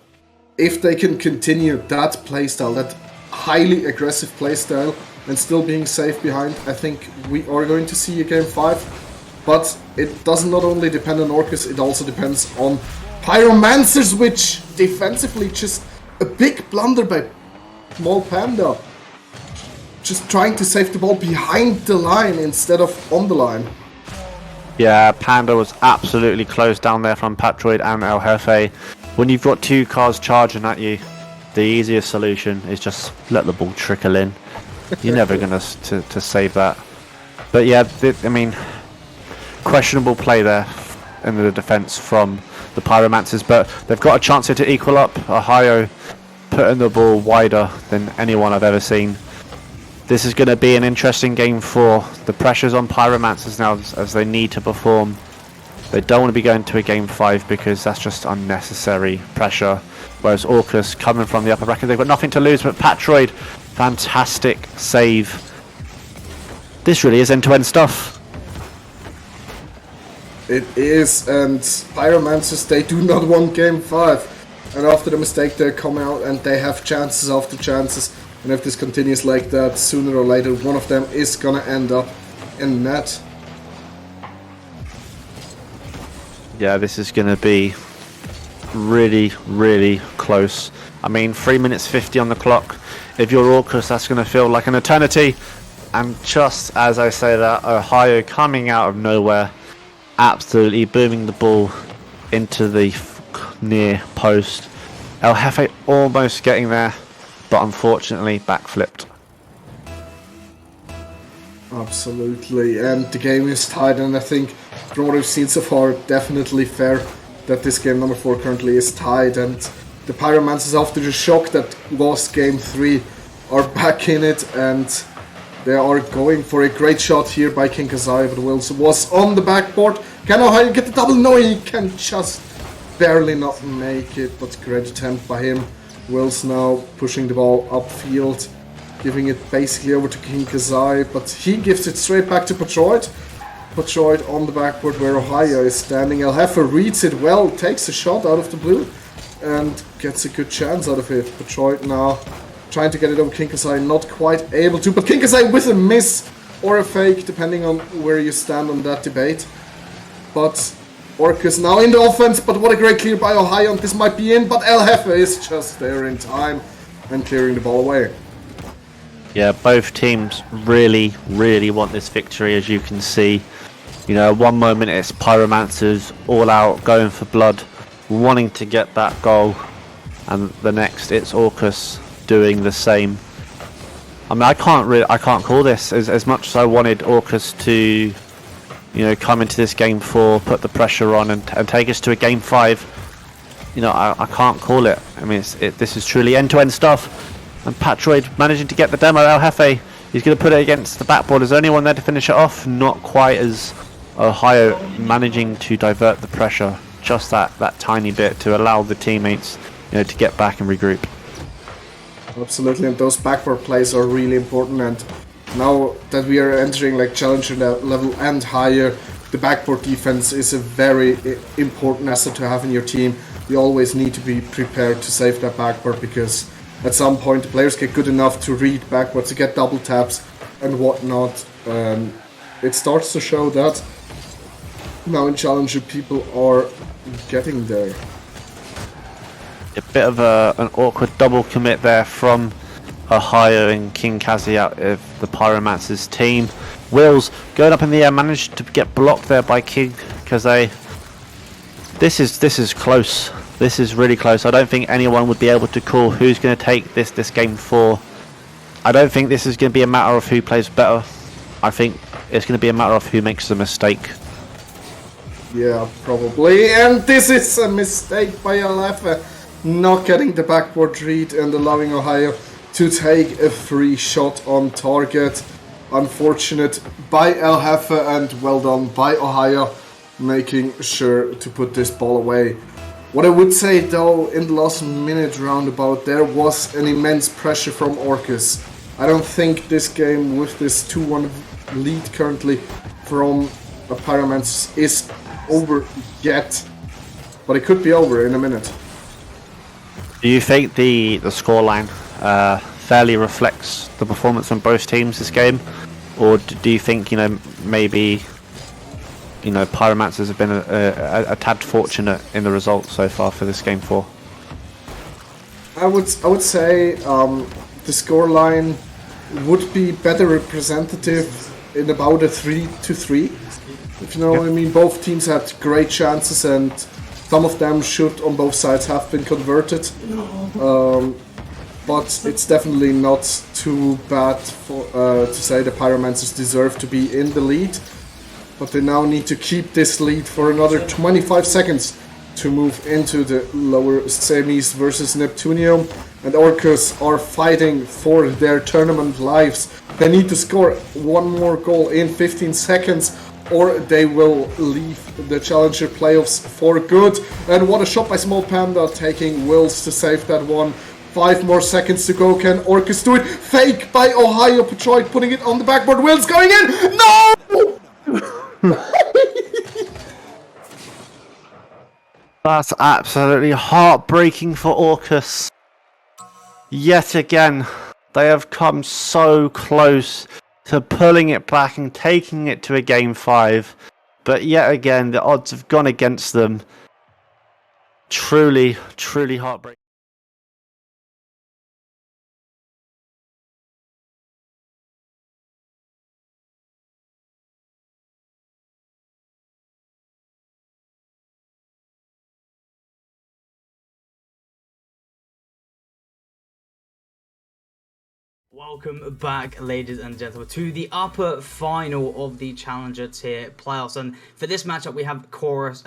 If they can continue that playstyle, that highly aggressive playstyle, and still being safe behind, I think we are going to see a Game 5. But it does not only depend on Orcus, it also depends on Pyromancers, which defensively just a big blunder by Small Panda. Just trying to save the ball behind the line instead of on the line. Yeah, Panda was absolutely closed down there from Patroid and El Jefe. When you've got 2 cars charging at you, the easiest solution is just let the ball trickle in. You're never going to save that. But yeah, I mean, questionable play there in the defence from the Pyromancers, but they've got a chance here to equal up. Ohio putting the ball wider than anyone I've ever seen. This is going to be an interesting Game 4. The pressure's on Pyromancers now as they need to perform. They don't want to be going to a Game 5 because that's just unnecessary pressure. Whereas Orcus, coming from the upper bracket, they've got nothing to lose, but Patroid, fantastic save. This really is end-to-end stuff. It is, and Pyromancers, they do not want Game 5. And after the mistake, they come out and they have chances after chances. And if this continues like that, sooner or later, one of them is gonna end up in net. Yeah, this is going to be really, really close. I mean, 3 minutes 50 on the clock. If you're Orcus, that's going to feel like an eternity. And just as I say that, Ohio coming out of nowhere, absolutely booming the ball into the near post. El Jefe almost getting there, but unfortunately backflipped. Absolutely, and the game is tied, and I think from what we've seen so far, definitely fair that this game number 4 currently is tied, and the Pyromancers, after the shock that was Game 3, are back in it, and they are going for a great shot here by King Kazai, but Wilson was on the backboard. Can Ohio get the double? No, he can just barely not make it, but great attempt by him. Wills now pushing the ball upfield, giving it basically over to King Kazai, but he gives it straight back to Patroid. Patroid on the backboard where Ohio is standing. El Jefe reads it well, takes a shot out of the blue, and gets a good chance out of it. Patroid now trying to get it over King Kazai, not quite able to, but King Kazai with a miss or a fake, depending on where you stand on that debate. But Orcus now in the offense, but what a great clear by Ohio, and this might be in, but El Jefe is just there in time and clearing the ball away. Yeah, both teams really, really want this victory, as you can see. You know, one moment it's Pyromancers all out, going for blood, wanting to get that goal, and the next it's Orcus doing the same. I mean, I can't call this as much as I wanted Orcus to, come into this game 4, put the pressure on, and take us to a game 5. I can't call it. I mean, this is truly end-to-end stuff. And Patroid managing to get the demo. El Jefe, he's going to put it against the backboard. Is there anyone there to finish it off? Not quite as Ohio managing to divert the pressure just that tiny bit to allow the teammates, to get back and regroup. Absolutely, and those backward plays are really important. And now that we are entering like challenger level and higher, the backboard defense is a very important asset to have in your team. You always need to be prepared to save that backboard, because at some point the players get good enough to read backwards, to get double taps and whatnot. It starts to show that now in challenger people are getting there. A bit of an awkward double commit there from Ohio and King Kazi out of the Pyromancer's team. Wills going up in the air, managed to get blocked there by King Kazi. This is close. This is really close. I don't think anyone would be able to call who's going to take this game 4. I don't think this is going to be a matter of who plays better. I think it's going to be a matter of who makes the mistake. Yeah, probably. And this is a mistake by Alefa, not getting the backboard read and allowing Ohio to take a free shot on target. Unfortunate by El Jefe, and well done by Ohio, making sure to put this ball away. What I would say though, in the last minute roundabout, there was an immense pressure from Orcus. I don't think this game with this 2-1 lead currently from Pyromancer is over yet, but it could be over in a minute. Do you think the scoreline fairly reflects the performance from both teams this game, or do you think maybe Pyromancers have been a tad fortunate in the results so far for this game 4? I would say the scoreline would be better representative in about a 3-3. If you know what I mean. Both teams had great chances, and some of them should on both sides have been converted. But it's definitely not too bad to say the Pyromancers deserve to be in the lead. But they now need to keep this lead for another 25 seconds to move into the lower semis versus Neptunium. And Orcus are fighting for their tournament lives. They need to score one more goal in 15 seconds, or they will leave the Challenger playoffs for good. And what a shot by Small Panda, taking Wills to save that one. 5 more seconds to go. Can Orcus do it? Fake by Ohio Patroid, putting it on the backboard. Wills going in! No! That's absolutely heartbreaking for Orcus. Yet again, they have come so close to pulling it back and taking it to a game 5. But yet again, the odds have gone against them. Truly, truly heartbreaking. Welcome back, ladies and gentlemen, to the upper final of the Challenger tier playoffs. And for this matchup, we have Chorus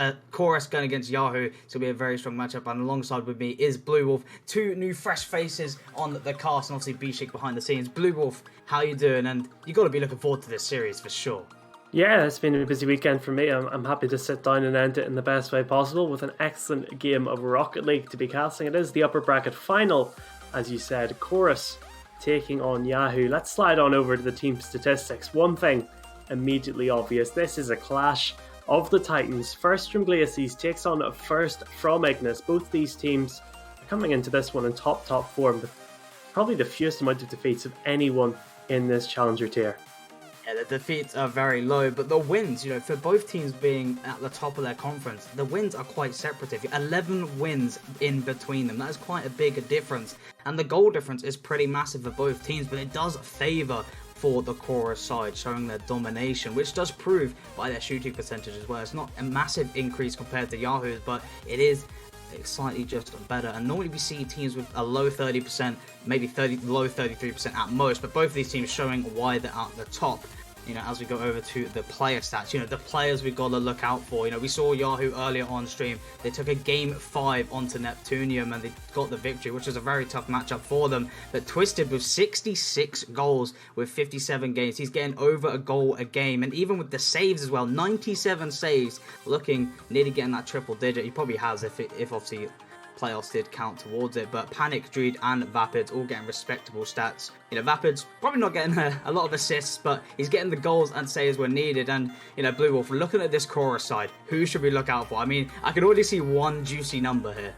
going against Yahoo. So it'll be a very strong matchup. And alongside with me is Blue Wolf, 2 new fresh faces on the cast, and obviously B-Shake behind the scenes. Blue Wolf, how you doing? And you got to be looking forward to this series for sure. Yeah, it's been a busy weekend for me. I'm happy to sit down and end it in the best way possible with an excellent game of Rocket League to be casting. It is the upper bracket final, as you said. Chorus taking on Yahoo. Let's slide on over to the team statistics. One thing immediately obvious, this is a clash of the Titans. First from Glacis takes on First from Ignis. Both these teams are coming into this one in top form, with probably the fewest amount of defeats of anyone in this Challenger tier. Yeah, the defeats are very low, but the wins, for both teams being at the top of their conference, the wins are quite separative. 11 wins in between them. That is quite a big difference. And the goal difference is pretty massive for both teams, but it does favour for the Chorus side, showing their domination, which does prove by their shooting percentage as well. It's not a massive increase compared to Yahoo's, but it is slightly just better. And normally we see teams with a low 30%, maybe low 33% at most, but both of these teams showing why they're at the top. As we go over to the player stats, the players we've got to look out for. We saw Yahoo earlier on stream. They took a game 5 onto Neptunium and they got the victory, which was a very tough matchup for them. But Twisted with 66 goals with 57 games. He's getting over a goal a game. And even with the saves as well, 97 saves, looking nearly getting that triple digit. He probably has if obviously playoffs did count towards it. But Panic, Dreed and Vapids all getting respectable stats. Vapids probably not getting a lot of assists, but he's getting the goals and saves when needed. And Blue Wolf, looking at this Chorus side, who should we look out for? I mean, I can already see one juicy number here.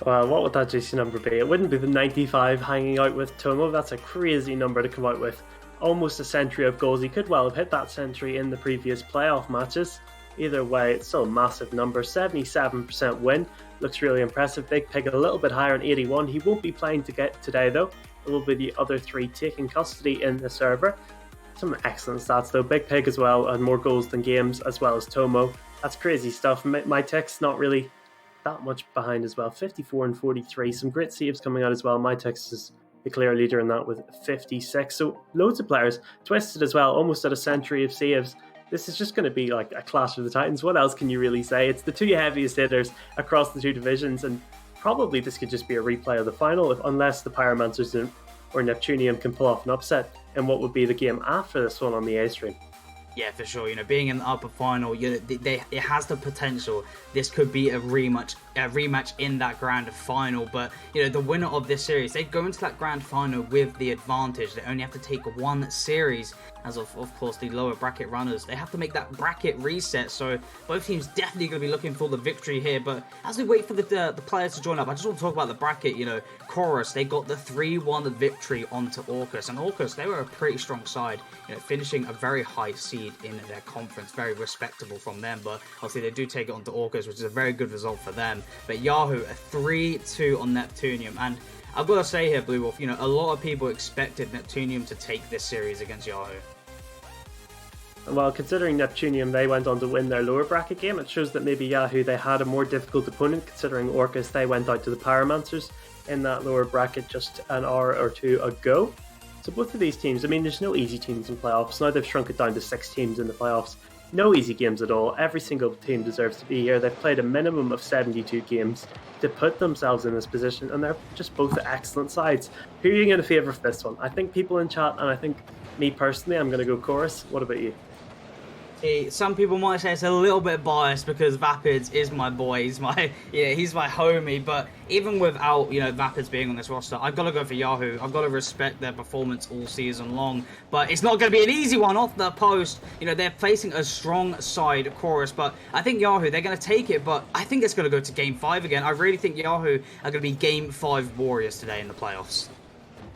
Well, what would that juicy number be? It wouldn't be the 95 hanging out with Tomo. That's a crazy number to come out with. Almost a century of goals. He could well have hit that century in the previous playoff matches. Either way, it's still a massive number. 77% win. Looks really impressive. Big Pig a little bit higher on 81. He won't be playing today though. It will be the other 3 taking custody in the server. Some excellent stats though. Big Pig as well had more goals than games, as well as Tomo. That's crazy stuff. My tech's not really that much behind as well. 54 and 43. Some great saves coming out as well. My text is the clear leader in that with 56. So loads of players. Twisted as well, almost at a century of saves. This is just going to be like a clash of the titans. What else can you really say? It's the 2 heaviest hitters across the 2 divisions, and probably this could just be a replay of the final, unless the Pyromancers or Neptunium can pull off an upset in what would be the game after this one on the A stream. Yeah, for sure. Being in the upper final, it has the potential. This could be a rematch in that grand final. But the winner of this series, they go into that grand final with the advantage. They only have to take 1 series. As of course, the lower bracket runners, they have to make that bracket reset. So both teams definitely going to be looking for the victory here. But as we wait for the players to join up, I just want to talk about the bracket. Chorus, they got the 3-1 victory onto Orcus, and Orcus, they were a pretty strong side. Finishing a very high seed in their conference, very respectable from them. But obviously they do take it onto Orcus, which is a very good result for them. But Yahoo, a 3-2 on Neptunium, and I've got to say here, Blue Wolf, a lot of people expected Neptunium to take this series against Yahoo. Well, considering Neptunium, they went on to win their lower bracket game, it shows that maybe Yahoo, they had a more difficult opponent, considering Orcus, they went out to the Pyromancers in that lower bracket just an hour or 2 ago. So both of these teams, I mean, there's no easy teams in playoffs. Now they've shrunk it down to 6 teams in the playoffs. No easy games at all. Every single team deserves to be here. They've played a minimum of 72 games to put themselves in this position, and they're just both excellent sides. Who are you going to favour for this one? I think people in chat, and I think me personally, I'm going to go Chorus. What about you? Some people might say it's a little bit biased because Vapids is my boy. He's my homie. But even without Vapids being on this roster, I've got to go for Yahoo. I've got to respect their performance all season long. But it's not going to be an easy one off the post. They're facing a strong side Chorus, but I think Yahoo, they're going to take it. But I think it's going to go to Game 5 again. I really think Yahoo are going to be Game 5 Warriors today in the playoffs.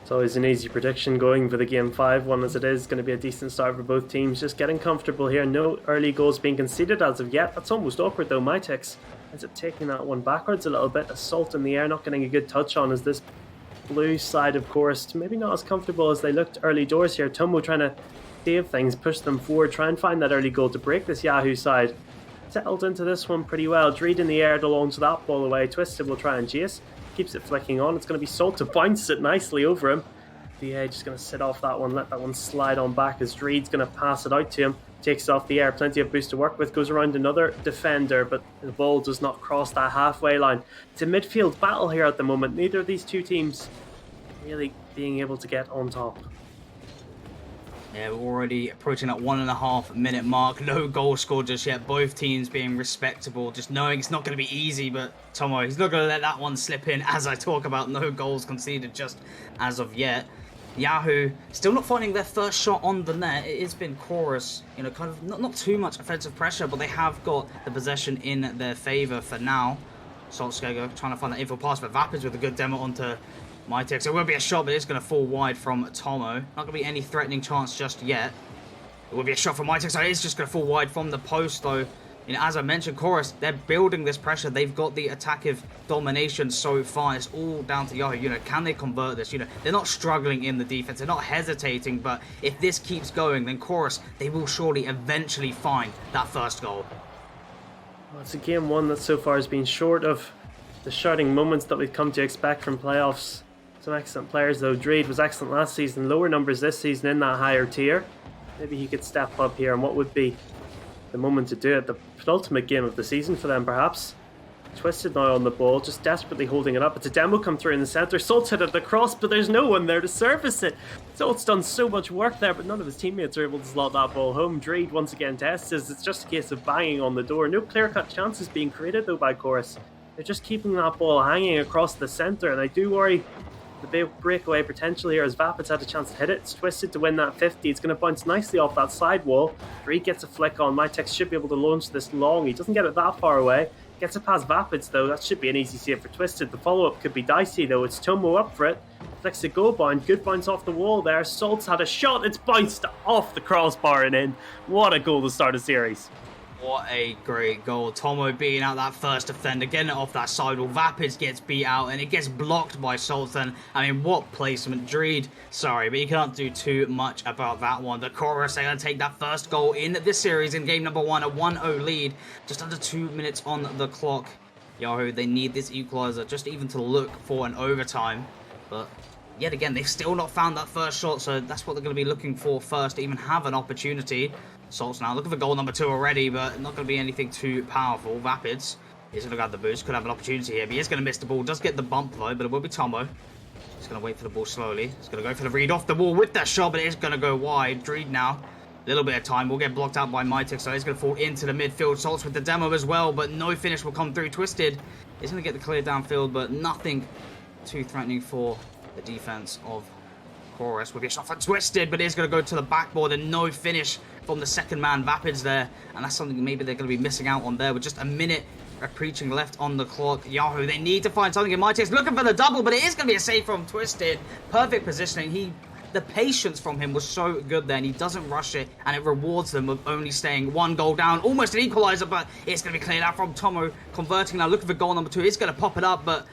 It's always an easy prediction going for the Game 5 one, as it is going to be a decent start for both teams. Just getting comfortable here. No early goals being conceded as of yet. That's almost awkward though. Mytix ends up taking that one backwards a little bit. Assault in the air, not getting a good touch on as this blue side, of course, maybe not as comfortable as they looked early doors here. Tomo trying to save things, push them forward, try and find that early goal to break this Yahoo side. Settled into this one pretty well. Dreed in the air to launch that ball away. Twisted will try and chase. Keeps it flicking on. It's going to be Salt to bounce it nicely over him. DA just going to sit off that one, let that one slide on back as Dreed's going to pass it out to him. Takes it off the air, plenty of boost to work with, goes around another defender, but the ball does not cross that halfway line. It's a midfield battle here at the moment. Neither of these 2 teams really being able to get on top. Yeah, we're already approaching that 1.5 minute mark. No goal scored just yet. Both teams being respectable, just knowing it's not going to be easy. But Tomo, he's not going to let that one slip in as I talk about no goals conceded just as of yet. Yahoo still not finding their first shot on the net. It has been Chorus, kind of not too much offensive pressure, but they have got the possession in their favour for now. Saltskega trying to find that info pass, but Vapids with a good demo onto Mytix. It will be a shot, but it's going to fall wide from Tomo. Not going to be any threatening chance just yet. It will be a shot from Mytix, so it is just going to fall wide from the post, though. As I mentioned, Chorus, they're building this pressure. They've got the attackive domination so far. It's all down to Yahoo. Can they convert this? They're not struggling in the defense. They're not hesitating, but if this keeps going, then Chorus, they will surely eventually find that first goal. Well, it's a game 1 that so far has been short of the shouting moments that we've come to expect from playoffs. Some excellent players though. Dreed was excellent last season, lower numbers this season in that higher tier. Maybe he could step up here, and what would be the moment to do it? The penultimate game of the season for them, perhaps. Twisted now on the ball, just desperately holding it up. It's a demo come through in the centre. Salt's hit it across, but there's no one there to service it. Salt's done so much work there, but none of his teammates are able to slot that ball home. Dreed once again tests this. It's just a case of banging on the door. No clear-cut chances being created though by Chorus. They're just keeping that ball hanging across the centre, and I do worry the big breakaway potential here as Vapid's had a chance to hit it. It's Twisted to win that 50. It's going to bounce nicely off that side wall. Dreed gets a flick on. Mytex should be able to launch this long. He doesn't get it that far away. Gets it past Vapids though. That should be an easy save for Twisted. The follow-up could be dicey though. It's Tomo up for it. Flicks a go bound. Good bounce off the wall there. Salt's had a shot. It's bounced off the crossbar and in. What a goal to start a series. What a great goal. Tomo beating out that first defender, getting it off that side wall. Vapids gets beat out and it gets blocked by Sultan. I mean, what placement. Dreed, sorry, but you can't do too much about that one. The Chorus, they're going to take that first goal in this series in game number 1, a 1-0 lead. Just under 2 minutes on the clock. Yahoo, they need this equalizer just even to look for an overtime. But yet again, they've still not found that first shot, so that's what they're going to be looking for first to even have an opportunity. Salt's now looking for goal number 2 already, but not going to be anything too powerful. Vapids is going to grab the boost, could have an opportunity here, but he is going to miss the ball. Does get the bump though, but it will be Tomo. He's going to wait for the ball slowly. He's going to go for the read off the wall with that shot, but it is going to go wide. Dreed now, a little bit of time, will get blocked out by Mytex, so he's going to fall into the midfield. Salt's with the demo as well, but no finish will come through. Twisted is going to get the clear downfield, but nothing too threatening for the defense of Chorus. Will be a shot for Twisted, but it is going to go to the backboard and no finish from the second man, Vapids there, and that's something maybe they're going to be missing out on there with just a minute of preaching left on the clock. Yahoo, they need to find something in Mytex, looking for the double, but it is going to be a save from Twisted. Perfect positioning. The patience from him was so good there, and he doesn't rush it, and it rewards them with only staying 1 goal down. Almost an equalizer, but it's going to be cleared out from Tomo, converting now, looking for goal number 2. He's going to pop it up, but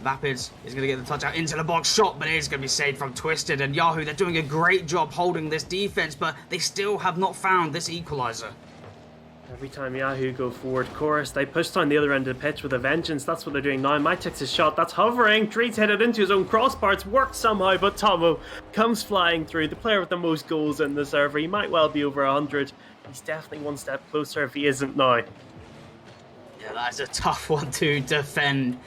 Vapids is going to get the touch out into the box shot, but it is going to be saved from Twisted. And Yahoo, they're doing a great job holding this defense, but they still have not found this equalizer. Every time Yahoo go forward, Chorus, they push down the other end of the pitch with a vengeance. That's what they're doing now. Mytex's shot, that's hovering. Dreed's headed into his own crossbar. It's worked somehow, but Tomo comes flying through. The player with the most goals in the server. He might well be over 100. He's definitely one step closer if he isn't now. Yeah, that's a tough one to defend.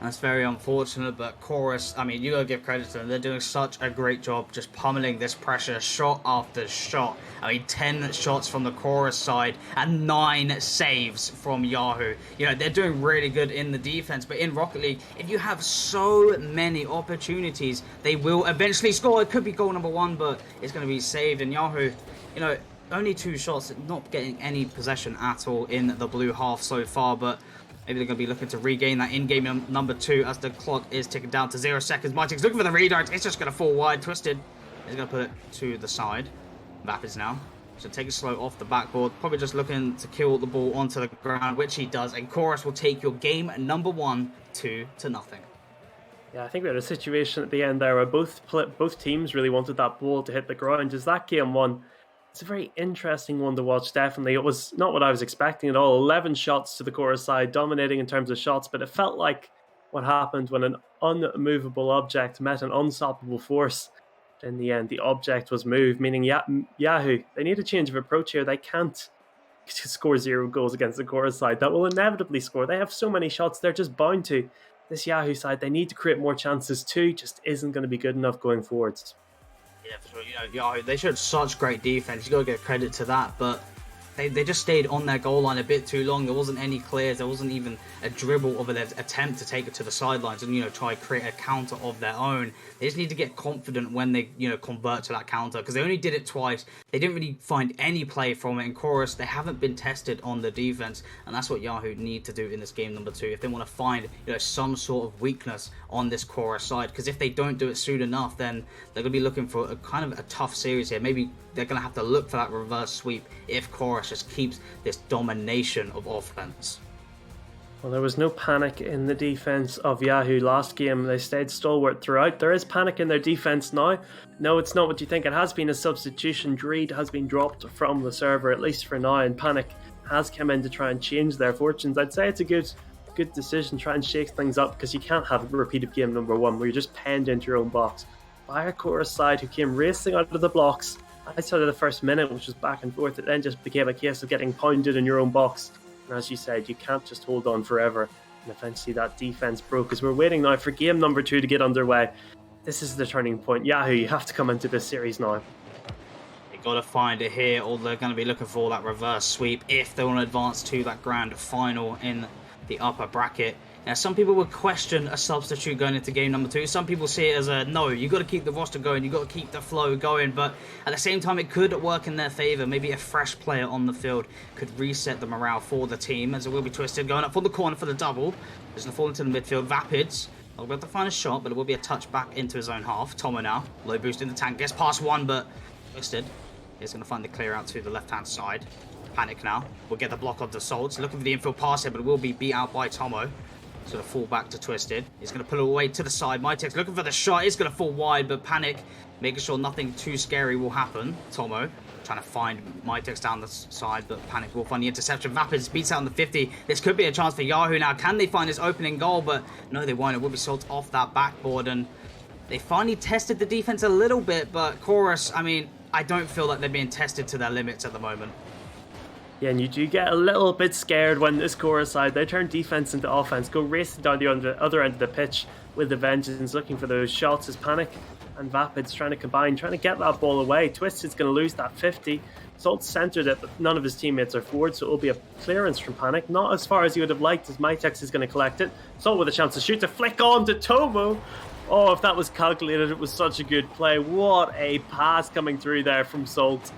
That's very unfortunate, but Chorus, I mean, you gotta give credit to them. They're doing such a great job just pummeling this pressure shot after shot. I mean, 10 shots from the Chorus side and 9 saves from Yahoo. You know, they're doing really good in the defense, but in Rocket League, if you have so many opportunities, they will eventually score. It could be goal number 1, but it's gonna be saved. And Yahoo, you know, only 2 shots, not getting any possession at all in the blue half so far, but maybe they're going to be looking to regain that in-game number 2 as the clock is ticking down to 0 seconds. Mytex looking for the redirect. It's just going to fall wide. Twisted is going to put it to the side. Vapids now. So take it slow off the backboard. Probably just looking to kill the ball onto the ground, which he does. And Chorus will take your game number 1, 2-0. Yeah, I think we had a situation at the end there where both teams really wanted that ball to hit the ground. As that game won, it's a very interesting one to watch, definitely. It was not what I was expecting at all. 11 shots to the Chorus side, dominating in terms of shots, but it felt like what happened when an unmovable object met an unstoppable force. In the end, the object was moved, meaning Yahoo, they need a change of approach here. They can't score 0 goals against the Chorus side. That will inevitably score. They have so many shots, they're just bound to. This Yahoo side, they need to create more chances too, just isn't going to be good enough going forwards. Yeah, for sure. You know, Yahoo, they showed such great defense. You got to give credit to that, but they just stayed on their goal line a bit too long. There wasn't any clears. There wasn't even a dribble of an attempt to take it to the sidelines and, you know, try create a counter of their own. They just need to get confident when they, you know, convert to that counter, because they only did it twice. They didn't really find any play from it. In Chorus, they haven't been tested on the defense, and that's what Yahoo need to do in this game number 2 if they want to find, you know, some sort of weakness on this Chorus side. Because if they don't do it soon enough, then they're going to be looking for a kind of a tough series here. Maybe they're going to have to look for that reverse sweep if Chorus just keeps this domination of offense. Well, there was no panic in the defense of Yahoo last game. They stayed stalwart throughout. There is panic in their defense now. No, it's not what you think. It has been a substitution. Dreed has been dropped from the server, at least for now, and panic has come in to try and change their fortunes. I'd say it's a good good decision, try and shake things up, because you can't have a repeat of game number 1 where you're just penned into your own box by a Chorus side who came racing out of the blocks outside of the first minute, which was back and forth. It then just became a case of getting pounded in your own box. And as you said, you can't just hold on forever. And eventually that defense broke, as we're waiting now for game number 2 to get underway. This is the turning point. Yahoo, you have to come into this series now. They got to find it here, or they're going to be looking for that reverse sweep if they want to advance to that grand final in the upper bracket. Now, some people would question a substitute going into game number 2. Some people see it as a no, you got to keep the roster going, you got to keep the flow going. But at the same time, it could work in their favor. Maybe a fresh player on the field could reset the morale for the team, as it will be Twisted going up for the corner for the double. There's going to fall into the midfield. Vapids will be able to find a shot, but it will be a touch back into his own half. Tomo now, low boost in the tank, gets past one, but Twisted is going to find the clear out to the left-hand side. Panic now, will get the block of the Salts, looking for the infield pass here, but it will be beat out by Tomo. He's going to fall back to Twisted. He's going to pull it away to the side. Mytex looking for the shot. He's going to fall wide, but Panic making sure nothing too scary will happen. Tomo trying to find Mytex down the side, but Panic will find the interception. Vapids beats out on the 50. This could be a chance for Yahoo now. Can they find his opening goal? But no, they won't. It will be Salt off that backboard, and they finally tested the defense a little bit, but Chorus, I mean, I don't feel like they're being tested to their limits at the moment. Yeah, and you do get a little bit scared when this Chorus side, they turn defense into offense, go racing down the other end of the pitch with the Vengeance, looking for those shots as Panic and Vapids trying to combine, trying to get that ball away. Twisted's going to lose that 50. Salt's centred it, but none of his teammates are forward, so it'll be a clearance from Panic. Not as far as he would have liked, as Mytex is going to collect it. Salt with a chance to shoot, to flick on to Tomo. Oh, if that was calculated, it was such a good play. What a pass coming through there from Salt.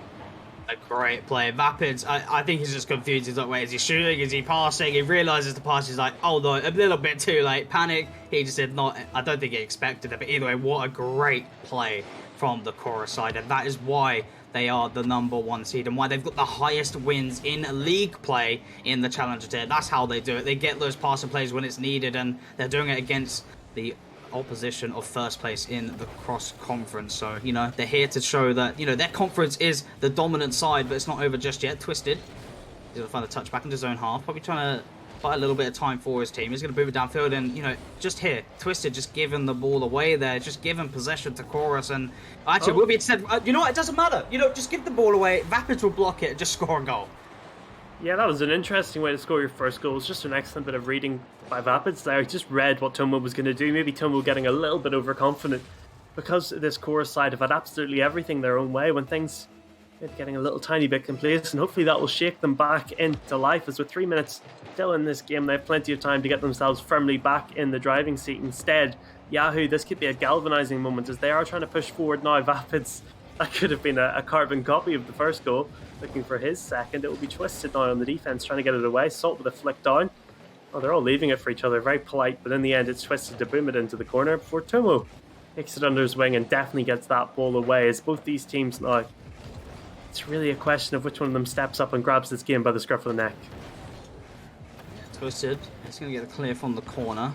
A great play. Vapids, I think he's just confused. He's like, wait, is he shooting? Is he passing? He realises the pass. He's like, oh no, a little bit too late. Panic. He just did not, I don't think he expected it. But either way, what a great play from the Chorus side. And that is why they are the #1 seed and why they've got the highest wins in league play in the Challenger tier. That's how they do it. They get those passing plays when it's needed, and they're doing it against the opposition of first place in the cross conference. So, you know, they're here to show that, you know, their conference is the dominant side, but it's not over just yet. Twisted, he's going to find a touch back into his own half, probably trying to buy a little bit of time for his team. He's going to move it downfield, and, you know, just here, Twisted just giving the ball away there, just giving possession to Chorus, and actually, will be said, you know what, it doesn't matter, you know, just give the ball away, Vapids will block it, and just score a goal. Yeah, that was an interesting way to score your first goal. It was just an excellent bit of reading by Vapids there. He just read what Tomo was going to do. Maybe Tomo getting a little bit overconfident, because this Chorus side have had absolutely everything their own way when things are getting a little tiny bit complacent. Hopefully that will shake them back into life, as with 3 minutes still in this game, they have plenty of time to get themselves firmly back in the driving seat. Instead, Yahoo, this could be a galvanizing moment as they are trying to push forward now. Vapids, that could have been a carbon copy of the first goal. Looking for his second. It will be Twisted now on the defense, trying to get it away. Salt with a flick down. Oh, they're all leaving it for each other. Very polite, but in the end, it's Twisted to boom it into the corner before Tomo takes it under his wing and definitely gets that ball away. As both these teams now, it's really a question of which one of them steps up and grabs this game by the scruff of the neck. Twisted, he's going to get the clear from the corner.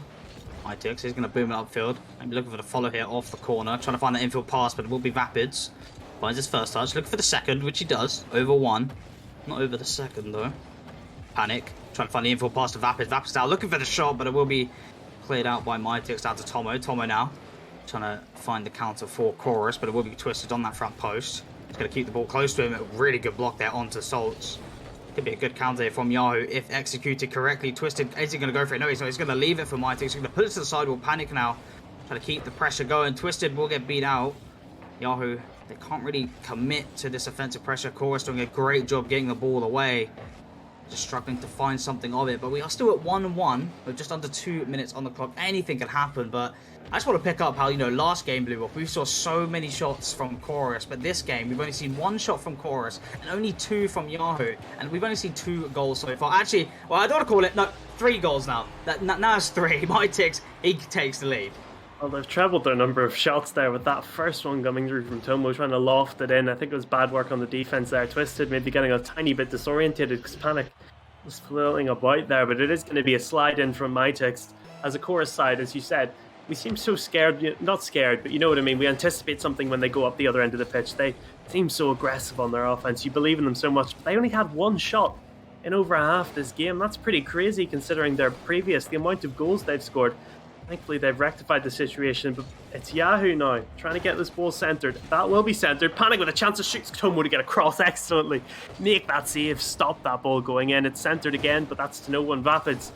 Mytex, he's going to boom it upfield. Maybe looking for the follow here off the corner, trying to find that infield pass, but it will be Vapids. Finds his first touch, looking for the second, which he does, over one. Not over the second, though. Panic, trying to find the infield pass to Vapids. Vapids now looking for the shot, but it will be cleared out by Mytex down to Tomo. Tomo now trying to find the counter for Chorus, but it will be Twisted on that front post. He's going to keep the ball close to him. A really good block there onto Salts. Could be a good counter here from Yahoo if executed correctly. Twisted, is he going to go for it? No, he's not. He's going to leave it for Mytex. He's going to put it to the side. Will Panic now. Trying to keep the pressure going. Twisted will get beat out. Yahoo, they can't really commit to this offensive pressure. Chorus doing a great job getting the ball away. Just struggling to find something of it. But we are still at 1-1 with just under 2 minutes on the clock. Anything can happen. But I just want to pick up how, you know, last game blew up. We saw so many shots from Chorus. But this game, we've only seen 1 shot from Chorus and only 2 from Yahoo. And we've only seen 2 goals so far. Actually, well, I don't want to call it. No, 3 goals now. Now it's 3. Mytex, he takes the lead. Well, they've trebled their number of shots there with that first one coming through from Tomo, trying to loft it in. I think it was bad work on the defense there. Twisted maybe getting a tiny bit disorientated because Panic was flailing about there, but it is going to be a slide in from Mytex. As a Chorus side, as you said, we seem so scared, not scared, but you know what I mean. We anticipate something when they go up the other end of the pitch. They seem so aggressive on their offense. You believe in them so much. They only had 1 shot in over half this game. That's pretty crazy considering the amount of goals they've scored. Thankfully, they've rectified the situation, but it's Yahoo now, trying to get this ball centred. That will be centred. Panic with a chance to shoot. Tomo to get across excellently. Make that save, stop that ball going in. It's centred again, but that's to no one. Vapids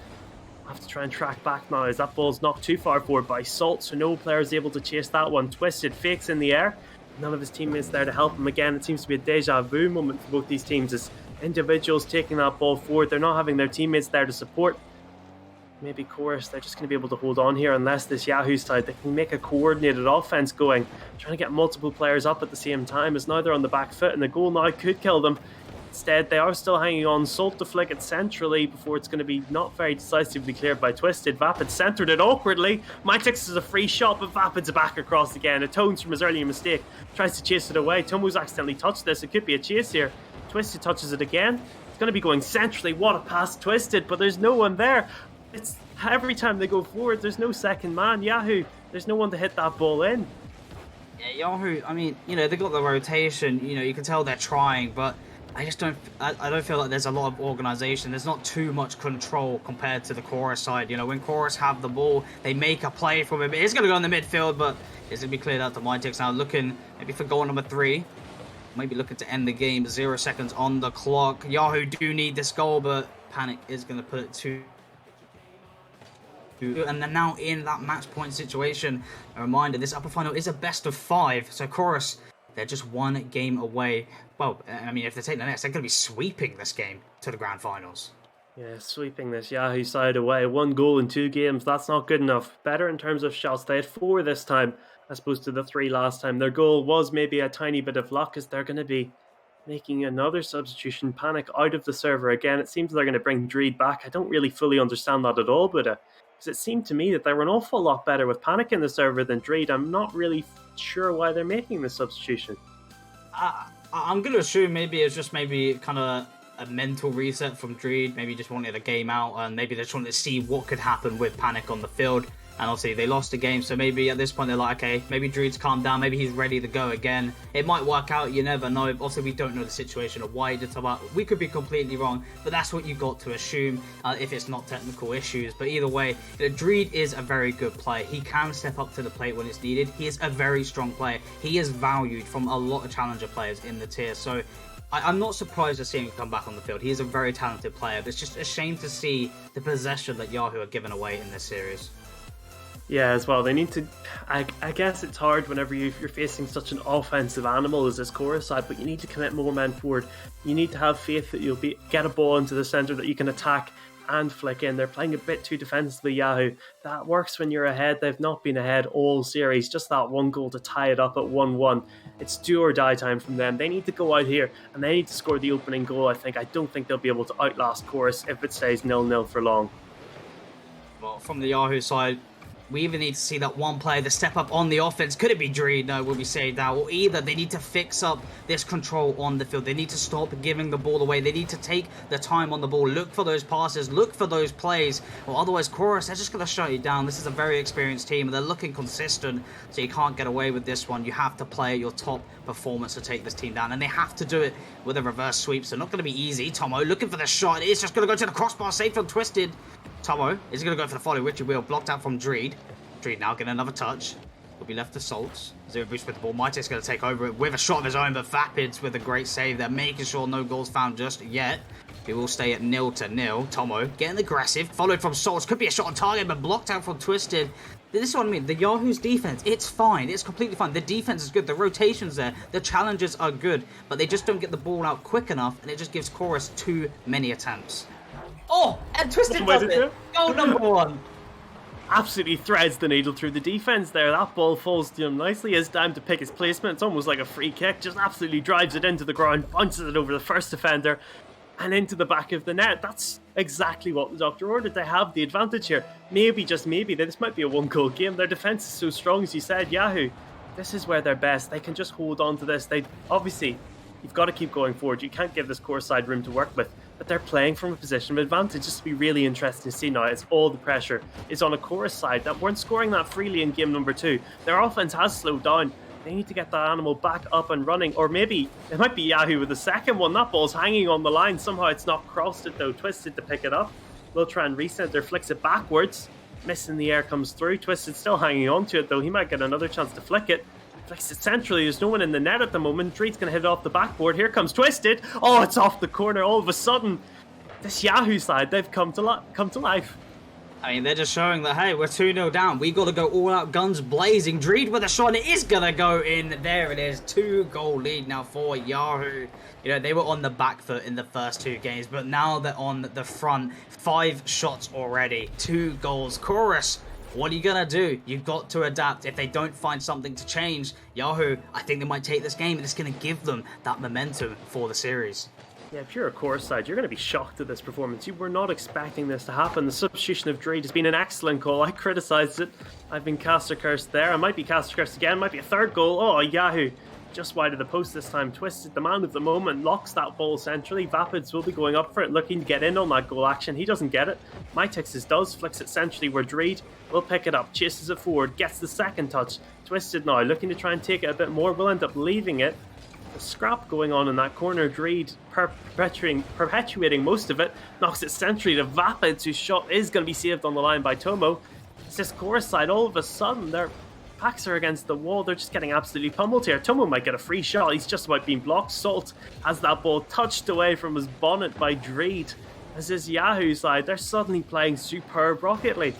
have to try and track back now as that ball's knocked too far forward by Salt, so no player is able to chase that one. Twisted fakes in the air. None of his teammates there to help him again. It seems to be a deja vu moment for both these teams as individuals taking that ball forward. They're not having their teammates there to support. Maybe Chorus, they're just going to be able to hold on here unless this Yahoo side, they can make a coordinated offense going. Trying to get multiple players up at the same time as now they're on the back foot and the goal now could kill them. Instead, they are still hanging on. Salt to flick it centrally before it's going to be not very decisively cleared by Twisted. Vapid centered it awkwardly. Mytix is a free shot, but Vapid's back across again. Atones from his earlier mistake. Tries to chase it away. Tomo's accidentally touched this. It could be a chase here. Twisted touches it again. It's going to be going centrally. What a pass, Twisted, but there's no one there. It's every time they go forward, there's no second man. Yahoo, there's no one to hit that ball in. Yeah, Yahoo, I mean, you know, they got the rotation. You know, you can tell they're trying, but I just don't. I don't feel like there's a lot of organisation. There's not too much control compared to the Chorus side. You know, when Chorus have the ball, they make a play from it. It's going to go in the midfield, but it's going to be cleared out to Mytix now. Looking maybe for goal number 3. Maybe looking to end the game. 0 seconds on the clock. Yahoo do need this goal, but Panic is going to put it to. And they're now in that match point situation. A reminder, this upper final is a best of 5. So Chorus, they're just 1 game away. Well, I mean, if they take the next, they're going to be sweeping this game to the grand finals. Yeah, sweeping this Yahoo side away. 1 goal in 2 games, that's not good enough. Better in terms of shots. They had 4 this time, as opposed to the 3 last time. Their goal was maybe a tiny bit of luck, as they're going to be making another substitution. Panic out of the server again. It seems they're going to bring Dreed back. I don't really fully understand that at all, but because it seemed to me that they were an awful lot better with Panic in the server than Dreed. I'm not really sure why they're making the substitution. I'm going to assume maybe it's just maybe kind of a mental reset from Dreed. Maybe just wanted a game out, and maybe they just wanted to see what could happen with Panic on the field. And obviously they lost the game, so maybe at this point they're like, okay, maybe Dreed's calmed down, maybe he's ready to go again. It might work out, you never know. Obviously we don't know the situation of why he did something. We could be completely wrong, but that's what you got to assume if it's not technical issues. But either way, Dreed is a very good player. He can step up to the plate when it's needed. He is a very strong player. He is valued from a lot of challenger players in the tier, so I'm not surprised to see him come back on the field. He is a very talented player, but it's just a shame to see the possession that Yahoo are giving away in this series. Yeah, as well. They need to. I guess it's hard whenever you're facing such an offensive animal as this Chorus side, but you need to commit more men forward. You need to have faith that you'll get a ball into the centre that you can attack and flick in. They're playing a bit too defensively, Yahoo. That works when you're ahead. They've not been ahead all series. Just that 1 goal to tie it up at 1-1. It's do or die time from them. They need to go out here and they need to score the opening goal, I think. I don't think they'll be able to outlast Chorus if it stays 0-0 for long. Well, from the Yahoo side, we even need to see that one player to step up on the offense. Could it be Dreed? No, will we say that? Or either they need to fix up this control on the field. They need to stop giving the ball away. They need to take the time on the ball. Look for those passes. Look for those plays. Or otherwise, Chorus, they're just going to shut you down. This is a very experienced team. And they're looking consistent. So you can't get away with this one. You have to play at your top performance to take this team down. And they have to do it with a reverse sweep. So not going to be easy. Tomo looking for the shot. It's just going to go to the crossbar. Safe from Twisted. Tomo is going to go for the follow. Richard Wheel blocked out from Dreed. Dreed now getting another touch. Will be left to Salts. 0 boost with the ball. Mytis going to take over it with a shot of his own, but Vapids with a great save. They're making sure no goals found just yet. He will stay at 0-0. Tomo getting aggressive. Followed from Salts. Could be a shot on target, but blocked out from Twisted. This is what I mean. The Yahoo's defense, it's fine. It's completely fine. The defense is good. The rotation's there. The challenges are good, but they just don't get the ball out quick enough, and it just gives Chorus too many attempts. Oh, and Twisted does it. Goal number 1. Absolutely threads the needle through the defense there. That ball falls to him nicely. His time to pick his placement. It's almost like a free kick. Just absolutely drives it into the ground, bounces it over the first defender and into the back of the net. That's exactly what the doctor ordered. They have the advantage here. Maybe, just maybe, this might be a 1-goal game. Their defense is so strong, as you said. Yahoo, this is where they're best. They can just hold on to this. They obviously, you've got to keep going forward. You can't give this core side room to work with. But they're playing from a position of advantage. Just to be really interesting to see now, as all the pressure is on a Chorus side that weren't scoring that freely in game number 2. Their offense has slowed down, They need to get that animal back up and running. Or maybe it might be Yahoo with the second one. That ball's hanging on the line. Somehow it's not crossed it though. Twisted to pick it up. Will try and recenter, flicks it backwards. Miss in the air comes through. Twisted still hanging on to it though. He might get another chance to flick it. Flicks it centrally. There's no one in the net at the moment. Dreed's going to hit it off the backboard. Here comes Twisted. Oh, it's off the corner. All of a sudden, this Yahoo side, they've come to life. I mean, they're just showing that, hey, we're 2-0 down. We got to go all out, guns blazing. Dreed with a shot, and it is going to go in. There it is. 2-goal lead now for Yahoo. You know, they were on the back foot in the first 2 games, but now they're on the front. 5 shots already. 2 goals. Chorus, what are you going to do? You've got to adapt. If they don't find something to change, Yahoo, I think they might take this game, and it's going to give them that momentum for the series. Yeah, if you're a Chorus side, you're going to be shocked at this performance. You were not expecting this to happen. The substitution of Dreed has been an excellent call. I criticised it. I've been caster cursed there. I might be caster cursed again. Might be a 3rd goal. Oh, Yahoo. Just wide of the post this time. Twisted, the man of the moment, locks that ball centrally. Vapids will be going up for it, looking to get in on that goal action. He doesn't get it. Mytexes does, flicks it centrally where Dreed will pick it up, chases it forward, gets the second touch. Twisted now, looking to try and take it a bit more, will end up leaving it. The scrap going on in that corner. Dreed perpetuating most of it, knocks it centrally to Vapids, whose shot is going to be saved on the line by Tomo. It's this Chorus side, all of a sudden their backs are against the wall. They're just getting absolutely pummeled here. Tomo might get a free shot. He's just about being blocked. Salt has that ball touched away from his bonnet by Dreed. As his Yahoo side, they're suddenly playing superb Rocket League.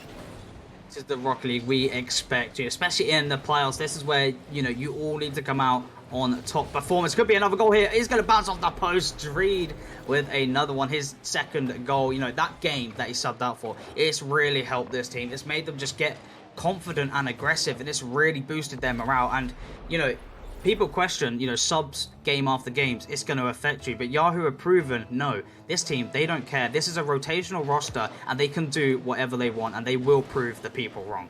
This is the Rocket League we expect, especially in the playoffs. This is where, you know, you all need to come out on top performance. Could be another goal here. He's going to bounce off the post. Dreed with another one. His 2nd goal. You know, that game that he subbed out for, it's really helped this team. It's made them just get confident and aggressive, and it's really boosted their morale. And, you know, people question, you know, subs game after games, it's going to affect you. But Yahoo have proven, no, this team, they don't care. This is a rotational roster, and they can do whatever they want, and they will prove the people wrong.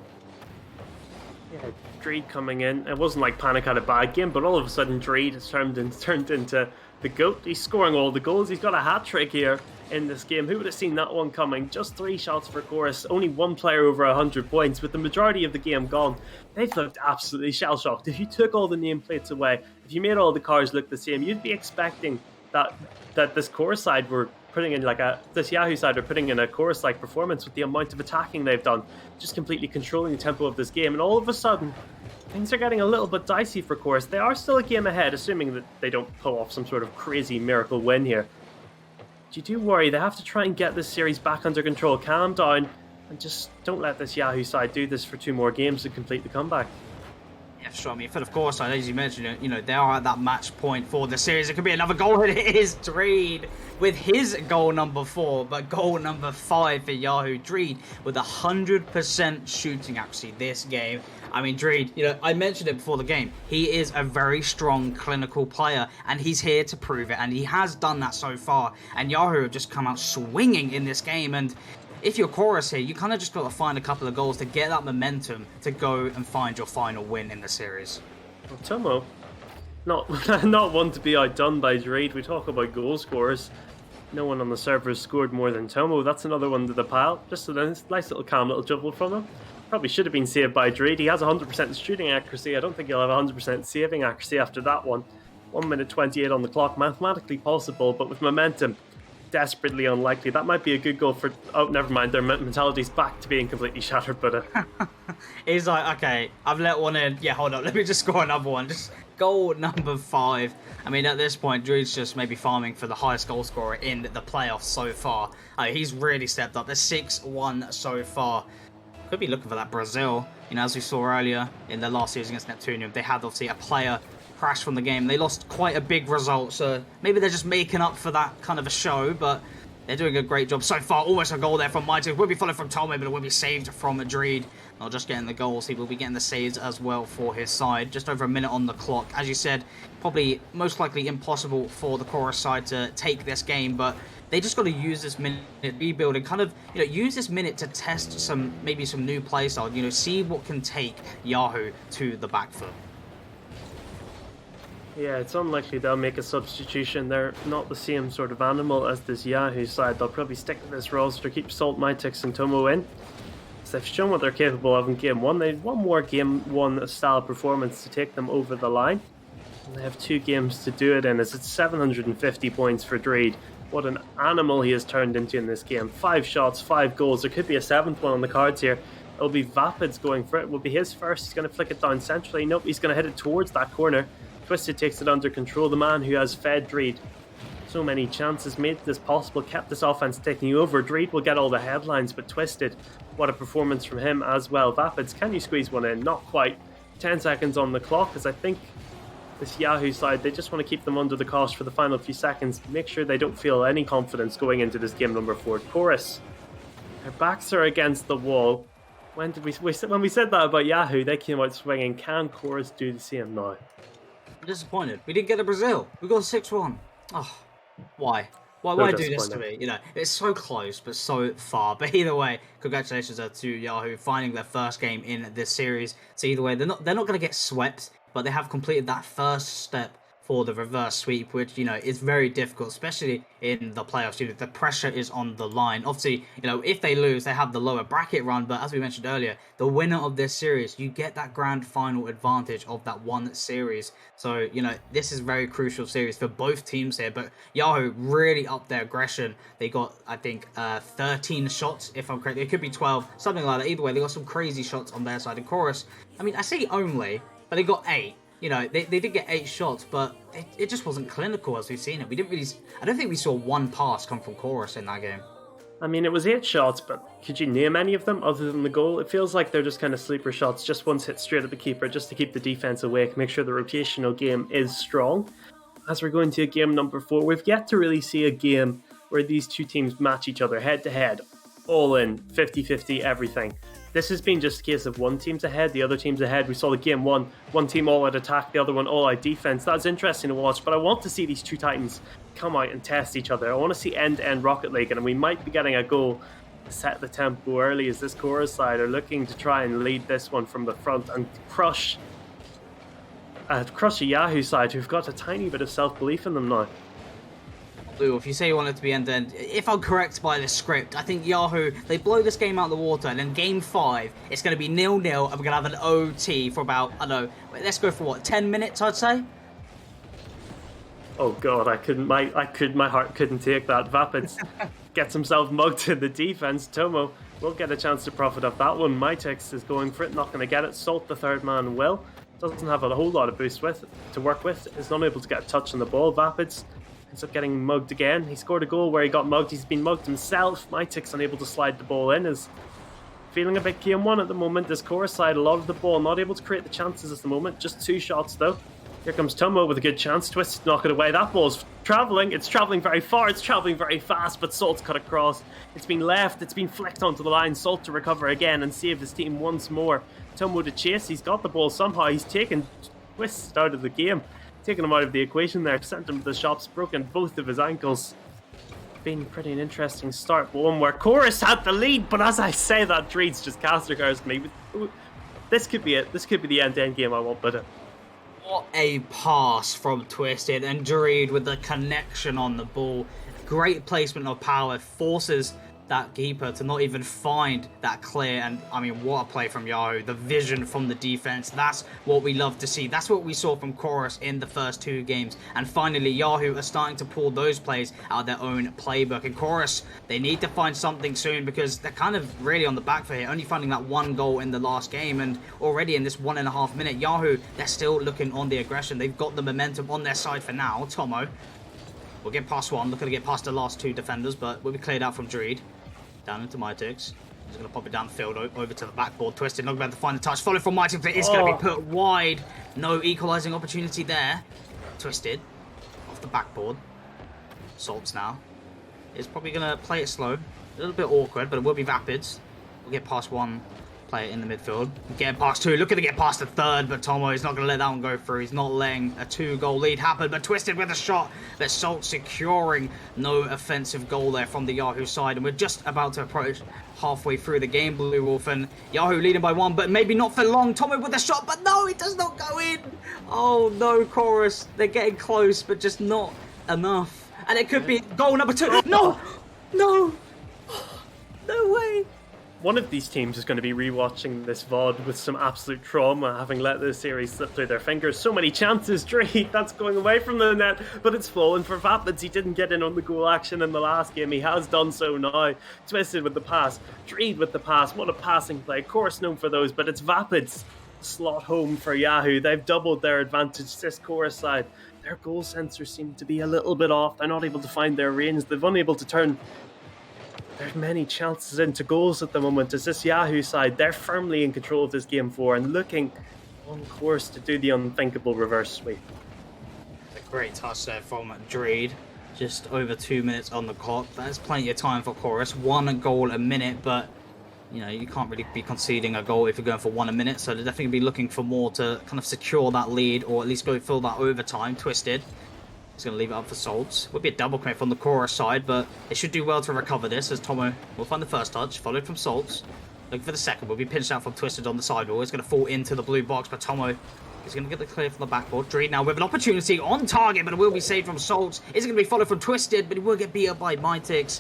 Yeah, Dreed coming in. It wasn't like Panic had a bad game, but all of a sudden Dreed has turned into the GOAT. He's scoring all the goals. He's got a hat-trick here in this game. Who would have seen that one coming? Just 3 shots for Chorus. Only 1 player over 100 points. With the majority of the game gone, they've looked absolutely shell-shocked. If you took all the nameplates away, if you made all the cars look the same, you'd be expecting that this Chorus side were putting in this Yahoo side are putting in a Chorus-like performance with the amount of attacking they've done, just completely controlling the tempo of this game. And all of a sudden, things are getting a little bit dicey for Chorus. They are still a game ahead, assuming that they don't pull off some sort of crazy miracle win here. But you do worry, they have to try and get this series back under control. Calm down and just don't let this Yahoo side do this for 2 more games to complete the comeback. Yeah, sure. I mean, of course, as you mentioned, you know, they are at that match point for the series. It could be another goal, and it is Dreed with his goal number 4, but goal number 5 for Yahoo. Dreed with 100% shooting accuracy this game. I mean, Dreed, you know, I mentioned it before the game. He is a very strong clinical player, and he's here to prove it, and he has done that so far. And Yahoo have just come out swinging in this game, and if you're Chorus here, you kind of just got to find a couple of goals to get that momentum to go and find your final win in the series. Well, Tomo, not one to be outdone by Dreed. We talk about goal scorers. No one on the server has scored more than Tomo. That's another one to the pile. Just a nice little calm little dribble from him. Probably should have been saved by Dreed. He has 100% shooting accuracy. I don't think he'll have 100% saving accuracy after that one. 1 minute 28 on the clock. Mathematically possible, but with momentum, desperately unlikely. That might be a good goal for... Oh, never mind. Their mentality's back to being completely shattered, but... He's like, okay, I've let one in. Yeah, hold up. Let me just score another one. Just goal number 5. I mean, at this point, Dreed's just maybe farming for the highest goal scorer in the playoffs so far. He's really stepped up. There's 6-1 so far. Could be looking for that Brazil. You know, as we saw earlier in the last series against Neptunium, they had obviously a player crash from the game. They lost quite a big result, so maybe they're just making up for that kind of a show, but they're doing a great job so far. Almost a goal there from Mighty. Will be followed from Tolme, but it will be saved from Dreed. Not just getting the goals, he will be getting the saves as well for his side. Just over a minute on the clock. As you said, probably most likely impossible for the Chorus side to take this game, but they just got to use this minute rebuild and kind of, you know, use this minute to test maybe some new play style, you know, see what can take Yahoo to the back foot. Yeah, it's unlikely they'll make a substitution. They're not the same sort of animal as this Yahoo side. They'll probably stick to this roster, keep Salt, Mytix and Tomo in. because they've shown what they're capable of in Game 1. They need one more Game 1 style performance to take them over the line. And they have 2 games to do it in, as it's 750 points for Dreed. What an animal he has turned into in this game. 5 shots, 5 goals. There could be a 7th one on the cards here. It'll be Vapids going for it. It will be his first. He's going to flick it down centrally. Nope, he's going to hit it towards that corner. Twisted takes it under control. The man who has fed Dreed so many chances, made this possible, kept this offense taking over. Dreed will get all the headlines, but Twisted, what a performance from him as well. Vapids, can you squeeze one in? Not quite. 10 seconds on the clock, as I think this Yahoo side, they just want to keep them under the cosh for the final few seconds, make sure they don't feel any confidence going into this game number 4. Chorus, their backs are against the wall. When we said that about Yahoo, they came out swinging. Can Chorus do the same now? I'm disappointed. We didn't get a Brazil. We got 6-1. Oh, why? Why do this to me? You know, it's so close, but so far. But either way, congratulations to Yahoo finding their first game in this series. So either way, they're not going to get swept, but they have completed that first step for the reverse sweep, which, you know, is very difficult, especially in the playoffs. You know, the pressure is on the line. Obviously, you know, if they lose, they have the lower bracket run, but as we mentioned earlier, the winner of this series, you get that grand final advantage of that one series. So, you know, this is a very crucial series for both teams here, but Yahoo really upped their aggression. They got, I think, 13 shots, if I'm correct. It could be 12, something like that. Either way, they got some crazy shots on their side. And Chorus, I mean, I say only, but they got 8. You know, they did get 8 shots, but it just wasn't clinical as we've seen it. We didn't really... I don't think we saw one pass come from Chorus in that game. I mean, it was 8 shots, but could you name any of them other than the goal? It feels like they're just kind of sleeper shots, just ones hit straight at the keeper, just to keep the defense awake, make sure the rotational game is strong. As we're going to game number 4, we've yet to really see a game where these two teams match each other head-to-head, all in, 50-50, everything. This has been just a case of one team's ahead, the other team's ahead. We saw the game one team all out attack, the other one all out defense. That's interesting to watch, but I want to see these two Titans come out and test each other. I want to see end-to-end Rocket League, and we might be getting a goal to set the tempo early as this Chorus side are looking to try and lead this one from the front and crush a Yahoo side who've got a tiny bit of self-belief in them now. If you say you want it to be end-to-end, if I'm correct by the script, I think Yahoo, they blow this game out of the water, and then game 5, it's going to be 0-0, and we're going to have an OT for about, I don't know, let's go for what, 10 minutes, I'd say? Oh god, my heart couldn't take that. Vapids gets himself mugged in the defense. Tomo will get a chance to profit off that one. Mytix is going for it, not going to get it. Salt, the third man, will. Doesn't have a whole lot of boost to work with. Is not able to get a touch on the ball. Vapids ends up getting mugged again. He scored a goal where he got mugged. He's been mugged himself. Mytix unable to slide the ball in. Is feeling a bit game 1 at the moment. This Chorus side, a lot of the ball, not able to create the chances at the moment. Just 2 shots though. Here comes Tomo with a good chance. Twist, knock it away. That ball's travelling. It's travelling very far. It's travelling very fast, but Salt's cut across. It's been left. It's been flicked onto the line. Salt to recover again and save his team once more. Tomo to chase. He's got the ball somehow. He's taken Twist out of the game. Taken him out of the equation there. Sent him to the shops. Broken both of his ankles. Been pretty an interesting start. But one where Chorus had the lead. But as I say that, Dreed's just cast regards me. This could be it. This could be the end-to-end game I want, but... What a pass from Twisted, and Dreed with the connection on the ball. Great placement of power, forces that keeper to not even find that clear. And I mean, what a play from Yahoo. The vision from the defense, that's what we love to see. That's what we saw from Chorus in the first 2 games. And finally, Yahoo are starting to pull those plays out of their own playbook. And Chorus, they need to find something soon, because they're kind of really on the back foot here, only finding that 1 goal in the last game. And already in this 1.5 minute, Yahoo, they're still looking on the aggression. They've got the momentum on their side for now. Tomo will get past one, looking to get past the last 2 defenders, but will be cleared out from Dreed. Down into Mytix. He's going to pop it down the field over to the backboard. Twisted, not going to find the touch. Followed from Mytix, but it's going to be put wide. No equalising opportunity there. Twisted off the backboard. Salts now. Is probably going to play it slow. A little bit awkward, but it will be Vapids. We'll get past 1 player in the midfield. Get past 2. Looking to get past the 3rd, but Tomo is not going to let that one go through. He's not letting a 2-goal lead happen, but Twisted with a shot. But Salt securing no offensive goal there from the Yahoo side. And we're just about to approach halfway through the game, Blue Wolf, and Yahoo leading by 1, but maybe not for long. Tomo with a shot, but no, it does not go in. Oh no, Chorus. They're getting close, but just not enough. And it could be goal number 2. No! No! No way! one of these teams is going to be rewatching this VOD with some absolute trauma, having let this series slip through their fingers. So many chances, Dreed, that's going away from the net, but it's fallen for Vapids. He didn't get in on the goal action in the last game. He has done so now. Twisted with the pass, Dreed with the pass. What a passing play. Of course, known for those, but it's Vapids. Slot home for Yahoo. They've doubled their advantage this chorus side. Their goal sensors seem to be a little bit off. They're not able to find their range. They've unable to turn. There's many chances into goals at the moment as this Yahoo side, they're firmly in control of this game 4 and looking on course to do the unthinkable reverse sweep. A great touch there from Dreed. Just over 2 minutes on the clock. That's plenty of time for Chorus. 1 goal a minute, but you know, you can't really be conceding a goal if you're going for 1 a minute, so they're definitely be looking for more to kind of secure that lead or at least go fill that overtime. Twisted. He's going to leave it up for Salts. Would be a double commit from the Chorus side, but they should do well to recover this as Tomo will find the first touch, followed from Salts. Looking for the second, will be pinched out from Twisted on the sidewall. It's going to fall into the blue box, but Tomo is going to get the clear from the backboard. Dreed now with an opportunity on target, but it will be saved from Salts. Is going to be followed from Twisted, but he will get beat up by Mytix.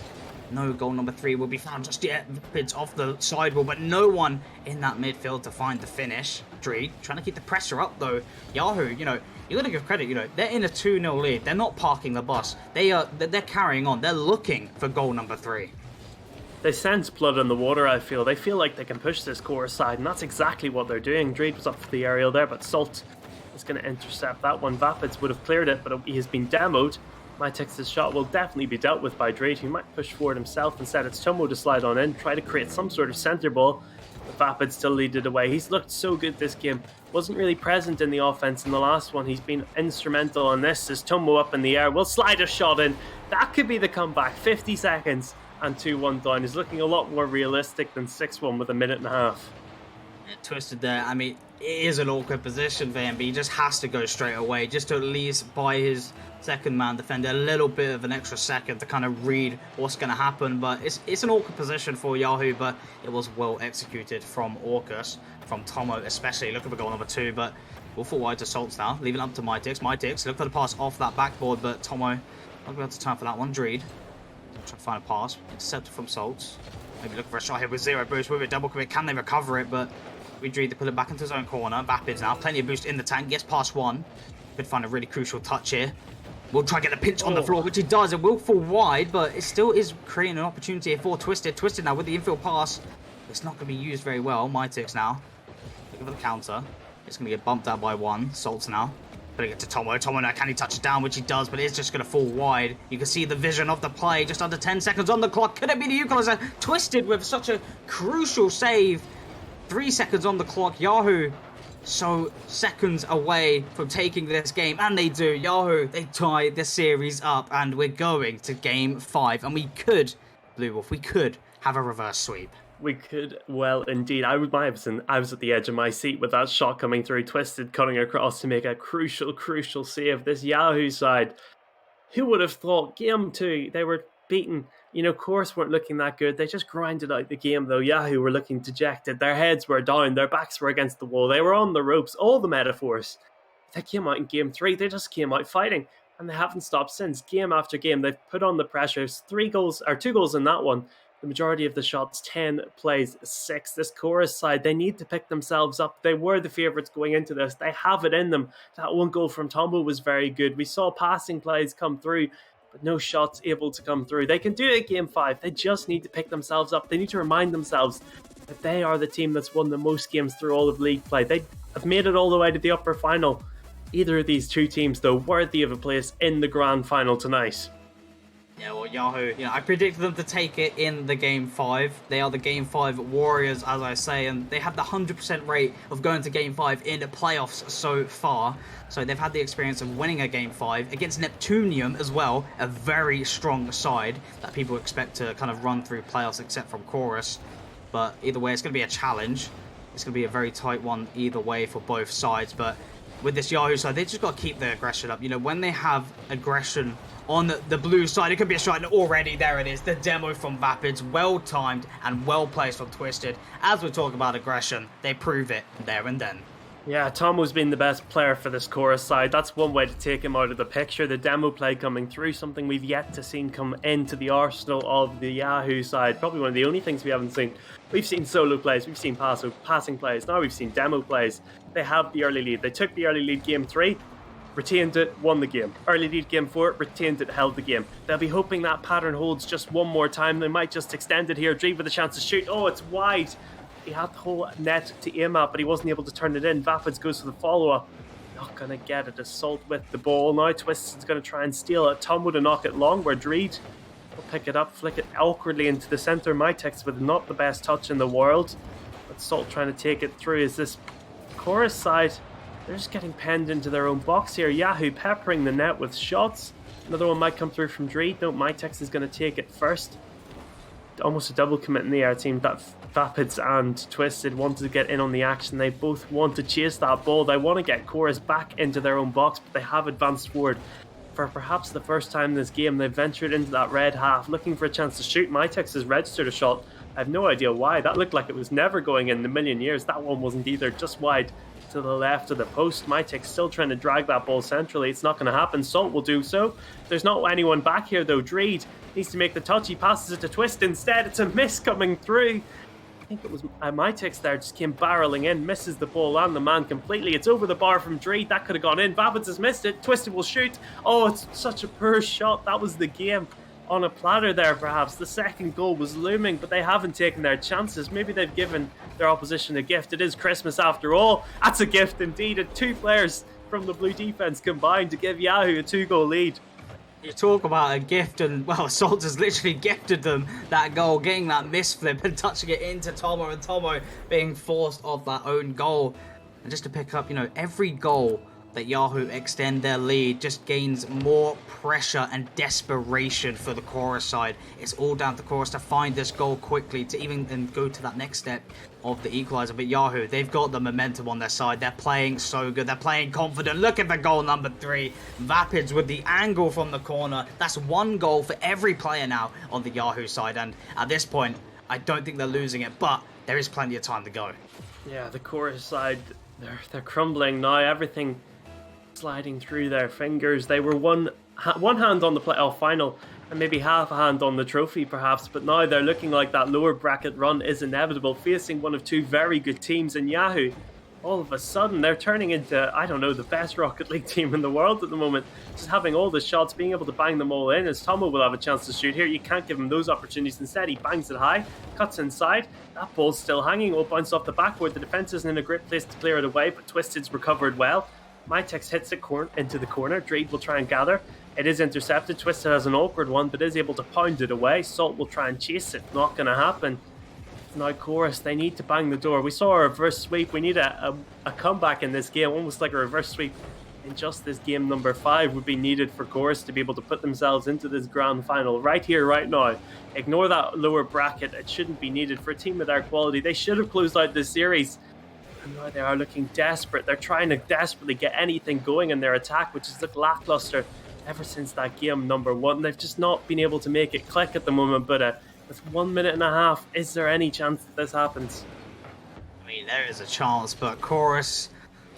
No goal number 3 will be found just yet. It's off the sidewall, but no one in that midfield to find the finish. Dreed trying to keep the pressure up though. Yahoo, you know, you got to give credit, you know, they're in a 2-0 lead. They're not parking the bus. They're carrying on. They're looking for goal number 3. They sense blood in the water, I feel. They feel like they can push this chorus side, and that's exactly what they're doing. Dreed was up for the aerial there, but Salt is going to intercept that one. Vapids would have cleared it, but he has been demoed. Mytix's shot will definitely be dealt with by Dreed, who might push forward himself. Instead, it's Tomo to slide on in, try to create some sort of centre ball. But Vapid still lead it away. He's looked so good this game. Wasn't really present in the offense in the last one. He's been instrumental in this. As Tomo up in the air will slide a shot in. That could be the comeback. 50 seconds and 2-1 down. Is looking a lot more realistic than 6-1 with a minute and a half. Twisted there. I mean, it is an awkward position for him, but he just has to go straight away just to at least buy his second man defender a little bit of an extra second to kind of read what's going to happen. But it's an awkward position for Yahoo, but it was well executed from Orcus, from Tomo especially, looking for goal number 2. But we'll fall wide to Salts now, leaving up to Mytix. Mytix look for the pass off that backboard, but Tomo not going to be able to turn for that one. Dreed trying to find a pass, intercepted from Salts. Maybe looking for a shot here with 0 boost with a double commit. Can they recover it? But we Dreed to put it back into his own corner. Vapids now, plenty of boost in the tank, gets past one. Could find a really crucial touch here. We'll try to get the pinch on the floor, which he does. It will fall wide, but it still is creating an opportunity for Twisted. Twisted now with the infield pass. It's not going to be used very well. Mytix now looking for the counter. It's going to get bumped out by 1. Salts now putting it to Tomo. Tomo now, can he touch it down, which he does, but it's just going to fall wide. You can see the vision of the play. Just under 10 seconds on the clock. Could it be the equalizer? Twisted with such a crucial save. 3 seconds on the clock. Yahoo so seconds away from taking this game, and they do. Yahoo, they tie the series up, and we're going to game 5, and we could, Blue Wolf, we could have a reverse sweep. We could well indeed. I was at the edge of my seat with that shot coming through. Twisted cutting across to make a crucial save. This Yahoo side, who would have thought game 2 they were beaten? You know, Course weren't looking that good. They just grinded out the game, though. Yahoo were looking dejected. Their heads were down. Their backs were against the wall. They were on the ropes. All the metaphors. They came out in game 3. They just came out fighting, and they haven't stopped since. Game after game, they've put on the pressure. 2 goals in that one. The majority of the shots, 10 plays, 6. This Chorus side, they need to pick themselves up. They were the favourites going into this. They have it in them. That 1 goal from Tombo was very good. We saw passing plays come through, but no shots able to come through. They can do it game 5. They just need to pick themselves up. They need to remind themselves that they are the team that's won the most games through all of league play. They have made it all the way to the upper final. Either of these 2 teams, though, worthy of a place in the grand final tonight. Yeah, well, Yahoo, you know, I predicted them to take it in the game 5. They are the game 5 warriors, as I say, and they have the 100% rate of going to game 5 in the playoffs so far. So they've had the experience of winning a game 5 against Neptunium as well, a very strong side that people expect to kind of run through playoffs except from Chorus. But either way, it's going to be a challenge. It's going to be a very tight one either way for both sides. But with this Yahoo side, they just got to keep their aggression up. You know, when they have aggression on the blue side, it could be a shot, and already there it is. The demo from Vapids, well timed and well placed from Twisted. As we talk about aggression, they prove it there and then. Yeah, Tomo's been the best player for this chorus side. That's one way to take him out of the picture. The demo play coming through, something we've yet to see come into the arsenal of the Yahoo side. Probably one of the only things we haven't seen. We've seen solo plays, we've seen passing plays, now we've seen demo plays. They have the early lead. They took the early lead game 3, retained it, won the game. Early lead game 4, retained it, held the game. They'll be hoping that pattern holds just one more time. They might just extend it here. Dreed with a chance to shoot. Oh, it's wide. He had the whole net to aim at, but he wasn't able to turn it in. Vapids goes for the follow-up. Not going to get it. Assault with the ball. Now Twisted's going to try and steal it. Tom to knock it long, where Dreed will pick it up, flick it awkwardly into the centre. Mytex with not the best touch in the world. But Salt trying to take it through. Is this chorus side? They're just getting penned into their own box here. Yahoo peppering the net with shots. Another one might come through from Dreed. No, Mytex is going to take it first. Almost a double commit in the air. Team that Vapids and Twisted wanted to get in on the action. They both want to chase that ball. They want to get Chorus back into their own box, but they have advanced forward. For perhaps the first time in this game, they've ventured into that red half, looking for a chance to shoot. Mytex has registered a shot. I have no idea why. That looked like it was never going in a million years. That one wasn't either, just wide to the left of the post. Mytex still trying to drag that ball centrally. It's not going to happen. Salt will do so. There's not anyone back here though. Dreed needs to make the touch. He passes it to Twist instead. It's a miss coming through. I think it was Mytex there, just came barreling in, misses the ball and the man completely. It's over the bar from Dreed. That could have gone in. Vapids has missed it. Twisted will shoot. Oh, it's such a poor shot. That was the game on a platter there, perhaps. The second goal was looming, but they haven't taken their chances. Maybe they've given their opposition a gift. It is Christmas after all. That's a gift indeed. And 2 players from the blue defense combined to give Yahoo a 2-goal lead. You talk about a gift, and well, Salt has literally gifted them that goal, getting that misflip and touching it into Tomo, and Tomo being forced off that own goal. And just to pick up, every goal that Yahoo extend their lead just gains more pressure and desperation for the Chorus side. It's all down to Chorus to find this goal quickly to even and go to that next step of the equalizer. But Yahoo, they've got the momentum on their side. They're playing so good. They're playing confident. Look at the goal number 3. Vapids with the angle from the corner. That's 1 goal for every player now on the Yahoo side. And at this point, I don't think they're losing it, but there is plenty of time to go. Yeah, the Chorus side, they're crumbling now. Everything sliding through their fingers. They were one hand on the playoff final and maybe half a hand on the trophy perhaps, but now they're looking like that lower bracket run is inevitable, facing one of 2 very good teams in Yahoo. All of a sudden they're turning into, I don't know, the best Rocket League team in the world at the moment, just having all the shots, being able to bang them all in. As Tomo will have a chance to shoot here, you can't give him those opportunities. Instead he bangs it high, cuts inside, that ball's still hanging, will bounce off the backboard. The defense isn't in a great place to clear it away, but Twisted's recovered well. Mytex hits it into the corner. Dreed will try and gather. It is intercepted. Twisted has an awkward one, but is able to pound it away. Salt will try and chase it. Not going to happen. Now Chorus, they need to bang the door. We saw a reverse sweep. We need a comeback in this game, almost like a reverse sweep in just this game number 5 would be needed for Chorus to be able to put themselves into this grand final right here, right now. Ignore that lower bracket. It shouldn't be needed for a team of their quality. They should have closed out this series. And now they are looking desperate. They're trying to desperately get anything going in their attack, which has looked lackluster ever since that game number 1. They've just not been able to make it click at the moment, but with 1 minute and a half, is there any chance that this happens? I mean, there is a chance, but Chorus,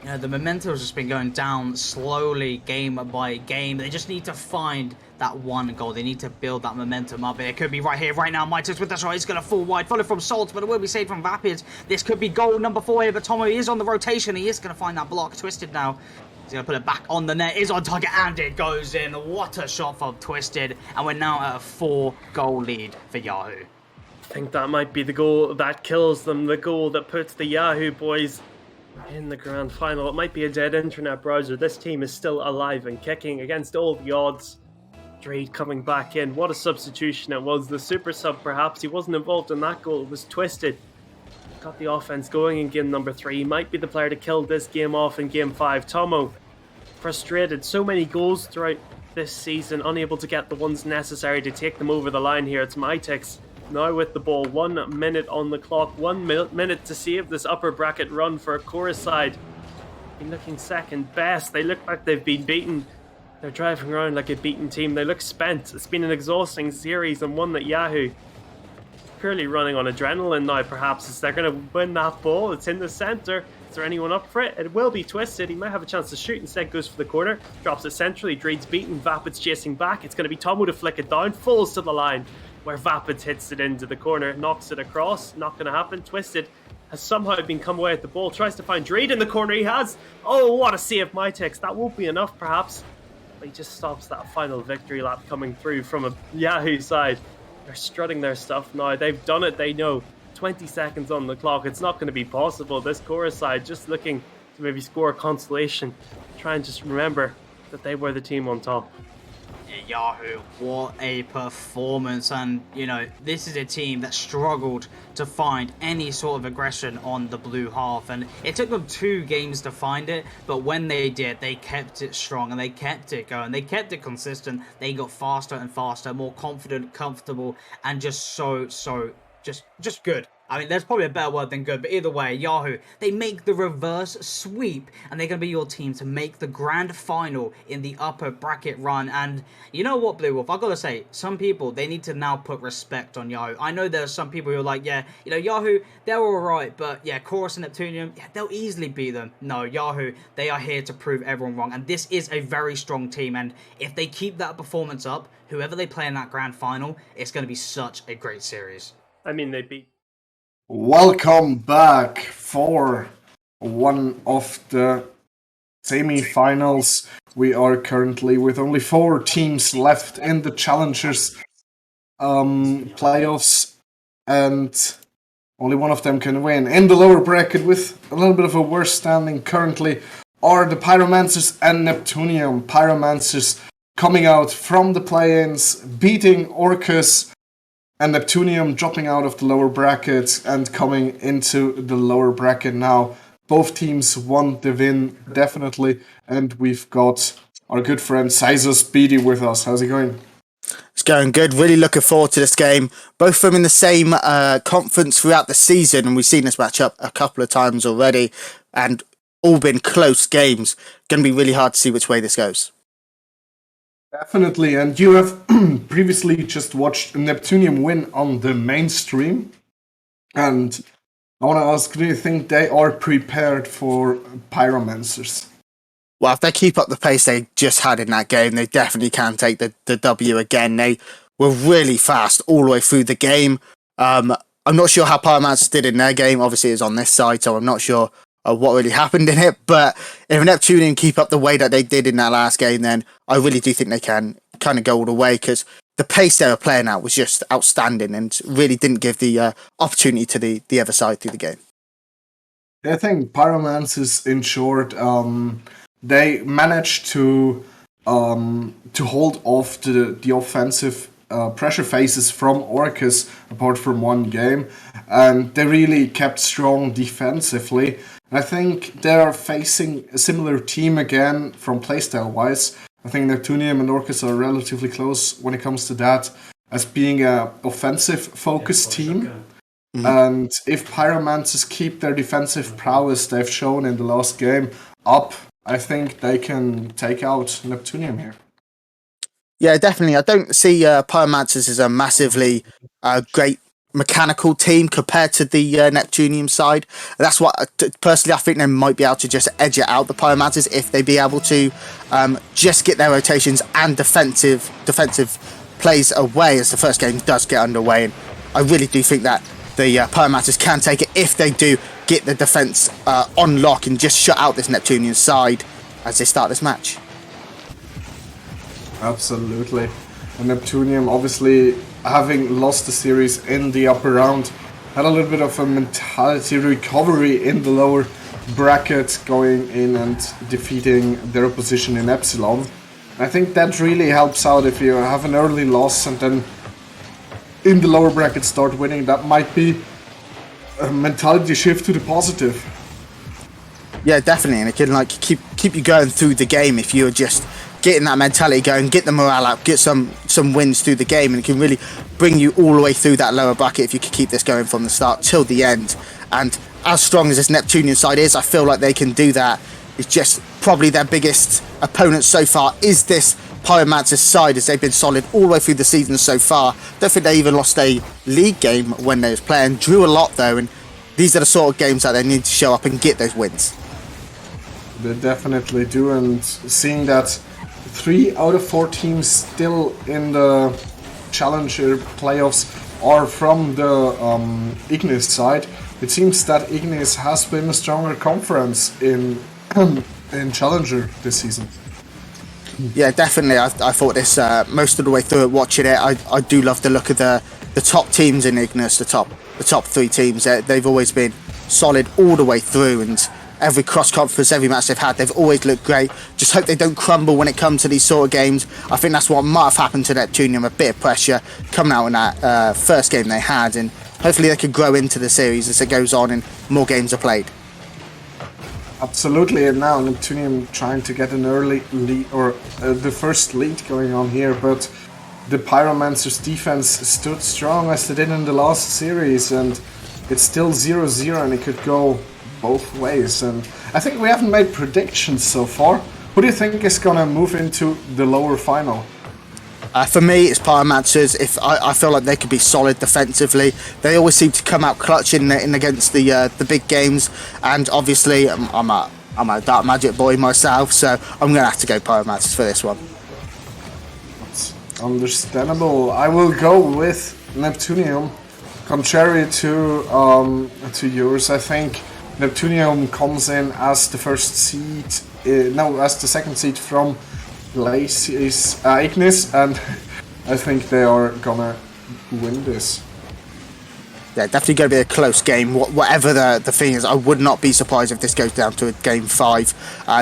the momentum has just been going down slowly, game by game. They just need to find that 1 goal. They need to build that momentum up. It could be right here, right now. Mytex with the shot. He's going to fall wide. Followed from Salt, but it will be saved from Vapids. This could be goal number 4 here, but Tomo is on the rotation. He is going to find that block. Twisted now. He's going to put it back on the net. Is on target, and it goes in. What a shot from Twisted. And we're now at a 4-goal lead for Yahoo. I think that might be the goal that kills them. The goal that puts the Yahoo boys in the grand final. It might be a dead internet browser. This team is still alive and kicking against all the odds. Dreed coming back in. What a substitution it was. The super sub, perhaps. He wasn't involved in that goal. It was Twisted. Got the offense going in game number 3. He might be the player to kill this game off in game 5. Tomo, frustrated. So many goals throughout this season. Unable to get the ones necessary to take them over the line here. It's Mytex now with the ball. 1 minute on the clock. 1 minute to save this upper bracket run for a Chorus side. Been looking second best. They look like they've been beaten. They're driving around like a beaten team. They look spent. It's been an exhausting series and one that Yahoo purely running on adrenaline now, perhaps, as they're going to win that ball. It's in the centre. Is there anyone up for it? It will be Twisted. He might have a chance to shoot. Instead goes for the corner. Drops it centrally. Dreid's beaten. Vapid's chasing back. It's going to be Tomo to flick it down. Falls to the line where Vapid hits it into the corner. Knocks it across. Not going to happen. Twisted has somehow been come away at the ball. Tries to find Dreid in the corner. He has. Oh, what a save, Mytex. That won't be enough, perhaps. But he just stops that final victory lap coming through from a Yahoo side. They're strutting their stuff now. They've done it. They know. 20 seconds on the clock. It's not going to be possible. This Chorus side just looking to maybe score a consolation. Try and just remember that they were the team on top. Yahoo, what a performance. And, you know, this is a team that struggled to find any sort of aggression on the blue half. And it took them 2 games to find it. But when they did, they kept it strong and they kept it going. They kept it consistent. They got faster and faster, more confident, comfortable, and just just good. I mean, there's probably a better word than good, but either way, Yahoo, they make the reverse sweep, and they're going to be your team to make the grand final in the upper bracket run. And you know what, Blue Wolf, I've got to say, some people, they need to now put respect on Yahoo. I know there are some people who are like, yeah, you know, Yahoo, they're alright, but yeah, Chorus and Neptunium, yeah, they'll easily beat them. No, Yahoo, they are here to prove everyone wrong, and this is a very strong team, and if they keep that performance up, whoever they play in that grand final, it's going to be such a great series. I mean, they beat. Welcome back for one of the semi-finals. We are currently with only 4 teams left in the Challengers playoffs, and only one of them can win. In the lower bracket, with a little bit of a worse standing currently, are the Pyromancers and Neptunium. Pyromancers coming out from the play-ins, beating Orcus, and Neptunium dropping out of the lower bracket and coming into the lower bracket now. Both teams won the win, definitely. And we've got our good friend Sizer Speedy with us. How's it going? It's going good. Really looking forward to this game. Both of them in the same conference throughout the season, and we've seen this matchup a couple of times already, and all been close games. Going to be really hard to see which way this goes. Definitely, and you have previously just watched Neptunium win on the mainstream, and I want to ask, do you think they are prepared for Pyromancers? Well, if they keep up the pace they just had in that game, they definitely can take the W again. They were really fast all the way through the game. I'm not sure how Pyromancers did in their game. Obviously, it's on this side, so I'm not sure what really happened in it, but if Neptunium keep up the way that they did in that last game, then I really do think they can kind of go all the way, because the pace they were playing at was just outstanding and really didn't give the opportunity to the other side through the game. I think Pyromancers, in short, they managed to hold off the offensive pressure phases from Orcus, apart from one game, and they really kept strong defensively. I think they're facing a similar team again from playstyle-wise. I think Neptunium and Orcus are relatively close when it comes to that, as being an offensive-focused team. Mm-hmm. And if Pyromancers keep their defensive prowess they've shown in the last game up, I think they can take out Neptunium here. Yeah, definitely. I don't see Pyromancers as a massively great mechanical team compared to the Neptunium side. That's what personally I think they might be able to just edge it out, the Pyromancers, if they be able to just get their rotations and defensive plays away as the first game does get underway. And I really do think that the Pyromancers can take it if they do get the defense on lock and just shut out this Neptunian side as they start this match. Absolutely. And Neptunium, obviously, having lost the series in the upper round, had a little bit of a mentality recovery in the lower bracket, going in and defeating their opposition in Epsilon. I think that really helps out if you have an early loss and then in the lower bracket start winning. That might be a mentality shift to the positive. Yeah, definitely, and it can keep you going through the game if you're just getting that mentality going, get the morale up, get some wins through the game, and it can really bring you all the way through that lower bracket if you can keep this going from the start till the end. And as strong as this Neptunian side is, I feel like they can do that. It's just probably their biggest opponent so far is this Pyromancers side, as they've been solid all the way through the season so far. Don't think they even lost a league game when they was playing. Drew a lot though, and these are the sort of games that they need to show up and get those wins. They definitely do, and seeing that 3 out of 4 teams still in the Challenger playoffs are from the Ignis side, it seems that Ignis has been a stronger conference in Challenger this season. Yeah, definitely. I thought this most of the way through it, watching it. I do love the look of the top teams in Ignis, the top 3 teams. They've always been solid all the way through, and every cross-conference, every match they've had, they've always looked great. Just hope they don't crumble when it comes to these sort of games. I think that's what might have happened to Neptunium, a bit of pressure coming out in that first game they had, and hopefully they could grow into the series as it goes on and more games are played. Absolutely, and now Neptunium trying to get an early lead, or the first lead going on here, but the Pyromancer's defense stood strong as they did in the last series, and it's still 0-0 and it could go both ways. And I think we haven't made predictions so far. Who do you think is gonna move into the lower final? For me, it's Pyromancers. If I feel like they could be solid defensively, they always seem to come out clutch in against the big games. And obviously, I'm a Dark Magic boy myself, so I'm gonna have to go Pyromancers for this one. That's understandable. I will go with Neptunium. Contrary to yours, I think Neptunium comes in as the first seed, as the second seed from Ignis, and I think they are gonna win this. Yeah, definitely going to be a close game. Whatever the thing is, I would not be surprised if this goes down to a game 5.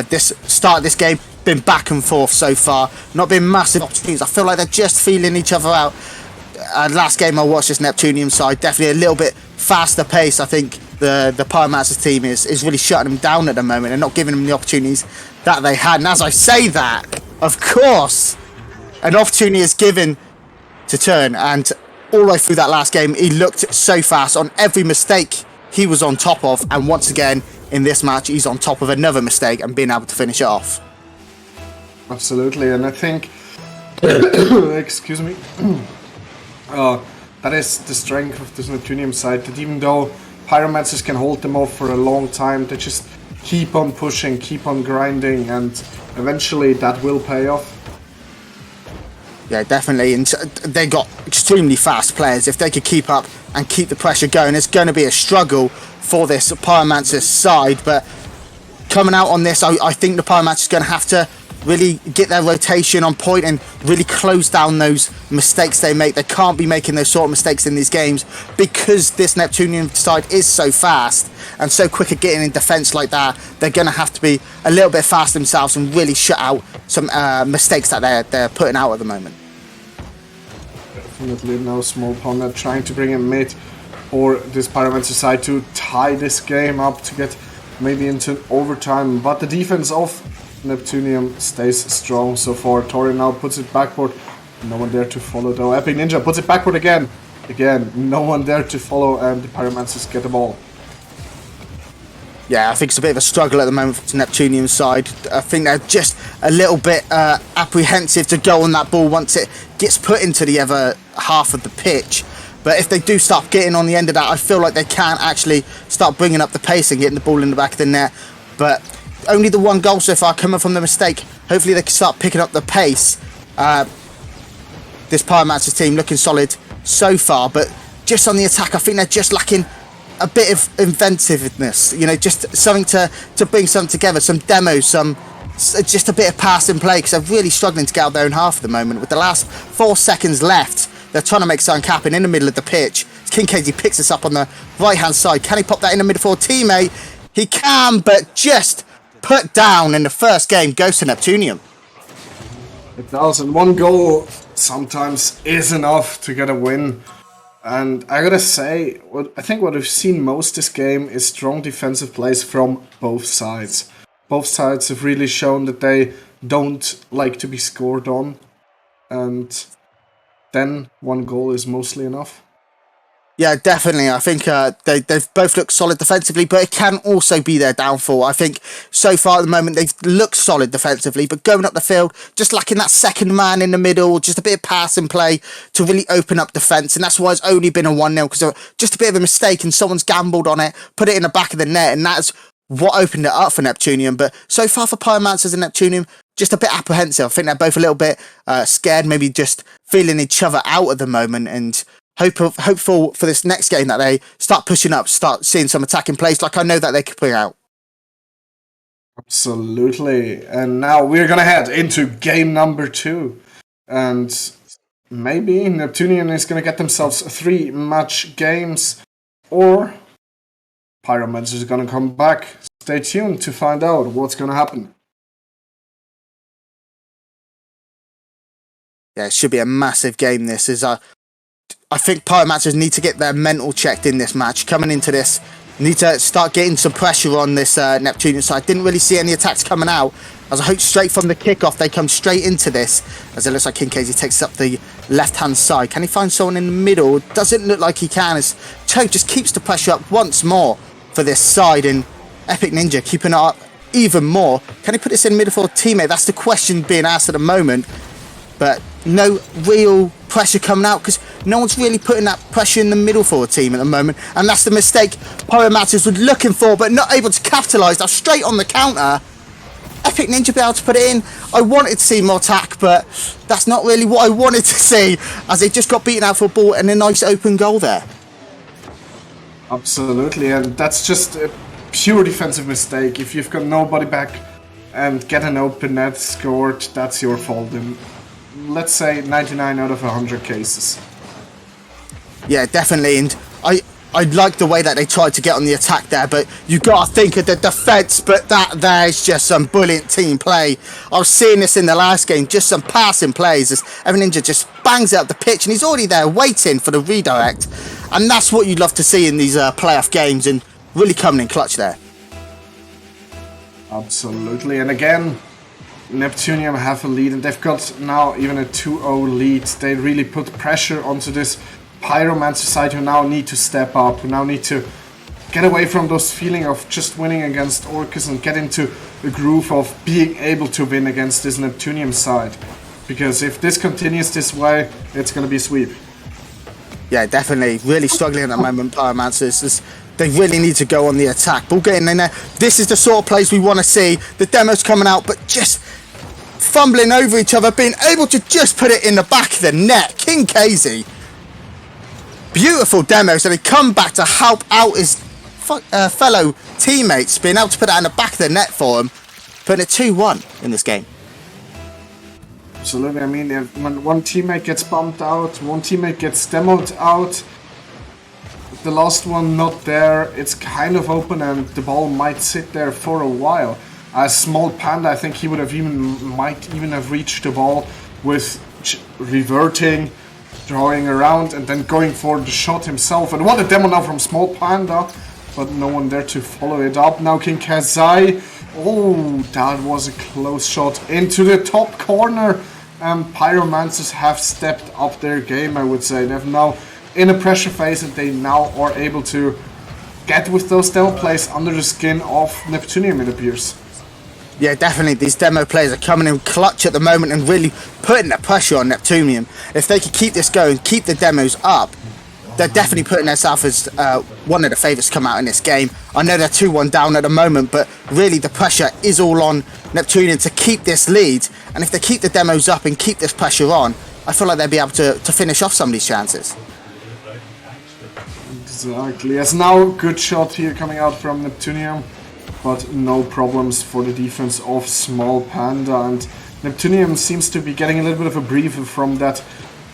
This start of this game been back and forth so far, not been massive opportunities. I feel like they're just feeling each other out. Last game I watched this Neptunium side, definitely a little bit faster pace. I think the Pyromancer team is really shutting them down at the moment and not giving them the opportunities that they had. And as I say that, of course, an opportunity is given to turn, and all the way through that last game, he looked so fast on every mistake he was on top of, and once again in this match, he's on top of another mistake and being able to finish it off. Absolutely, and I think, excuse me, that is the strength of this Neptunium side, that even though Pyromancers can hold them off for a long time, they just keep on pushing, keep on grinding, and eventually that will pay off. Yeah, definitely, and they got extremely fast players. If they could keep up and keep the pressure going, it's going to be a struggle for this Pyromancer side, but coming out on this, I think the Pyromancer is going to have to really get their rotation on point and really close down those mistakes they make. They can't be making those sort of mistakes in these games because this Neptunian side is so fast and so quick at getting in defense like that. They're going to have to be a little bit fast themselves and really shut out some mistakes that they're putting out at the moment. Definitely no small opponent trying to bring a mid or this Pyromancer side to tie this game up to get maybe into overtime, but the defense of Neptunium stays strong so far. Tori now puts it backward. No one there to follow though. Epic Ninja puts it backward again. Again, no one there to follow, and the Pyromancers get the ball. Yeah, I think it's a bit of a struggle at the moment for the Neptunium side. I think they're just a little bit apprehensive to go on that ball once it gets put into the other half of the pitch. But if they do start getting on the end of that, I feel like they can actually start bringing up the pace and getting the ball in the back of the net. But only the one goal so far coming from the mistake. Hopefully they can start picking up the pace. This Pyromancer team looking solid so far, but just on the attack, I think they're just lacking a bit of inventiveness. You know, just something to bring something together, some demos, just a bit of passing play, because they're really struggling to get out their own half at the moment. With the last 4 seconds left, they're trying to make something happen in the middle of the pitch. King Casey picks this up on the right-hand side. Can he pop that in the middle for a teammate? He can, but just put down in the first game goes to Neptunium. It does, and one goal sometimes is enough to get a win. And I gotta say, I think what we've seen most this game is strong defensive plays from both sides. Both sides have really shown that they don't like to be scored on, and then one goal is mostly enough. Yeah, definitely. I think they've both looked solid defensively, but it can also be their downfall. I think so far at the moment they've looked solid defensively, but going up the field, just lacking that second man in the middle, just a bit of passing play to really open up defence. And that's why it's only been a 1-0, because of just a bit of a mistake and someone's gambled on it, put it in the back of the net, and that's what opened it up for Neptunium. But so far for Pyromancers and Neptunium, just a bit apprehensive. I think they're both a little bit scared, maybe just feeling each other out at the moment, and hopeful for this next game that they start pushing up, start seeing some attacking plays like I know that they could bring out. Absolutely. And now we're going to head into game number 2. And maybe Neptunian is going to get themselves 3 match games, or Pyromancers is going to come back. Stay tuned to find out what's going to happen. Yeah, it should be a massive game. This is I think Pyromancers need to get their mental checked in this match. Coming into this, need to start getting some pressure on this Neptunian side. Didn't really see any attacks coming out, as I hope straight from the kickoff they come straight into this, as it looks like King Casey takes up the left-hand side. Can he find someone in the middle? Doesn't look like he can, as Toad just keeps the pressure up once more for this side, and Epic Ninja keeping it up even more. Can he put this in middle for a teammate? That's the question being asked at the moment, but no real pressure coming out, because no one's really putting that pressure in the middle for a team at the moment, and that's the mistake Pyromancers were looking for, but not able to capitalise. That's straight on the counter. Epic Ninja be able to put it in. I wanted to see more attack, but that's not really what I wanted to see, as they just got beaten out for a ball and a nice open goal there. Absolutely, and that's just a pure defensive mistake. If you've got nobody back and get an open net scored, that's your fault in, let's say, 99 out of 100 cases. Yeah, definitely, and I like the way that they tried to get on the attack there, but you gotta think of the defence, but there's just some brilliant team play. I was seeing this in the last game, just some passing plays as Evan Ninja just bangs out the pitch, and he's already there waiting for the redirect, and that's what you'd love to see in these playoff games, and really coming in clutch there. Absolutely, and again, Neptunium have a lead, and they've got now even a 2-0 lead. They really put pressure onto this Pyromancer side, who now need to step up, who now need to get away from those feeling of just winning against Orcus and get into the groove of being able to win against this Neptunium side. Because if this continues this way, it's going to be a sweep. Yeah, definitely. Really struggling at the moment, Pyromancers. They really need to go on the attack. Ball getting in there. This is the sort of plays we want to see. The demo's coming out, but just fumbling over each other, being able to just put it in the back of the net. King Casey. Beautiful demos, and he come back to help out his fellow teammates, being able to put that in the back of the net for him, putting it 2-1 in this game. Absolutely, I mean, when one teammate gets bumped out, one teammate gets demoed out, the last one not there, it's kind of open and the ball might sit there for a while. As Small Panda, I think he would have might even have reached the ball with reverting, drawing around, and then going for the shot himself. And what a demo now from Small Panda, but no one there to follow it up. Now King Kazai, oh, that was a close shot into the top corner. Pyromancers have stepped up their game, I would say. They've now in a pressure phase, and they now are able to get with those demo plays under the skin of Neptunium, it appears. Yeah, definitely. These demo players are coming in clutch at the moment and really putting the pressure on Neptunium. If they could keep this going, keep the demos up, they're definitely putting themselves as one of the favourites to come out in this game. I know they're 2-1 down at the moment, but really the pressure is all on Neptunium to keep this lead. And if they keep the demos up and keep this pressure on, I feel like they'll be able to finish off some of these chances. Exactly. Yes, now good shot here coming out from Neptunium, but no problems for the defense of Small Panda, and Neptunium seems to be getting a little bit of a breather from that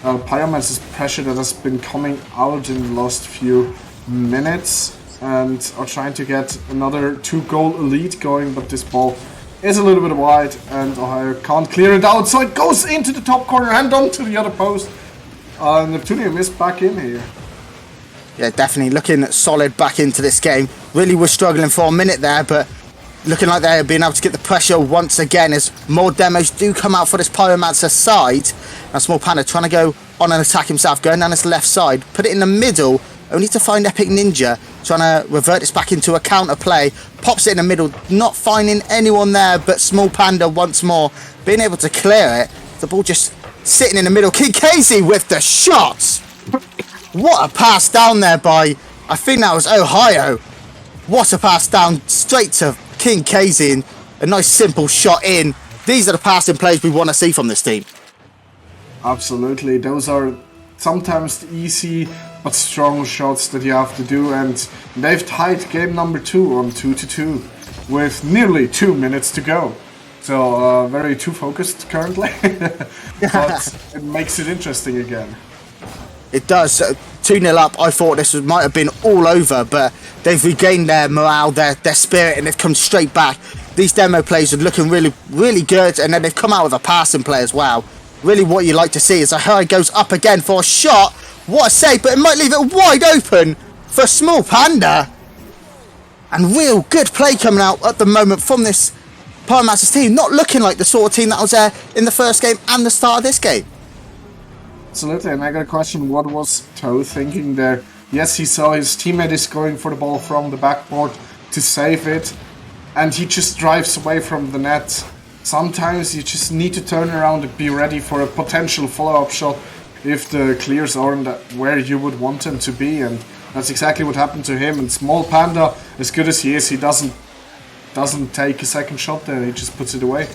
Pyromancer's pressure that has been coming out in the last few minutes, and are trying to get another 2-goal lead going, but this ball is a little bit wide and Ohio can't clear it out, so it goes into the top corner and onto the other post. Neptunium is back in here. Yeah, definitely looking solid back into this game. Really was struggling for a minute there, but looking like they're being able to get the pressure once again as more demos do come out for this Pyromancer side. Now Small Panda trying to go on an attack himself, going down his left side, put it in the middle only to find Epic Ninja trying to revert this back into a counter play, pops it in the middle, not finding anyone there but Small Panda once more, being able to clear it. The ball just sitting in the middle. King Casey with the shots. What a pass down there by, I think that was Ohio. What a pass down straight to King Casey, and a nice simple shot in. These are the passing plays we want to see from this team. Absolutely, those are sometimes the easy but strong shots that you have to do, and they've tied game number 2 on 2-2 with nearly 2 minutes to go. So very too focused currently, but it makes it interesting again. It does. 2-0 up, I thought this might have been all over, but they've regained their morale, their spirit, and they've come straight back. These demo plays are looking really, really good, and then they've come out with a passing play as well. Really what you like to see is Ohio goes up again for a shot. What a save, but it might leave it wide open for Small Panda. And real good play coming out at the moment from this Pyromancers team, not looking like the sort of team that was there in the first game and the start of this game. Absolutely, and I got a question, what was Toe thinking there? Yes, he saw his teammate is going for the ball from the backboard to save it, and he just drives away from the net. Sometimes you just need to turn around and be ready for a potential follow-up shot if the clears aren't where you would want them to be, and that's exactly what happened to him. And Small Panda, as good as he is, he doesn't take a second shot there, he just puts it away.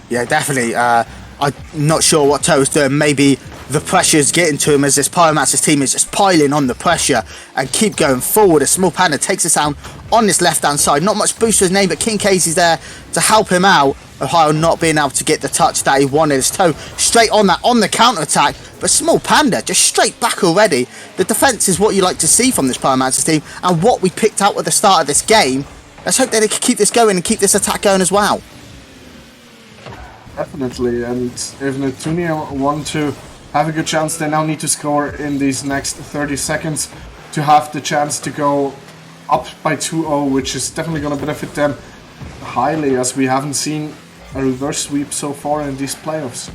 Yeah, definitely. I'm not sure what Toe's doing. Maybe the pressure's getting to him as this Pyromancers team is just piling on the pressure and keep going forward. As Small Panda takes us down on this left-hand side. Not much boost to his name, but King Casey's there to help him out. Ohio not being able to get the touch that he wanted. His Toe straight on that, on the counter-attack. But Small Panda just straight back already. The defence is what you like to see from this Pyromancers team, and what we picked out at the start of this game. Let's hope that they can keep this going and keep this attack going as well. Definitely, and if Neptunia want to have a good chance, they now need to score in these next 30 seconds to have the chance to go up by 2-0, which is definitely going to benefit them highly, as we haven't seen a reverse sweep so far in these playoffs.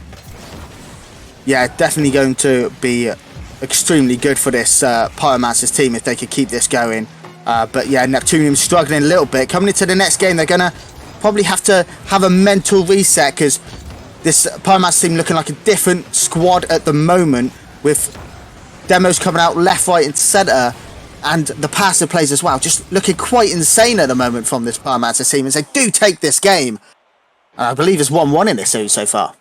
Yeah, definitely going to be extremely good for this Pyromancers team if they could keep this going. But yeah, Neptunium struggling a little bit. Coming into the next game, they're going to probably have to have a mental reset, because this Pyromancers team looking like a different squad at the moment, with demos coming out left, right and centre, and the passive plays as well. Just looking quite insane at the moment from this Pyromancers team, as they do take this game. I believe it's 1-1 in this series so far.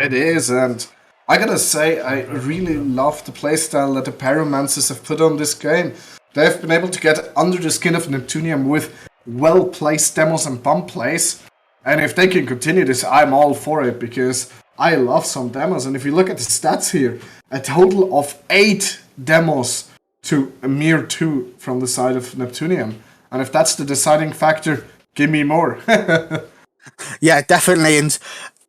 It is, and I gotta say, I really love the playstyle that the Pyromancers have put on this game. They've been able to get under the skin of Neptunium with well-placed demos and bump plays. And if they can continue this, I'm all for it, because I love some demos. And if you look at the stats here, a total of 8 demos to a mere 2 from the side of Neptunium. And if that's the deciding factor, give me more. Yeah, definitely. And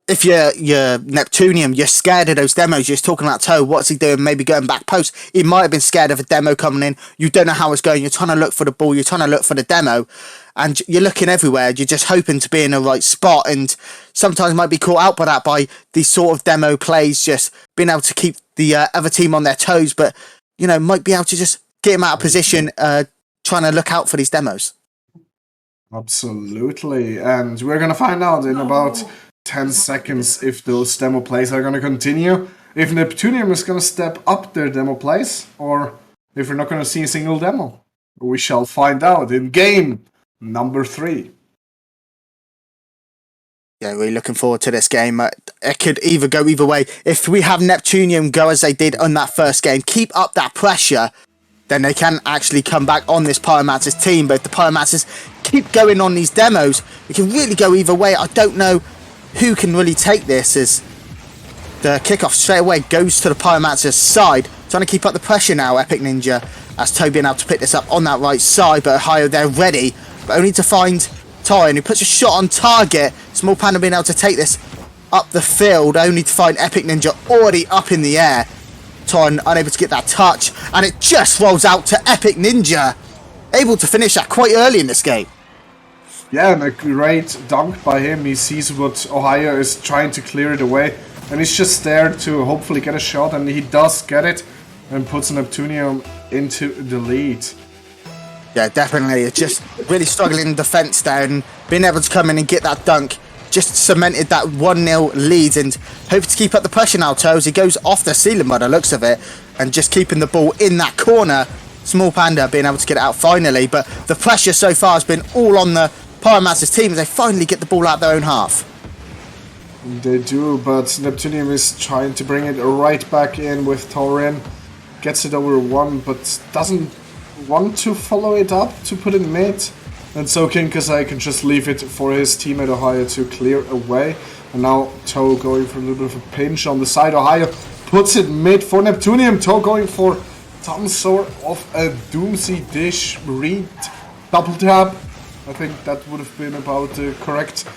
if you're Neptunium, you're scared of those demos. You're just talking about Toe. What's he doing? Maybe going back post. He might have been scared of a demo coming in. You don't know how it's going. You're trying to look for the ball. You're trying to look for the demo. And you're looking everywhere. You're just hoping to be in the right spot. And sometimes might be caught out by that, by these sort of demo plays, just being able to keep the other team on their toes. But, you know, might be able to just get him out of position, trying to look out for these demos. Absolutely. And we're going to find out in about 10 seconds if those demo plays are going to continue, if Neptunium is going to step up their demo plays, or if we're not going to see a single demo. We shall find out in game number 3. Yeah, really looking forward to this game. It could either go either way. If we have Neptunium go as they did on that first game, keep up that pressure, then they can actually come back on this Pyromancers team. But if the Pyromancers keep going on these demos, it can really go either way. I don't know who can really take this, as the kickoff straight away goes to the Pyromancers side. Trying to keep up the pressure now, Epic Ninja, as Toe being able to pick this up on that right side. But Ohio, they're ready, but only to find Tyrone, who puts a shot on target. Small Panda being able to take this up the field, only to find Epic Ninja already up in the air. Tyrone unable to get that touch, and it just rolls out to Epic Ninja, able to finish that quite early in this game. Yeah, and a great dunk by him. He sees what Ohio is trying to clear it away, and he's just there to hopefully get a shot, and he does get it. and puts Neptunium into the lead. Yeah, definitely. It's just really struggling in defence there, and being able to come in and get that dunk just cemented that 1-0 lead, and hoping to keep up the pressure now, Toes. He goes off the ceiling by the looks of it, and just keeping the ball in that corner. Small Panda being able to get it out finally, but the pressure so far has been all on the Pyromancers team as they finally get the ball out their own half. They do, but Neptunium is trying to bring it right back in with Tauren. Gets it over one, but doesn't want to follow it up to put it mid. And so King Kazai can just leave it for his teammate Ohio to clear away. And now Toe going for a little bit of a pinch on the side. Ohio puts it mid for Neptunium. Toe going for some sort of a Doomsy Dish read double tap. I think that would have been about the correct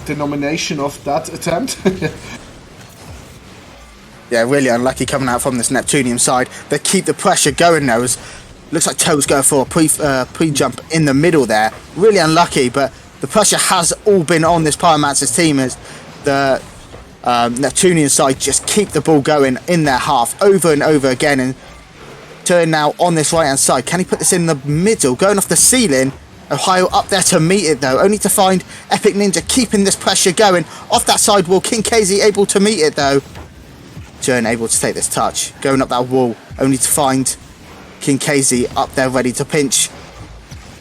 denomination of that attempt. Yeah, really unlucky coming out from this Neptunium side. They keep the pressure going now. Looks like Toe's going for a pre-jump in the middle there. Really unlucky, but the pressure has all been on this Pyromancers team as the Neptunian side just keep the ball going in their half over and over again. And turn now on this right-hand side. Can he put this in the middle? Going off the ceiling. Ohio up there to meet it though, only to find Epic Ninja keeping this pressure going. Off that side wall, King KZ able to meet it though. Turn able to take this touch. Going up that wall, only to find King KZ up there ready to pinch.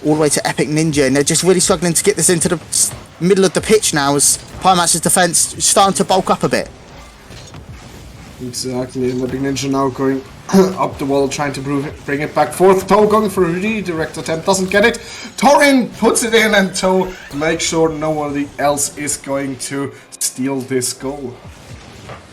All the way to Epic Ninja, and they're just really struggling to get this into the middle of the pitch now as Pyromancer's defense is starting to bulk up a bit. Exactly, and Epic Ninja now going up the wall, trying to bring it back forth. Toe going for a redirect attempt, doesn't get it. Torin puts it in, and Toe makes sure nobody else is going to steal this goal.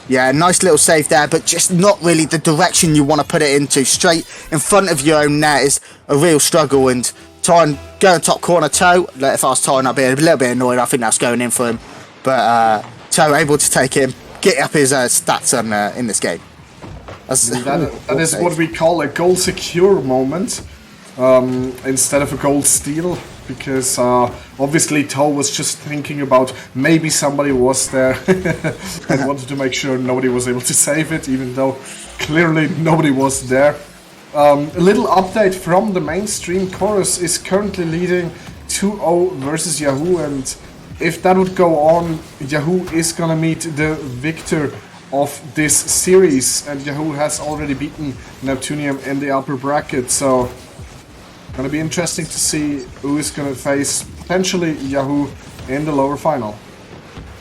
Yeah, nice little save there, but just not really the direction you want to put it into. Straight in front of your own net is a real struggle, and Torin going top corner. Toe, if I was Torin, I'd be a little bit annoyed. I think that's going in for him, but Toe able to take him, get up his stats on, in this game. That is what we call a goal secure moment instead of a goal steal, because obviously Toe was just thinking about maybe somebody was there and wanted to make sure nobody was able to save it, even though clearly nobody was there. A little update from the mainstream. Chorus is currently leading 2-0 versus Yahoo, and if that would go on, Yahoo is gonna meet the victor of this series, and Yahoo has already beaten Neptunium in the upper bracket, so gonna be interesting to see who is gonna face potentially Yahoo in the lower final.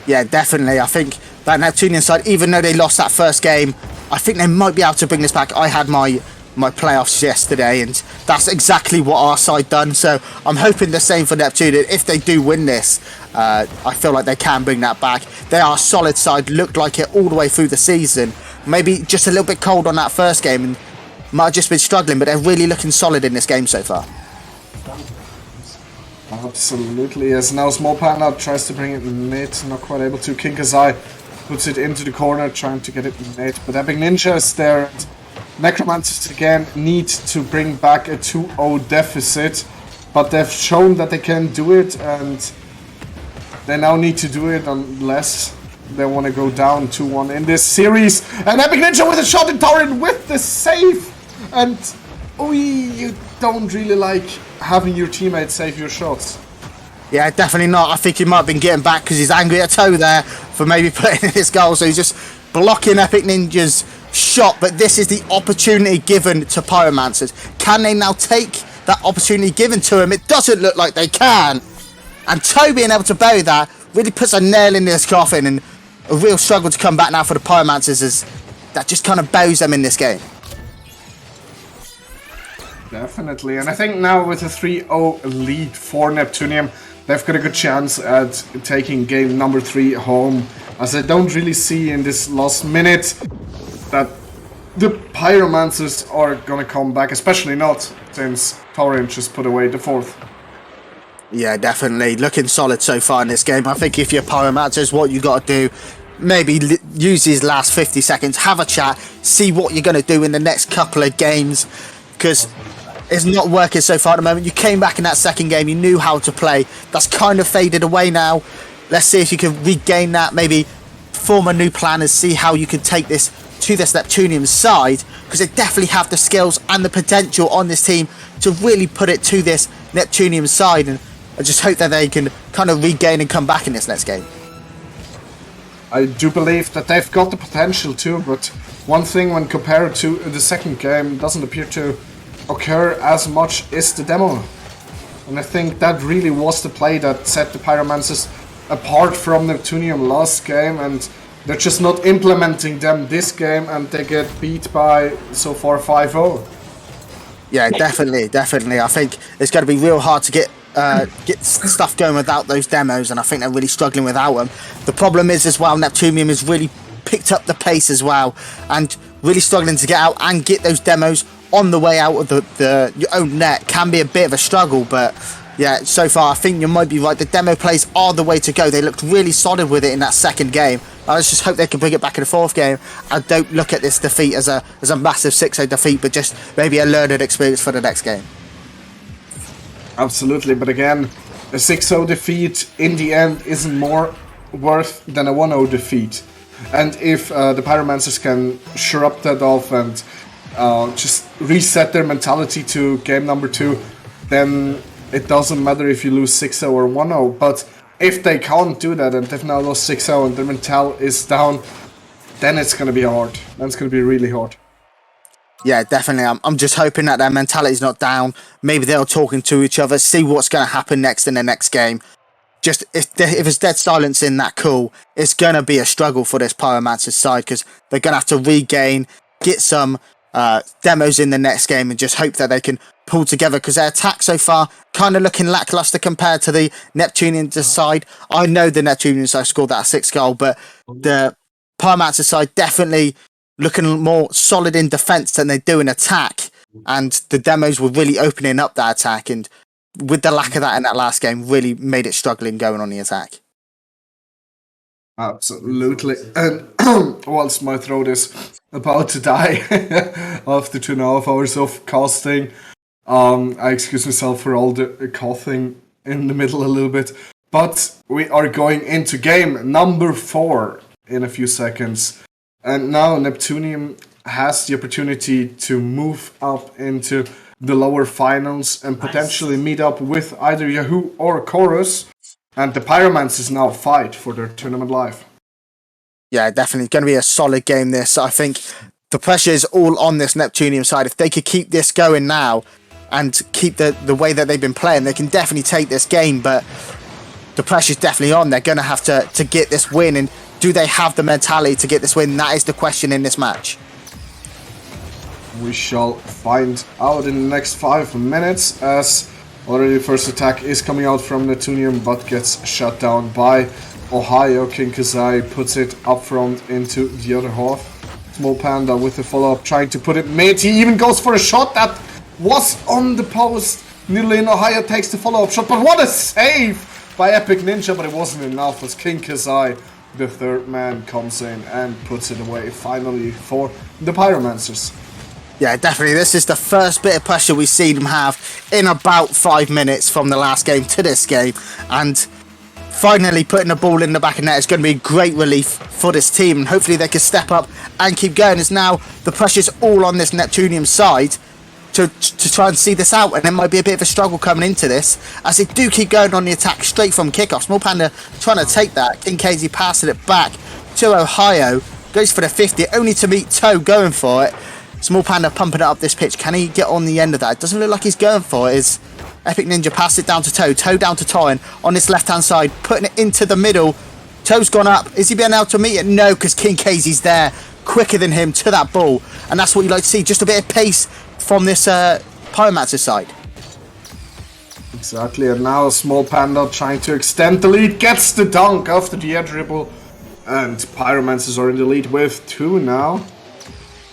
Yeah, definitely. I think that Neptunian side, even though they lost that first game, I think they might be able to bring this back. I had my playoffs yesterday, and that's exactly what our side done, so I'm hoping the same for Neptunian. If they do win this, I feel like they can bring that back. They are a solid side, looked like it all the way through the season. Maybe just a little bit cold on that first game and might have just been struggling, but they're really looking solid in this game so far. Absolutely, yes. Now Small Panda tries to bring it mid, not quite able to. King Kazai puts it into the corner, trying to get it mid, but Epic Ninja is there. Necromancers again need to bring back a 2-0 deficit, but they've shown that they can do it, and they now need to do it unless they want to go down 2-1 in this series. And Epic Ninja with a shot in Torrent with the save, and you don't really like having your teammates save your shots. Yeah, definitely not. I think he might have been getting back because he's angry at Toe there for maybe putting in his goal, so he's just blocking Epic Ninja's shot, but this is the opportunity given to Pyromancers. Can they now take that opportunity given to him? It doesn't look like they can, and Toe being able to bury that really puts a nail in this coffin, and a real struggle to come back now for the Pyromancers, as that just kind of buries them in this game. Definitely, and I think now with a 3-0 lead for Neptunium, they've got a good chance at taking game number 3 home, as I don't really see in this last minute that the Pyromancers are gonna come back, especially not since Torrent just put away the 4th. Yeah, definitely. Looking solid so far in this game. I think if you're Pyromancers, what you got to do, maybe use these last 50 seconds, have a chat, see what you're going to do in the next couple of games, because it's not working so far at the moment. You came back in that second game, you knew how to play. That's kind of faded away now. Let's see if you can regain that, maybe form a new plan and see how you can take this to this Neptunium side, because they definitely have the skills and the potential on this team to really put it to this Neptunium side, and I just hope that they can kind of regain and come back in this next game. I do believe that they've got the potential too, but one thing when compared to the second game doesn't appear to occur as much is the demo. And I think that really was the play that set the Pyromancers apart from Neptunium last game, and they're just not implementing them this game, and they get beat by, so far, 5-0. Yeah, definitely. I think it's going to be real hard to get stuff going without those demos, and I think they're really struggling without them. The problem is as well, Neptunium has really picked up the pace as well, and really struggling to get out and get those demos on the way out of your own net can be a bit of a struggle. But yeah, so far I think you might be right. The demo plays are the way to go. They looked really solid with it in that second game. Let's just hope they can bring it back in the fourth game. I don't look at this defeat as a massive 6-0 defeat, but just maybe a learning experience for the next game. Absolutely, but again, a 6-0 defeat in the end isn't more worth than a 1-0 defeat. And if the Pyromancers can shore up that off and just reset their mentality to game number 2, then it doesn't matter if you lose 6-0 or 1-0. But if they can't do that and they've now lost 6-0 and their mental is down, then it's going to be hard. Then it's going to be really hard. Yeah, definitely. I'm just hoping that their mentality's not down. Maybe they're talking to each other, see what's going to happen next in the next game. Just if it's dead silence in that call, it's going to be a struggle for this Pyromancer side, because they're going to have to regain, get some demos in the next game, and just hope that they can pull together, because their attack so far kind of looking lackluster compared to the Neptunian side. I know the Neptunian side scored that 6th goal, but the Pyromancer side definitely looking more solid in defense than they do in attack, and the demos were really opening up that attack, and with the lack of that in that last game really made it struggling going on the attack. Absolutely. And whilst my throat is about to die after 2.5 hours of casting, I excuse myself for all the coughing in the middle a little bit, but we are going into game number 4 in a few seconds. And now Neptunium has the opportunity to move up into the lower finals and potentially meet up with either Yahoo or Chorus. And the Pyromancers now fight for their tournament life. Yeah, definitely going to be a solid game this. I think the pressure is all on this Neptunium side. If they could keep this going now and keep the way that they've been playing, they can definitely take this game, but the pressure's definitely on. They're going to have to get this win, and do they have the mentality to get this win? That is the question in this match. We shall find out in the next 5 minutes, as already the first attack is coming out from Neptunium, but gets shut down by Ohio. King Kazai puts it up front into the other half. Small Panda with the follow-up, trying to put it mid. He even goes for a shot that was on the post. Nearly in Ohio takes the follow-up shot, but what a save by Epic Ninja, but it wasn't enough as King Kazai, the third man, comes in and puts it away finally for the Pyromancers. Yeah, definitely. This is the first bit of pressure we've seen them have in about 5 minutes from the last game to this game. And finally putting the ball in the back of net is going to be a great relief for this team. And hopefully they can step up and keep going, as now the pressure's all on this Neptunium side to try and see this out. And it might be a bit of a struggle coming into this, as they do keep going on the attack straight from kickoff. Small Panda trying to take that. King Casey passing it back to Ohio. Goes for the 50, only to meet Toe going for it. Small Panda pumping it up this pitch. Can he get on the end of that? It doesn't look like he's going for it. Is Epic Ninja passed it down to Toe. Toe down to Toyin on this left-hand side, putting it into the middle. Toe's gone up. Is he being able to meet it? No, because King Casey's there, quicker than him to that ball. And that's what you like to see. Just a bit of pace from this Pyromancer side. Exactly, and now Small Panda trying to extend the lead, gets the dunk after the air dribble, and Pyromancers are in the lead with 2 now.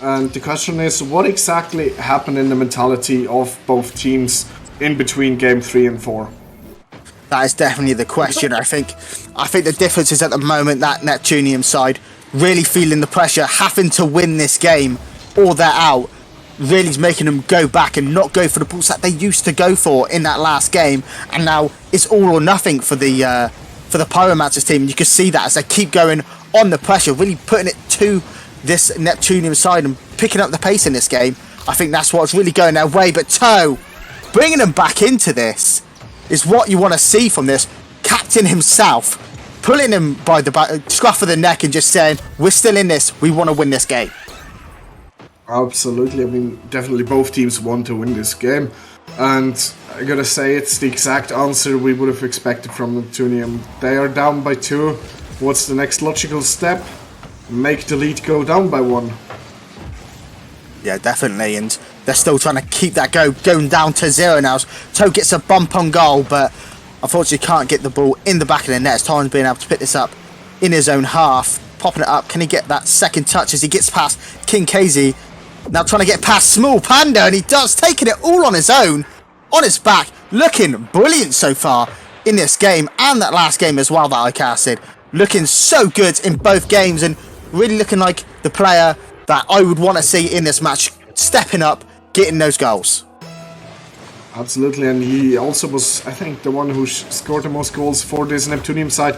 And the question is, what exactly happened in the mentality of both teams in between game 3 and 4? That is definitely the question. I think the difference is at the moment that Neptunium side really feeling the pressure, having to win this game or they're out, really is making them go back and not go for the balls that they used to go for in that last game. And now it's all or nothing for the Pyromancers team. And you can see that as they keep going on the pressure, really putting it to this Neptunium side and picking up the pace in this game. I think that's what's really going their way. But Toe, bringing them back into this is what you want to see from this. Captain himself, pulling him by the scruff of the neck and just saying, we're still in this, we want to win this game. Absolutely. I mean, definitely both teams want to win this game. And I gotta say, it's the exact answer we would have expected from Neptunium. They are down by 2. What's the next logical step? Make the lead go down by 1. Yeah, definitely. And they're still trying to keep that going down to 0 now. Toe gets a bump on goal, but unfortunately can't get the ball in the back of the net. Torren's being able to pick this up in his own half. Popping it up. Can he get that second touch as he gets past King KZ? Now trying to get past Small Panda, and he does, taking it all on his own, on his back. Looking brilliant so far in this game, and that last game as well that I casted. Looking so good in both games, and really looking like the player that I would want to see in this match, stepping up, getting those goals. Absolutely, and he also was, I think, the one who scored the most goals for this Neptunium side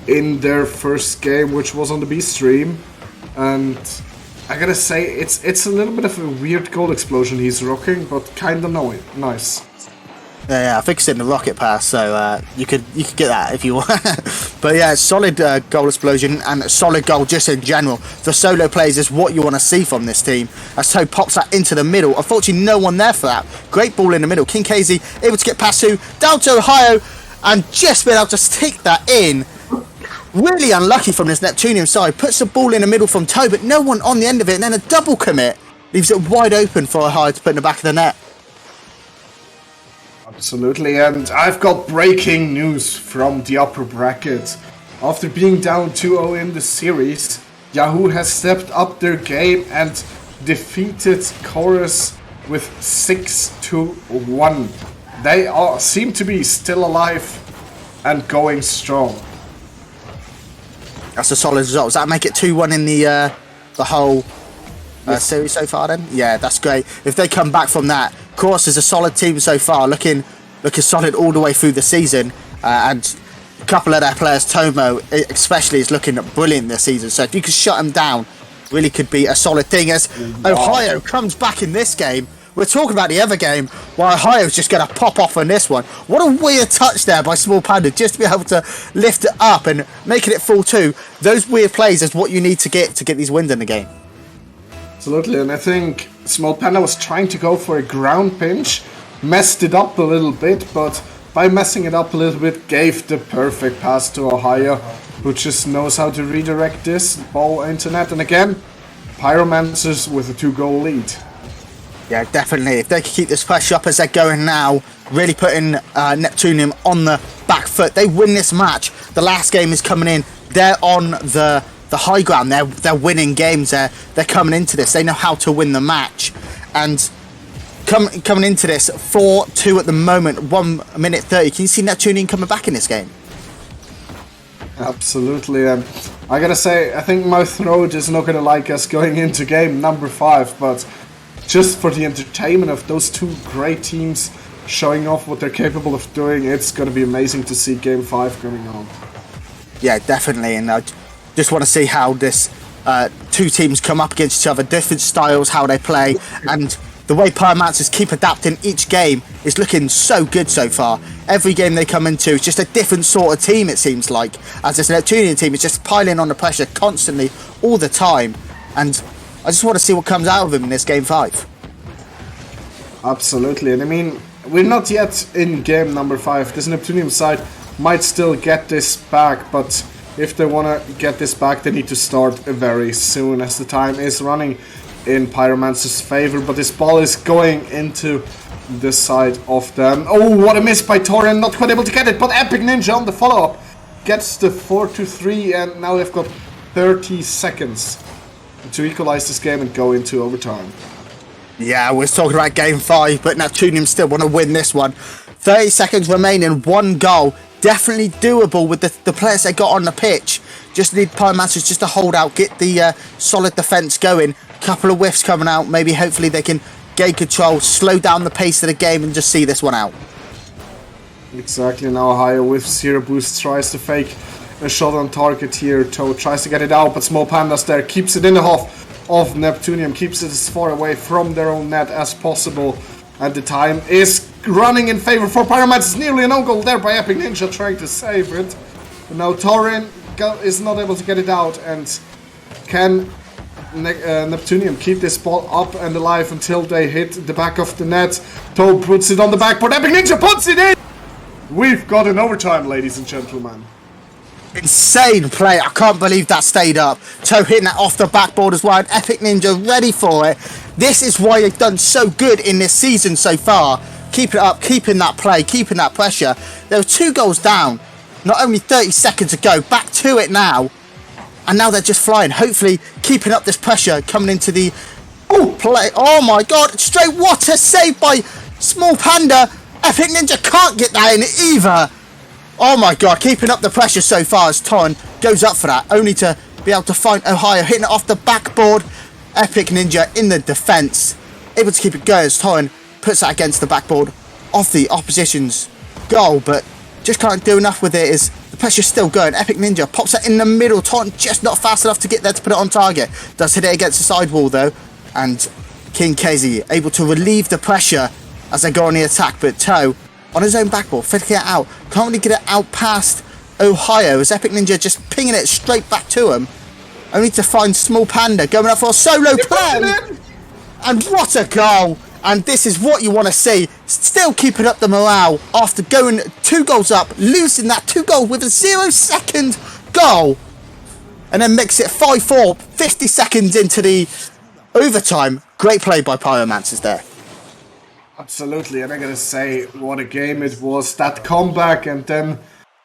in their first game, which was on the B stream. And I gotta say, it's a little bit of a weird goal explosion he's rocking, but kinda nice. Yeah, I think it's in the rocket pass, so you could get that if you want. But yeah, solid goal explosion and solid goal just in general. For solo plays is what you want to see from this team. As Toe pops that into the middle. Unfortunately, no one there for that. Great ball in the middle. King KZ able to get past 2, down to Ohio, and just been able to stick that in. Really unlucky from this Neptunium side. Puts the ball in the middle from Toe, but no one on the end of it, and then a double commit. Leaves it wide open for Ohio to put in the back of the net. Absolutely, and I've got breaking news from the upper bracket. After being down 2-0 in the series, Yahoo has stepped up their game and defeated Chorus with 6-1. They seem to be still alive and going strong. That's a solid result. Does that make it 2-1 in the whole series so far then? Yeah, that's great. If they come back from that, Chorus is a solid team so far, looking solid all the way through the season. And a couple of their players, Tomo especially, is looking brilliant this season. So if you could shut him down, really could be a solid thing. As Ohio comes back in this game, we're talking about the other game, while Ohio's just going to pop off on this one. What a weird touch there by Small Panda, just to be able to lift it up and making it full 2. Those weird plays is what you need to get these wins in the game. Absolutely, and I think Small Panda was trying to go for a ground pinch, messed it up a little bit, but by messing it up a little bit, gave the perfect pass to Ohio, who just knows how to redirect this ball into net. And again, Pyromancers with a 2-goal lead. Yeah, definitely. If they could keep this pressure up as they're going now, really putting Neptunium on the back foot, they win this match. The last game is coming in. They're on the high ground. They're winning games. They're coming into this. They know how to win the match. And coming into this, 4-2 at the moment, 1 minute 30. Can you see Neptunium coming back in this game? Absolutely. I gotta say, I think my throat is not gonna like us going into game number 5, but just for the entertainment of those two great teams showing off what they're capable of doing, it's gonna be amazing to see game 5 going on. Yeah, definitely. And I just want to see how this two teams come up against each other, different styles, how they play, and the way Pyromancers keep adapting each game is looking so good so far. Every game they come into is just a different sort of team, it seems like. As this Neptunian team is just piling on the pressure constantly, all the time. And I just want to see what comes out of them in this game 5. Absolutely, and I mean, we're not yet in game number 5. This Neptunium side might still get this back, but if they want to get this back, they need to start very soon, as the time is running in Pyromancer's favor. But this ball is going into the side of them. Oh, what a miss by Torren, not quite able to get it, but Epic Ninja on the follow-up gets the 4-3, and now they've got 30 seconds to equalize this game and go into overtime. Yeah, we're talking about game 5, but Neptunium still want to win this one. 30 seconds remaining, 1 goal. Definitely doable with the players they got on the pitch. Just need Pyromancers just to hold out, get the solid defence going. Couple of whiffs coming out, maybe hopefully they can gain control, slow down the pace of the game and just see this one out. Exactly, now Ohio with Zero Boost tries to fake a shot on target here. Toe tries to get it out, but Small Panda's there, keeps it in the half. of Neptunium, keeps it as far away from their own net as possible. And the time is running in favor for Pyromancer. Nearly an own goal there by Epic Ninja trying to save it. But now Torin is not able to get it out, and can Neptunium keep this ball up and alive until they hit the back of the net. Toe puts it on the backboard. Epic Ninja puts it in! We've got an overtime, ladies and gentlemen. Insane play. I can't believe that stayed up. Toe hitting that off the backboard as well. And Epic Ninja ready for it. This is why they've done so good in this season so far. Keep it up, keeping that play, keeping that pressure. There were 2 goals down. Not only 30 seconds ago. Back to it now. And now they're just flying. Hopefully keeping up this pressure coming into the play. Oh my god. Straight what a save by Small Panda. Epic Ninja can't get that in either. Oh my god. Keeping up the pressure so far as Ton goes up for that. Only to be able to find Ohio hitting it off the backboard. Epic Ninja in the defence. Able to keep it going as Ton puts that against the backboard of the opposition's goal. But just can't do enough with it as the pressure's still going. Epic Ninja pops it in the middle. Ton just not fast enough to get there to put it on target. Does hit it against the sidewall though. And King KZ able to relieve the pressure as they go on the attack. But Toe on his own backboard, flicking it out. Can't really get it out past Ohio as Epic Ninja just pinging it straight back to him. Only to find Small Panda going up for a solo play. And what a goal. And this is what you want to see. Still keeping up the morale after going 2 goals up, losing that 2 goal with a 0-second goal. And then makes it 5-4, 50 seconds into the overtime. Great play by Pyromancers there. Absolutely, and I gotta say, what a game it was. That comeback, and then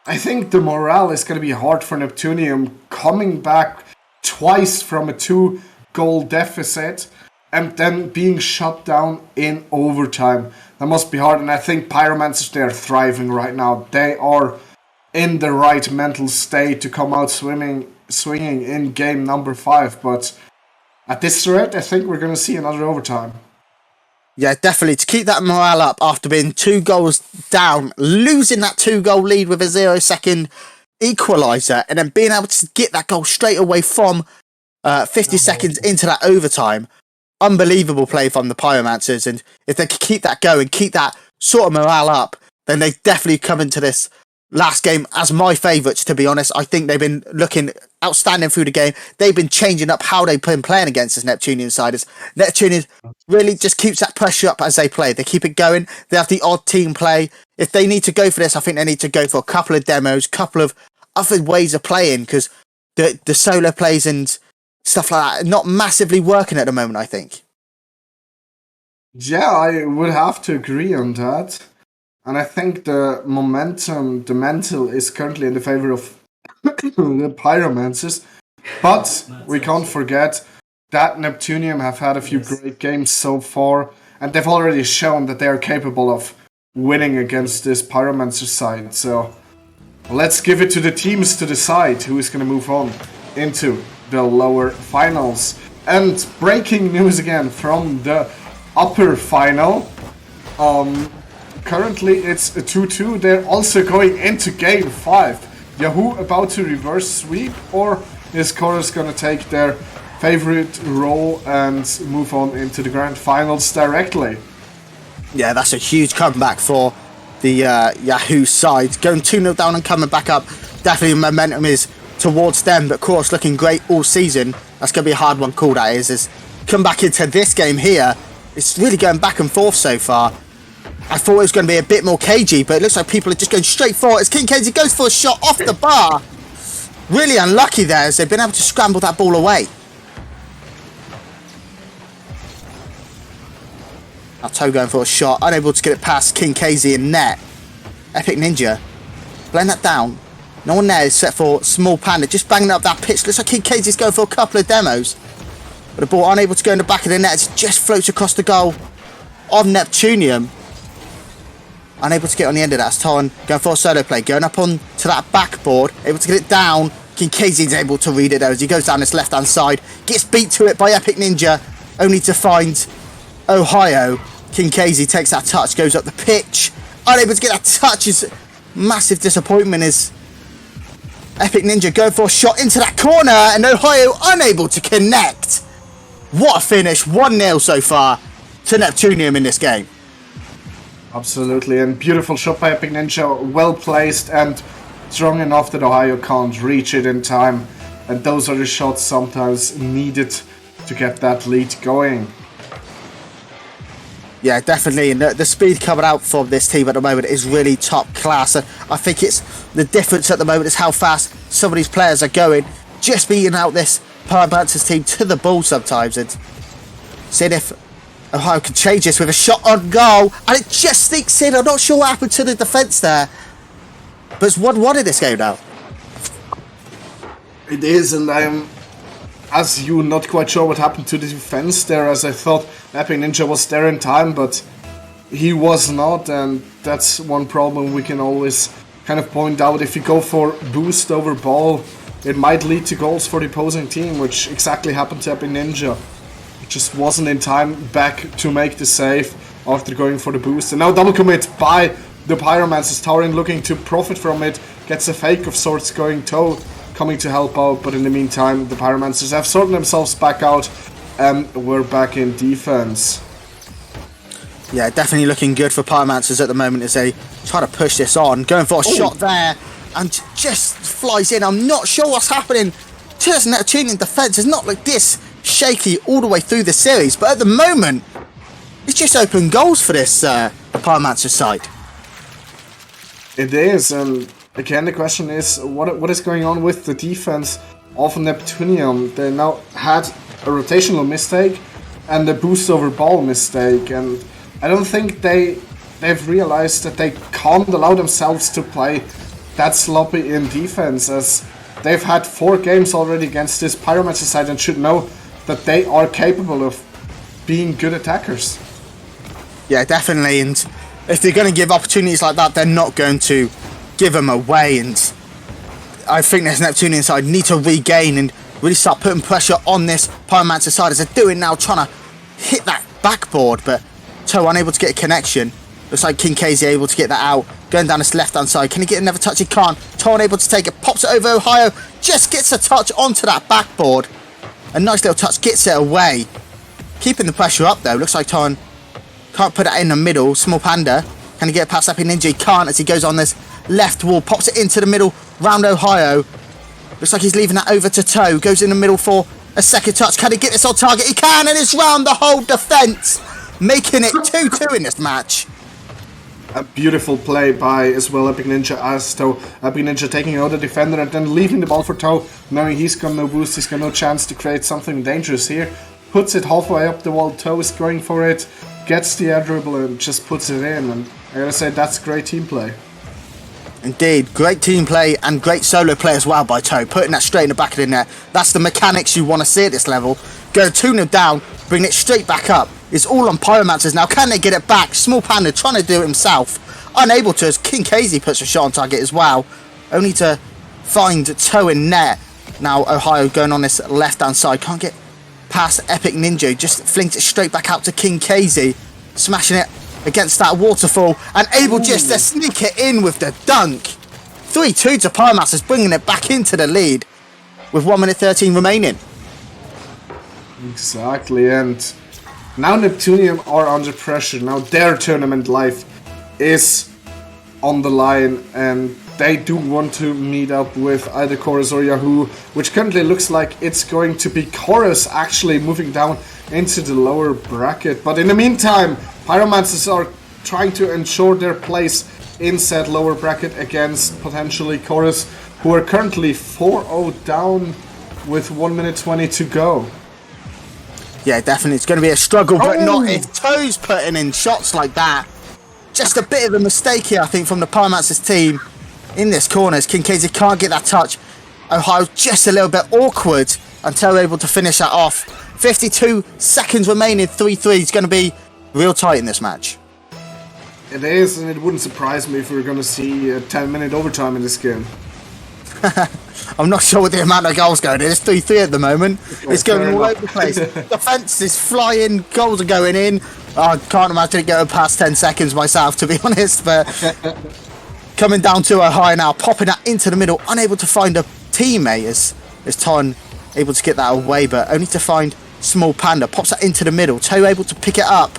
I think the morale is gonna be hard for Neptunium coming back twice from a 2-goal deficit and then being shut down in overtime. That must be hard, and I think Pyromancers, they're thriving right now. They are in the right mental state to come out swinging in game number 5, but at this rate, I think we're gonna see another overtime. Yeah, definitely. To keep that morale up after being 2 goals down, losing that 2-goal lead with a 0-second equaliser, and then being able to get that goal straight away from 50 seconds into that overtime. Unbelievable play from the Pyromancers, and if they could keep that going, keep that sort of morale up, then they definitely come into this last game as my favourites, to be honest. I think they've been looking outstanding through the game. They've been changing up how they've been playing against this Neptunian side. As Neptunian really just keeps that pressure up as they play. They keep it going. They have the odd team play. If they need to go for this, I think they need to go for a couple of demos, couple of other ways of playing, because the solo plays and stuff like that are not massively working at the moment, I think. Yeah, I would have to agree on that. And I think the momentum, the mental is currently in the favor of the Pyromancers. But we can't forget that Neptunium have had a few great games so far. And they've already shown that they are capable of winning against this Pyromancer side. So let's give it to the teams to decide who is going to move on into the lower finals. And breaking news again from the upper final. Currently it's a 2-2. They're also going into game 5. Yahoo about to reverse sweep, or is Chorus gonna take their favorite role and move on into the grand finals directly? Yeah, that's a huge comeback for the Yahoo side. Going 2-0 down and coming back up. Definitely momentum is towards them, but Chorus looking great all season. That's going to be a hard one call, that is come back into this game here. It's really going back and forth so far. I thought it was going to be a bit more cagey, but it looks like people are just going straight for it as King KZ goes for a shot off the bar. Really unlucky there as they've been able to scramble that ball away. Now Toe going for a shot, unable to get it past King KZ in net. Epic Ninja playing that down. No one there except for Small Panda, just banging up that pitch. Looks like King KZ's going for a couple of demos. But the ball unable to go in the back of the net as it just floats across the goal of Neptunium. Unable to get on the end of that as Ton going for a solo play, going up on to that backboard, able to get it down. King KZ's able to read it though as he goes down this left hand side, gets beat to it by Epic Ninja, only to find Ohio. King KZ takes that touch, goes up the pitch, unable to get that touch. Is massive disappointment is Epic Ninja going for a shot into that corner, and Ohio unable to connect. what a finish. 1-0 so far to Neptunium in this game. Absolutely, and beautiful shot by Epic Ninja, well placed and strong enough that Ohio can't reach it in time. And those are the shots sometimes needed to get that lead going. Yeah, definitely. And the speed coming out from this team at the moment is really top class. And I think it's the difference at the moment is how fast some of these players are going. Just beating out this Pyromancer's team to the ball sometimes. And seeing if Ohio can change this with a shot on goal. And it just sneaks in. I'm not sure what happened to the defence there. But it's 1-1 in this game now. It is, and I'm, as you, not quite sure what happened to the defense there, as I thought Epic Ninja was there in time, but he was not, and that's one problem we can always kind of point out. If you go for boost over ball, it might lead to goals for the opposing team, which exactly happened to Epic Ninja. It just wasn't in time back to make the save after going for the boost. And now double commit by the Pyromancers. Taurin looking to profit from it, gets a fake of sorts going toe, coming to help out, but in the meantime the Pyromancers have sorted themselves back out and we're back in defense. Yeah, definitely looking good for Pyromancers at the moment as they try to push this on. Going for a shot there and just flies in. I'm not sure what's happening to this Neptunian defence. It's not like this shaky all the way through the series, but at the moment it's just open goals for this Pyromancer side. It is, and again the question is what is going on with the defense of Neptunium. They now had a rotational mistake and a boost over ball mistake, and I don't think they've realized that they can't allow themselves to play that sloppy in defense, as they've had 4 games already against this Pyromancer side and should know that they are capable of being good attackers. Yeah, definitely, and if they're going to give opportunities like that, they're not going to give them away, and I think this Neptunian side need to regain and really start putting pressure on this Pyromancer side as they're doing now, trying to hit that backboard, but Toe unable to get a connection. Looks like King KZ able to get that out, going down this left-hand side. Can he get another touch? He can't. Toe unable to take it, pops it over Ohio, just gets a touch onto that backboard. A nice little touch, gets it away. Keeping the pressure up though, looks like Toe can't put it in the middle. Small Panda, can he get past Epic Ninja? He can't as he goes on this left wall, pops it into the middle, round Ohio. Looks like he's leaving that over to Toe, goes in the middle for a second touch. Can he get this on target? He can, and it's round the whole defence, making it 2-2 in this match. A beautiful play by as well Epic Ninja, as Toe. Epic Ninja taking out the defender and then leaving the ball for Toe, knowing he's got no boost, he's got no chance to create something dangerous here. Puts it halfway up the wall, Toe is going for it, gets the air dribble and just puts it in, and I gotta say that's great team play. Indeed, great team play and great solo play as well by Toe, putting that straight in the back of the net. That's the mechanics you want to see at this level. Go 2-0 down, bring it straight back up. It's all on Pyromancers now. Can they get it back? Small Panda trying to do it himself. Unable to, as King KZ puts a shot on target as well. Only to find Toe in net. Now Ohio going on this left-hand side. Can't get past Epic Ninja. Just flings it straight back out to King KZ. Smashing it against that waterfall. And able just to sneak it in with the dunk. 3-2 to Pyromancers, bringing it back into the lead. With 1 minute 13 remaining. Exactly, and now Neptunium are under pressure. Now their tournament life is on the line and they do want to meet up with either Chorus or Yahoo, which currently looks like it's going to be Chorus actually moving down into the lower bracket. But in the meantime, Pyromancers are trying to ensure their place in said lower bracket against potentially Chorus, who are currently 4-0 down with 1 minute 20 to go. Yeah, definitely. It's going to be a struggle, but not if Toe's putting in shots like that. Just a bit of a mistake here, I think, from the Pyromancers team in this corner. As King KZ can't get that touch. Ohio just a little bit awkward until able to finish that off. 52 seconds remaining, 3-3. It's going to be real tight in this match. It is, and it wouldn't surprise me if we were going to see a 10-minute overtime in this game. I'm not sure what the amount of goals going in. It's 3-3 at the moment. It's going all over the place. Defence is flying. Goals are going in. I can't imagine it going past 10 seconds myself, to be honest. But coming down to Ohio now, popping that into the middle, unable to find a teammate as Ton able to get that away, but only to find Small Panda pops that into the middle. Toe able to pick it up.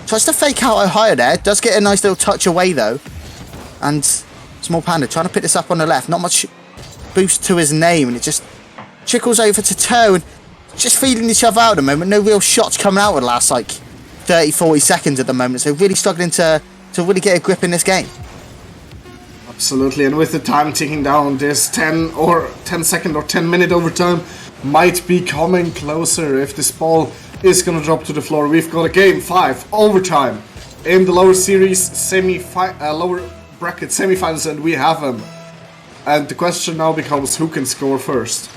Tries to fake out Ohio there. Does get a nice little touch away though. And Small Panda trying to pick this up on the left. Not much boost to his name. And it just trickles over to Toe. And just feeding each other out at the moment. No real shots coming out of the last like 30, 40 seconds at the moment. So really struggling to really get a grip in this game. Absolutely, and with the time ticking down, this 10 second or 10 minute overtime might be coming closer. If this ball is gonna drop to the floor, we've got a game 5 overtime in the lower series lower bracket semifinals, and we have them. And the question now becomes who can score first.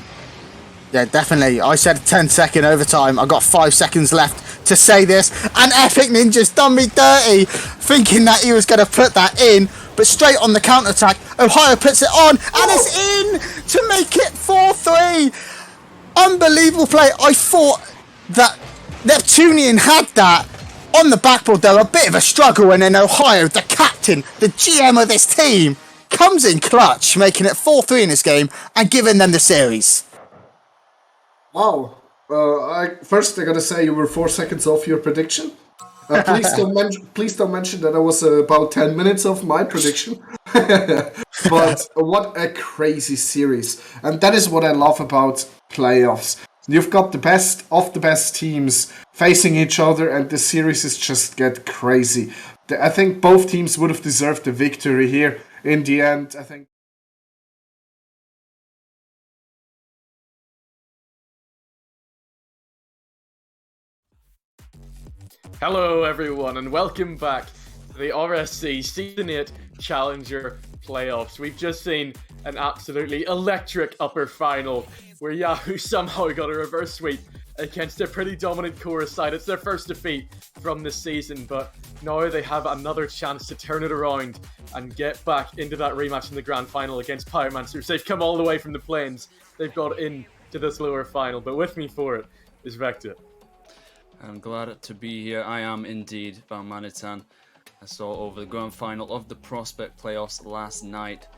Yeah, definitely. I said 10-second overtime. I got 5 seconds left to say this, and Epic Ninja's done me dirty, thinking that he was gonna put that in. But straight on the counter-attack, Ohio puts it on, and it's in to make it 4-3. Unbelievable play. I thought that Neptunian had that on the backboard, though. A bit of a struggle, and then Ohio, the captain, the GM of this team, comes in clutch, making it 4-3 in this game and giving them the series. Wow. First, I gotta say you were 4 seconds off your prediction. Please don't mention that I was about 10 minutes off my prediction. But what a crazy series. And that is what I love about playoffs. You've got the best of the best teams facing each other, and the series is just get crazy. I think both teams would have deserved the victory here in the end. I think. Hello everyone and welcome back to the RSC Season 8 Challenger Playoffs. We've just seen an absolutely electric upper final where Yahoo somehow got a reverse sweep against a pretty dominant Chorus side. It's their first defeat from this season, but now they have another chance to turn it around and get back into that rematch in the grand final against Pyromancers. They've come all the way from the plains. They've got into this lower final, but with me for it is Vector. I'm glad to be here. I am indeed Balmanitan. I saw over the grand final of the Prospect playoffs last night,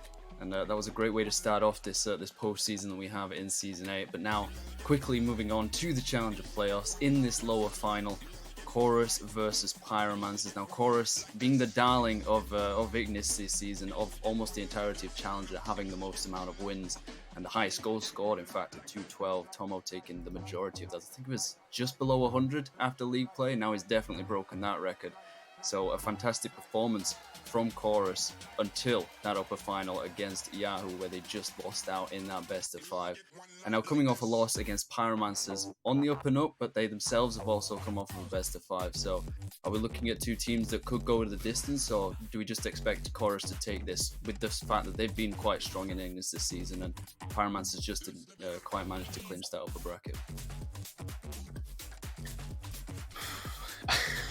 and that was a great way to start off this postseason that we have in Season 8. But now, quickly moving on to the Challenger playoffs in this lower final, Chorus versus Pyromancers. Now, Chorus being the darling of Ignis this season, of almost the entirety of Challenger, having the most amount of wins and the highest goals scored, in fact, at 212. Tomo taking the majority of that. I think it was just below 100 after league play. Now he's definitely broken that record. So a fantastic performance from Chorus until that upper final against Yahoo, where they just lost out in that best of 5. And now coming off a loss against Pyromancers on the up and up, but they themselves have also come off of a best of 5. So are we looking at two teams that could go to the distance, or do we just expect Chorus to take this with the fact that they've been quite strong in Ignis this season and Pyromancers just didn't quite manage to clinch that upper bracket?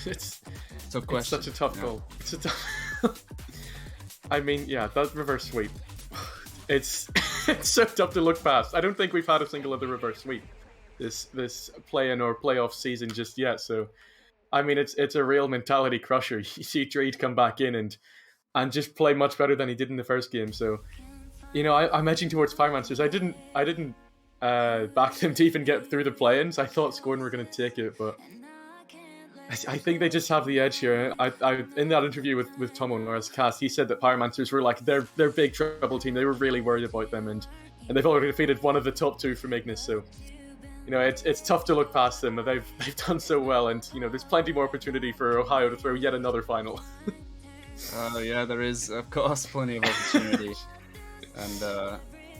It's tough question. It's such a tough goal. I mean, yeah, that reverse sweep. It's so tough to look past. I don't think we've had a single other reverse sweep this play-in or playoff season just yet. So, I mean, it's a real mentality crusher. You see Dreed come back in and just play much better than he did in the first game. So, you know, I'm edging towards Pyromancers. I didn't back them to even get through the play-ins. I thought Scorn were going to take it, but I think they just have the edge here. I in that interview with Tomo on RS Cast, he said that Pyromancers were like their big trouble team. They were really worried about them, and they've already defeated one of the top 2 from Ignis. So, you know, it's tough to look past them. But they've done so well, and you know, there's plenty more opportunity for Ohio to throw yet another final. Yeah, there is, of course, plenty of opportunity, and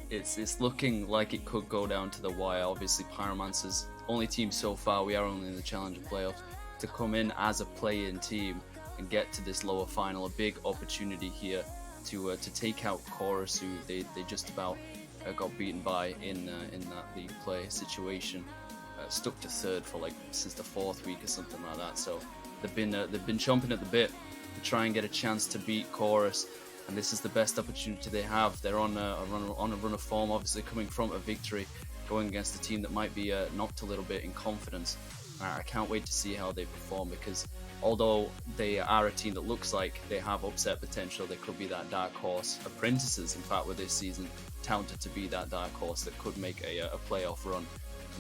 it's looking like it could go down to the wire. Obviously, Pyromancers, only team so far. We are only in the Challenger playoffs. To come in as a play-in team and get to this lower final, a big opportunity here to take out Chorus, who they just about got beaten by in that league play situation. Stuck to 3rd for like since the 4th week or something like that. So they've been chomping at the bit to try and get a chance to beat Chorus, and this is the best opportunity they have. They're on a run of form, obviously coming from a victory, going against a team that might be knocked a little bit in confidence. I can't wait to see how they perform, because although they are a team that looks like they have upset potential, they could be that dark horse. Apprentices, in fact, with this season, touted to be that dark horse that could make a playoff run.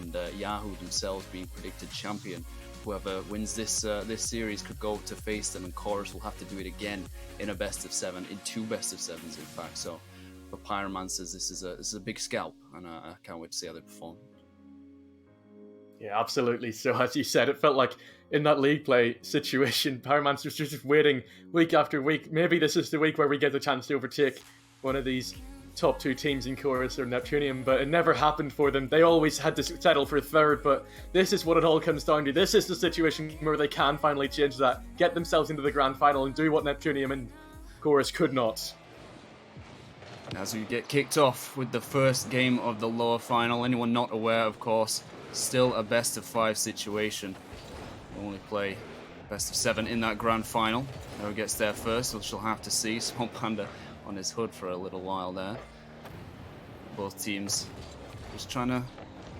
and Yahoo themselves being predicted champion. Whoever wins this this series could go to face them, and Chorus will have to do it again in a best of 7, in 2 best of 7s, in fact. So for Pyromancers, this is a big scalp, and I can't wait to see how they perform. Yeah, absolutely. So as you said, it felt like in that league play situation, Pyromancers just waiting week after week. Maybe this is the week where we get the chance to overtake one of these top 2 teams in Chorus or Neptunium, but it never happened for them. They always had to settle for 3rd, but this is what it all comes down to. This is the situation where they can finally change that, get themselves into the grand final and do what Neptunium and Chorus could not. As we get kicked off with the first game of the lower final, anyone not aware, of course, still a best of 5 situation. We'll only play best of 7 in that grand final. Whoever gets there first, we shall have to see. Small Panda on his hood for a little while there. Both teams just trying to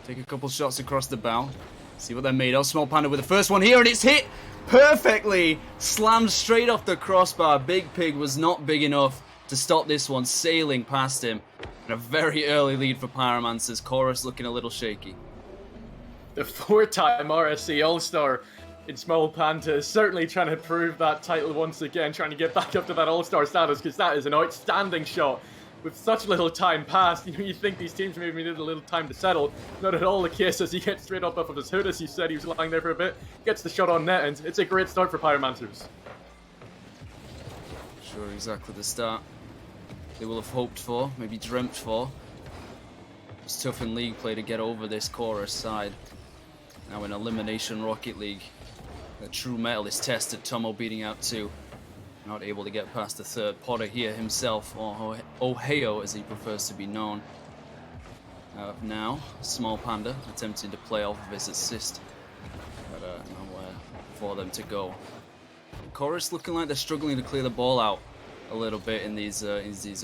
take a couple shots across the bow, see what they're made of. Small Panda with the first one here, and it's hit perfectly, slammed straight off the crossbar. Big Pig was not big enough to stop this one, sailing past him. And a very early lead for Pyromancers. Chorus looking a little shaky. The 4-time RSC All-Star in Small Panda is certainly trying to prove that title once again, trying to get back up to that All-Star status, because that is an outstanding shot. With such little time passed, you think these teams maybe needed a little time to settle. Not at all the case, as he gets straight up off of his hood, as you said. He was lying there for a bit, gets the shot on net, and it's a great start for Pyromancers. Sure, exactly the start they will have hoped for, maybe dreamt for. It's tough in league play to get over this Chorus side. Now in Elimination Rocket League, the true metal is tested. Tomo beating out 2. Not able to get past the 3rd. Potter here himself, or Ohio as he prefers to be known. Now, Small Panda attempting to play off of his assist, but nowhere for them to go. Chorus looking like they're struggling to clear the ball out a little bit in these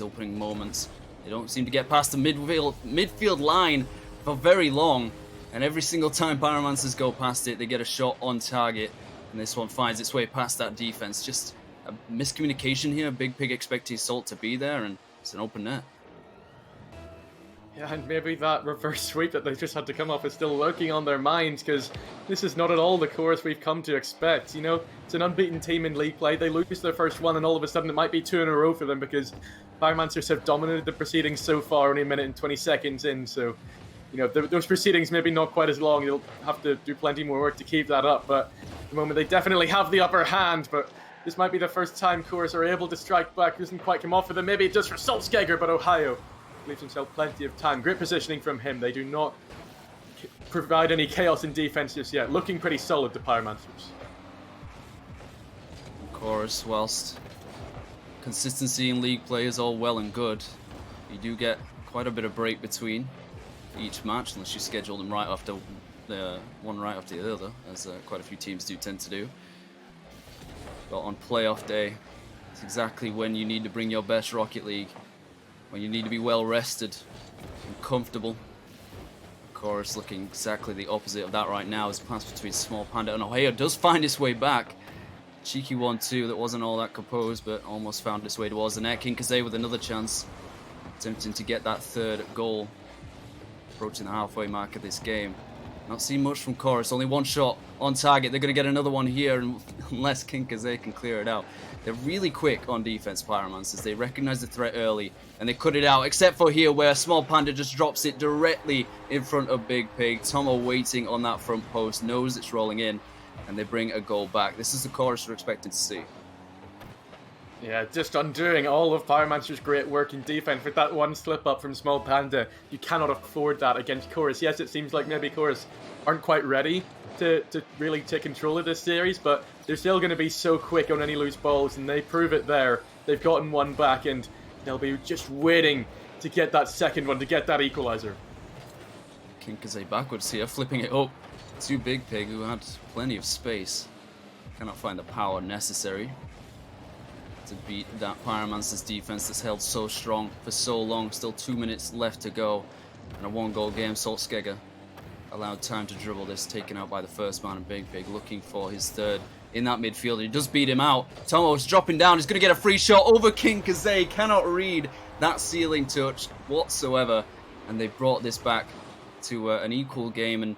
opening moments. They don't seem to get past the midfield line for very long, and every single time Pyromancers go past it, they get a shot on target, and this one finds its way past that defense. Just a miscommunication here. Big Pig expecting Salt to be there, and it's an open net. Yeah, and maybe that reverse sweep that they just had to come off is still lurking on their minds, because this is not at all the Chorus we've come to expect. You know, it's an unbeaten team in league play. They lose their first one, and all of a sudden it might be 2 in a row for them, because Pyromancers have dominated the proceedings so far, only a minute and 20 seconds in. So, you know, those proceedings maybe not quite as long. You'll have to do plenty more work to keep that up. But at the moment, they definitely have the upper hand. But this might be the first time Chorus are able to strike back. Doesn't quite come off for them. Maybe just for Salzgegger, but Ohio leaves himself plenty of time. Great positioning from him. They do not provide any chaos in defense just yet. Looking pretty solid, the Pyromancers. Chorus, whilst consistency in league play is all well and good, you do get quite a bit of break between each match, unless you schedule them right after one right after the other, as quite a few teams do tend to do. But on playoff day, it's exactly when you need to bring your best Rocket League, when you need to be well rested and comfortable. Chorus looking exactly the opposite of that right now, as pass between Small Panda and Ohio does find its way back. Cheeky 1-2 that wasn't all that composed, but almost found its way towards the net. Kinkazé with another chance, attempting to get that 3rd goal, approaching the halfway mark of this game. Not seen much from Chorus, only 1 shot on target. They're going to get another one here, and unless Kinkazé can clear it out. They're really quick on defense, Pyromancers. They recognize the threat early, and they cut it out, except for here where Small Panda just drops it directly in front of Big Pig. Tomo waiting on that front post, knows it's rolling in, and they bring a goal back. This is the Chorus we're expecting to see. Yeah, just undoing all of Pyromancer's great work in defense with that 1 slip up from Small Panda. You cannot afford that against Chorus. Yes, it seems like maybe Chorus aren't quite ready to really take control of this series, but they're still going to be so quick on any loose balls, and they prove it there. They've gotten 1 back, and they'll be just waiting to get that 2nd one, to get that equalizer. Kinkazé backwards here, flipping it up to Big Pig, who had plenty of space. Cannot find the power necessary to beat that Pyromancer's defense that's held so strong for so long. Still 2 minutes left to go, and a 1-goal game. Salzgegger allowed time to dribble this, taken out by the first man, and Big Pig looking for his 3rd in that midfield. He does beat him out. Tomo's dropping down. He's going to get a free shot over Kinkazé. Cannot read that ceiling touch whatsoever, and they brought this back to an equal game. And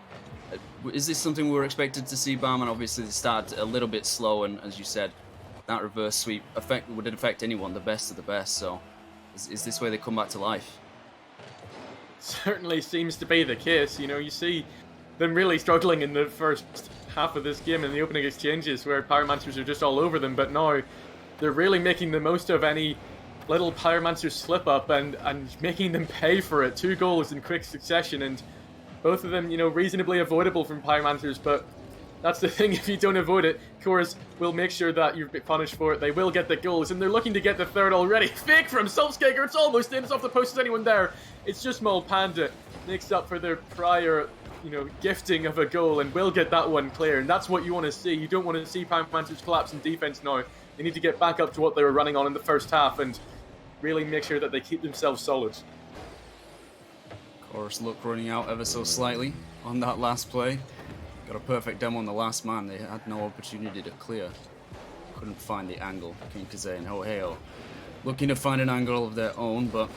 is this something we were expected to see, Barman? Obviously, they started a little bit slow, and as you said, that reverse sweep would affect anyone, the best of the best. So is this where they come back to life? Certainly seems to be the case. You know, you see them really struggling in the first half of this game in the opening exchanges where Pyromancers are just all over them, but now they're really making the most of any little Pyromancer slip up and making them pay for it. 2 goals in quick succession, and both of them, you know, reasonably avoidable from Pyromancers, but that's the thing, if you don't avoid it, Chorus will make sure that you're punished for it. They will get the goals, and they're looking to get the third already. Fake from Saltskager, it's almost in, it's off the post, is anyone there? It's just Small Panda, makes up for their prior, you know, gifting of a goal, and will get that one clear, and that's what you want to see. You don't want to see Pyromancers collapse in defense now. They need to get back up to what they were running on in the first half, and really make sure that they keep themselves solid. Chorus luck running out ever so slightly on that last play. Got a perfect demo on the last man. They had no opportunity to clear. Couldn't find the angle. Kinkaze and Hoheo looking to find an angle of their own, but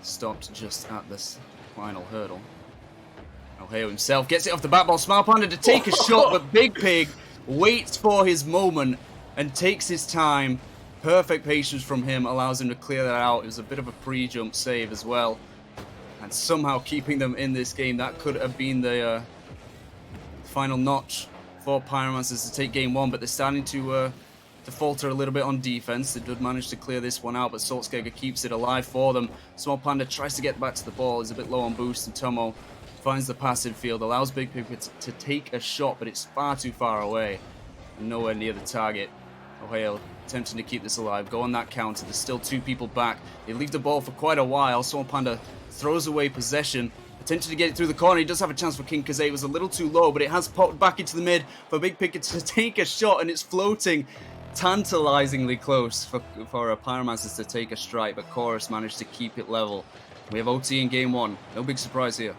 stopped just at this final hurdle. Hoheo himself gets it off the back ball. Smile Panda to take a shot, but Big Pig waits for his moment and takes his time. Perfect patience from him allows him to clear that out. It was a bit of a pre-jump save as well, and somehow keeping them in this game. That could have been the final notch for Pyromancers to take game 1, but they're starting to falter a little bit on defense. They did manage to clear this one out, but Saltskager keeps it alive for them. Small Panda tries to get back to the ball. He's a bit low on boost, and Tomo finds the pass in field, allows Big Pig to take a shot, but it's far too far away and nowhere near the target. Ohio attempting to keep this alive, go on that counter. There's still 2 people back. They leave the ball for quite a while. Small Panda throws away possession, attempting to get it through the corner. He does have a chance for Kinkaze. It was a little too low, but it has popped back into the mid for Big Pig to take a shot, and it's floating tantalizingly close for Pyromancers to take a strike, but Chorus managed to keep it level. We have OT in game 1. No big surprise here.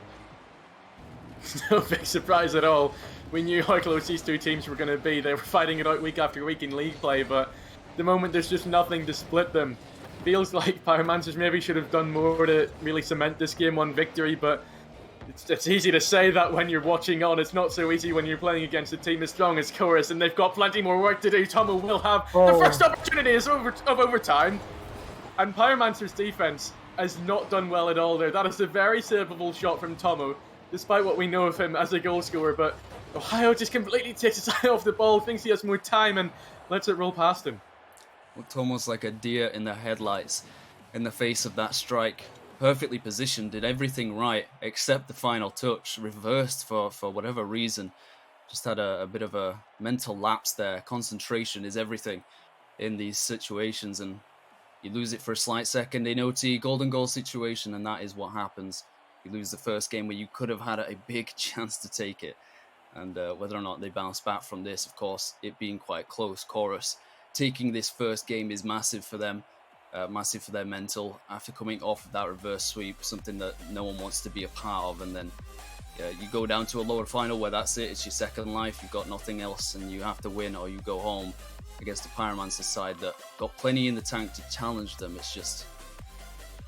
No big surprise at all. We knew how close these 2 teams were going to be. They were fighting it out week after week in league play, but at the moment there's just nothing to split them. Feels like Pyromancers maybe should have done more to really cement this game 1 victory, but it's easy to say that when you're watching on. It's not so easy when you're playing against a team as strong as Chorus, and they've got plenty more work to do. Tomo will have the first opportunity of overtime, and Pyromancer's defense has not done well at all there. That is a very savable shot from Tomo, despite what we know of him as a goal scorer, but Ohio just completely takes his eye off the ball, thinks he has more time, and lets it roll past him. Looked almost like a deer in the headlights in the face of that strike. Perfectly positioned, did everything right except the final touch. Reversed for whatever reason. Just had a bit of a mental lapse there. Concentration is everything in these situations, and you lose it for a slight second in OT, golden goal situation, and that is what happens. You lose the first game where you could have had a big chance to take it. And whether or not they bounce back from this, of course, it being quite close. Chorus taking this first game is massive for them, massive for their mental after coming off of that reverse sweep, something that no one wants to be a part of. And then you go down to a lower final where that's it, it's your second life, you've got nothing else, and you have to win or you go home against the Pyromancer side that got plenty in the tank to challenge them. It's just,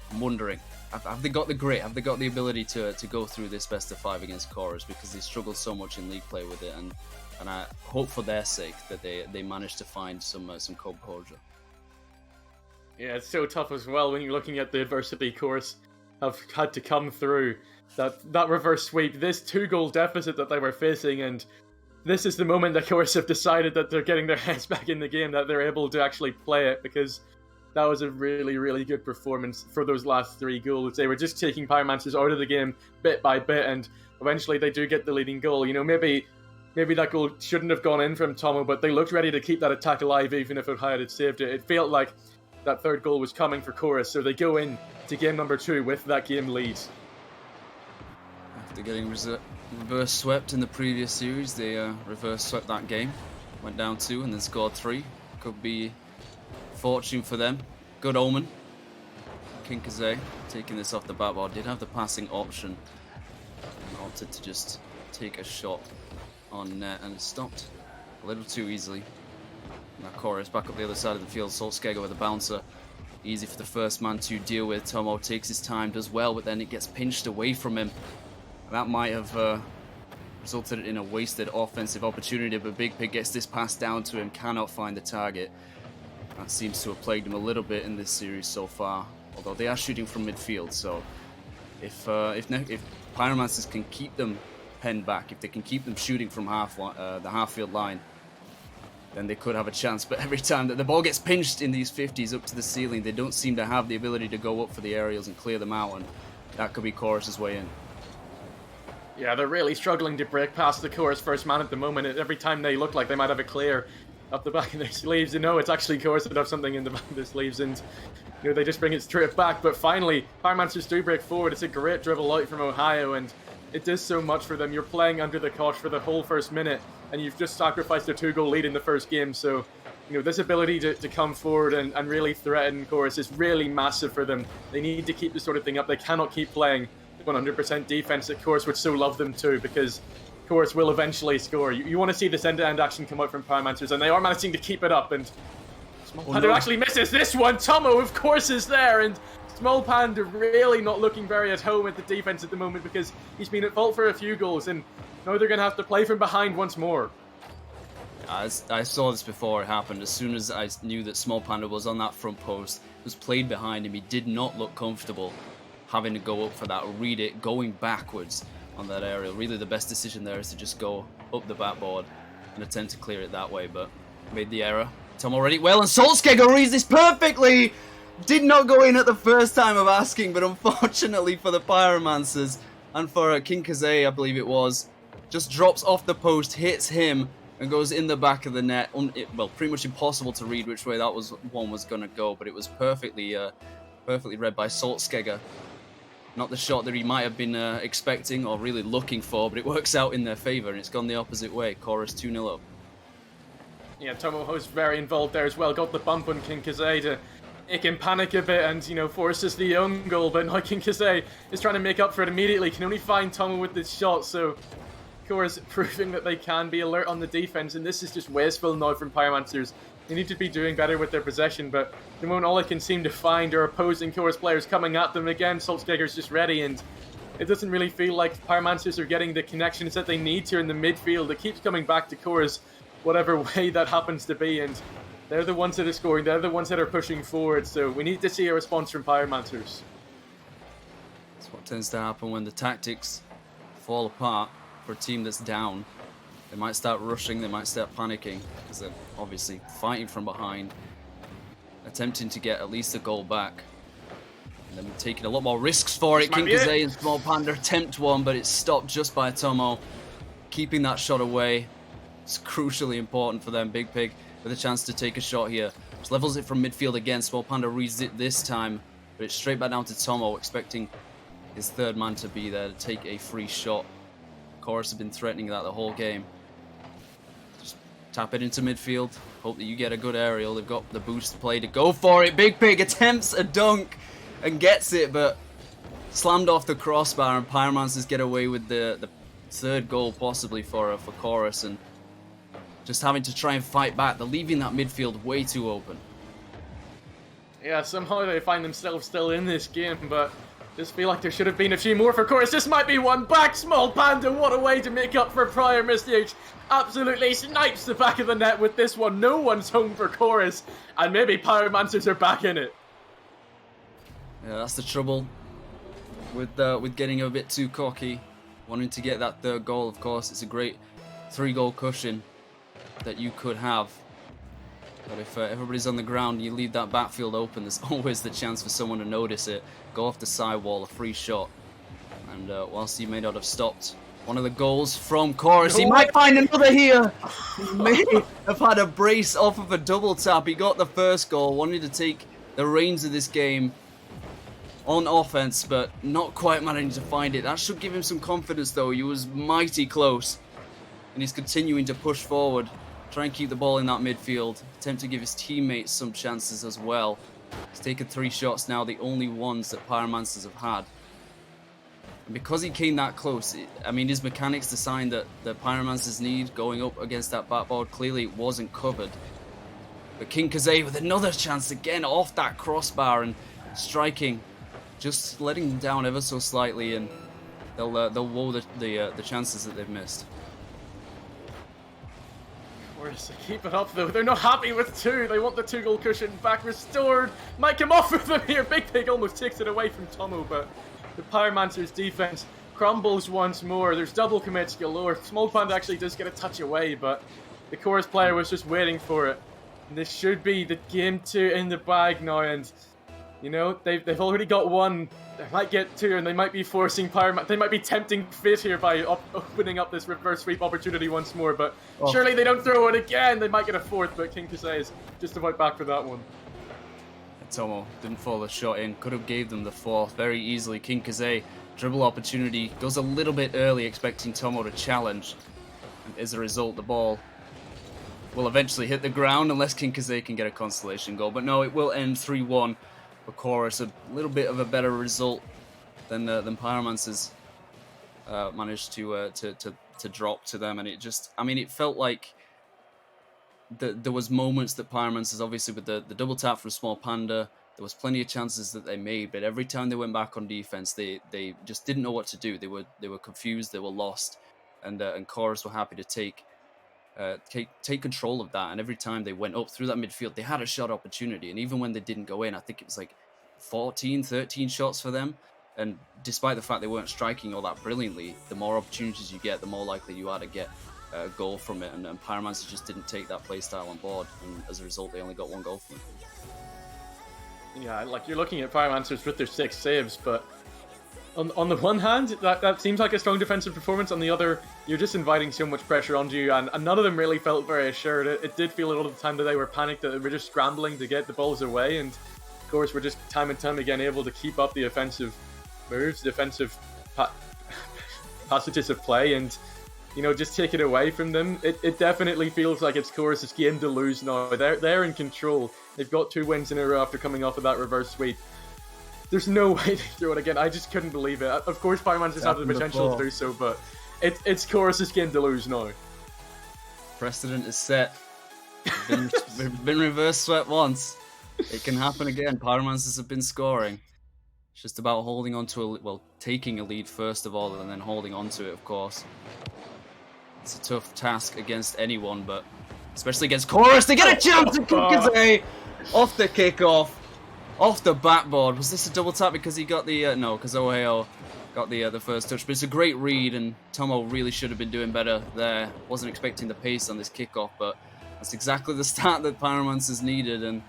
I'm wondering, have they got the grit? Have they got the ability to go through this best of 5 against Chorus, because they struggled so much in league play with it, and I hope for their sake that they manage to find some composure. Yeah, it's so tough as well when you're looking at the adversity Chorus have had to come through. That reverse sweep, this 2-goal deficit that they were facing, and this is the moment that Chorus have decided that they're getting their heads back in the game, that they're able to actually play it, because that was a really, really good performance for those last 3 goals. They were just taking Pyromancers out of the game bit by bit, and eventually they do get the leading goal. You know, maybe that goal shouldn't have gone in from Tomo, but they looked ready to keep that attack alive even if Ohio had saved it. It felt like that 3rd goal was coming for Chorus, so they go in to game number 2 with that game lead. After getting reverse swept in the previous series, they reverse swept that game, went down 2 and then scored 3. Could be fortune for them. Good omen. Kinkaze taking this off the back bar, did have the passing option and opted to just take a shot on net, and it stopped a little too easily. Now Chorus back up the other side of the field. Saltskager with a bouncer. Easy for the first man to deal with. Tomo takes his time, does well, but then it gets pinched away from him. That might have resulted in a wasted offensive opportunity, but Big Pig gets this pass down to him, cannot find the target. That seems to have plagued him a little bit in this series so far, although they are shooting from midfield, so if Pyromancers can keep them penned back, if they can keep them shooting from the half-field line, then they could have a chance. But every time that the ball gets pinched in these 50s up to the ceiling, they don't seem to have the ability to go up for the aerials and clear them out, and that could be Chorus's way in. Yeah, they're really struggling to break past the Chorus first man at the moment. Every time they look like they might have a clear up the back of their sleeves, it's actually Chorus that have something in the back of their sleeves, and they just bring it straight back. But finally, Pyromancers do break forward. It's a great dribble out from Ohio, and it does so much for them. You're playing under the cosh for the whole first minute, and you've just sacrificed a 2-goal lead in the first game. So, this ability to come forward and really threaten Chorus is really massive for them. They need to keep this sort of thing up. They cannot keep playing 100% defense that Chorus would so love them to, because Chorus will eventually score. You want to see this end-to-end action come out from Pyromancers, and they are managing to keep it up. And Small Panda actually misses this one. Tomo, of course, is there, and Small Panda really not looking very at home at the defense at the moment, because he's been at fault for a few goals, and now they're going to have to play from behind once more. I saw this before it happened. As soon as I knew that Small Panda was on that front post, was played behind him, he did not look comfortable having to go up for that, read it, going backwards on that aerial. Really the best decision there is to just go up the backboard and attempt to clear it that way, but made the error. Tom already well, and Solskjaer reads this perfectly! Did not go in at the first time of asking, but unfortunately for the Pyromancers, and for King Kazay, I believe it was, just drops off the post, hits him, and goes in the back of the net. Well, pretty much impossible to read which way that one was going to go, but it was perfectly read by Solskjaer. Not the shot that he might have been expecting or really looking for, but it works out in their favour, and it's gone the opposite way. Chorus 2-0 up. Yeah, Tomoho's very involved there as well. Got the bump on King Kazay to make him panic a bit and, forces the own goal. But now King Kazay is trying to make up for it immediately. Can only find Tomo with this shot, so Chorus proving that they can be alert on the defense. And this is just wasteful now from Pyromancers. They need to be doing better with their possession, but at the moment all I can seem to find are opposing Chorus players coming at them again. Solskjaer's just ready, and it doesn't really feel like Pyromancers are getting the connections that they need to in the midfield. It keeps coming back to Chorus, whatever way that happens to be, and they're the ones that are scoring, they're the ones that are pushing forward, so we need to see a response from Pyromancers. That's what tends to happen when the tactics fall apart for a team that's down. They might start rushing, they might start panicking, because they're obviously fighting from behind, attempting to get at least a goal back. And then taking a lot more risks for it. King Kazay and Small Panda attempt one, but it's stopped just by Tomo. Keeping that shot away. It's crucially important for them. Big Pig with a chance to take a shot here. Just levels it from midfield again. Small Panda reads it this time, but it's straight back down to Tomo, expecting his third man to be there to take a free shot. Chorus have been threatening that the whole game. Just tap it into midfield. Hope that you get a good aerial. They've got the boost play to go for it. Big Pig attempts a dunk and gets it, but slammed off the crossbar, and Pyromancers get away with the third goal possibly for Chorus, and just having to try and fight back. They're leaving that midfield way too open. Yeah, somehow they find themselves still in this game, but just feel like there should have been a few more for Chorus. This might be one back. Small Panda, what a way to make up for prior mistake. Absolutely snipes the back of the net with this one. No one's home for Chorus, and maybe Pyromancers are back in it. Yeah, that's the trouble with getting a bit too cocky, wanting to get that third goal. Of course, it's a great 3-goal cushion that you could have. But if everybody's on the ground and you leave that backfield open, there's always the chance for someone to notice it, go off the sidewall, a free shot. And whilst he may not have stopped one of the goals from Chorus, he might find another here. He may have had a brace off of a double tap. He got the first goal, wanted to take the reins of this game on offense, but not quite managing to find it. That should give him some confidence, though. He was mighty close, and he's continuing to push forward. Try and keep the ball in that midfield. Attempt to give his teammates some chances as well. He's taken 3 shots now, the only ones that Pyromancers have had. And because he came that close, his mechanics, the sign that the Pyromancers need going up against that backboard, clearly it wasn't covered. But King Kazay with another chance again off that crossbar and striking, just letting them down ever so slightly, and they'll woe the chances that they've missed. Chorus, they keep it up though. They're not happy with 2. They want the 2-goal cushion back restored. Might come off with them here. Big Pig almost takes it away from Tomo, but the Pyromancer's defense crumbles once more. There's double commits galore. Small Panda actually does get a touch away, but the Chorus player was just waiting for it. And this should be the game 2 in the bag now, and you know, they've already got 1. They might get 2, and they might be forcing they might be tempting fate here by opening up this reverse sweep opportunity once more, but surely they don't throw it again. They might get a 4th, but King Kasei is just about back for that one. Tomo didn't fall the shot in, could have gave them the 4th very easily. King Kasei, dribble opportunity, goes a little bit early, expecting Tomo to challenge, and as a result the ball will eventually hit the ground unless King Kasei can get a consolation goal. But no, it will end 3-1 for Chorus. A little bit of a better result than Pyromancer's managed to drop to them, and it just, I mean, it felt like there was moments that Pyromancer's, obviously with the double tap from Small Panda, there was plenty of chances that they made, but every time they went back on defense, they just didn't know what to do. They were confused, they were lost, and Chorus were happy to take control of that. And every time they went up through that midfield, they had a shot opportunity, and even when they didn't go in, I think it was like 13 shots for them. And despite the fact they weren't striking all that brilliantly, the more opportunities you get, the more likely you are to get a goal from it. And Pyromancer just didn't take that play style on board, and as a result, they only got 1 goal from it. Yeah, like you're looking at Pyromancers with their 6 saves, but on the one hand, that seems like a strong defensive performance. On the other, you're just inviting so much pressure onto you, and none of them really felt very assured. It did feel a lot of the time that they were panicked, that they were just scrambling to get the balls away, and of course, we're just time and time again able to keep up the offensive moves, the offensive passages of play, and you know, just take it away from them. It definitely feels like it's Chorus's game to lose now. They're in control. They've got 2 wins in a row after coming off of that reverse sweep. There's no way they throw it again. I just couldn't believe it. Of course, Pyromancers have the potential to do so, but it's Chorus's game to lose now. Precedent is set. We've been reverse swept once. It can happen again. Pyromancers have been scoring. It's just about holding on to taking a lead first of all, and then holding on to it, of course. It's a tough task against anyone, but especially against Chorus. They get a chance to Kukazei off the kickoff, off the backboard. Was this a double tap because he got the no? Because Oheo got the first touch, but it's a great read, and Tomo really should have been doing better there. Wasn't expecting the pace on this kickoff, but that's exactly the start that Pyromancers needed, and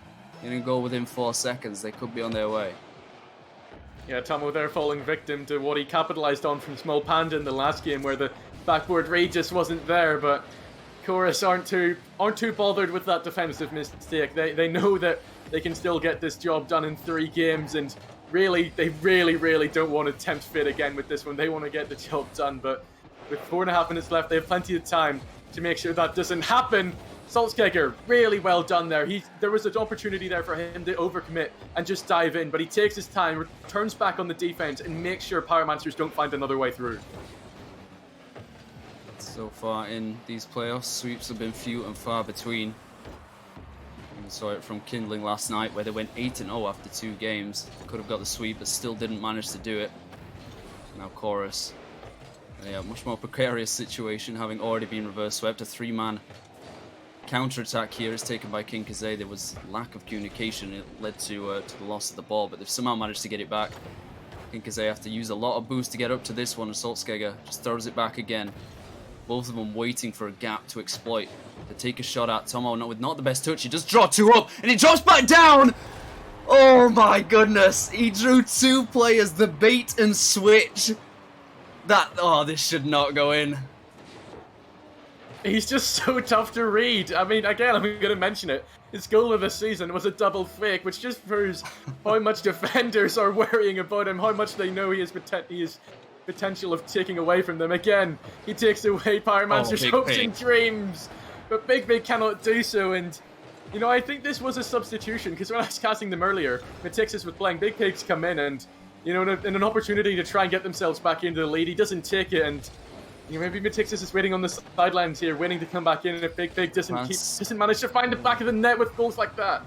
in a goal within 4 seconds, they could be on their way. Yeah, Tomo there falling victim to what he capitalized on from Small Panda in the last game, where the backboard read just wasn't there. But Chorus aren't too bothered with that defensive mistake. They know that they can still get this job done in 3 games, and they really don't want to tempt fate again with this one. They want to get the job done, but with 4.5 minutes left, they have plenty of time to make sure that doesn't happen. Saltzkeger, really well done there. There was an opportunity there for him to overcommit and just dive in, but he takes his time, returns back on the defense, and makes sure Pyromancers don't find another way through. So far in these playoffs, sweeps have been few and far between. We saw it from Kindling last night, where they went 8-0 after 2 games. Could have got the sweep, but still didn't manage to do it. Now Chorus, a much more precarious situation, having already been reverse swept. A 3-man counter-attack here is taken by King Kasei. There was lack of communication. It led to the loss of the ball, but they've somehow managed to get it back. King Kasei have to use a lot of boost to get up to this one, and Saltzkeger just throws it back again. Both of them waiting for a gap to exploit, to take a shot at Tomo. With not the best touch, he does draw 2 up, and he drops back down! Oh my goodness, he drew 2 players, the bait and switch. This should not go in. He's just so tough to read. I mean, again, I'm going to mention it. His goal of the season was a double fake, which just proves how much defenders are worrying about him, how much they know he is potential of taking away from them. Again, he takes away Pyromancer's hopes and dreams, but Big Big cannot do so. And you know, I think this was a substitution, because when I was casting them earlier, Matixis was playing, Big Pigs come in, and you know, in an opportunity to try and get themselves back into the lead, he doesn't take it, and you know, maybe Matixis is waiting on the sidelines here, waiting to come back in, and if Big Big doesn't manage to find the back of the net with goals like that.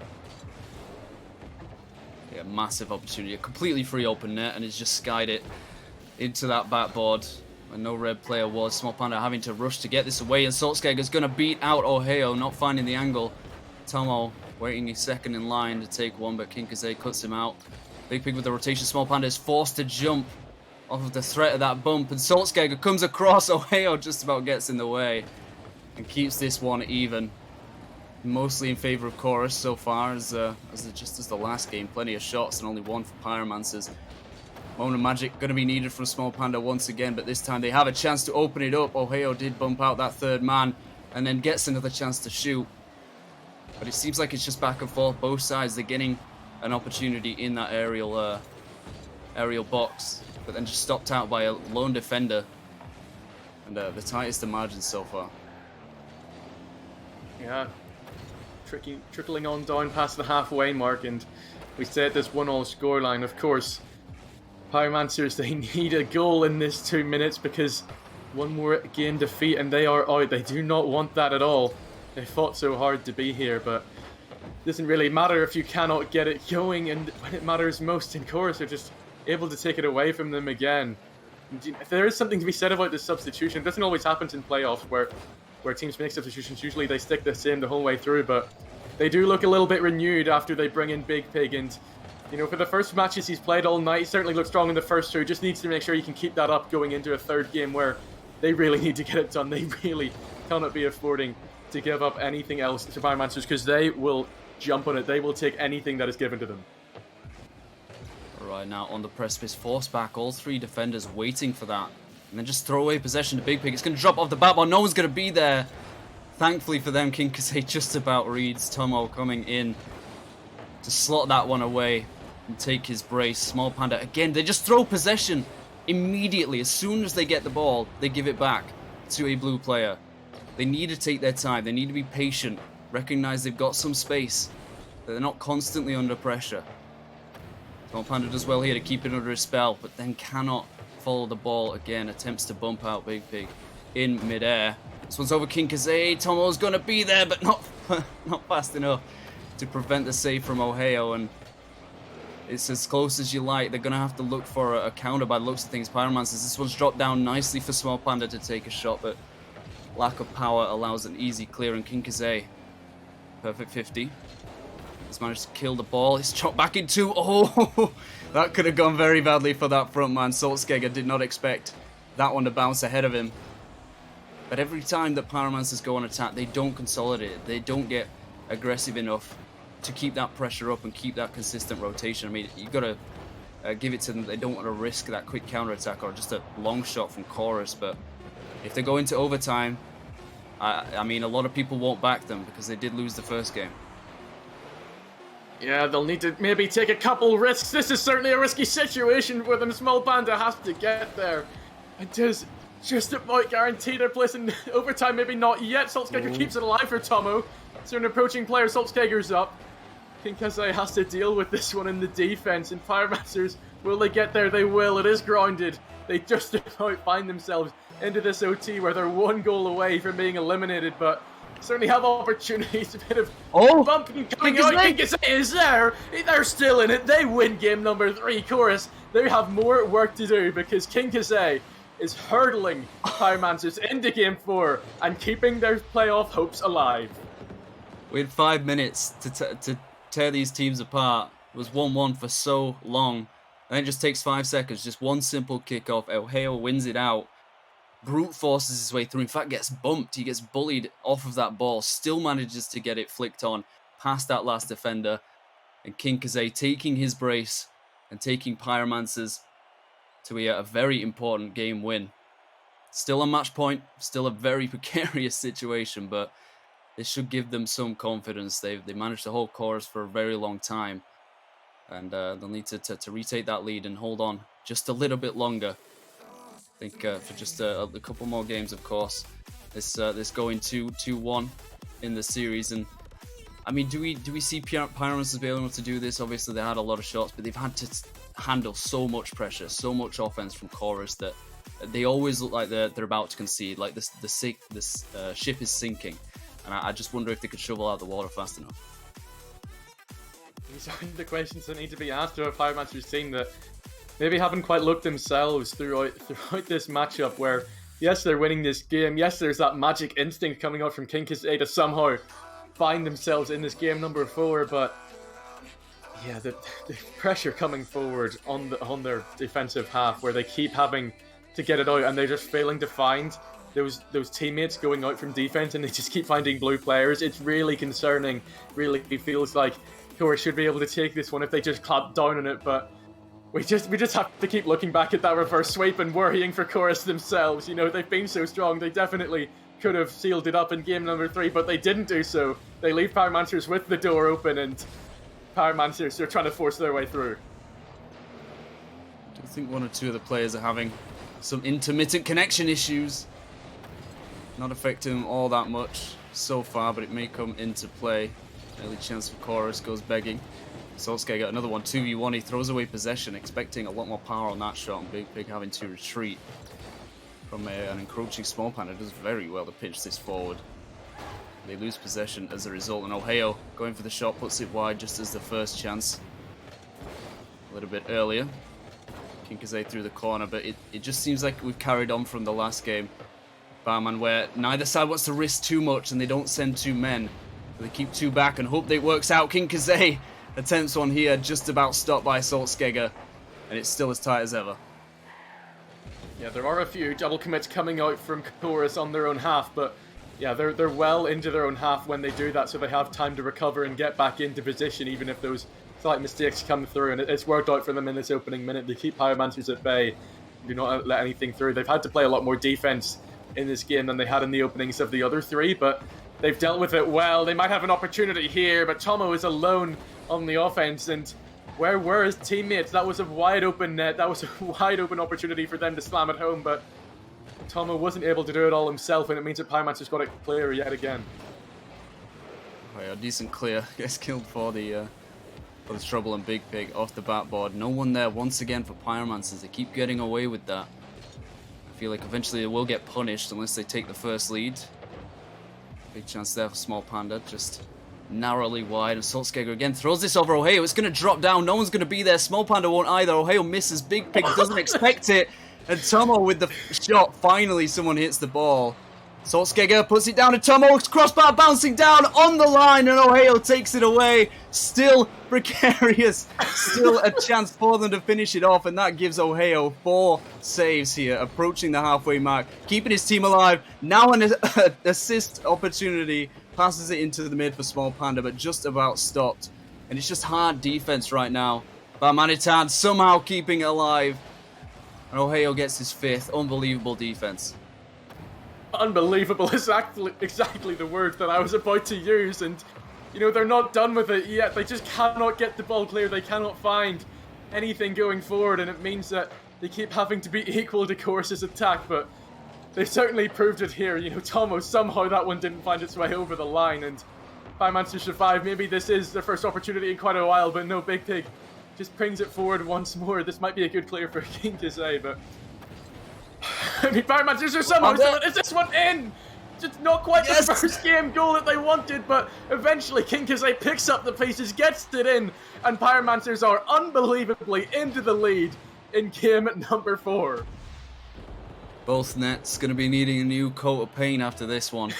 Yeah, massive opportunity, a completely free open net, and he's just skied it into that backboard. And no red player was. Small Panda having to rush to get this away, and Saltskager's going to beat out Ohio, not finding the angle. Tomo waiting his second in line to take one, but Kinkaze cuts him out. Big Pig with the rotation. Small Panda is forced to jump off of the threat of that bump, and Saltskager comes across. Ohio just about gets in the way and keeps this one even. Mostly in favor of Chorus so far, just as the last game. Plenty of shots and only one for Pyromancers. Moment of magic going to be needed from Small Panda once again, but this time they have a chance to open it up. Ohio did bump out that third man and then gets another chance to shoot. But it seems like it's just back and forth. Both sides, they're getting an opportunity in that aerial box, but then just stopped out by a lone defender. And the tightest of margins so far. Yeah, trickling on down past the halfway mark, and we said this 1-all scoreline. Of course, Pyromancers, they need a goal in this 2 minutes because one more game defeat and they are out. They do not want that at all. They fought so hard to be here, but it doesn't really matter if you cannot get it going, and when it matters most in Chorus, they're just able to take it away from them again. And there is something to be said about this substitution. It doesn't always happen in playoffs where teams make substitutions. Usually they stick the same the whole way through, but they do look a little bit renewed after they bring in Big Pig. And you know, for the first matches he's played all night, he certainly looked strong in the first two. Just needs to make sure he can keep that up going into a third game where they really need to get it done. They really cannot be affording to give up anything else to Pyromancers, because they will jump on it. They will take anything that is given to them. Right now on the precipice, force back, all three defenders waiting for that. And then just throw away possession to Big Pig. It's going to drop off the backboard. No one's going to be there. Thankfully for them, Kinkase just about reads. Tomo coming in to slot that one away and take his brace. Small Panda, again, they just throw possession immediately. As soon as they get the ball, they give it back to a blue player. They need to take their time. They need to be patient. Recognize they've got some space. They're not constantly under pressure. Small Panda does well here to keep it under his spell, but then cannot follow the ball again. Attempts to bump out Big Pig in midair. This one's over Kinkaze. Tomo's going to be there, but not fast enough to prevent the save from Ohio. And it's as close as you like. They're going to have to look for a counter by the looks of things. Pyromancers, this one's dropped down nicely for Small Panda to take a shot, but lack of power allows an easy clear. And Kinkaze, perfect 50. He's managed to kill the ball. He's chopped back into. Oh, that could have gone very badly for that front man. Saltskager did not expect that one to bounce ahead of him. But every time that Pyromancers go on attack, they don't consolidate. They don't get aggressive enough to keep that pressure up and keep that consistent rotation. I mean, you got to give it to them. They don't want to risk that quick counter attack or just a long shot from Chorus. But if they go into overtime, I mean, a lot of people won't back them because they did lose the first game. Yeah, they'll need to maybe take a couple risks. This is certainly a risky situation for them. Small Panda has to get there. It is just about guaranteed their place in overtime. Maybe not yet. Saltskager keeps it alive for Tomo. So an approaching player, Saltskager's up. Kinkase has to deal with this one in the defense. And Pyromancers, will they get there? They will. It is grounded. They just about find themselves into this OT where they're one goal away from being eliminated, but certainly have opportunities. A bit of bumping coming out. Kinkase is there. They're still in it. They win game number 3. Chorus, they have more work to do because Kinkase is hurdling Pyromancers into game 4 and keeping their playoff hopes alive. We had 5 minutes to tear these teams apart. It was 1-1 for so long. And it just takes 5 seconds. Just one simple kickoff. Ohio wins it out. Brute forces his way through. In fact, gets bumped. He gets bullied off of that ball. Still manages to get it flicked on past that last defender. And Kinkase taking his brace and taking Pyromancers to a very important game win. Still a match point. Still a very precarious situation, but this should give them some confidence. They managed to hold Chorus for a very long time. And they'll need to retake that lead and hold on just a little bit longer. I think for just a couple more games, of course. This going 2-1 in the series. And I mean, do we see Pyromancers be able to do this? Obviously, they had a lot of shots, but they've had to handle so much pressure, so much offense from Chorus that they always look like they're about to concede. Like this ship is sinking, and I just wonder if they could shovel out the water fast enough. These are the questions that need to be asked of a Pyromancers team that maybe haven't quite looked themselves throughout this matchup where, yes, they're winning this game. Yes, there's that magic instinct coming out from Kinkazay to somehow find themselves in this game number 4, but yeah, the pressure coming forward on their defensive half where they keep having to get it out and they're just failing to find those teammates going out from defense and they just keep finding blue players. It's really concerning. Really feels like Chorus should be able to take this one if they just clamp down on it, but we just have to keep looking back at that reverse sweep and worrying for Chorus themselves. You know, they've been so strong, they definitely could have sealed it up in game number 3, but they didn't do so. They leave Pyromancers with the door open and Pyromancers are trying to force their way through. I think one or two of the players are having some intermittent connection issues. Not affecting them all that much so far, but it may come into play. Early chance for Chorus goes begging. Solskjaer got another one, 2v1. He throws away possession, expecting a lot more power on that shot, and Big Pig having to retreat from an encroaching Small Panda. Does very well to pitch this forward. They lose possession as a result, and Ohio going for the shot puts it wide just as the first chance. A little bit earlier. Kinkazay through the corner, but it just seems like we've carried on from the last game, Barman, where neither side wants to risk too much and they don't send 2 men. They keep 2 back and hope that it works out. Kinkazay attempts one here, just about stopped by Saltzgeger, and it's still as tight as ever. Yeah, there are a few double commits coming out from Chorus on their own half, but yeah, they're well into their own half when they do that, so they have time to recover and get back into position, even if those slight mistakes come through, and it's worked out for them in this opening minute. They keep Pyromancers at bay, do not let anything through. They've had to play a lot more defense in this game than they had in the openings of the other 3, but they've dealt with it well. They might have an opportunity here, but Tomo is alone on the offense, and where were his teammates? That was a wide open net. That was a wide open opportunity for them to slam it home, but Tomo wasn't able to do it all himself, and it means that Pyromancer's got it clear yet again. Oh yeah, decent clear. Gets killed for the trouble and Big Pig off the backboard. No one there once again for Pyromancers. They keep getting away with that. I feel like eventually they will get punished unless they take the first lead. Big chance there for Small Panda, just narrowly wide, and Saltzgeger again throws this over Ohio. It's going to drop down, no one's going to be there. Small Panda won't either. Ohio misses, Big Pig doesn't expect it, and Tomo with the shot. Finally someone hits the ball. Saltzgeger puts it down to Tomo, crossbar bouncing down on the line, and Ohio takes it away. Still precarious, still a chance for them to finish it off, and that gives Ohio 4 saves here, approaching the halfway mark, keeping his team alive. Now an assist opportunity, passes it into the mid for Small Panda, but just about stopped. And it's just hard defense right now. Barmanitan somehow keeping it alive, and Ohio gets his 5th. Unbelievable defense. Unbelievable is exactly the word that I was about to use, and you know, they're not done with it yet. They just cannot get the ball clear. They cannot find anything going forward, and it means that they keep having to be equal to Chorus's attack, but they certainly proved it here. You know, Tomo, somehow that one didn't find its way over the line, and Pyromancer survived. Maybe this is their first opportunity in quite a while, but no, Big Pig just brings it forward once more. This might be a good clear for Kinkazay, but I mean, Pyromancers are somehow still, is this one in? Just not quite the first game goal that they wanted, but eventually Kinkazay picks up the pieces, gets it in, and Pyromancers are unbelievably into the lead in game number 4. Both nets going to be needing a new coat of paint after this one.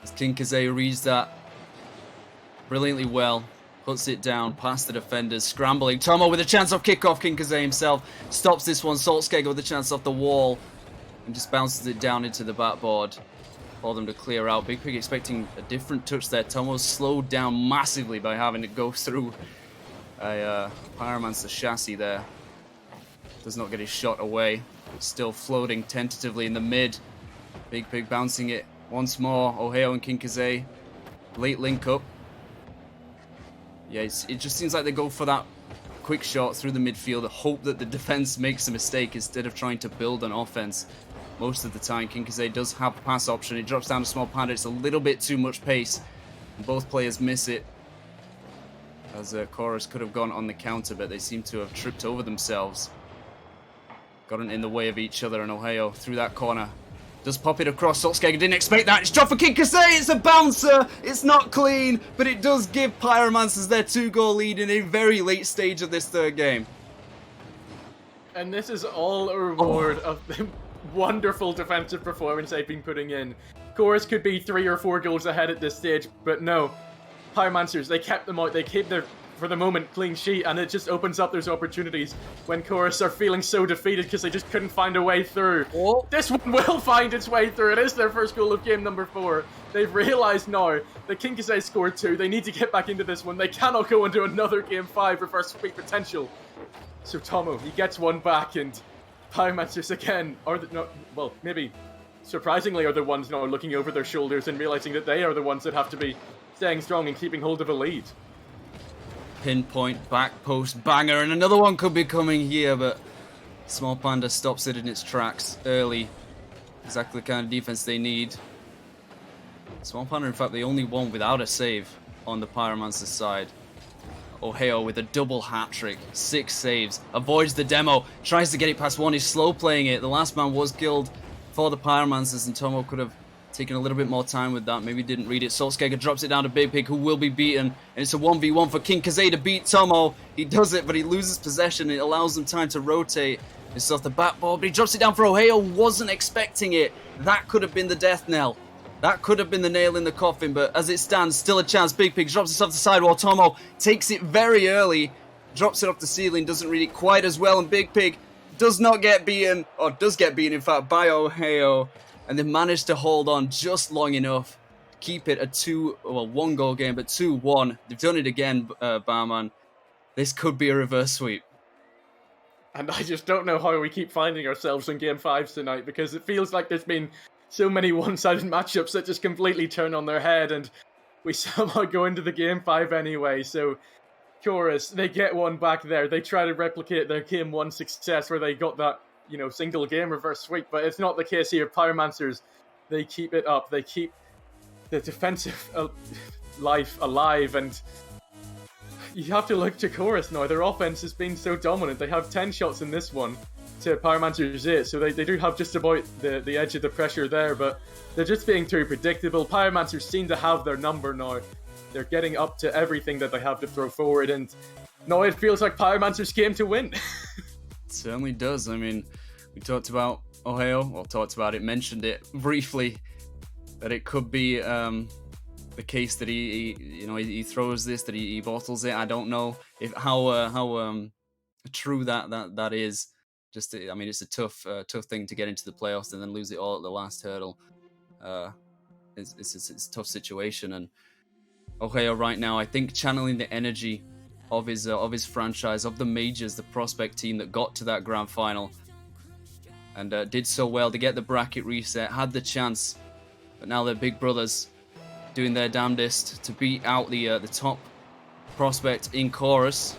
As Kinkazay reads that brilliantly well, puts it down past the defenders, scrambling. Tomo with a chance off kickoff. Kinkazay himself stops this one. Saltzgeger with a chance off the wall and just bounces it down into the backboard for them to clear out. Big Pig expecting a different touch there. Tomo's slowed down massively by having to go through a Pyromancer chassis there. Does not get his shot away. Still floating tentatively in the mid. Big Pig bouncing it once more. Ohio and Kinkazay. Late link up. Yeah, it just seems like they go for that quick shot through the midfield, hope that the defense makes a mistake instead of trying to build an offense. Most of the time, Kinkazay does have a pass option. It drops down to Small Panda. It's a little bit too much pace, and both players miss it. As Chorus could have gone on the counter, but they seem to have tripped over themselves. Gotten in the way of each other, and Ohio through that corner. Does pop it across. Saltzgeger didn't expect that. It's dropped for Kinkazay. It's a bouncer. It's not clean, but it does give Pyromancers their 2-goal lead in a very late stage of this third game. And this is all a reward of the wonderful defensive performance they've been putting in. Chorus could be 3 or 4 goals ahead at this stage, but no. Pyromancers, they kept them out. They keep their, for the moment, clean sheet, and it just opens up those opportunities when Chorus are feeling so defeated because they just couldn't find a way through. Oh. This one will find its way through. It is their first goal of game number 4. They've realised now that King Kazay scored 2. They need to get back into this one. They cannot go into another game 5 reverse sweep potential. So Tomo, he gets one back, and Pyromancers again are well, maybe surprisingly are the ones now looking over their shoulders and realising that they are the ones that have to be staying strong and keeping hold of a lead. Pinpoint, back post, banger, and another one could be coming here, but Small Panda stops it in its tracks early. Exactly the kind of defense they need. Small Panda, in fact, the only one without a save on the Pyromancer's side. Ohio with a double hat-trick, 6 saves, avoids the demo, tries to get it past one, he's slow playing it. The last man was killed for the Pyromancers, and Tomo could have taken a little bit more time with that, maybe didn't read it. Saltskager drops it down to Big Pig, who will be beaten, and it's a 1v1 for King Kazay to beat Tomo. He does it, but he loses possession. It allows them time to rotate. It's off the backboard, but he drops it down for Ohio, wasn't expecting it. That could have been the death knell. That could have been the nail in the coffin, but as it stands, still a chance. Big Pig drops it off the side while Tomo takes it very early, drops it off the ceiling, doesn't read it quite as well, and Big Pig does not get beaten, or does get beaten, in fact, by Ohio, and they managed to hold on just long enough to keep it a 1 goal game, but 2-1. They've done it again, Barman. This could be a reverse sweep. And I just don't know how we keep finding ourselves in game 5s tonight, because it feels like there's been so many one-sided matchups that just completely turn on their head, and we somehow go into the game 5 anyway. So Chorus, they get one back there. They try to replicate their game 1 success where they got that, single game reverse sweep, but it's not the case here. Pyromancers, they keep it up. They keep the defensive life alive, and you have to look to Chorus now. Their offense has been so dominant. They have 10 shots in this one to Pyromancer's 8, so they do have just about the edge of the pressure there, but they're just being too predictable. Pyromancers seem to have their number now. They're getting up to everything that they have to throw forward, and now it feels like Pyromancers came to win. It certainly does. I mean, we talked about Ohio, mentioned it briefly, that it could be the case that he throws this, that he bottles it. I don't know if how true that is. Just, it's a tough thing to get into the playoffs and then lose it all at the last hurdle. It's a tough situation, and Ohio right now, I think, channeling the energy of his franchise, of the majors, the prospect team that got to that grand final, and did so well to get the bracket reset, had the chance, but now they're big brothers doing their damnedest to beat out the top prospect in Chorus.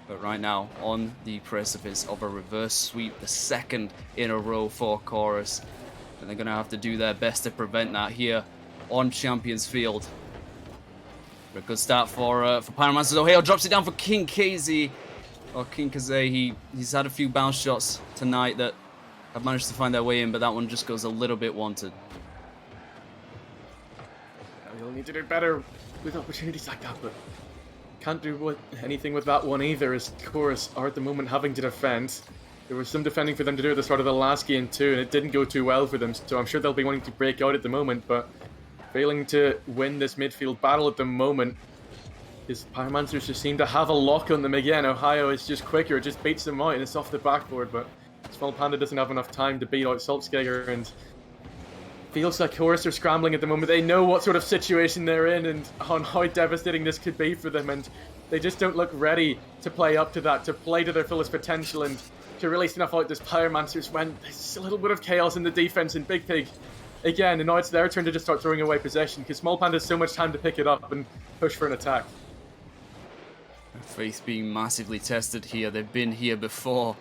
But right now, on the precipice of a reverse sweep, the 2nd in a row for Chorus. And they're going to have to do their best to prevent that here on Champions Field. But a good start for Pyromancers. Ohio drops it down for King Kazay. King Kazay, he's had a few bounce shots tonight that have managed to find their way in, but that one just goes a little bit wanted. We'll need to do better with opportunities like that, but can't do anything with that one either, as Chorus are at the moment having to defend. There was some defending for them to do at the start of the last game too, and it didn't go too well for them, so I'm sure they'll be wanting to break out at the moment, but failing to win this midfield battle at the moment. His Pyromancers just seem to have a lock on them again. Ohio is just quicker, just beats them out, and it's off the backboard, but Small Panda doesn't have enough time to beat out Saltskager, and feels like Chorus are scrambling at the moment. They know what sort of situation they're in and on how devastating this could be for them, and they just don't look ready to play up to that, to play to their fullest potential, and to really snuff out this Pyromancers when there's a little bit of chaos in the defense. And Big Pig again, and now it's their turn to just start throwing away possession, because Small Panda has so much time to pick it up and push for an attack. Faith being massively tested here. They've been here before,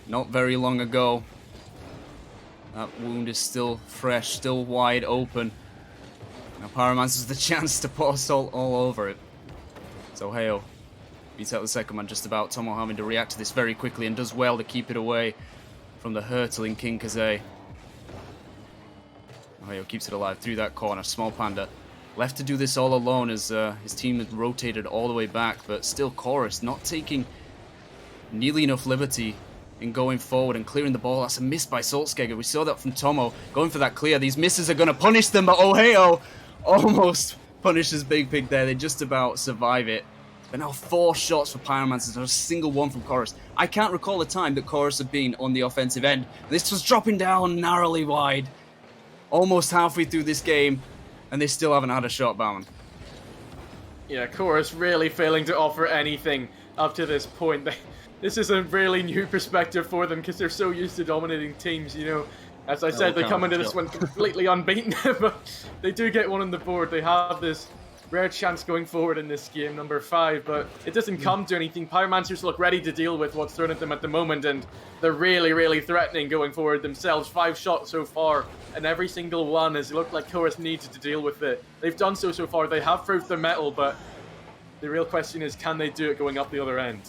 not very long ago. That wound is still fresh, still wide open. Now Pyromancer's the chance to pour salt all over it. So Ohio beats out the second man just about. Tomo having to react to this very quickly and does well to keep it away from the hurtling King Kazay. Ohio keeps it alive through that corner. Small Panda left to do this all alone as his team had rotated all the way back, but still Chorus not taking nearly enough liberty in going forward and clearing the ball. That's a miss by Saltzgeger. We saw that from Tomo going for that clear. These misses are going to punish them, but Ohio almost punishes Big Pig there. They just about survive it. But now 4 shots for Pyromancers, not a single one from Chorus. I can't recall a time that Chorus had been on the offensive end. This was dropping down narrowly wide, almost halfway through this game, and they still haven't had a shot, Bauman. Yeah, Chorus really failing to offer anything up to this point. This is a really new perspective for them because they're so used to dominating teams, you know. As I said, they come into this one completely unbeaten, but they do get one on the board. They have this rare chance going forward in this game, number 5, but it doesn't come to anything. Pyromancers look ready to deal with what's thrown at them at the moment, and they're really, really threatening going forward themselves. 5 shots so far, and every single one has looked like Chorus needed to deal with it. They've done so far. They have proved their mettle, but the real question is, can they do it going up the other end?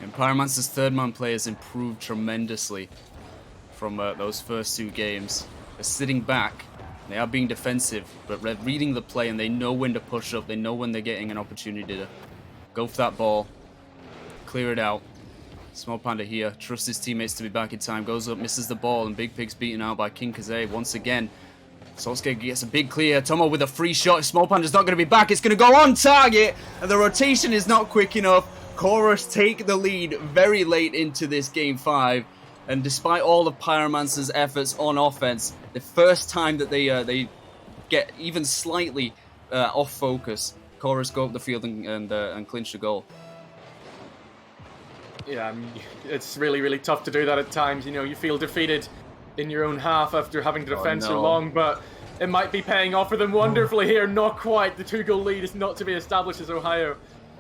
And Pyromancer's third man play has improved tremendously from those first 2 games. They're sitting back. They are being defensive, but they're reading the play and they know when to push up. They know when they're getting an opportunity to go for that ball, clear it out. Small Panda here, trusts his teammates to be back in time, goes up, misses the ball, and Big Pig's beaten out by King Kaze once again. Saltzgeger gets a big clear. Tomo with a free shot. If Small Panda's not going to be back, it's going to go on target, and the rotation is not quick enough. Chorus take the lead very late into this game 5. And despite all of Pyromancer's efforts on offense, the first time that they get even slightly off focus, Chorus go up the field and clinch the goal. Yeah, I mean, it's really, really tough to do that at times. You know, you feel defeated in your own half after having to defend so long, but it might be paying off for them wonderfully here. Not quite. The 2-goal lead is not to be established as Ohio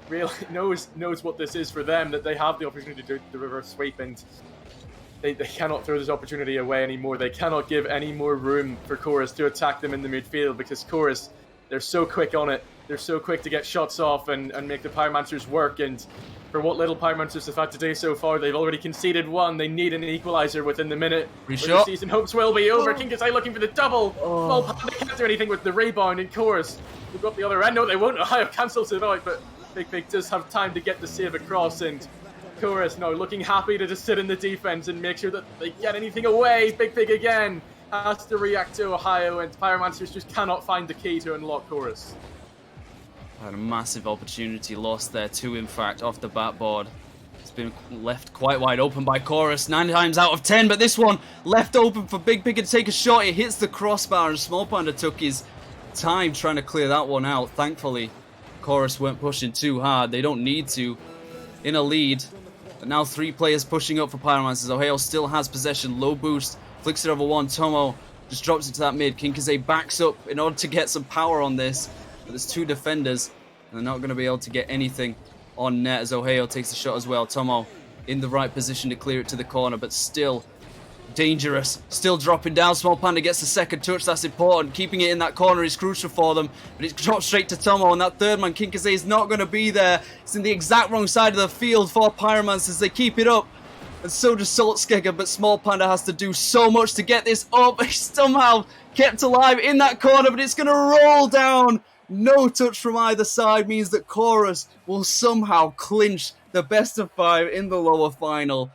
really knows what this is for them, that they have the opportunity to do the reverse sweep, and they cannot throw this opportunity away anymore. They cannot give any more room for Chorus to attack them in the midfield, because Chorus, they're so quick on it. They're so quick to get shots off and make the Pyromancers work, and for what little Pyromancers have had to do so far, they've already conceded 1. They need an equalizer within the minute. The season hopes will be over. King Kasai looking for the double. Small Panda can't do anything with the rebound, and Chorus will go up the other end. No, they won't. Ohio cancels it out, but Big Pig does have time to get the save across, and Chorus now looking happy to just sit in the defense and make sure that they get anything away. Big Pig again has to react to Ohio, and Pyromancers just cannot find the key to unlock Chorus. Had a massive opportunity lost there too, in fact, off the backboard. It's been left quite wide open by Chorus 9 times out of 10, but this one left open for Big Pig to take a shot. It hits the crossbar, and Small Panda took his time trying to clear that one out. Thankfully, Chorus weren't pushing too hard. They don't need to. In a lead. But now 3 players pushing up for Pyromancers. Ohio still has possession. Low boost. Flicks it over 1. Tomo just drops it to that mid. King Kaze backs up in order to get some power on this. But there's 2 defenders. And they're not going to be able to get anything on net as Ohio takes the shot as well. Tomo in the right position to clear it to the corner. But still dangerous. Still dropping down. Small Panda gets the second touch. That's important. Keeping it in that corner is crucial for them. But it's dropped straight to Tomo. And that third man, King Kaze, is not going to be there. It's in the exact wrong side of the field for Pyromancers. They keep it up. And so does Saltzgeger. But Small Panda has to do so much to get this up. He's somehow kept alive in that corner. But it's going to roll down. No touch from either side means that Chorus will somehow clinch the best of 5 in the lower final.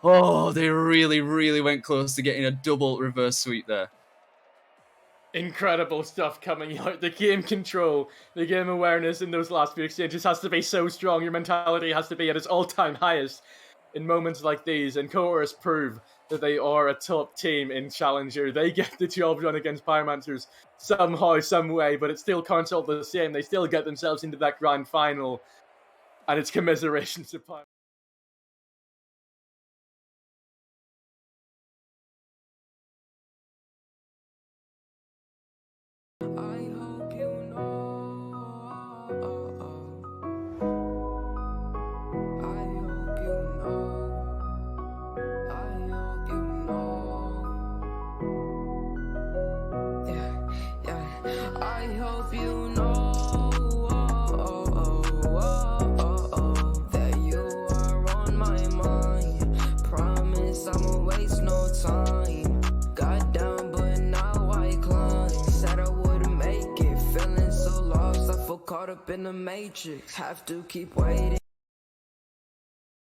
Oh, they really, really went close to getting a double reverse sweep there. Incredible stuff coming out. The game control, the game awareness in those last few exchanges has to be so strong. Your mentality has to be at its all-time highest in moments like these. And Chorus prove that they are a top team in Challenger. They get the job done against Pyromancers somehow, some way, but it still counts all the same. They still get themselves into that grand final. And it's commiserations to Pyromancers. Caught up in the matrix, have to keep waiting.